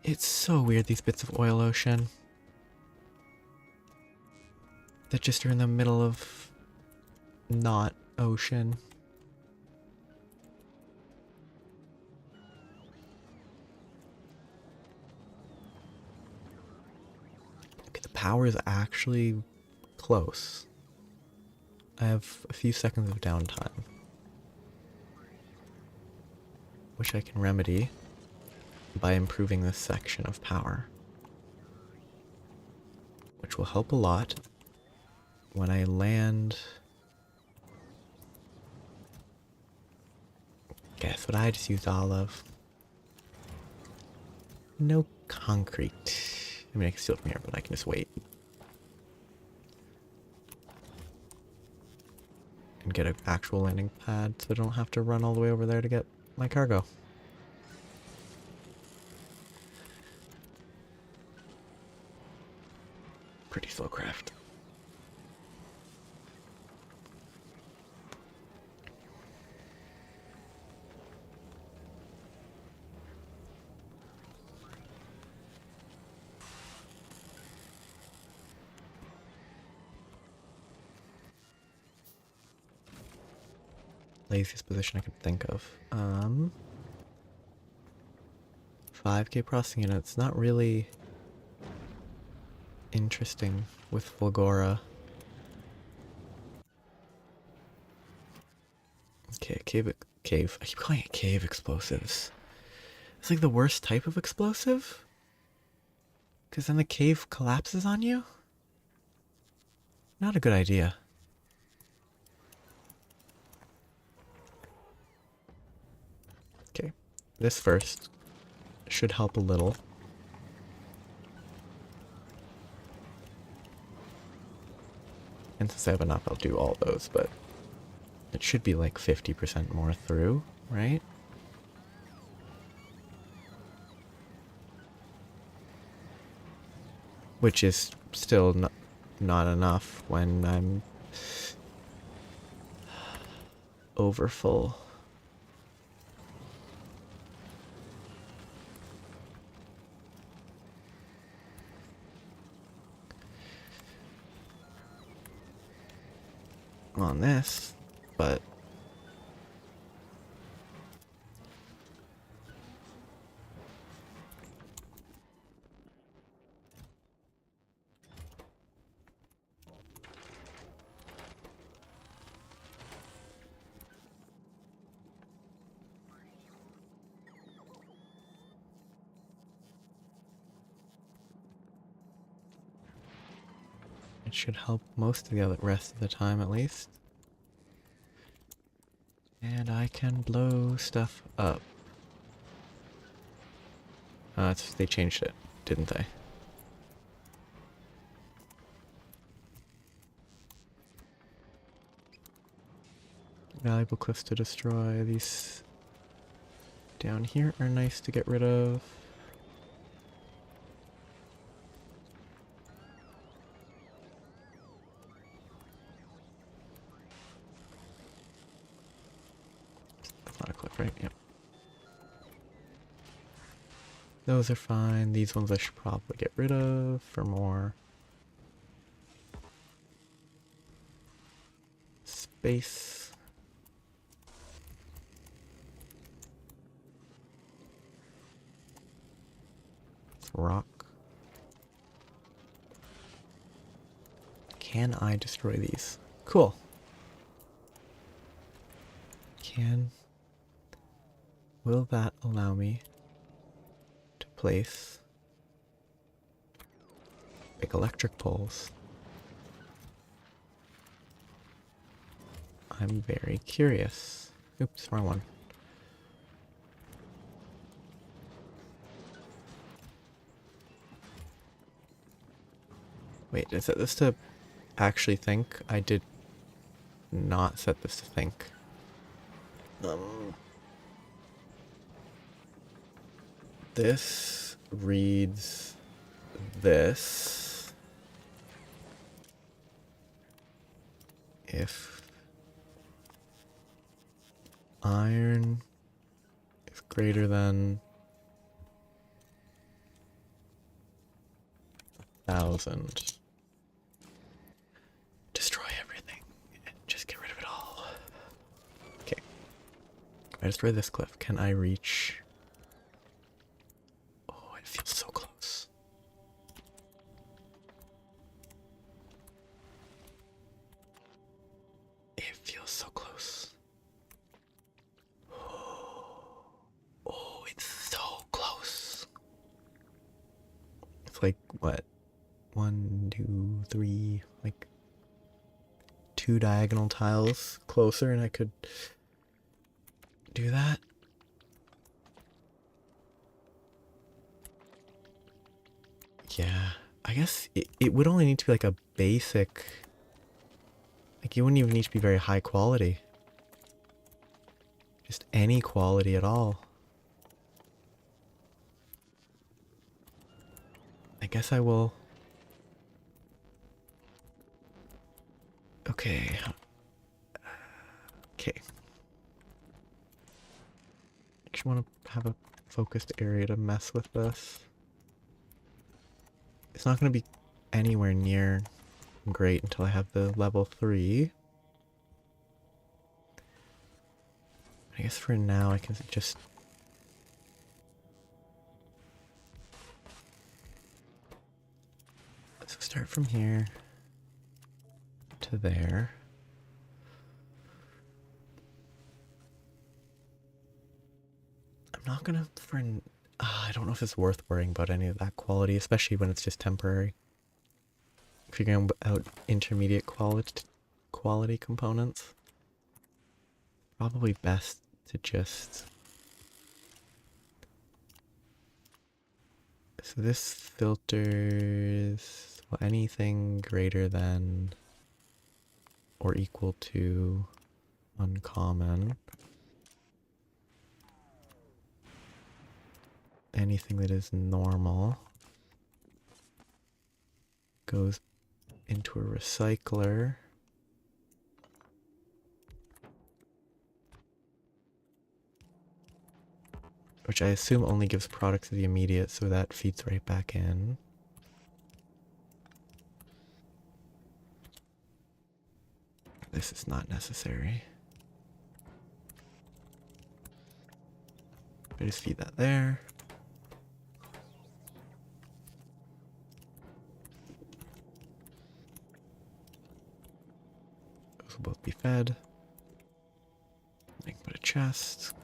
It's so weird, these bits of oil ocean that just are in the middle of not ocean. Okay, the power is actually close. I have a few seconds of downtime, which I can remedy by improving this section of power, which will help a lot when I land. Guess what I just used all of? No concrete. I mean, I can steal it from here, but I can just wait. And get an actual landing pad so I don't have to run all the way over there to get my cargo. Pretty slow craft. Laziest position I can think of. 5k processing units, not really interesting with Fulgora. Okay, cave. I keep calling it cave explosives. It's like the worst type of explosive. Because then the cave collapses on you? Not a good idea. Okay, this first should help a little. And since I have enough, I'll do all those, but it should be like 50% more through, right? which is still not enough when I'm over full. On this, but it should help most of the other rest of the time at least. And I can blow stuff up. They changed it, didn't they? Valuable cliffs to destroy. These down here are nice to get rid of. That's not a cliff, right? Yep. Those are fine. These ones I should probably get rid of for more space. It's rock. Can I destroy these? Cool. Will that allow me to place big electric poles? I'm very curious. Oops, wrong one. Wait, is it this to actually think? I did not set this to think. This reads this. If iron is greater than 1,000, destroy everything and just get rid of it all. Okay. If I destroy this cliff, can I reach? Oh, it feels so close. It feels so close. Oh, it's so close. It's like, what? 1, 2, 3, like 2 diagonal tiles closer, and I could do that. Yeah, I guess it would only need to be like a basic, like you wouldn't even need to be very high quality. Just any quality at all. I guess I will. Okay. Okay. I just want to have a focused area to mess with this. It's not going to be anywhere near great until I have the level 3. I guess for now I can just... Let's start from here to there. I'm not gonna I don't know if it's worth worrying about any of that quality, especially when it's just temporary. Figuring out intermediate quality components. Probably best to just... So this filters anything greater than or equal to uncommon. Anything that is normal. goes into a recycler. Which I assume only gives product to the immediate, so that feeds right back in. This is not necessary. I just feed that there. Those will both be fed. I can put a chest.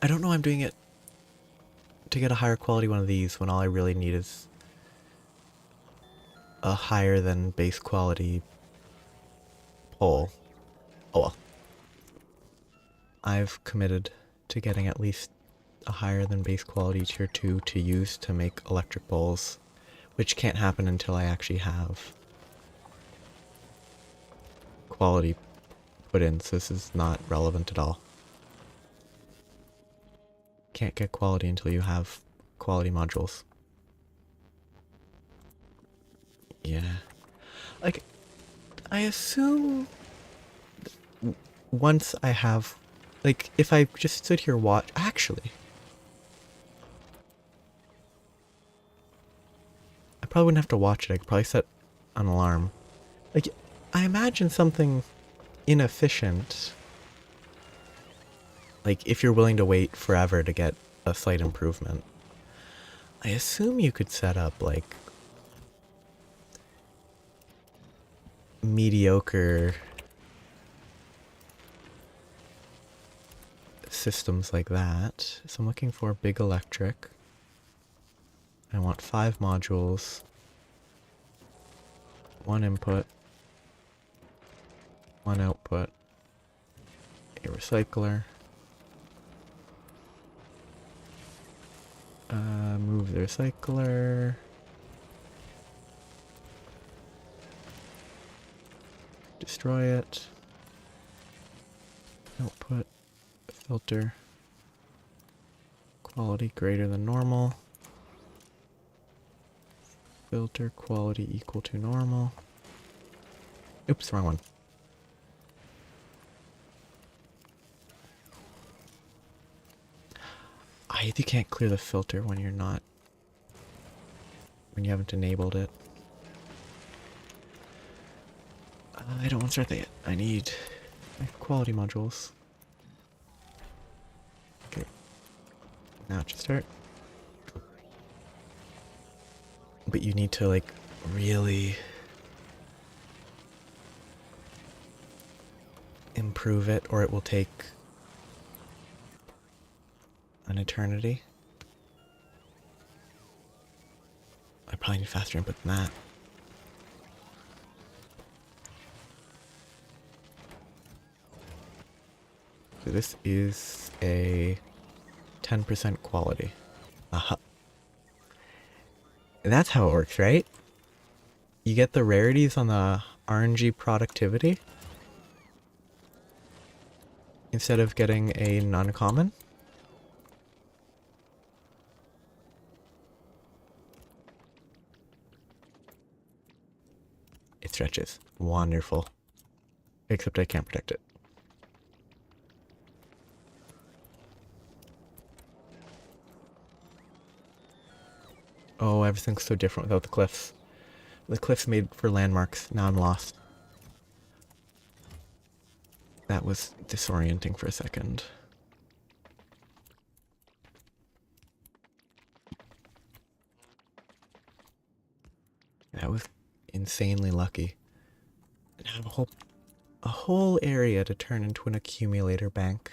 I don't know why I'm doing it to get a higher quality one of these when all I really need is a higher than base quality pole. Oh well. I've committed to getting at least a higher than base quality tier 2 to use to make electric bowls, which can't happen until I actually have quality put in, so this is not relevant at all. Can't get quality until you have quality modules. Yeah. Like, I assume once I have, like, if I just stood here watch, actually, I probably wouldn't have to watch it. I could probably set an alarm. Like, I imagine something inefficient, like if you're willing to wait forever to get a slight improvement, I assume you could set up like mediocre systems like that. So I'm looking for big electric. I want 5 modules, 1 input, 1 output, a recycler. Move the recycler. Destroy it. Output. Filter. Quality greater than normal. Filter quality equal to normal. Oops, wrong one. You can't clear the filter when you're not, when you haven't enabled it. I don't want to start that yet. I need my quality modules. Okay. Now it should start. But you need to like really improve it or it will take an eternity. I probably need faster input than that. So this is a 10% quality. Aha. And that's how it works, right? You get the rarities on the RNG productivity instead of getting a non-common. It stretches. Wonderful. Except I can't protect it. Oh, everything's so different without the cliffs. The cliffs made for landmarks. Now I'm lost. That was disorienting for a second. That was insanely lucky. And I have a whole area to turn into an accumulator bank.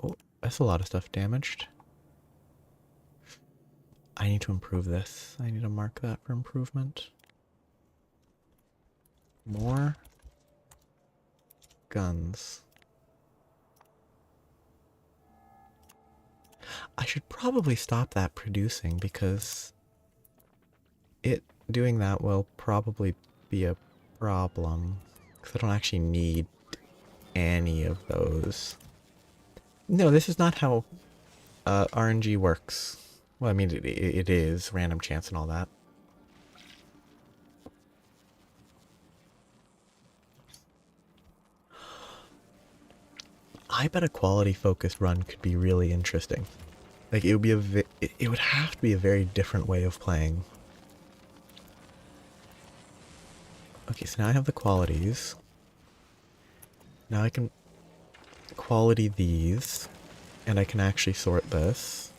Oh, that's a lot of stuff damaged. I need to improve this. I need to mark that for improvement. More guns. I should probably stop that producing because it doing that will probably be a problem. Because I don't actually need any of those. No, this is not how RNG works. Well, I mean, it is random chance and all that. I bet a quality focused run could be really interesting. Like it would be it would have to be a very different way of playing. Okay, so now I have the qualities. Now I can quality these, and I can actually sort this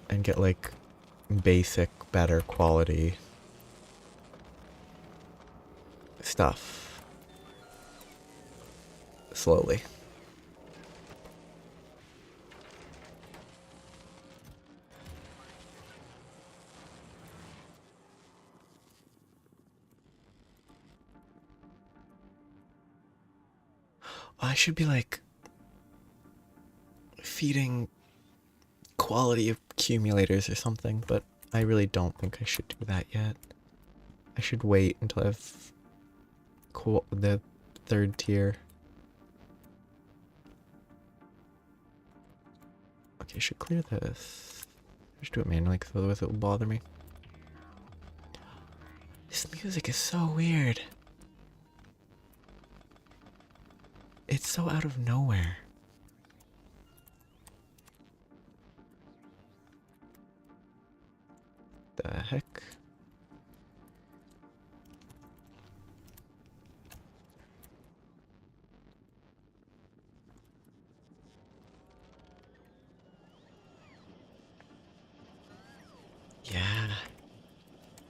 and get like basic, better quality stuff slowly. I should be like feeding quality accumulators or something, but I really don't think I should do that yet. I should wait until I have the third tier. Okay, I should clear this. Just do it manually because otherwise it will bother me. This music is so weird. It's so out of nowhere. The heck? Yeah.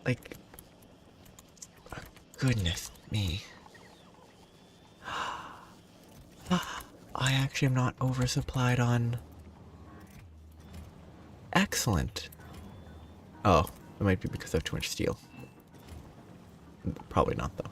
Like, goodness me. I actually am not oversupplied on... Excellent. Oh, it might be because I have too much steel. Probably not, though.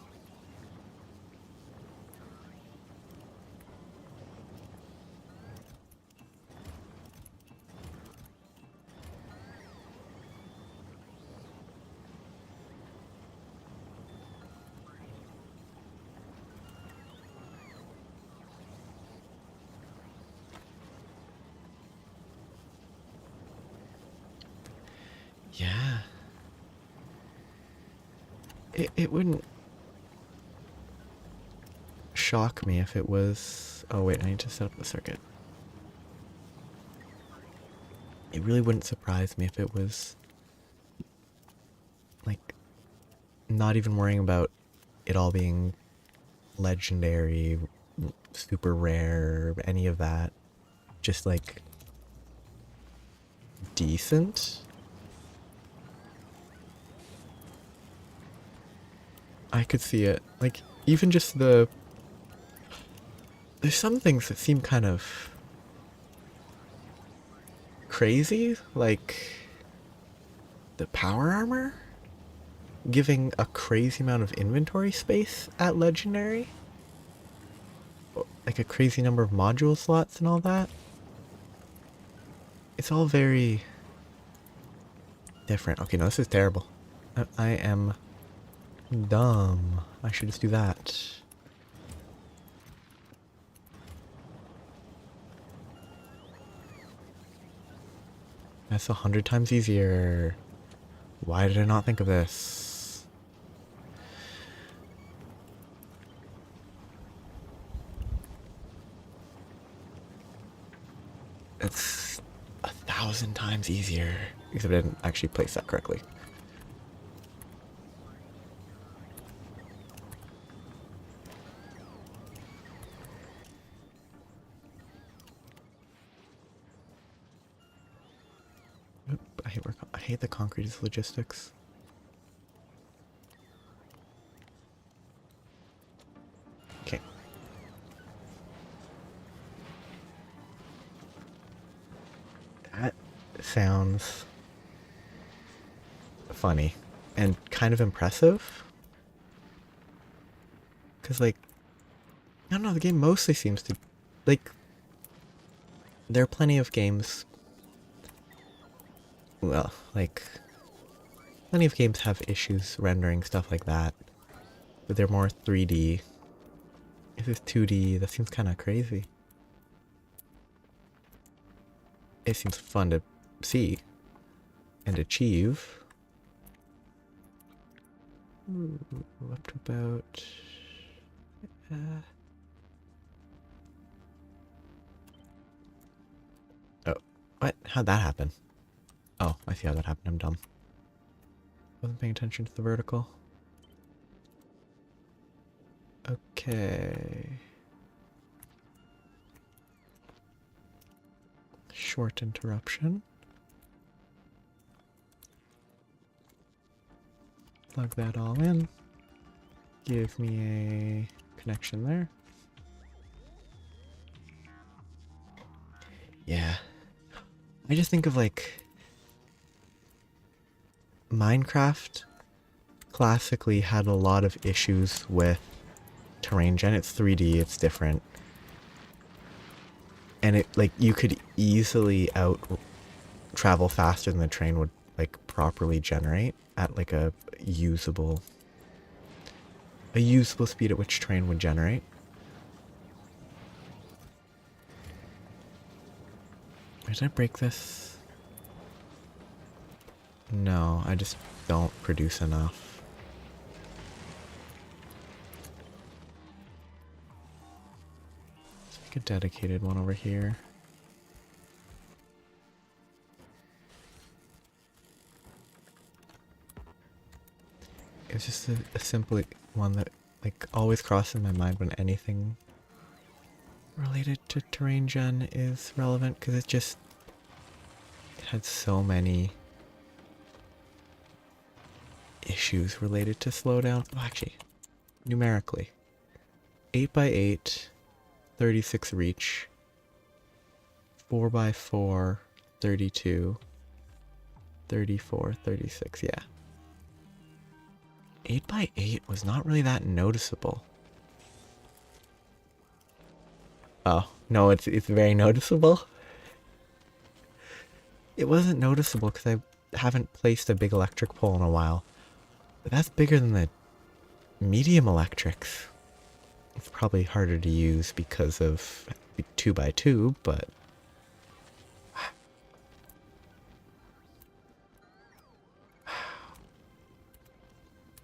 Yeah. It wouldn't shock me if it was... Oh wait, I need to set up the circuit. It really wouldn't surprise me if it was... like, not even worrying about it all being legendary, super rare, any of that. Just like... decent? I could see it. Like, even just the... There's some things that seem kind of... crazy, like... the power armor? Giving a crazy amount of inventory space at legendary? Like a crazy number of module slots and all that? It's all very... different. Okay, no, this is terrible. I am... dumb. I should just do that. That's 100 times easier. Why did I not think of this? It's 1,000 times easier. Except I didn't actually place that correctly. I hate the concrete is logistics. Okay. That sounds funny and kind of impressive. Because, like, I don't know, the game mostly seems to, like, there are plenty of games, well, like, plenty of games have issues rendering stuff like that, but they're more 3D. If it's 2D, that seems kind of crazy. it seems fun to see and achieve. Ooh, up to about... oh, what? How'd that happen? Oh, I see how that happened. I'm dumb. Wasn't paying attention to the vertical. Okay. Short interruption. Plug that all in. Give me a connection there. Yeah. I just think of like Minecraft classically had a lot of issues with terrain gen. It's 3D, it's different. And it like you could easily travel faster than the train would like properly generate at like a usable speed at which train would generate. Did I break this? No, I just don't produce enough. Let's make a dedicated one over here. It's just a simple one that like always crosses my mind when anything related to terrain gen is relevant, because it had so many issues related to slowdown. Oh, actually, numerically, 8x8, 36 reach, 4x4, 32, 34, 36, yeah. 8x8 was not really that noticeable. Oh, no, it's very noticeable. It wasn't noticeable because I haven't placed a big electric pole in a while. But that's bigger than the medium electrics. It's probably harder to use because of 2x2, but...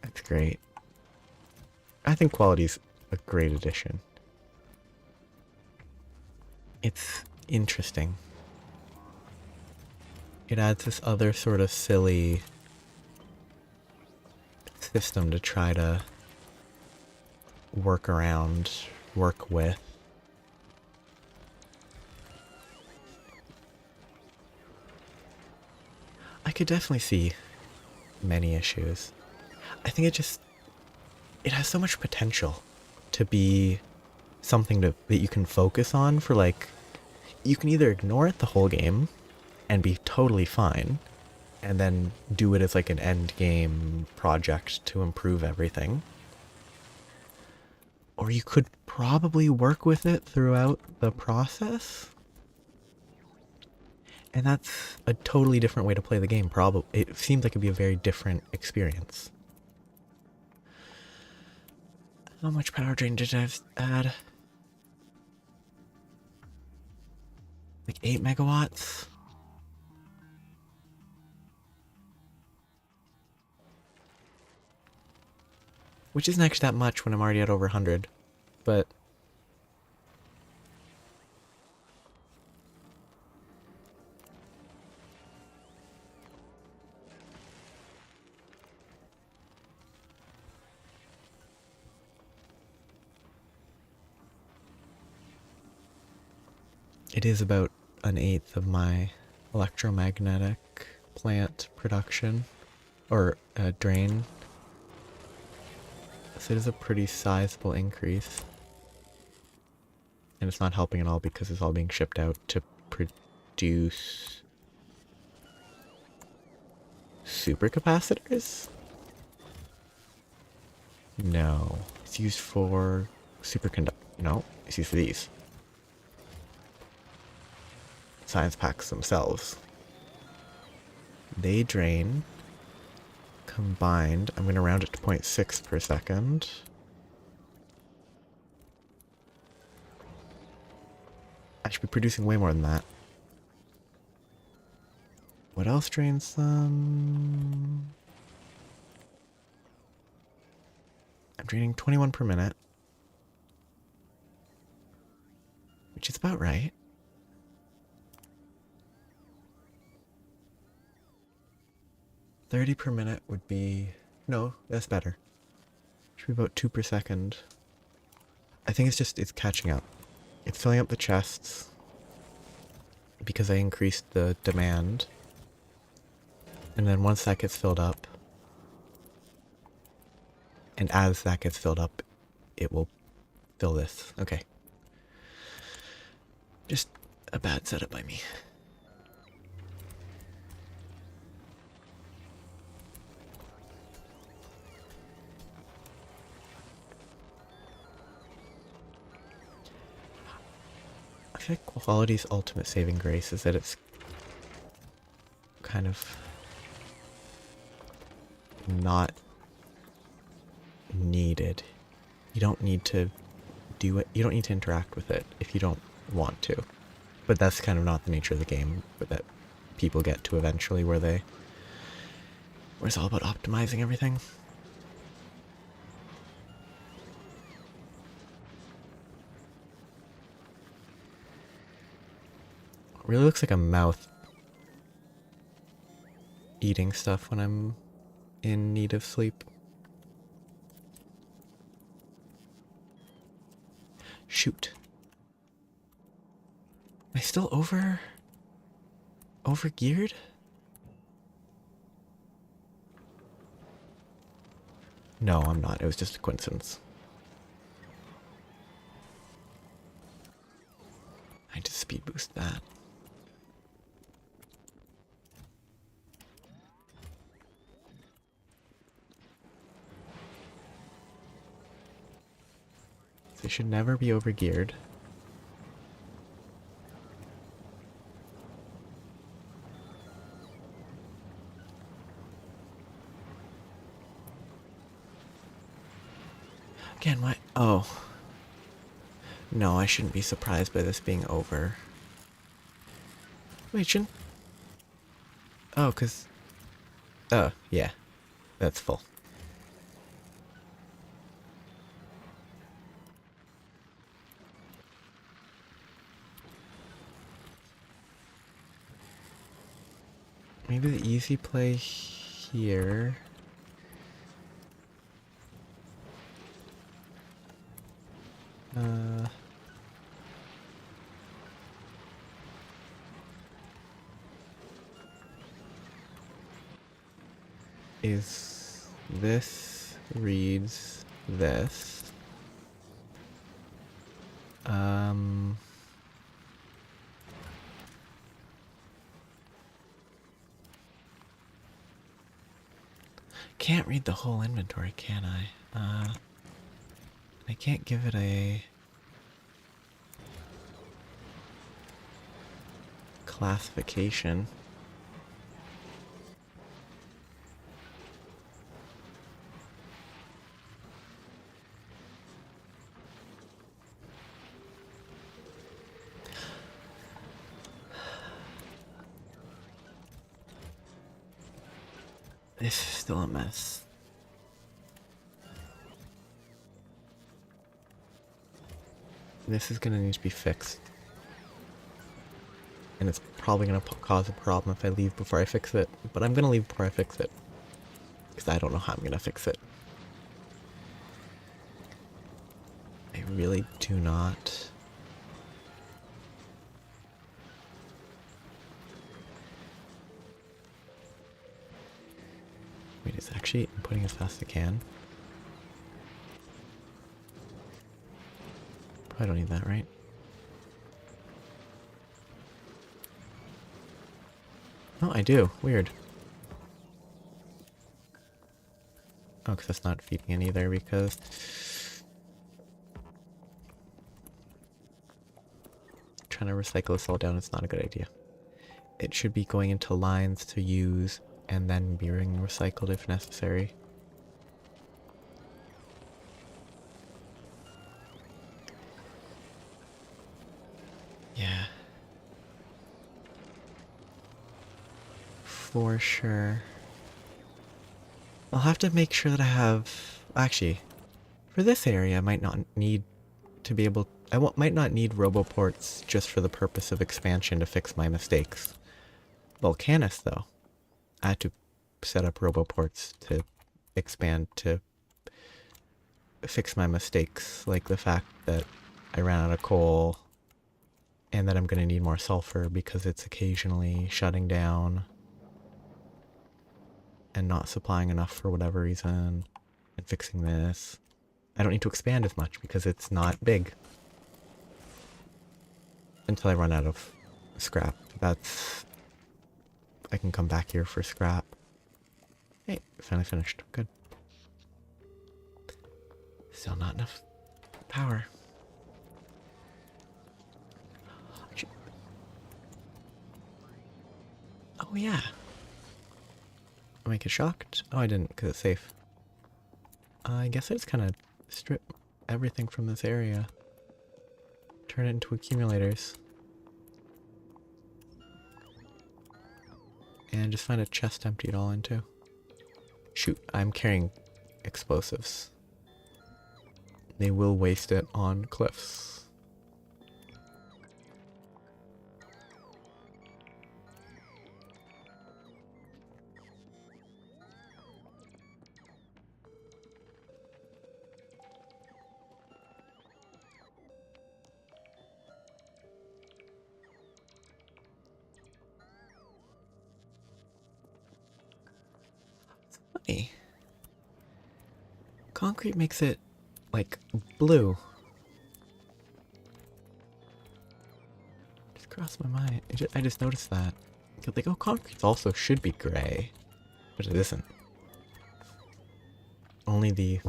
that's great. I think quality's a great addition. It's interesting. It adds this other sort of silly system to try to work around, work with. I could definitely see many issues. I think it has so much potential to be something that you can focus on for like, you can either ignore it the whole game and be totally fine, and then do it as like an end game project to improve everything. Or you could probably work with it throughout the process. And that's a totally different way to play the game, probably. It seems like it'd be a very different experience. How much power drain did I add? Like 8 megawatts? Which isn't actually that much when I'm already at over 100, but... it is about 1/8 of my electromagnetic plant production, or drain. So it is a pretty sizable increase. And it's not helping at all because it's all being shipped out to produce supercapacitors? No. It's used for no, it's used for these. Science packs themselves. They drain combined. I'm going to round it to 0.6 per second. I should be producing way more than that. What else drains some? I'm draining 21 per minute, which is about right. $30 per minute would be... No, that's better. Should be about 2 per second. I think it's catching up. It's filling up the chests because I increased the demand. And then once that gets filled up, and as that gets filled up, it will fill this. Okay. Just a bad setup by me. I feel like Quality's ultimate saving grace is that it's kind of not needed. You don't need to do it. You don't need to interact with it if you don't want to. But that's kind of not the nature of the game that people get to eventually, where it's all about optimizing everything. It really looks like a mouth eating stuff when I'm in need of sleep. Shoot. Am I still overgeared? No, I'm not. It was just a coincidence. I just speed boost that. They should never be overgeared. Again, why? Oh. No, I shouldn't be surprised by this being over. Wait, shouldn't... Oh, 'cause... Oh, yeah. That's full. Maybe the easy play here... is this reads this. Can't read the whole inventory, can I? I can't give it a classification. This is still a mess. This is gonna need to be fixed. And it's probably gonna cause a problem if I leave before I fix it. But I'm gonna leave before I fix it. Because I don't know how I'm gonna fix it. I really do not. Wait, it's actually inputting as fast as I can. Probably don't need that, right? Oh, I do. Weird. Oh, because that's not feeding in either, because... trying to recycle this all down is not a good idea. It should be going into lines to use, and then being recycled if necessary. Yeah. for sure. I'll have to make sure that I have... Actually, for this area, I might not need to be able... might not need roboports just for the purpose of expansion to fix my mistakes. Volcanus, though. I had to set up roboports to expand to fix my mistakes, like the fact that I ran out of coal and that I'm going to need more sulfur because it's occasionally shutting down and not supplying enough for whatever reason, and fixing this. I don't need to expand as much because it's not big until I run out of scrap. I can come back here for scrap. Hey, finally finished. Good. Still not enough power. Oh yeah. Am I get shocked? Oh, I didn't, because it's safe. I guess I just kind of strip everything from this area. Turn it into accumulators. And just find a chest to empty it all into. Shoot, I'm carrying explosives. They will waste it on cliffs. Funny. Concrete makes it like blue. Just crossed my mind. I just noticed that. I think, oh, concrete also should be gray, but it isn't. Only the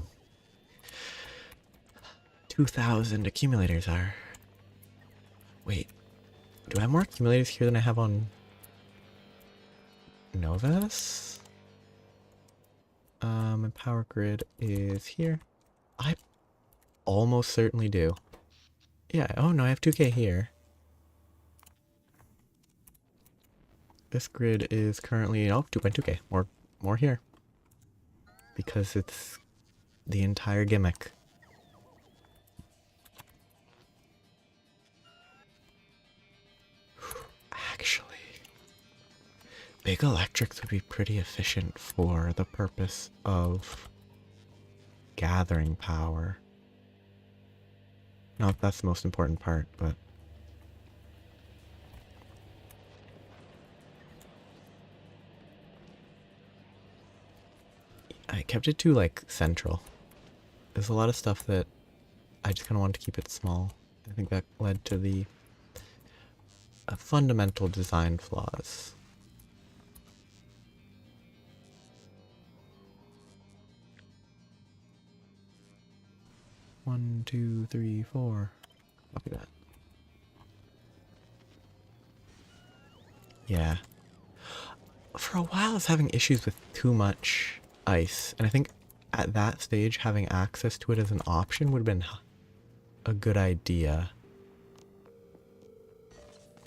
2,000 accumulators are. Wait, do I have more accumulators here than I have on Novus? My power grid is here. I almost certainly do. Yeah, oh no, I have 2K here. This grid is currently, oh, 2.2K. More here. Because it's the entire gimmick. Actually, big electrics would be pretty efficient for the purpose of gathering power. Not that that's the most important part, but I kept it too, like, central. There's a lot of stuff that I just kind of wanted to keep it small. I think that led to the fundamental design flaws. One, two, three, four. Copy that. Yeah. For a while I was having issues with too much ice, and I think at that stage having access to it as an option would have been a good idea.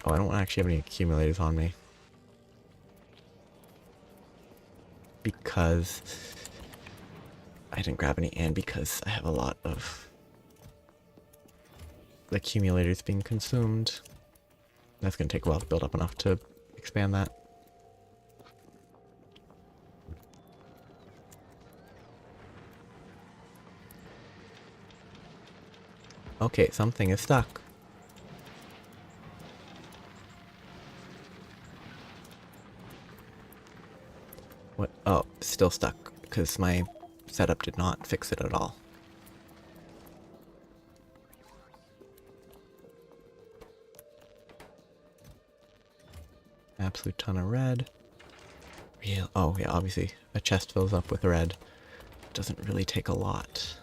Oh, I don't actually have any accumulators on me. Because I didn't grab any, and because I have a lot of accumulators being consumed. That's going to take a while to build up enough to expand that. Okay, something is stuck. What? Oh, still stuck, because my setup did not fix it at all. Absolute ton of red. Oh yeah, obviously a chest fills up with red. Doesn't really take a lot.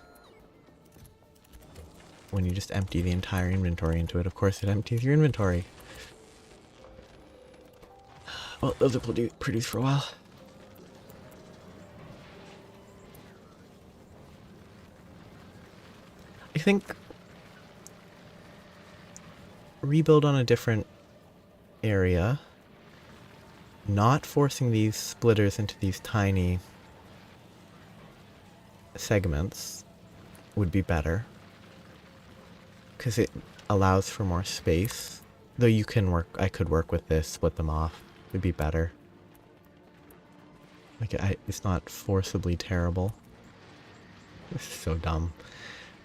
When you just empty the entire inventory into it, of course it empties your inventory. Well, those will produce for a while. I think rebuild on a different area not forcing these splitters into these tiny segments would be better, because it allows for more space. Though I could work with this, split them off. It would be better. Like, it's not forcibly terrible. This is so dumb.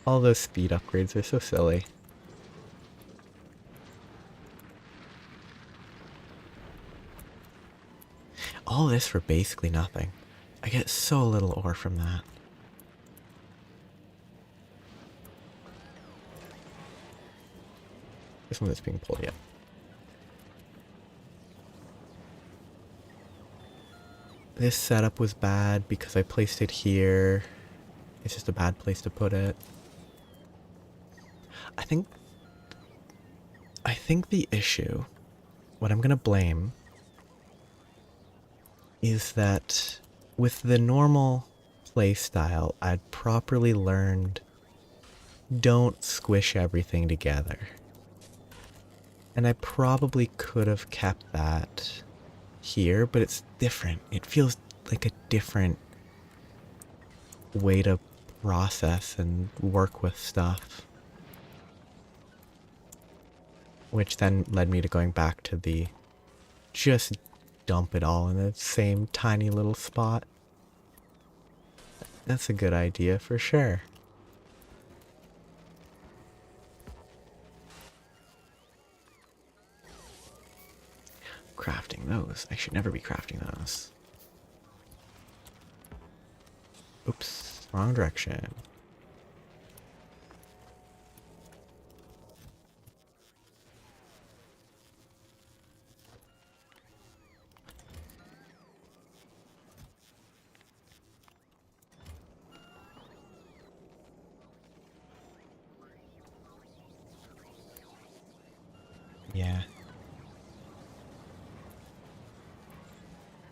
All those speed upgrades are so silly. All this for basically nothing. I get so little ore from that. This one that's being pulled yet. This setup was bad because I placed it here. It's just a bad place to put it. I think the issue, what I'm gonna blame, is that with the normal playstyle, I'd properly learned don't squish everything together. And I probably could have kept that here, but it's different. It feels like a different way to process and work with stuff. Which then led me to going back to the just dump it all in the same tiny little spot. That's a good idea for sure. Crafting those. I should never be crafting those. Oops, wrong direction. Yeah.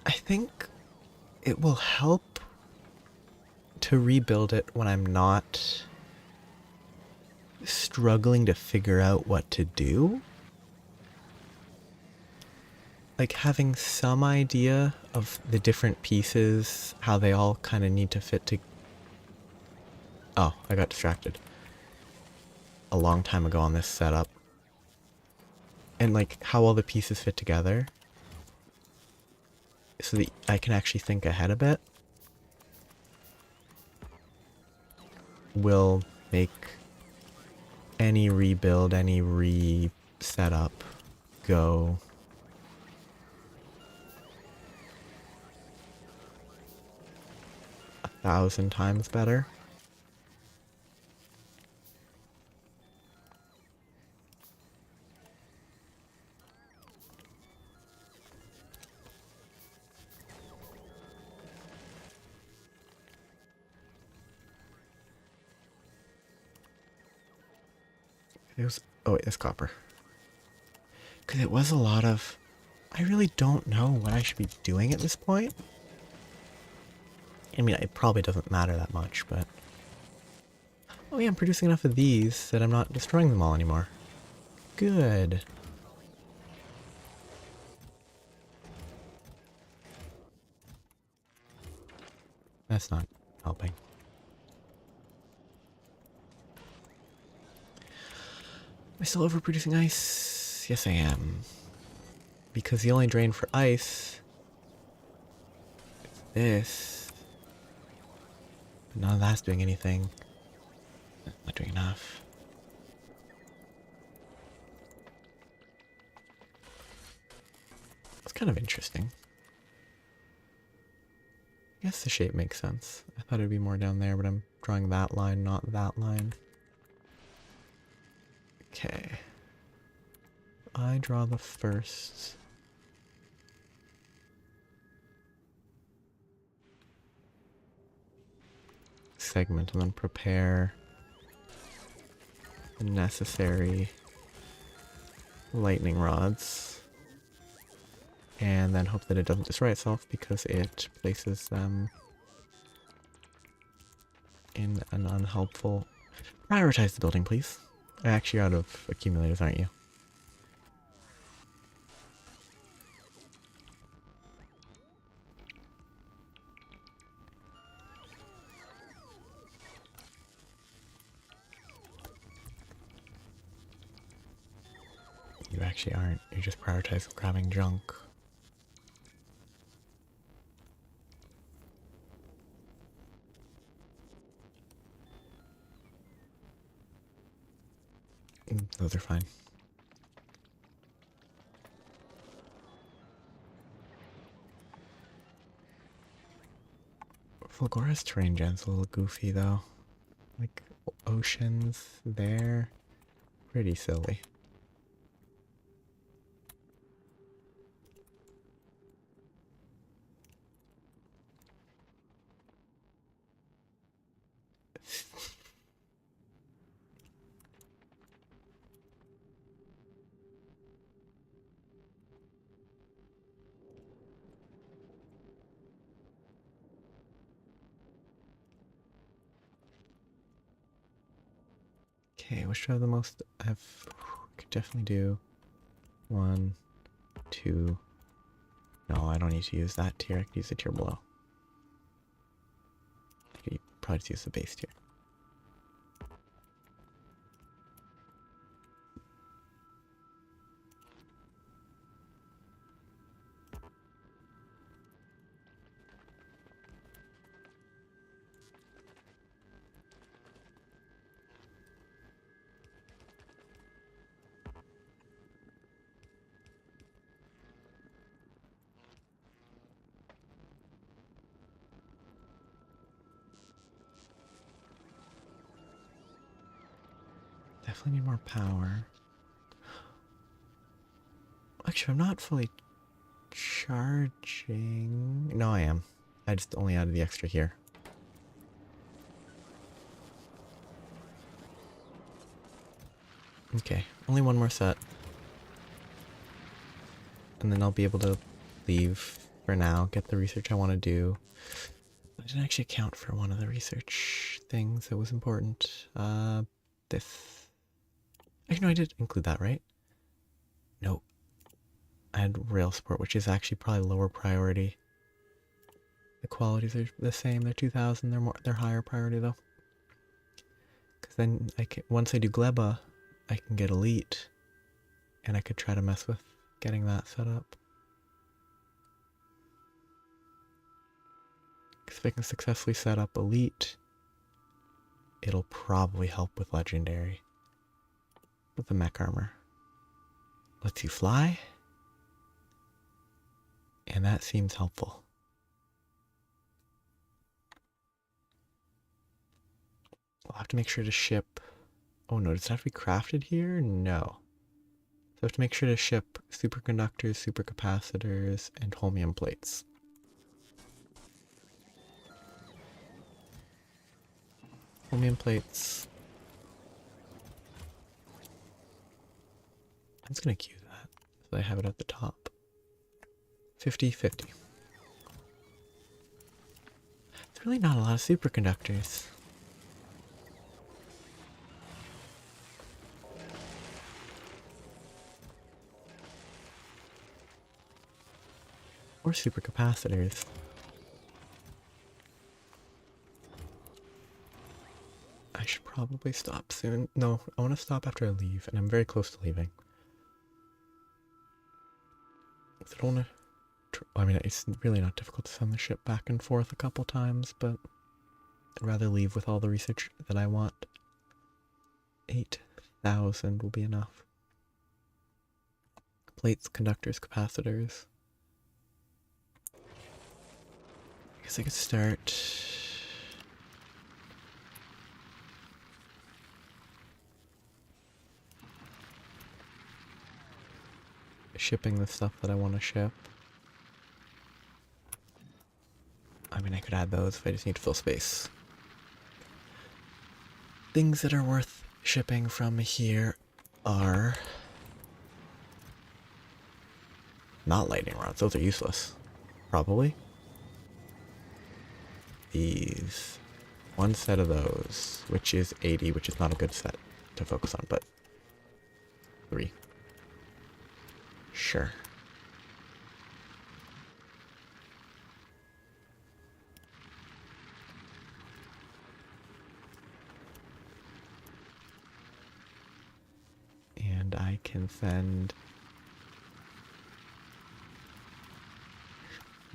I think it will help to rebuild it when I'm not struggling to figure out what to do. Like having some idea of the different pieces, how they all kind of need to fit to... Oh, I got distracted a long time ago on this setup. And like how all the pieces fit together, so that I can actually think ahead a bit, will make any rebuild, any re-setup go a 1,000 times better. It was, oh wait, that's copper. Because it was a lot of, I really don't know what I should be doing at this point. I mean, it probably doesn't matter that much, but... Oh yeah, I'm producing enough of these that I'm not destroying them all anymore. Good. That's not helping. Am I still overproducing ice? Yes, I am. Because the only drain for ice is this. But none of that's doing anything. Not doing enough. It's kind of interesting. I guess the shape makes sense. I thought it'd be more down there, but I'm drawing that line, not that line. Okay. I draw the first segment and then prepare the necessary lightning rods. And then hope that it doesn't destroy itself because it places them in an unhelpful... Prioritize the building, please. Actually, you're out of accumulators, aren't you? actually aren't. You just prioritize grabbing junk. Those are fine. Fulgora's terrain gen's a little goofy though. Like, oceans there. Pretty silly. Okay, which do I have the most? Could definitely do 1, 2. No, I don't need to use that tier. I could use the tier below. I could probably just use the base tier. Definitely need more power. Actually, I'm not fully charging. No, I am. I just only added the extra here. Okay, only one more set. And then I'll be able to leave for now, get the research I want to do. I didn't actually account for one of the research things that was important. This. Actually, no, I did include that, right? Nope. I had rail support, which is actually probably lower priority. The qualities are the same. They're 2,000. They're higher priority though. Because then once I do Gleba, I can get elite, and I could try to mess with getting that set up. Because if I can successfully set up elite, it'll probably help with legendary. With the mech armor. Lets you fly. And that seems helpful. I'll have to make sure to ship... Oh no, does it have to be crafted here? No. So I have to make sure to ship superconductors, supercapacitors, and holmium plates. Holmium plates... I'm just gonna queue that, so I have it at the top. 50-50. There's really not a lot of superconductors. Or supercapacitors. I should probably stop soon. No, I want to stop after I leave, and I'm very close to leaving. I don't want to... I mean, it's really not difficult to send the ship back and forth a couple times, but I'd rather leave with all the research that I want. 8,000 will be enough. Plates, conductors, capacitors. I guess I could start... shipping the stuff that I want to ship. I mean, I could add those if I just need to fill space. Things that are worth shipping from here are... not lightning rods, those are useless. Probably. These. One set of those, which is 80, which is not a good set to focus on, but 3. Sure. And I can send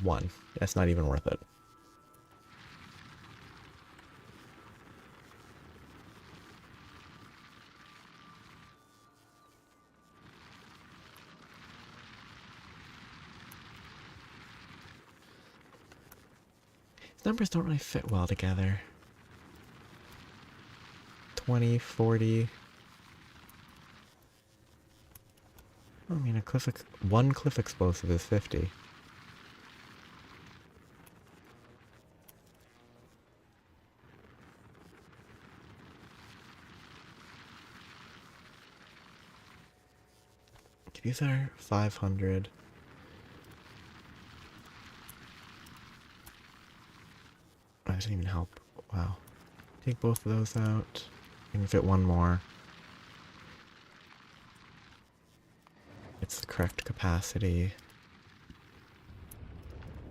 1. That's not even worth it. These numbers don't really fit well together. 20, 40. I mean, one cliff explosive is 50. These are 500. That doesn't even help. Wow. Take both of those out. I can fit one more. It's the correct capacity.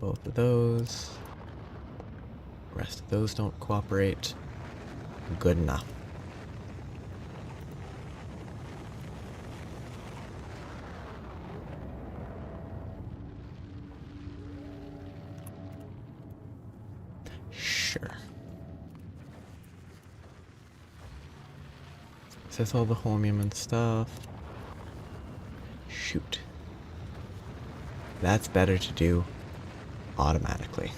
Both of those. The rest of those don't cooperate. Good enough. Sure. Says all the holmium and stuff. Shoot. That's better to do automatically.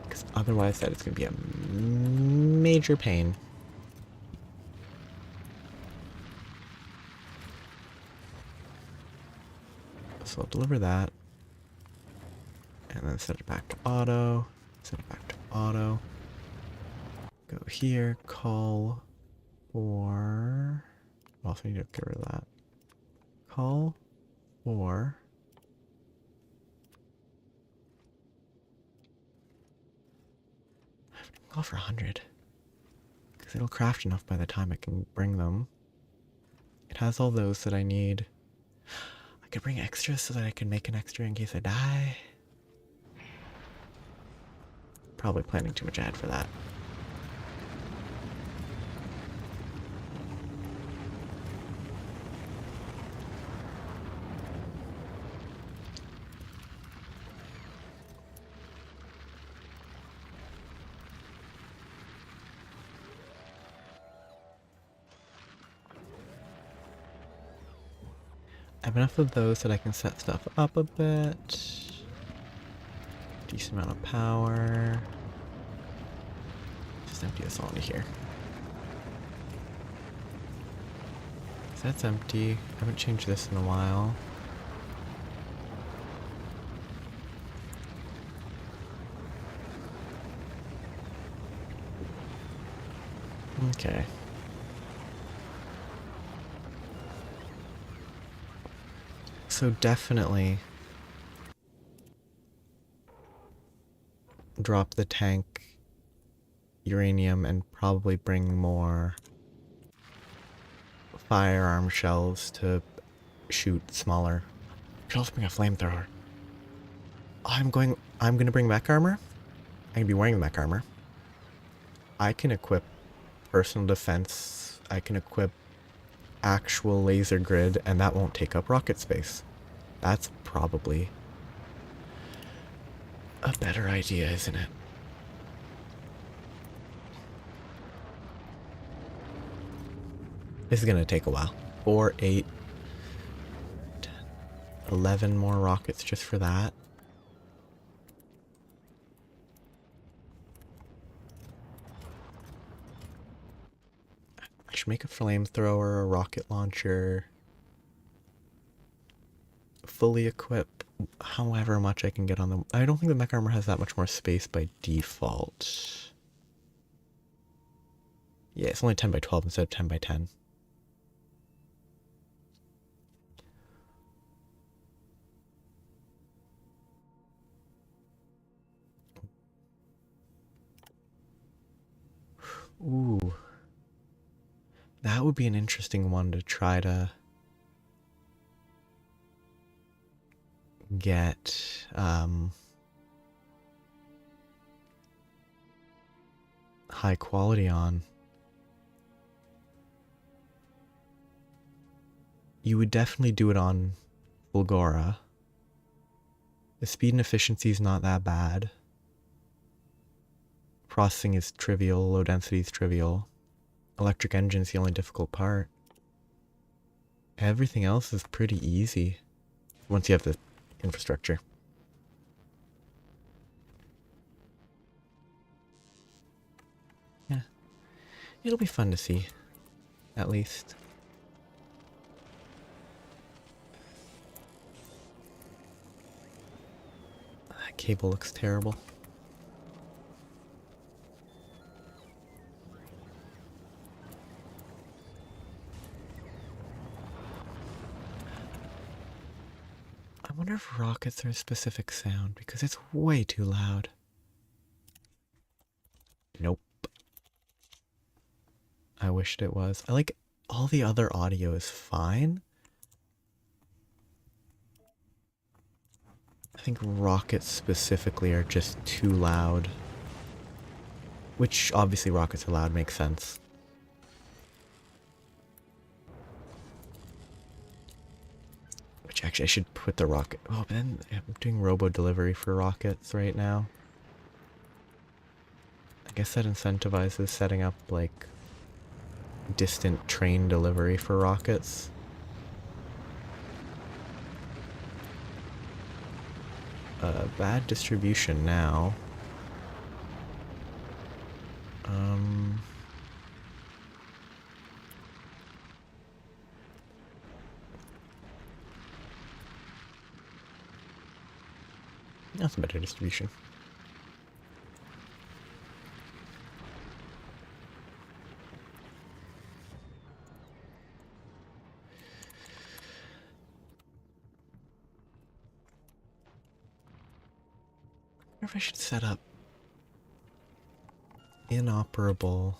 Because otherwise that is going to be a major pain. So I'll deliver that. And then set it back to auto. Set it back to auto. Go here, call for... Also need to get rid of that. Call for... Call for 100. Because it'll craft enough by the time I can bring them. It has all those that I need. I could bring extras so that I can make an extra in case I die. Probably planning too much ahead for that. I have enough of those that I can set stuff up a bit. Decent amount of power. Just empty this all into here. So that's empty. I haven't changed this in a while. Okay. So definitely drop the tank uranium and probably bring more firearm shells to shoot smaller. I could also bring a flamethrower. I'm gonna bring mech armor. I'm gonna be wearing the mech armor. I can equip personal defense. I can equip actual laser grid, and that won't take up rocket space. That's probably a better idea, isn't it? This is gonna take a while. 4, 8, 10, 11 more rockets just for that. I should make a flamethrower, a rocket launcher. Fully equip however much I can get on the... I don't think the mech armor has that much more space by default. Yeah, it's only 10 by 12 instead of 10 by 10. Ooh. That would be an interesting one to try to get high quality on. you would definitely do it on Fulgora. The speed and efficiency is not that bad. Processing is trivial, low density is trivial. Electric engine is the only difficult part. Everything else is pretty easy once you have the infrastructure. Yeah. It'll be fun to see, at least. That cable looks terrible. I wonder if rockets are a specific sound, because it's way too loud. Nope. I wished it was. I like all the other audio is fine. I think rockets specifically are just too loud. Which obviously rockets are loud, makes sense. Which actually I should put the rocket. Oh, but then I'm doing robo delivery for rockets right now. I guess that incentivizes setting up like distant train delivery for rockets. Bad distribution now. That's a better distribution. I wonder if I should set up inoperable.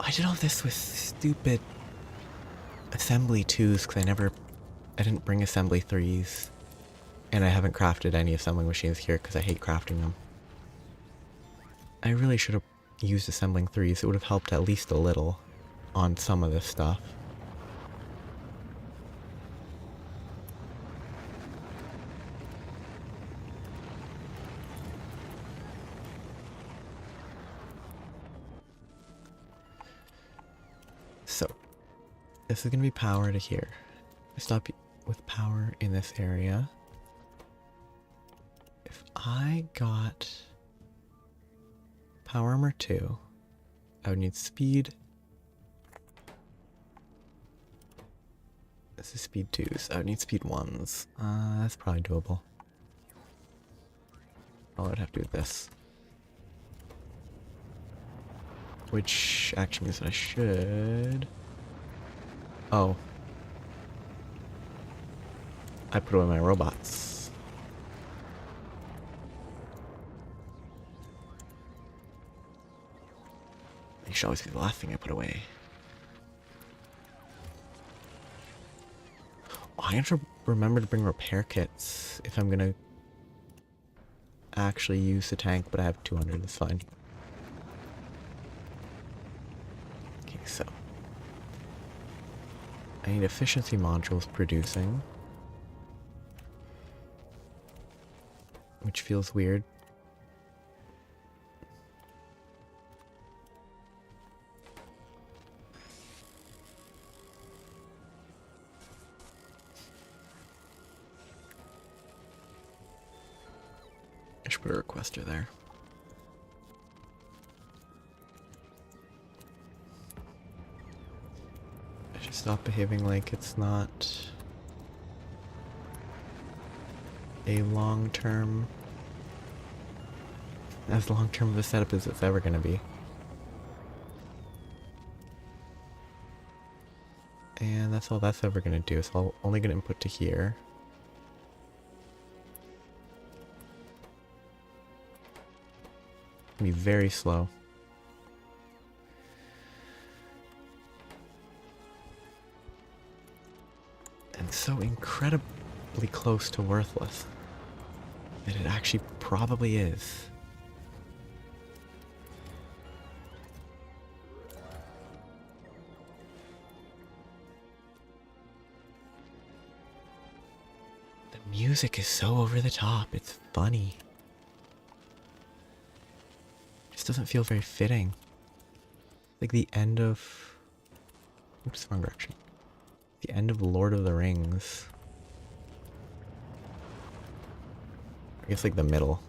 I did all this with stupid assembly 2s because I didn't bring assembly 3s. And I haven't crafted any assembling machines here because I hate crafting them. I really should have used assembling 3s. It would have helped at least a little on some of this stuff. So, this is going to be power to here. I stop with power in this area. If I got power armor 2, I would need speed. This is speed 2s. I would need speed 1s. That's probably doable. All I would have to do with this. Which actually means that I should... Oh. I put away my robots. They should always be the last thing I put away. Oh, I have to remember to bring repair kits if I'm gonna actually use the tank, but I have 200, that's fine. Okay, so I need efficiency modules producing, which feels weird. I should put a requester there. I should stop behaving like it's not a long-term, as long-term of a setup as it's ever going to be. And that's all that's ever going to do, so I'm only going to input to here. Be very slow. And so incredibly close to worthless that it actually probably is. music is so over the top. It's funny. It just doesn't feel very fitting. Like the end of... Oops, wrong direction. The end of Lord of the Rings. I guess like the middle.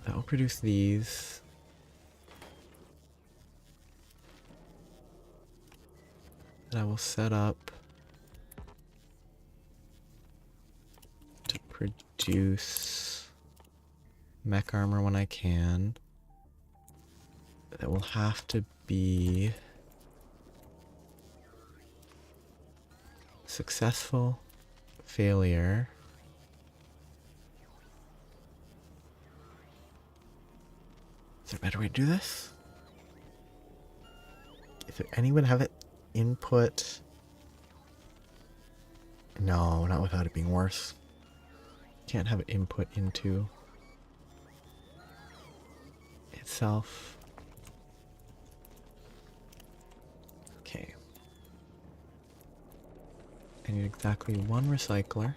That will produce these. And I will set up to produce mech armor when I can. That will have to be successful, failure. Is there a better way to do this? If anyone have it input... No, not without it being worse. Can't have it input into itself. Okay. I need exactly one recycler.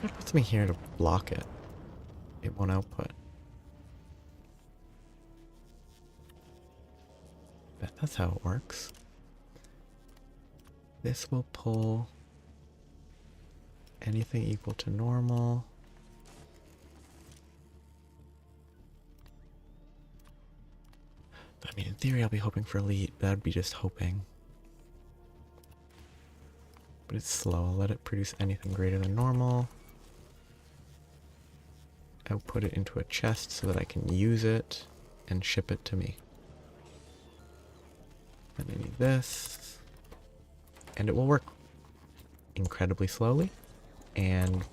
That puts me here to block it. It won't output. Bet that's how it works. This will pull anything equal to normal. I mean, in theory, I'll be hoping for elite. That'd be just hoping. But it's slow. I'll let it produce anything greater than normal. Output it into a chest so that I can use it and ship it to me. Then I need this. And it will work incredibly slowly. And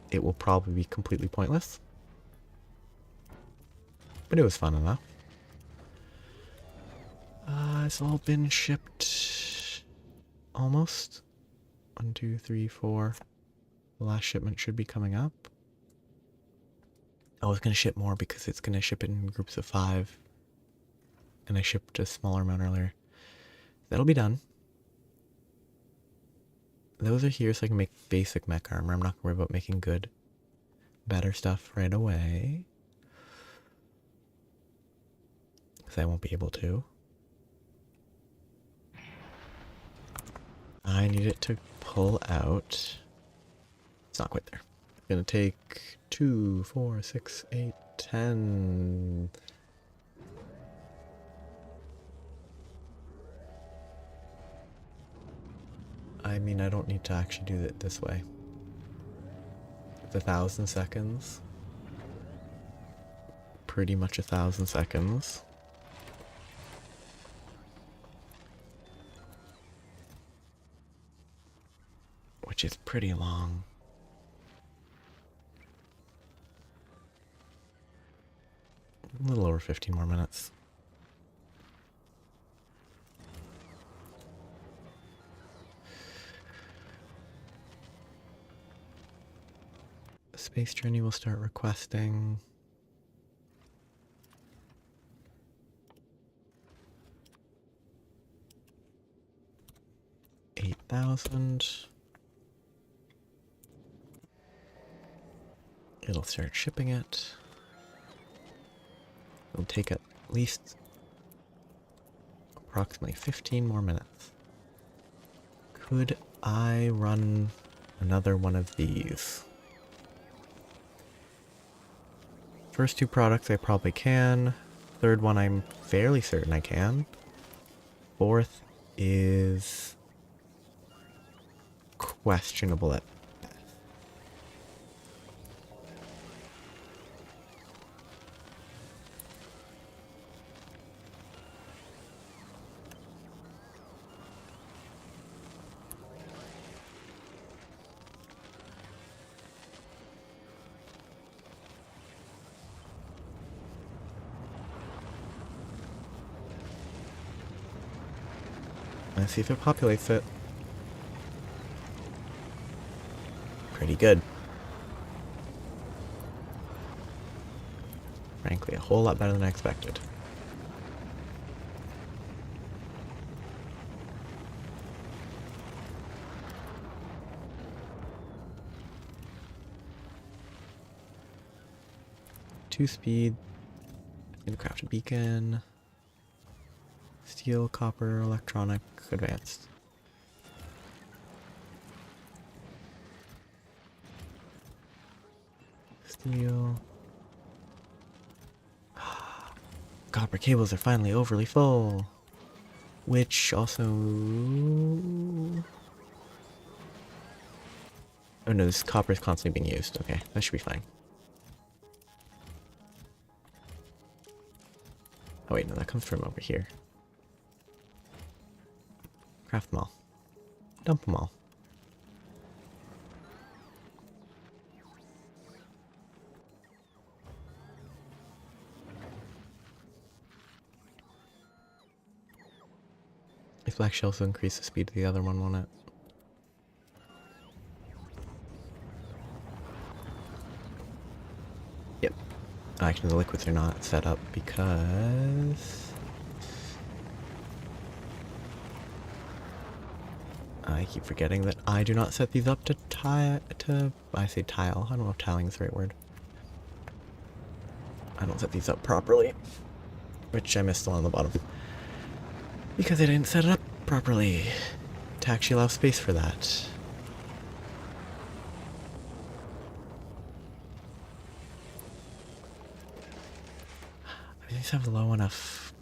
it will probably be completely pointless. But it was fun enough. It's all been shipped almost. 1, 2, 3, 4. The last shipment should be coming up. I was going to ship more because it's going to ship it in groups of 5. And I shipped a smaller amount earlier. That'll be done. Those are here so I can make basic mech armor. I'm not going to worry about making good, better stuff right away. Because I won't be able to. I need it to pull out. It's not quite there. It's going to take 2, 4, 6, 8, 10... I mean, I don't need to actually do it this way. It's 1,000 seconds. Pretty much 1,000 seconds. Which is pretty long. A little over 15 more minutes. Space Journey will start requesting. $8,000. It'll start shipping it. It'll take at least approximately 15 more minutes. Could I run another one of these? First 2 products I probably can. Third one I'm fairly certain I can. Fourth is questionable at best. Let's see if it populates it. Pretty good. Frankly, a whole lot better than I expected. Two-speed. Gonna craft a beacon. Steel, copper, electronic, advanced. Steel. Copper cables are finally overly full. Which also... Oh no, this copper is constantly being used. Okay, that should be fine. Oh wait, no, that comes from over here. Craft them all. Dump them all. These black shells will increase the speed of the other one, won't it? Yep. Actually, the liquids are not set up because... I keep forgetting that I do not set these up to I say tile. I don't know if tiling is the right word. I don't set these up properly. Which I missed along the bottom. Because I didn't set it up properly. To actually allow space for that. These have low enough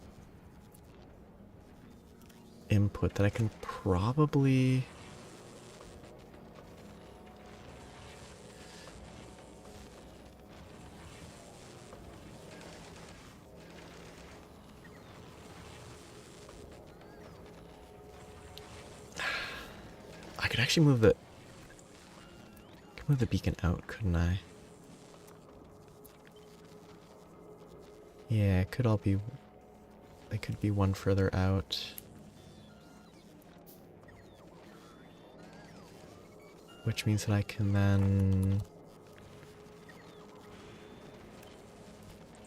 input that I can probably... I could actually move the beacon out, couldn't I? Yeah, it could all be... They could be one further out. Which means that I can then...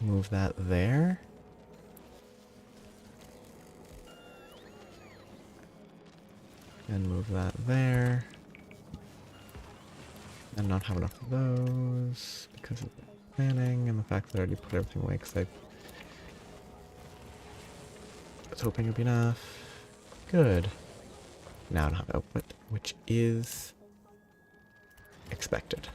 move that there. And move that there. And not have enough of those because of the planning and the fact that I already put everything away because I was hoping it would be enough. Good. Now I don't have output, which is expected.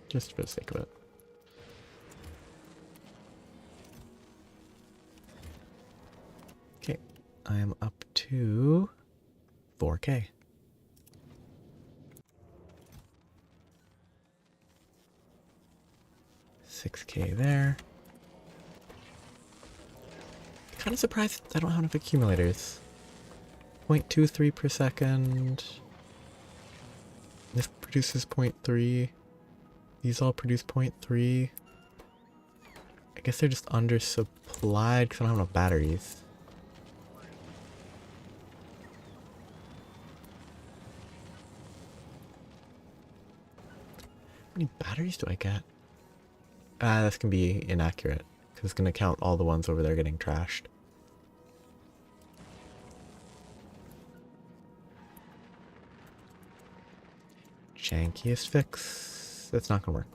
Just for the sake of it. Okay, I am up to 4K. $6K there. Kind of surprised I don't have enough accumulators. 0.23 per second. This produces 0.3. These all produce 0.3. I guess they're just undersupplied because I don't have enough batteries. How many batteries do I get? This can be inaccurate because it's going to count all the ones over there getting trashed. Jankiest fix. That's not gonna work.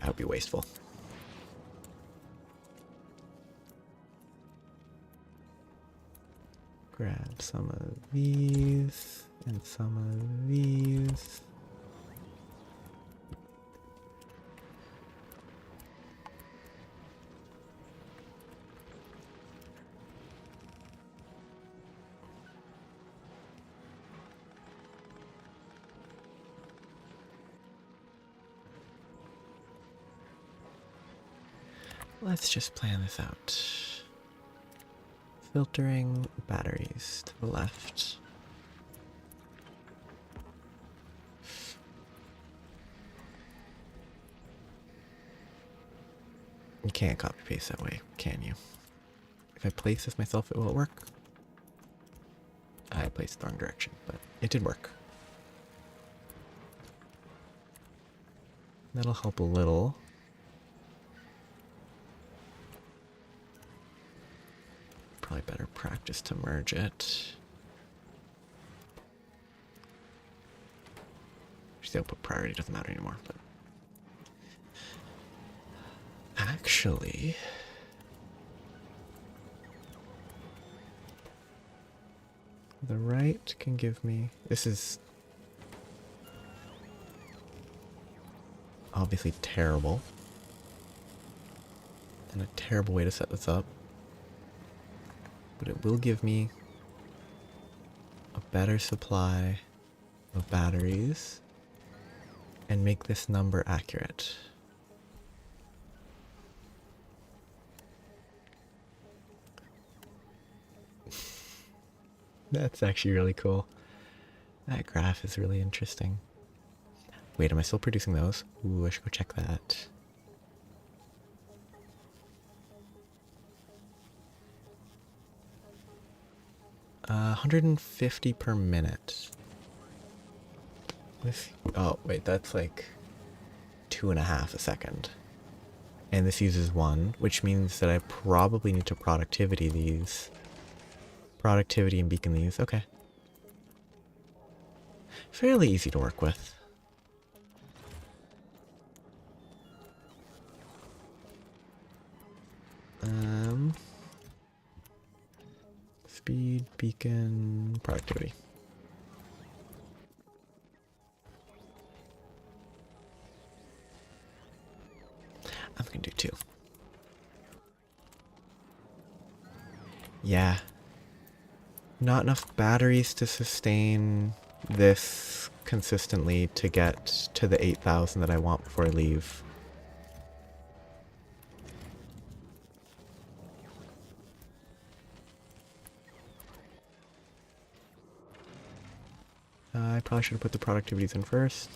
That would be wasteful. Grab some of these and some of these. Let's just plan this out. Filtering batteries to the left. You can't copy paste that way, can you? If I place this myself, will it work? I placed the wrong direction, but it did work. That'll help a little. Probably better practice to merge it. The output priority doesn't matter anymore, but actually, the right can give me, this is obviously terrible, and a terrible way to set this up, but it will give me a better supply of batteries and make this number accurate. That's actually really cool. That graph is really interesting. Wait, am I still producing those? Ooh, I should go check that. Uh, 150 per minute. Oh, wait, that's like 2.5 a second. And this uses 1, which means that I probably need to productivity these. Productivity and beacon these, okay. Fairly easy to work with. Speed, beacon, productivity. I'm gonna do 2. Yeah. Not enough batteries to sustain this consistently to get to the 8,000 that I want before I leave. I probably should have put the productivities in first.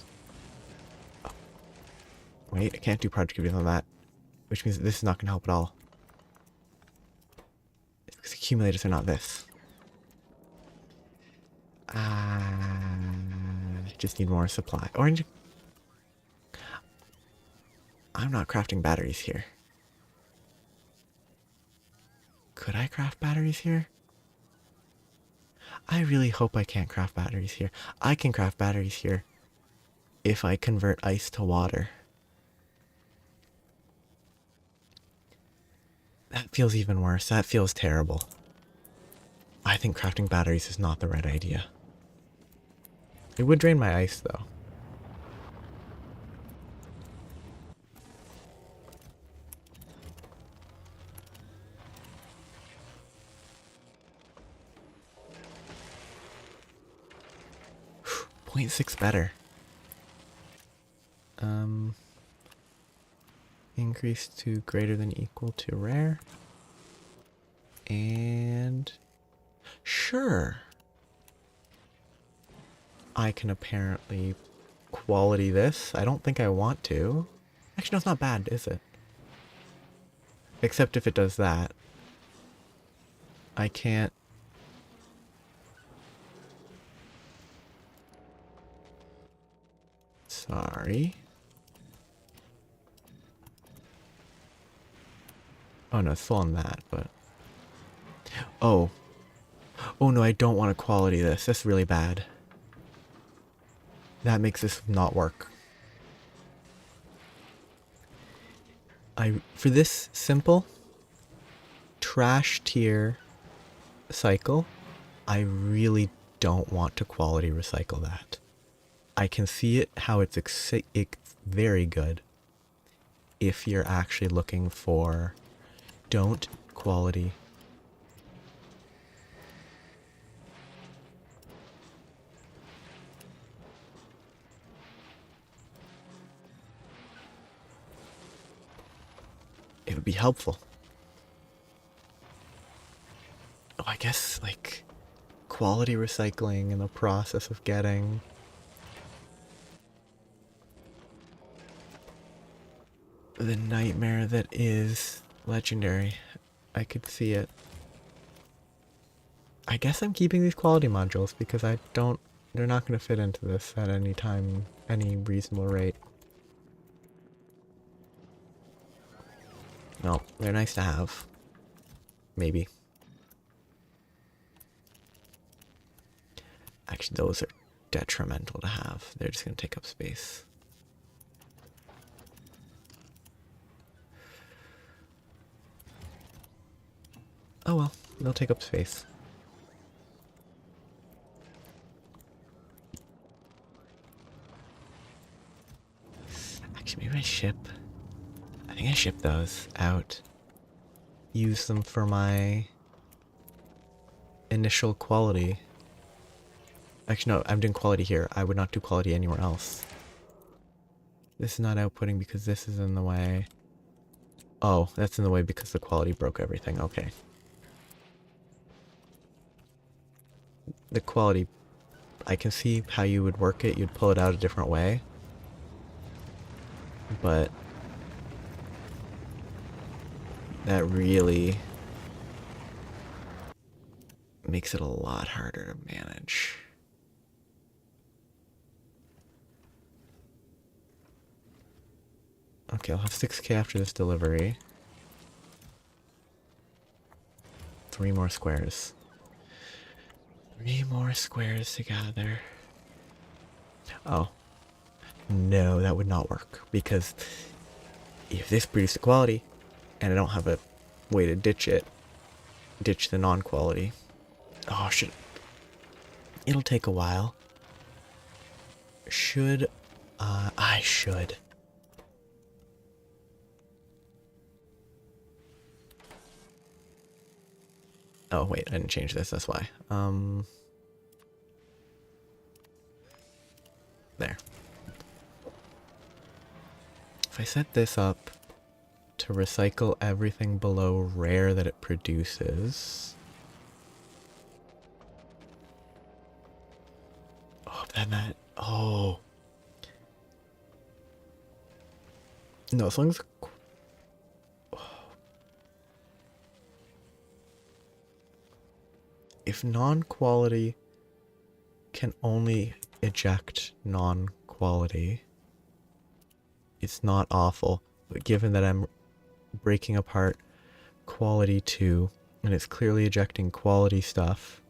Oh. Wait, I can't do productivities on that, which means that this is not going to help at all. It's because accumulators are not this. Just need more supply. Orange. I'm not crafting batteries here. Could I craft batteries here? I really hope I can't craft batteries here. I can craft batteries here if I convert ice to water. That feels even worse. That feels terrible. I think crafting batteries is not the right idea. It would drain my ice, though. Whew, 0.6 better. Increase to greater than equal to rare. And sure. I can apparently quality this. I don't think I want to. Actually, no, it's not bad, is it? Except if it does that. I can't. Sorry. Oh no, it's full on that, but... Oh. Oh no, I don't want to quality this. That's really bad. That makes this not work. For this simple trash tier cycle, I really don't want to quality recycle that. I can see it how it's very good if you're actually looking for don't quality. it would be helpful. Oh, I guess, like, quality recycling and the process of getting the nightmare that is legendary. I could see it. I guess I'm keeping these quality modules because they're not going to fit into this at any time, any reasonable rate. No, they're nice to have. Maybe. Actually, those are detrimental to have. They're just going to take up space. Oh well, they'll take up space. Actually, maybe I think I ship those out. Use them for my initial quality. Actually, no, I'm doing quality here. I would not do quality anywhere else. This is not outputting because this is in the way. Oh, that's in the way because the quality broke everything. Okay. The quality, I can see how you would work it. You'd pull it out a different way. But that really makes it a lot harder to manage. Okay, I'll have 6K after this delivery. 3 more squares. 3 more squares to gather. Oh. No, that would not work. Because if this produced the quality, and I don't have a way to ditch the non-quality. Oh, shit. It'll take a while. I should. Oh, wait, I didn't change this, that's why. There. If I set this up to recycle everything below rare that it produces. Oh, then oh. No, as long as... If non-quality can only eject non-quality, it's not awful. But given that I'm breaking apart quality 2, and it's clearly ejecting quality stuff,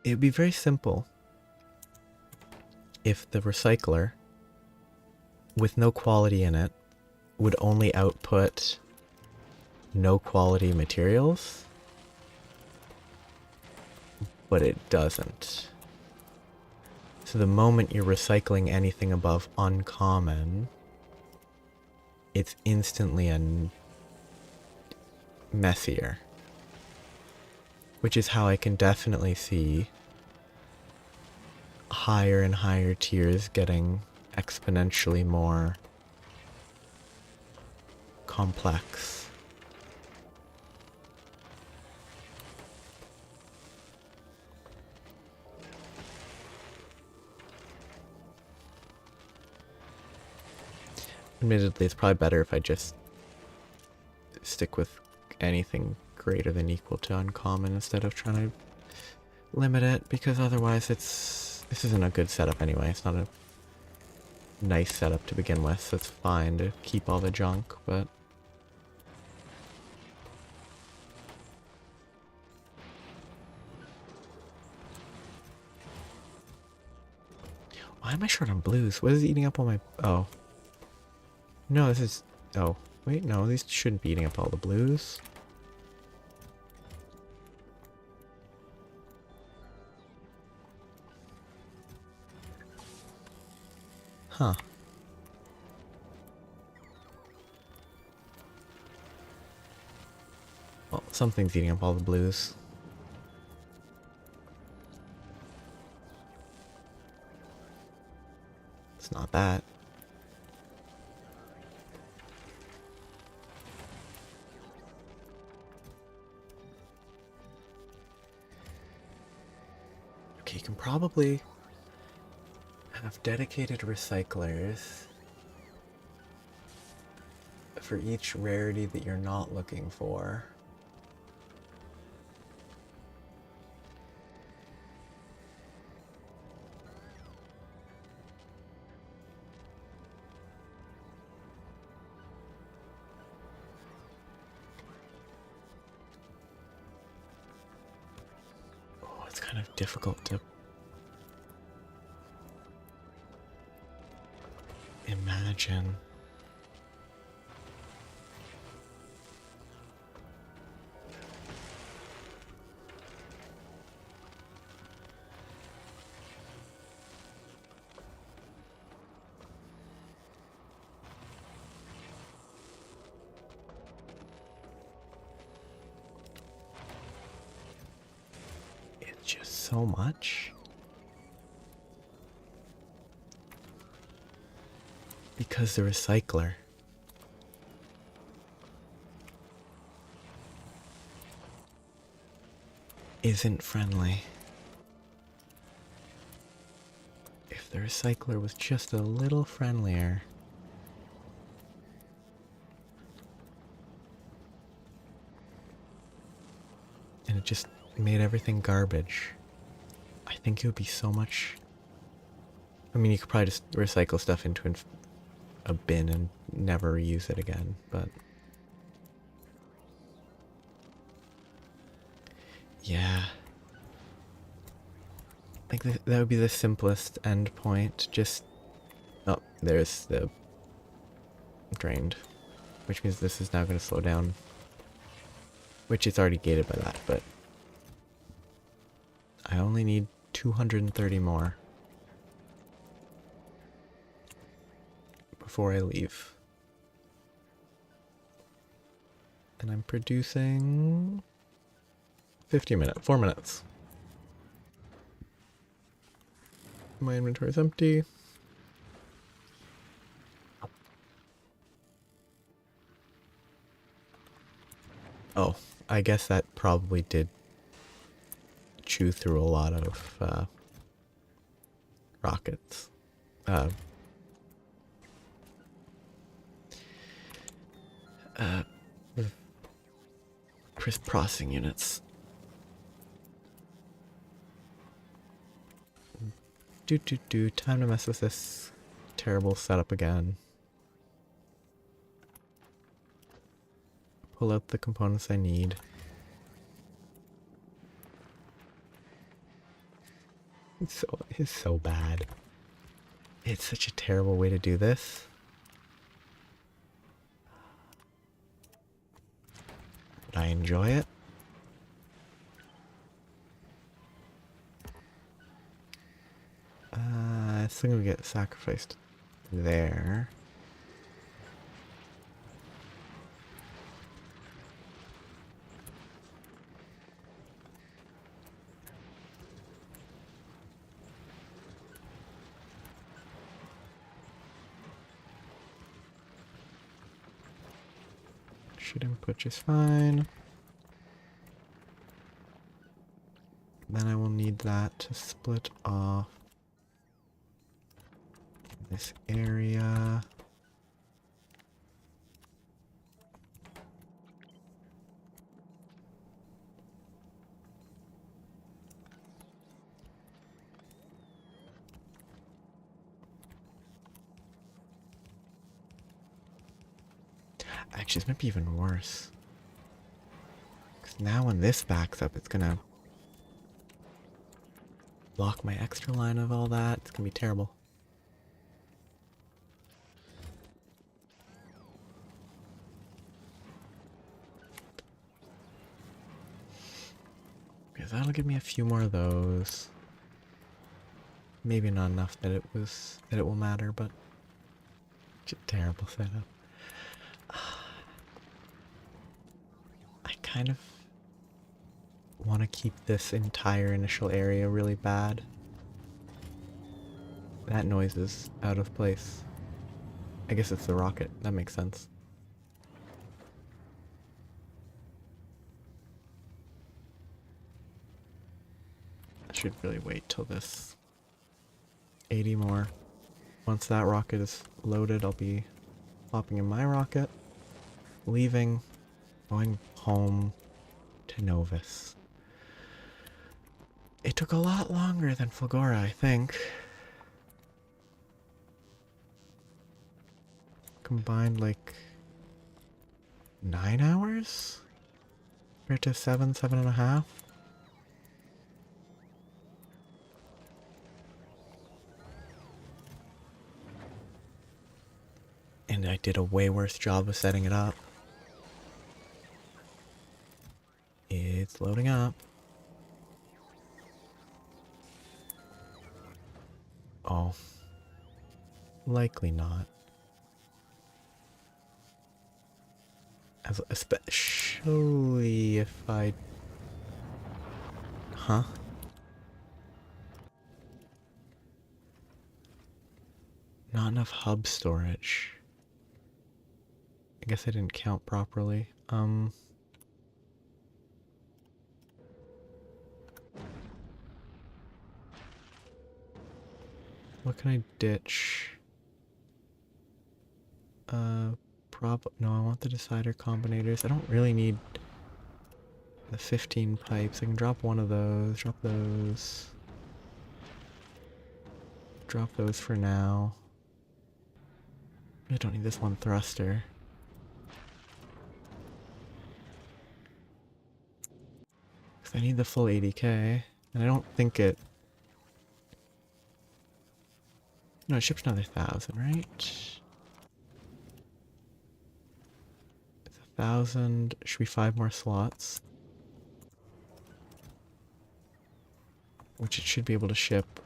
it would be very simple if the recycler, with no quality in it, would only output no quality materials, but it doesn't. So the moment you're recycling anything above uncommon, it's instantly messier. Which is how I can definitely see higher and higher tiers getting exponentially more complex. Admittedly, it's probably better if I just stick with anything greater than equal to uncommon instead of trying to limit it, because otherwise this isn't a good setup anyway. It's not a nice setup to begin with, so it's fine to keep all the junk, but why am I short on blues? What is eating up all my... Oh. No, this is... Oh. Wait, no, these shouldn't be eating up all the blues. Huh. Something's eating up all the blues. It's not that. Okay, you can probably have dedicated recyclers for each rarity that you're not looking for. Oh, it's kind of difficult to imagine. It's just so much. Because the recycler isn't friendly. If the recycler was just a little friendlier. And it just made everything garbage, I think it would be so much. I mean, you could probably just recycle stuff into a bin and never reuse it again, but yeah. I think that would be the simplest end point. Just, oh, there's the drained, which means this is now going to slow down, which it's already gated by that, but I only need 230 more before I leave. And I'm producing 4 minutes. My inventory is empty. Oh, I guess that probably did chew through a lot of rockets. Crisp processing units. Time to mess with this terrible setup again. Pull out the components I need. It's so bad. It's such a terrible way to do this. But I enjoy it. It's still gonna get sacrificed there. Should input just fine. Then I will need that to split off this area. Actually, this might be even worse. Because now when this backs up, it's gonna block my extra line of all that. It's gonna be terrible. Because that'll give me a few more of those. Maybe not enough that it will matter, but it's a terrible setup. I kind of want to keep this entire initial area really bad. That noise is out of place. I guess it's the rocket. That makes sense. I should really wait till this 80 more. Once that rocket is loaded, I'll be hopping in my rocket, leaving, going home to Novus. It took a lot longer than Fulgora, I think. Combined like 9 hours? Compared to 7.5. And I did a way worse job of setting it up. It's loading up. Oh. Likely not. Especially if I... Huh? Not enough hub storage. I guess I didn't count properly. What can I ditch? No, I want the decider combinators. I don't really need the 15 pipes. I can drop one of those, drop those. Drop those for now. I don't need this one thruster. Because I need the full 80k. And I don't think it... No, it ships another 1,000, right? It's 1,000. Should be 5 more slots. Which it should be able to ship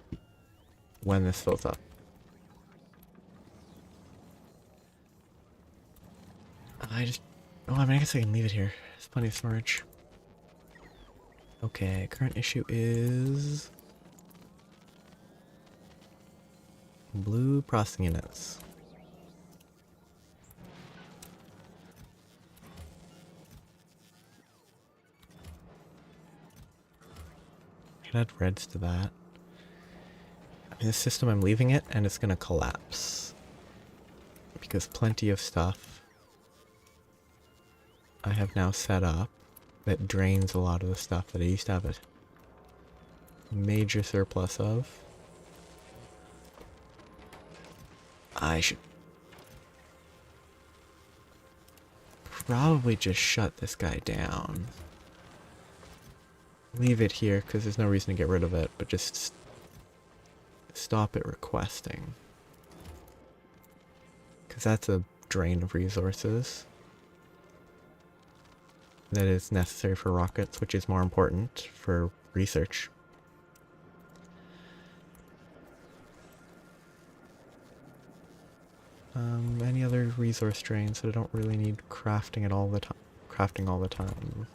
when this fills up. Oh, I mean, I guess I can leave it here. There's plenty of storage. Okay, current issue is... blue processing units. I can add reds to that. I mean, this system, I'm leaving it, and it's gonna collapse. Because plenty of stuff I have now set up that drains a lot of the stuff that I used to have a major surplus of. I should probably just shut this guy down. Leave it here because there's no reason to get rid of it, but just stop it requesting. Because that's a drain of resources that is necessary for rockets, which is more important for research. Any other resource drains that I don't really need crafting it all the time. Crafting all the time.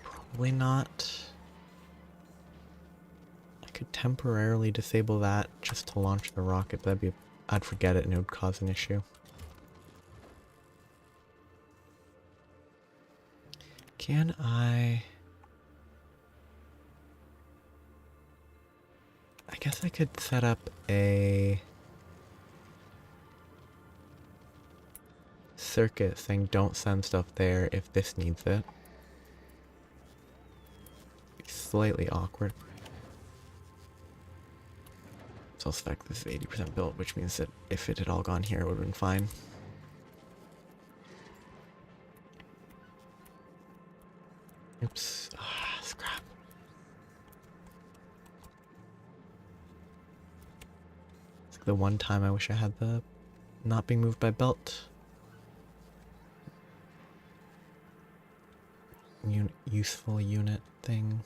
Probably not. I could temporarily disable that just to launch the rocket, but I'd forget it and it would cause an issue. Can I guess I could set up a circuit saying don't send stuff there if this needs it. Be slightly awkward. So I'll spec this is 80% built, which means that if it had all gone here, it would have been fine. Oops. Ah, scrap. It's like the one time I wish I had the not being moved by belt. Useful unit thing.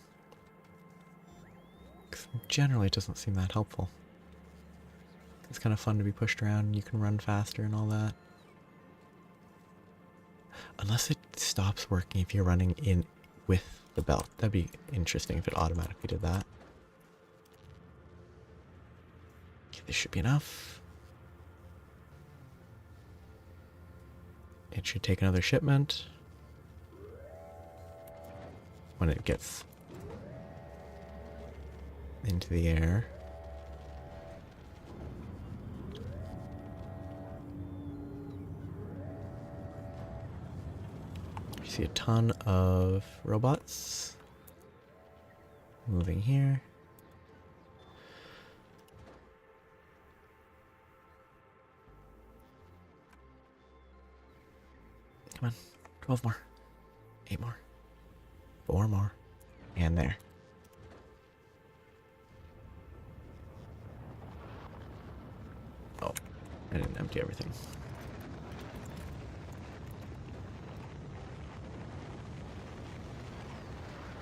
'Cause generally it doesn't seem that helpful. It's kind of fun to be pushed around and you can run faster and all that. Unless it stops working if you're running in with the belt. That'd be interesting if it automatically did that. Okay, this should be enough. It should take another shipment. When it gets into the air. You see a ton of robots moving here. Come on, 12 more, 8 more, 4 more, and there. Oh, I didn't empty everything.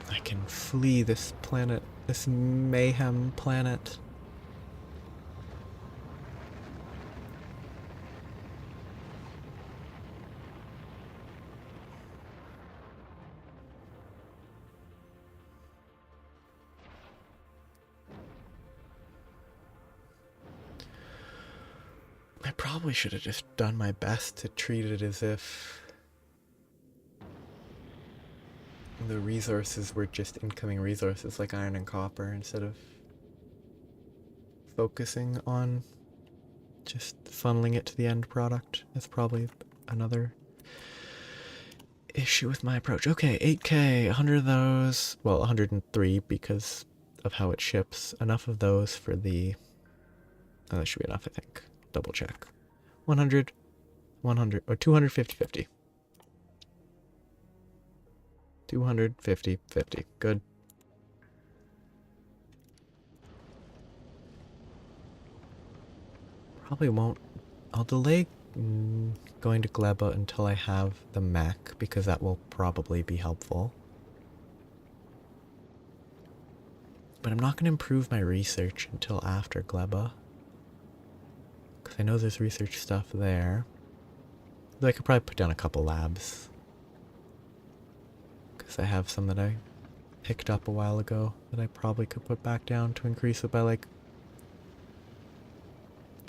I can flee this planet, this mayhem planet. I probably should have just done my best to treat it as if the resources were just incoming resources like iron and copper instead of focusing on just funneling it to the end product. That's probably another issue with my approach. Okay, 8K, 100 of those. Well, 103 because of how it ships. Enough of those for the... Oh, that should be enough, I think. Double check. 100, 100, or 250, 50. 250, 50. Good. Probably won't. I'll delay going to Gleba until I have the mech, because that will probably be helpful. But I'm not going to improve my research until after Gleba, because I know there's research stuff there. Though I could probably put down a couple labs, because I have some that I picked up a while ago that I probably could put back down to increase it by like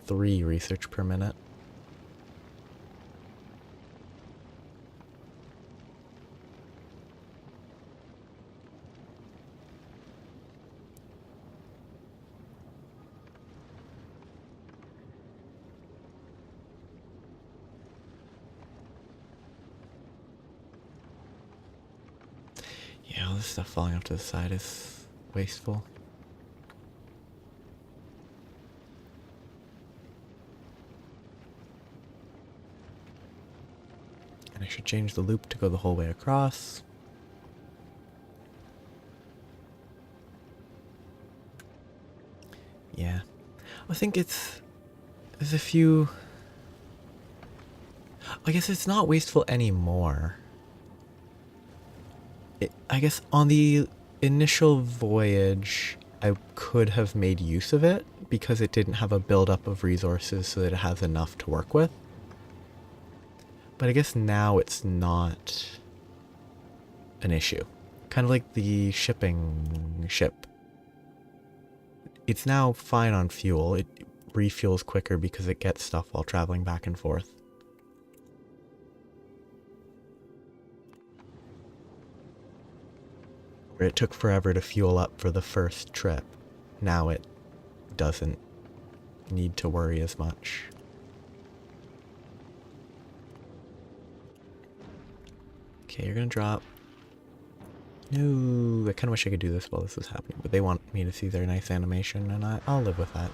3 research per minute. Yeah, all this stuff falling off to the side is wasteful. And I should change the loop to go the whole way across. Yeah. I think there's a few... I guess it's not wasteful anymore. I guess on the initial voyage, I could have made use of it because it didn't have a buildup of resources so that it has enough to work with. But I guess now it's not an issue. Kind of like the shipping ship. It's now fine on fuel. It refuels quicker because it gets stuff while traveling back and forth. Where it took forever to fuel up for the first trip, now it doesn't need to worry as much. Okay, you're gonna drop. No, I kind of wish I could do this while this was happening, but they want me to see their nice animation, and I'll live with that.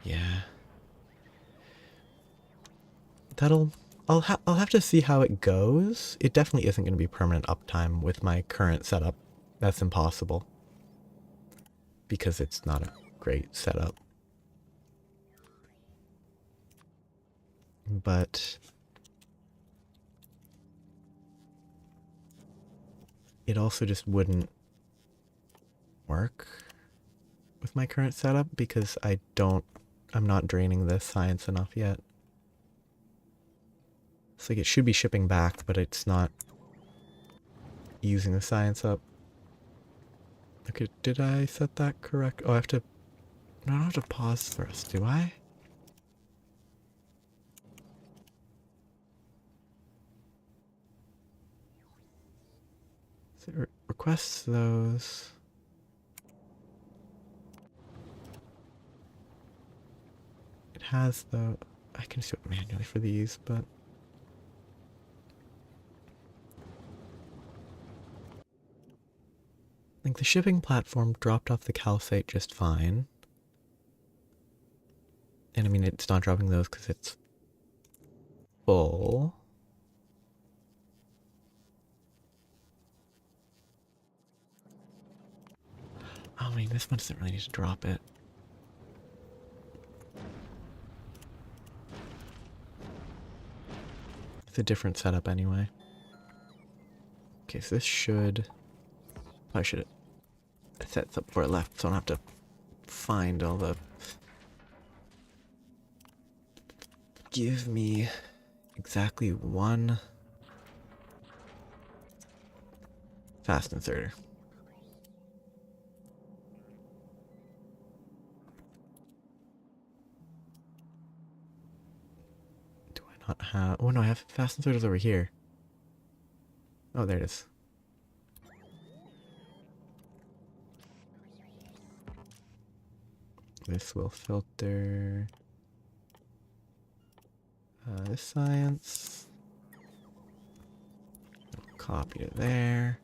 Yeah. I'll have to see how it goes. It definitely isn't going to be permanent uptime with my current setup. That's impossible. Because it's not a great setup. But it also just wouldn't work with my current setup because I'm not draining this science enough yet. It's like it should be shipping back, but it's not using the science up. Okay, did I set that correct? Oh, I have to... No, I don't have to pause first, do I? So it requests those. It has the... I can do it manually for these, but... I think the shipping platform dropped off the calcite just fine. And I mean, it's not dropping those because it's full. Oh, I mean, this one doesn't really need to drop it. It's a different setup anyway. Okay, so this should... I should have set up before it left, so I don't have to find all the... Give me exactly one fast inserter. Do I not have... Oh no, I have fast inserters over here. Oh, there it is. This will filter this science. Copy to there.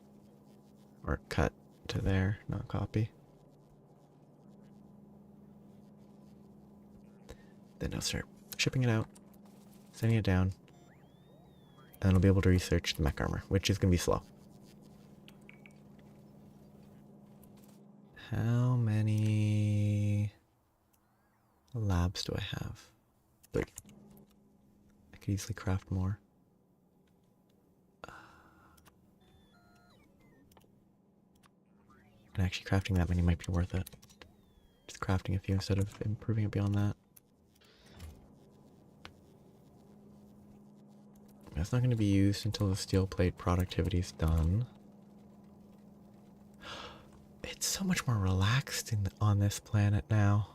Or cut to there, not copy. Then I'll start shipping it out, sending it down, and then I'll be able to research the mech armor, which is going to be slow. How many labs do I have? 30. I could easily craft more. And actually crafting that many might be worth it. Just crafting a few instead of improving it beyond that. That's not going to be used until the steel plate productivity is done. It's so much more relaxed on this planet now.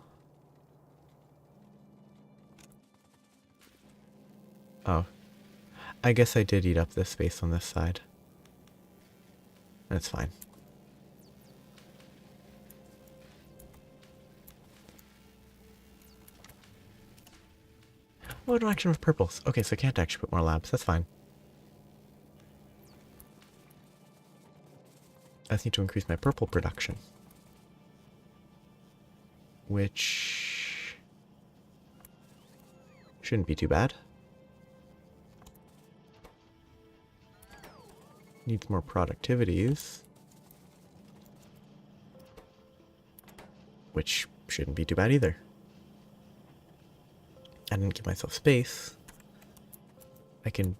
Oh. I guess I did eat up this space on this side. That's fine. Oh, no action with purples. Okay, so I can't actually put more labs. That's fine. I just need to increase my purple production. Which... shouldn't be too bad. Needs more productivities. Which shouldn't be too bad either. I didn't give myself space. I can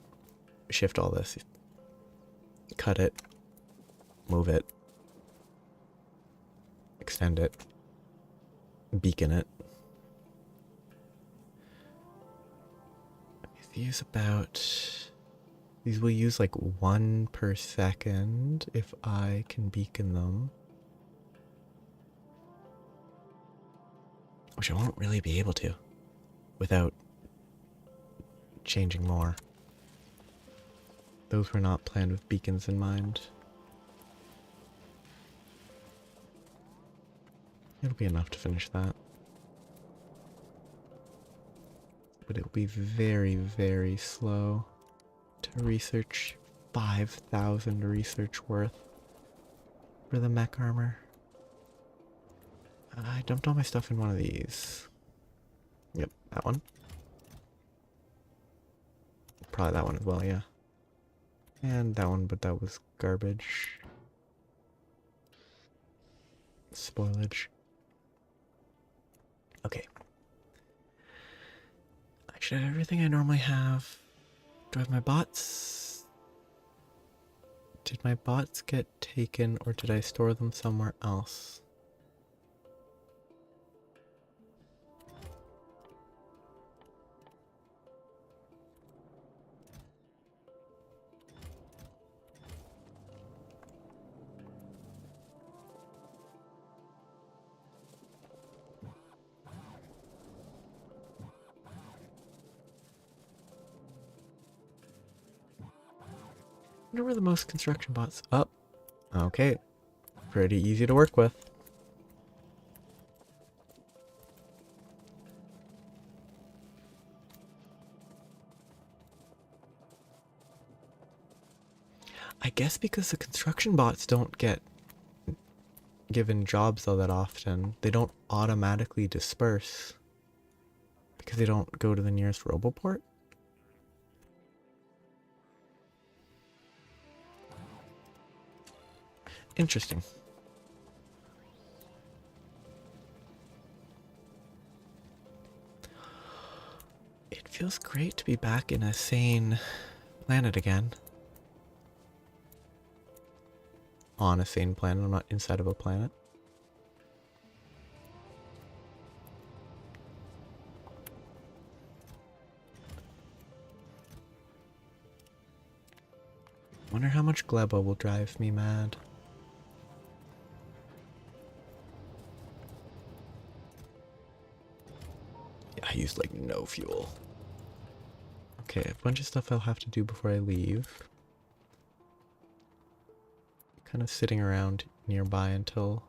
shift all this. Cut it. Move it. Extend it. Beacon it. These will use like 1 per second if I can beacon them. Which I won't really be able to without changing more. Those were not planned with beacons in mind. It'll be enough to finish that. But it'll be very, very slow to research 5,000 research worth for the mech armor. I dumped all my stuff in one of these. Yep, that one. Probably that one as well, yeah. And that one, but that was garbage. Spoilage. Okay. I should have everything I normally have. Do I have my bots? Did my bots get taken or did I store them somewhere else? I wonder where the most construction bots. Oh, okay. Pretty easy to work with. I guess because the construction bots don't get given jobs all that often, they don't automatically disperse because they don't go to the nearest roboport. Interesting. It feels great to be back in a sane planet again. On a sane planet, I'm not inside of a planet. Wonder how much Gleba will drive me mad. Yeah, I used like no fuel. Okay, a bunch of stuff I'll have to do before I leave. Kind of sitting around nearby until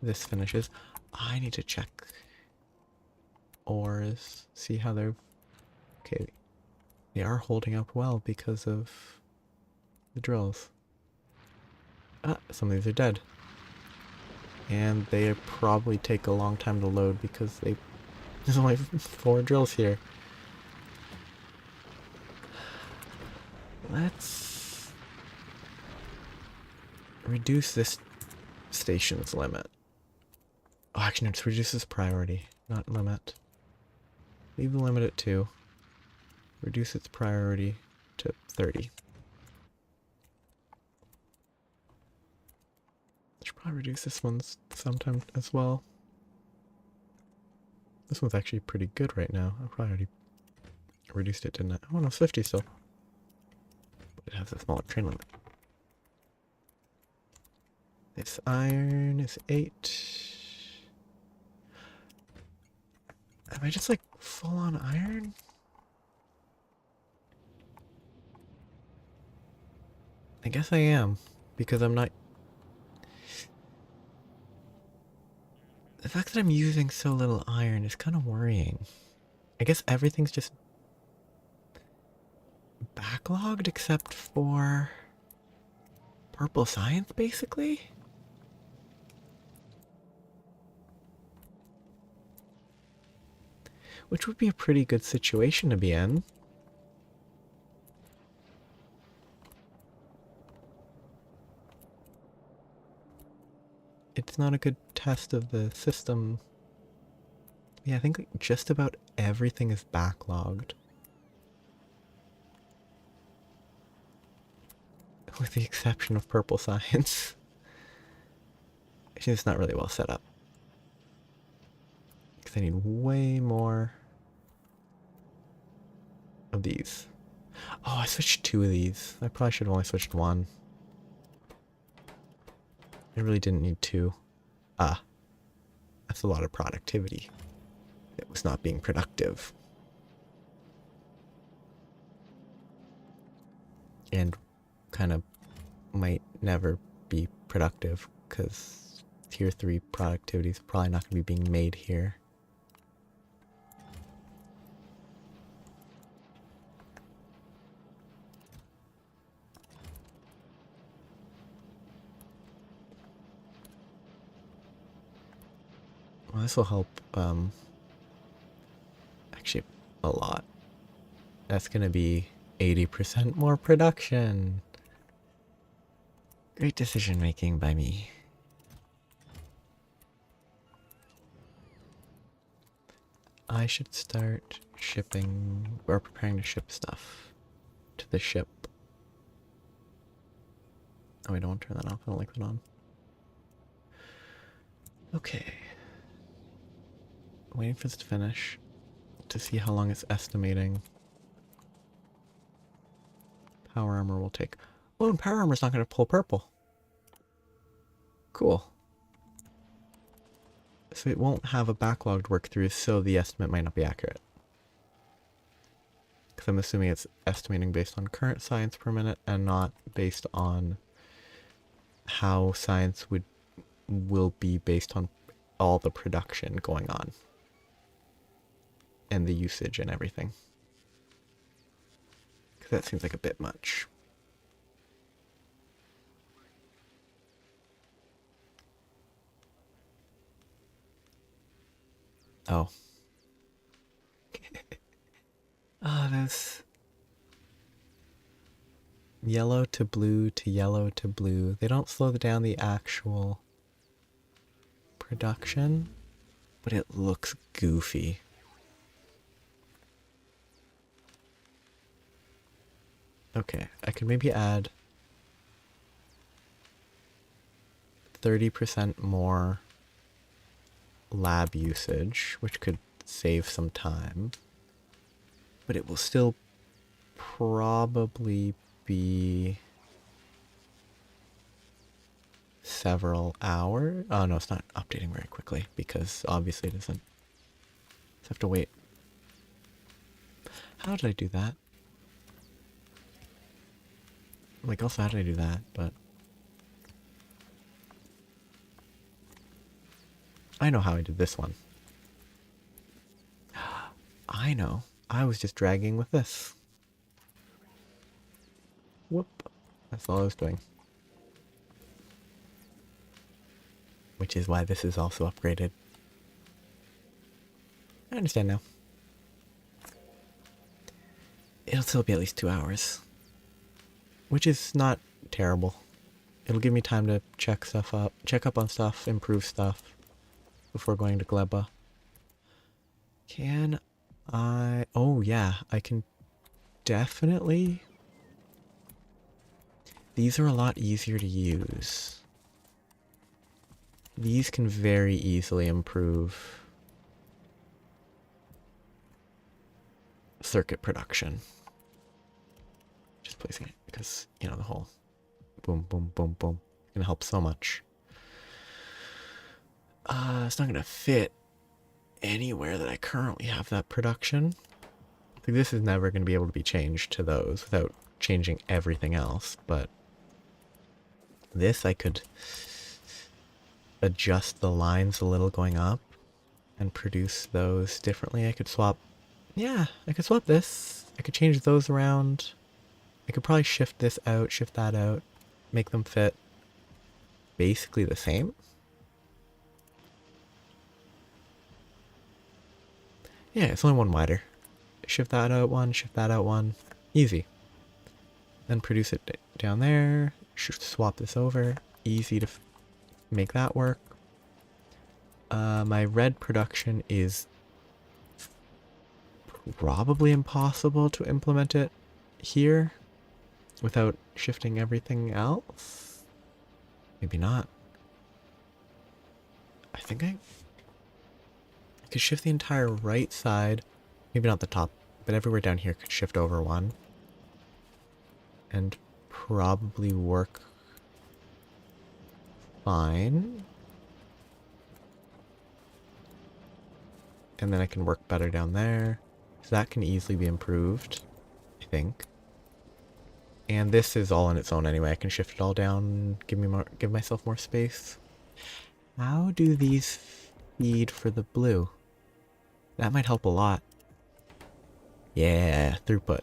this finishes. I need to check ores, see how they're... Okay, they are holding up well because of the drills. Ah, some of these are dead. And they probably take a long time to load because there's only 4 drills here. Let's reduce this station's limit. Oh, actually, no, just reduce this priority, not limit. Leave the limit at 2. Reduce its priority to 30. Should probably reduce this one sometime as well. This one's actually pretty good right now. I probably already reduced it, didn't I? Oh no, it's 50 still. But it has a smaller train limit. This iron is 8. Am I just like full on iron? I guess I am, because I'm not... The fact that I'm using so little iron is kind of worrying. I guess everything's just backlogged except for purple science, basically? Which would be a pretty good situation to be in. It's not a good test of the system. Yeah, I think like just about everything is backlogged. With the exception of purple science. Actually, it's not really well set up. Because I need way more of these. Oh, I switched 2 of these. I probably should have only switched 1. I really didn't need 2. Ah, that's a lot of productivity. It was not being productive. And kind of might never be productive because tier 3 productivity is probably not going to be being made here. Well, this will help, actually, a lot. That's gonna be 80% more production. Great decision making by me. I should start shipping, or preparing to ship stuff to the ship. Oh, I don't want to turn that off. I don't like that on. Okay. Waiting for this to finish to see how long it's estimating power armor will take. Oh, and power armor's not going to pull purple. Cool. So it won't have a backlog to work through, so the estimate might not be accurate. Because I'm assuming it's estimating based on current science per minute and not based on how science will be based on all the production going on. And the usage and everything. Because that seems like a bit much. Oh. Ah, that's yellow to blue to yellow to blue. They don't slow down the actual production, but it looks goofy. Okay, I could maybe add 30% more lab usage, which could save some time. But it will still probably be several hours. Oh no, it's not updating very quickly because obviously it doesn't. Just have to wait. How did I do that? Like, also, how did I do that? But I know how I did this one. I know. I was just dragging with this. Whoop. That's all I was doing. Which is why this is also upgraded. I understand now. It'll still be at least 2 hours. Which is not terrible. It'll give me time to check up on stuff, improve stuff before going to Gleba. Can I... Oh yeah, I can definitely... These are a lot easier to use. These can very easily improve circuit production. Just placing it because, you know, the whole boom, boom, boom, boom. It's gonna help so much. It's not gonna fit anywhere that I currently have that production. Like, this is never gonna be able to be changed to those without changing everything else, but this I could adjust the lines a little going up and produce those differently. I could swap, yeah, I could swap this. I could change those around. I could probably shift this out, shift that out, make them fit basically the same. Yeah, it's only one wider. Shift that out one, shift that out one. Easy. Then produce it down there. Swap this over. Easy to make that work. My red production is probably impossible to implement it here without shifting everything else. Maybe not. I think I could shift the entire right side. Maybe not the top, but everywhere down here could shift over one. And probably work fine. And then I can work better down there. So that can easily be improved, I think. And this is all on its own anyway. I can shift it all down, give myself more space. How do these feed for the blue? That might help a lot. Yeah, throughput.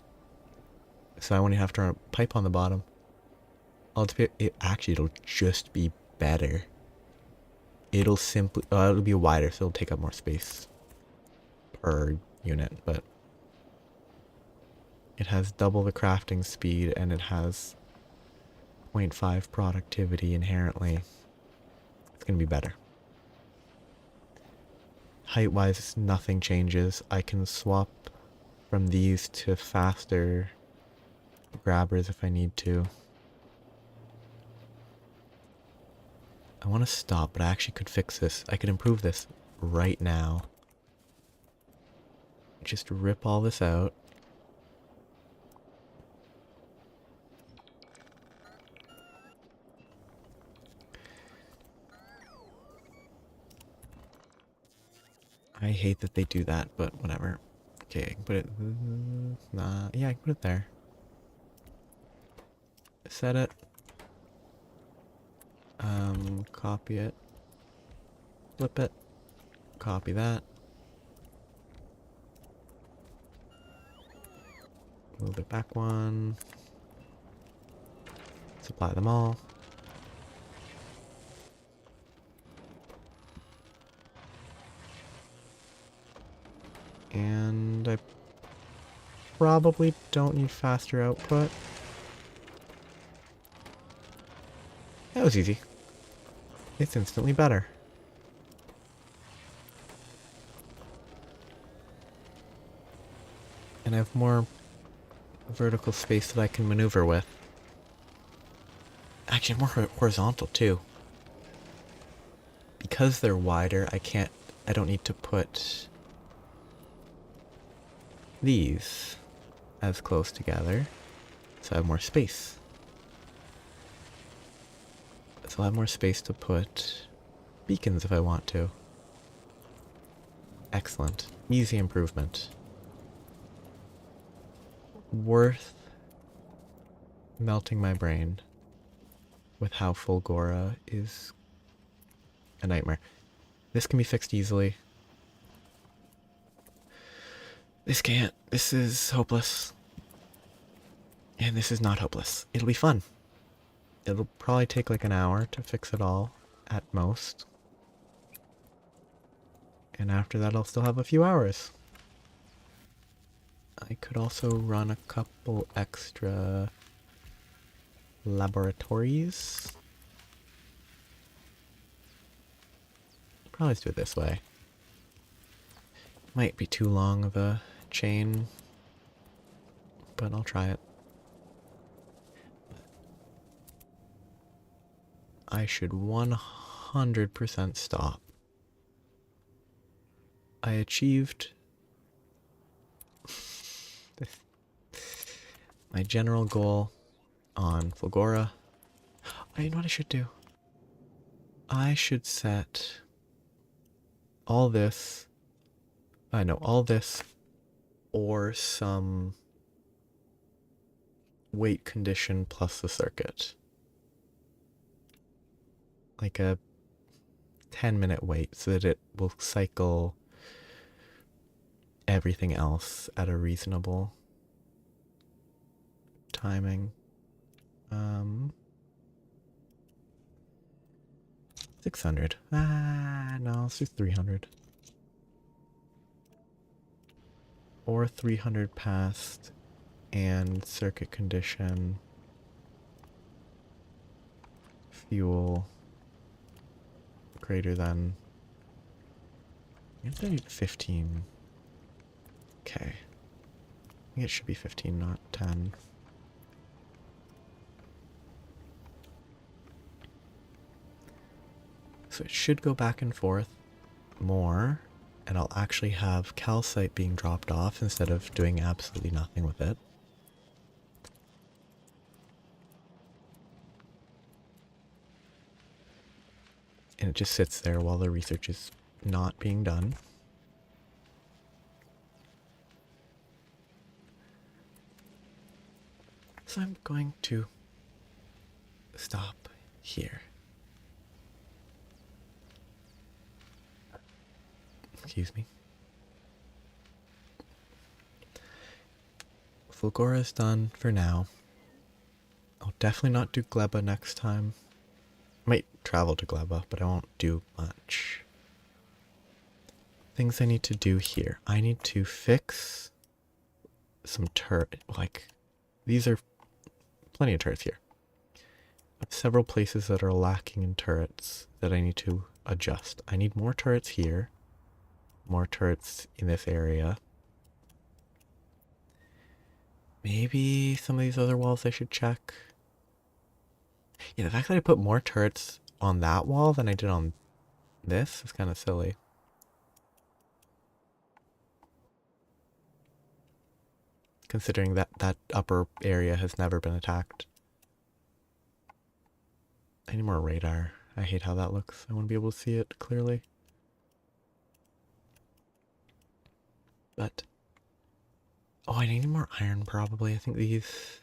So I won't have to run a pipe on the bottom. Actually, it'll just be better. It'll simply, it'll be wider, so it'll take up more space per unit, but it has double the crafting speed and it has 0.5 productivity inherently. It's gonna be better. Height-wise, nothing changes. I can swap from these to faster grabbers if I need to. I want to stop, but I actually could fix this. I could improve this right now. Just rip all this out. I hate that they do that, but whatever. Okay, I can put it... Nah, yeah, I can put it there. Set it. Copy it. Flip it. Copy that. Move it back one. Supply them all. And I probably don't need faster output. That was easy. It's instantly better. And I have more vertical space that I can maneuver with. Actually, more horizontal too. Because they're wider, I don't need to put these as close together. So I have more space. So I'll have more space to put beacons if I want to. Excellent. Easy improvement. Worth melting my brain with how Fulgora is a nightmare. This can be fixed easily. This can't. This is hopeless. And this is not hopeless. It'll be fun. It'll probably take like an hour to fix it all, at most. And after that I'll still have a few hours. I could also run a couple extra laboratories. Probably let's do it this way. Might be too long of a chain, but I'll try it. I should 100% stop. I achieved my general goal on Fulgora. You know what I should do? I should set all this, all this or some wait condition plus the circuit. Like a 10-minute wait so that it will cycle everything else at a reasonable timing. 600. No, let's do 300. Or 300 past and circuit condition. Fuel greater than. I guess I need 15. Okay. I think it should be 15, not 10. So it should go back and forth more, and I'll actually have calcite being dropped off instead of doing absolutely nothing with it. And it just sits there while the research is not being done. So I'm going to stop here. Excuse me. Fulgora is done for now. I'll definitely not do Gleba next time. Might travel to Gleba, but I won't do much. Things I need to do here. I need to fix some these are plenty of turrets here. I have several places that are lacking in turrets that I need to adjust. I need more turrets here. More turrets in this area. Maybe some of these other walls I should check. Yeah, the fact that I put more turrets on that wall than I did on this. It's kind of silly. Considering that that upper area has never been attacked. I need more radar. I hate how that looks. I want to be able to see it clearly. But... oh, I need more iron probably. I think these...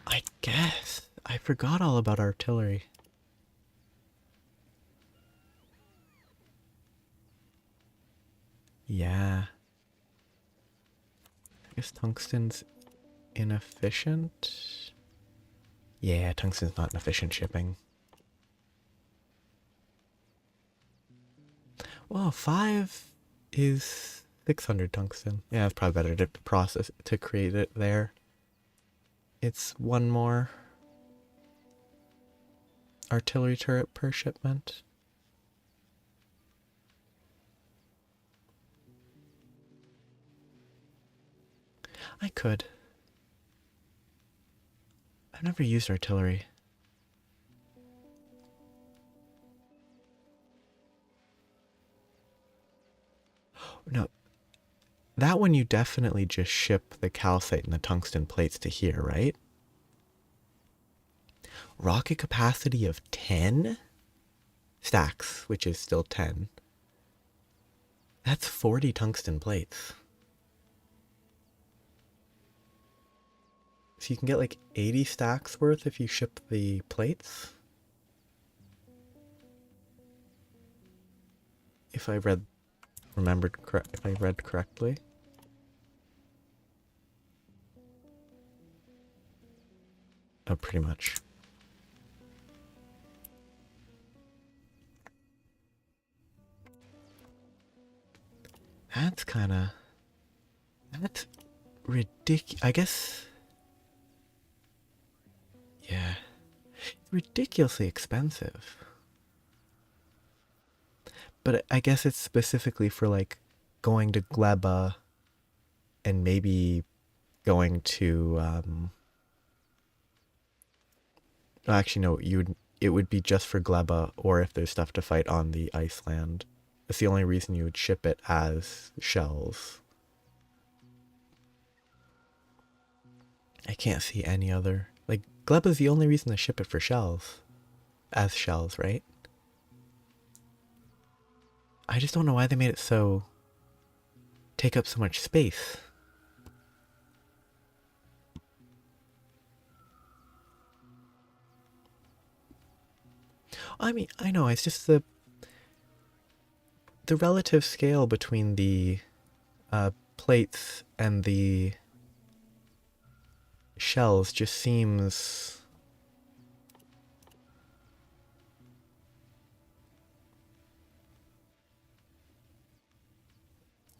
I guess. I forgot all about artillery. Yeah. I guess tungsten's inefficient. Yeah, tungsten's not an efficient shipping. Well, 5 is 600 tungsten. Yeah, it's probably better to process to create it there. It's one more artillery turret per shipment. I could. I've never used artillery. No. That one you definitely just ship the calcite and the tungsten plates to here, right? Rocket capacity of 10 stacks, which is still 10. That's 40 tungsten plates. So you can get like 80 stacks worth if you ship the plates. If I read correctly. Oh, pretty much. That's ridiculous. I guess, yeah, ridiculously expensive. But I guess it's specifically for like going to Gleba and maybe going to, actually no, it would be just for Gleba or if there's stuff to fight on the Iceland. That's the only reason you would ship it as shells. I can't see any other. Like, Gleba's the only reason to ship it for shells. As shells, right? I just don't know why they made it so... take up so much space. I mean, I know, it's just the relative scale between the plates and the shells just seems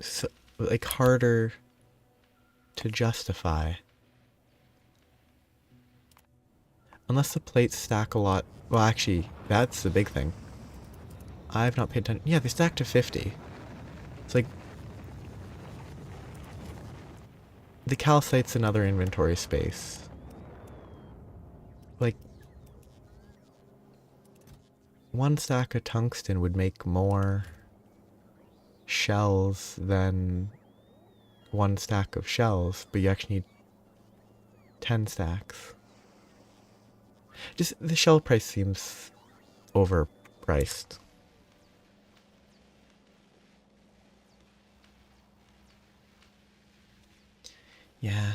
so, like harder to justify. Unless the plates stack a lot. Well, actually, that's the big thing. I've not paid attention. Yeah, they stack to 50. It's like... the calcite's another inventory space. Like... one stack of tungsten would make more shells than one stack of shells, but you actually need 10 stacks. Just, the shell price seems overpriced. Yeah,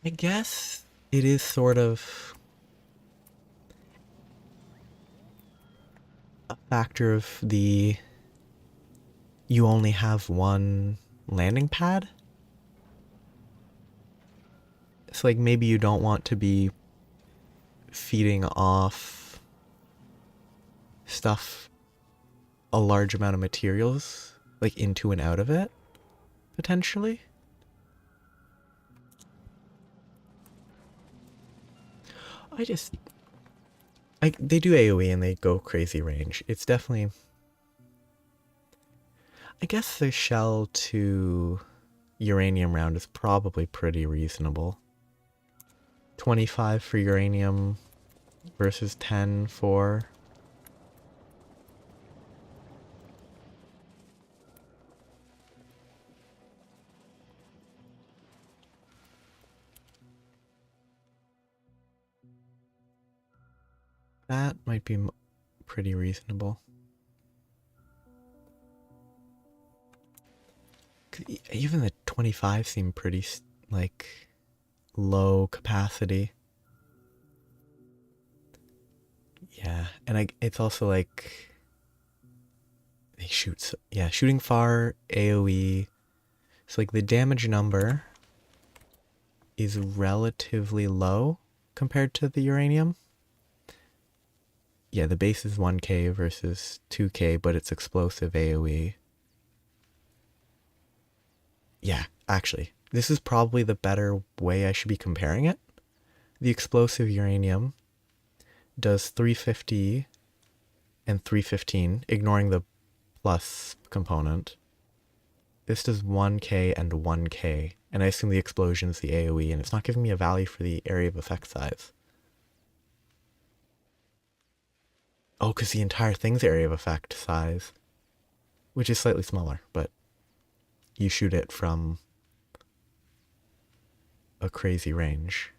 I guess it is sort of a factor of the you only have one landing pad. So like maybe you don't want to be feeding off stuff, a large amount of materials, like into and out of it, potentially. They do AoE and they go crazy range. It's definitely... I guess the shell to uranium round is probably pretty reasonable. 25 for uranium versus 10 for... That might be pretty reasonable. Even the 25 seem pretty, like, low capacity. Yeah, and it's also like... They shoot... Yeah, shooting far, AoE. So, like, the damage number is relatively low compared to the uranium. Yeah, the base is 1k versus 2k, but it's explosive AoE. Yeah, actually, this is probably the better way I should be comparing it. The explosive uranium does 350 and 315, ignoring the plus component. This does 1k and 1k, and I assume the explosion is the AoE, and it's not giving me a value for the area of effect size. Oh, because the entire thing's area of effect size, which is slightly smaller, but you shoot it from a crazy range.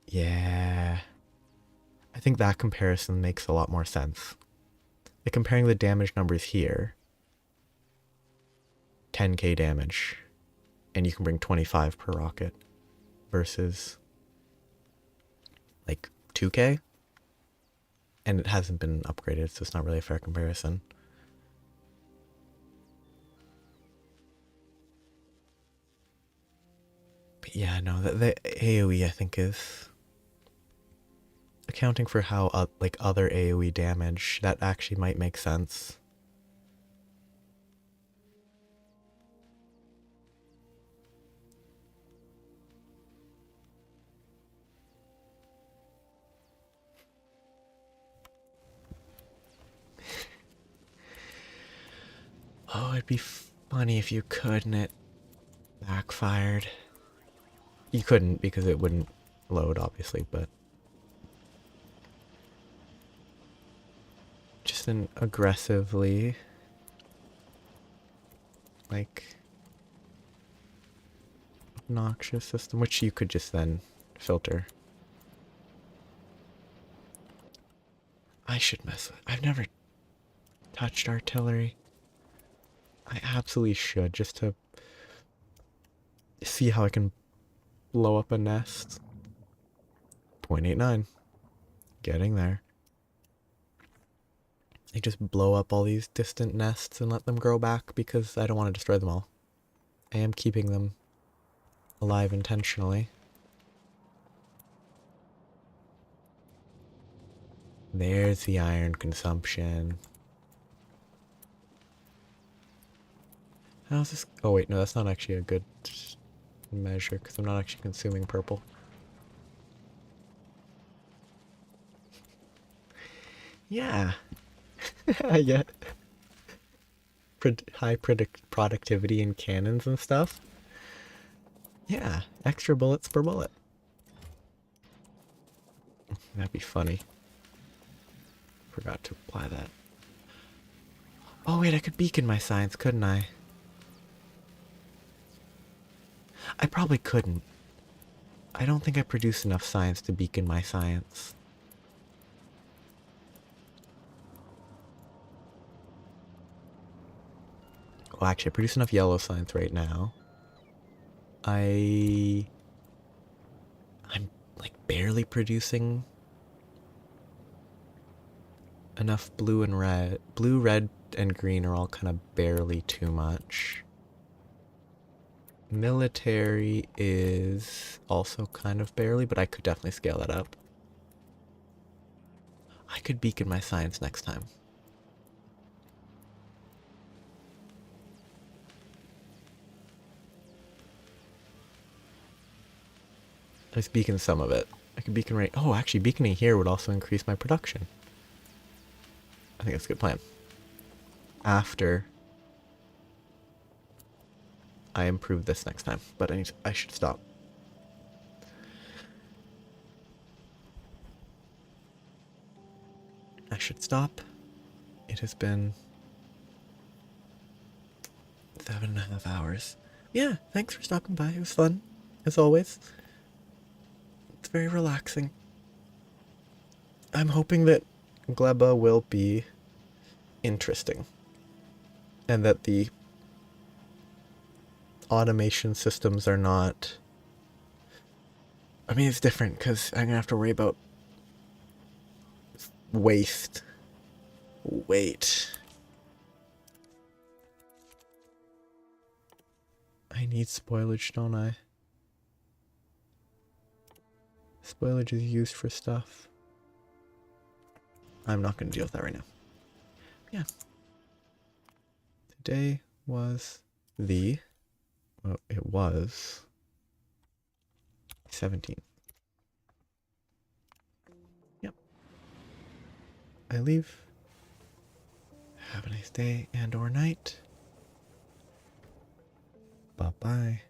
Yeah. I think that comparison makes a lot more sense. Like comparing the damage numbers here, 10k damage, and you can bring 25 per rocket, versus like 2k, and it hasn't been upgraded, so it's not really a fair comparison. But yeah, no, the AoE I think is accounting for how like other AoE damage, that actually might make sense. Oh, it'd be funny if you could and it backfired. You couldn't because it wouldn't load, obviously, but just an aggressively, like, obnoxious system, which you could just then filter. I should mess with. I've never touched artillery. I absolutely should, just to see how I can blow up a nest. 0.89. Getting there. I just blow up all these distant nests and let them grow back because I don't want to destroy them all. I am keeping them alive intentionally. There's the iron consumption. How's this? Oh wait, no, that's not actually a good measure because I'm not actually consuming purple. Yeah. Yeah. High productivity in cannons and stuff. Yeah, extra bullets per bullet. That'd be funny. Forgot to apply that. Oh wait, I could beacon my science, couldn't I? I probably couldn't. I don't think I produce enough science to beacon my science. Well, actually, I produce enough yellow science right now. I'm like barely producing enough blue and red. Blue, red, and green are all kind of barely too much. Military is also kind of barely, but I could definitely scale that up. I could beacon my science next time. I just beacon some of it. I could beacon right... Oh, actually, beaconing here would also increase my production. I think that's a good plan. After I improve this next time, but I should stop. I should stop. It has been 7.5 hours. Yeah, thanks for stopping by. It was fun, as always. It's very relaxing. I'm hoping that Gleba will be interesting, and that the automation systems are not... I mean, it's different, because I'm going to have to worry about waste. Wait. I need spoilage, don't I? Spoilage is used for stuff. I'm not going to deal with that right now. Yeah. Today was the... Well, it was 17th. Yep. I leave. Have a nice day and or night. Bye-bye.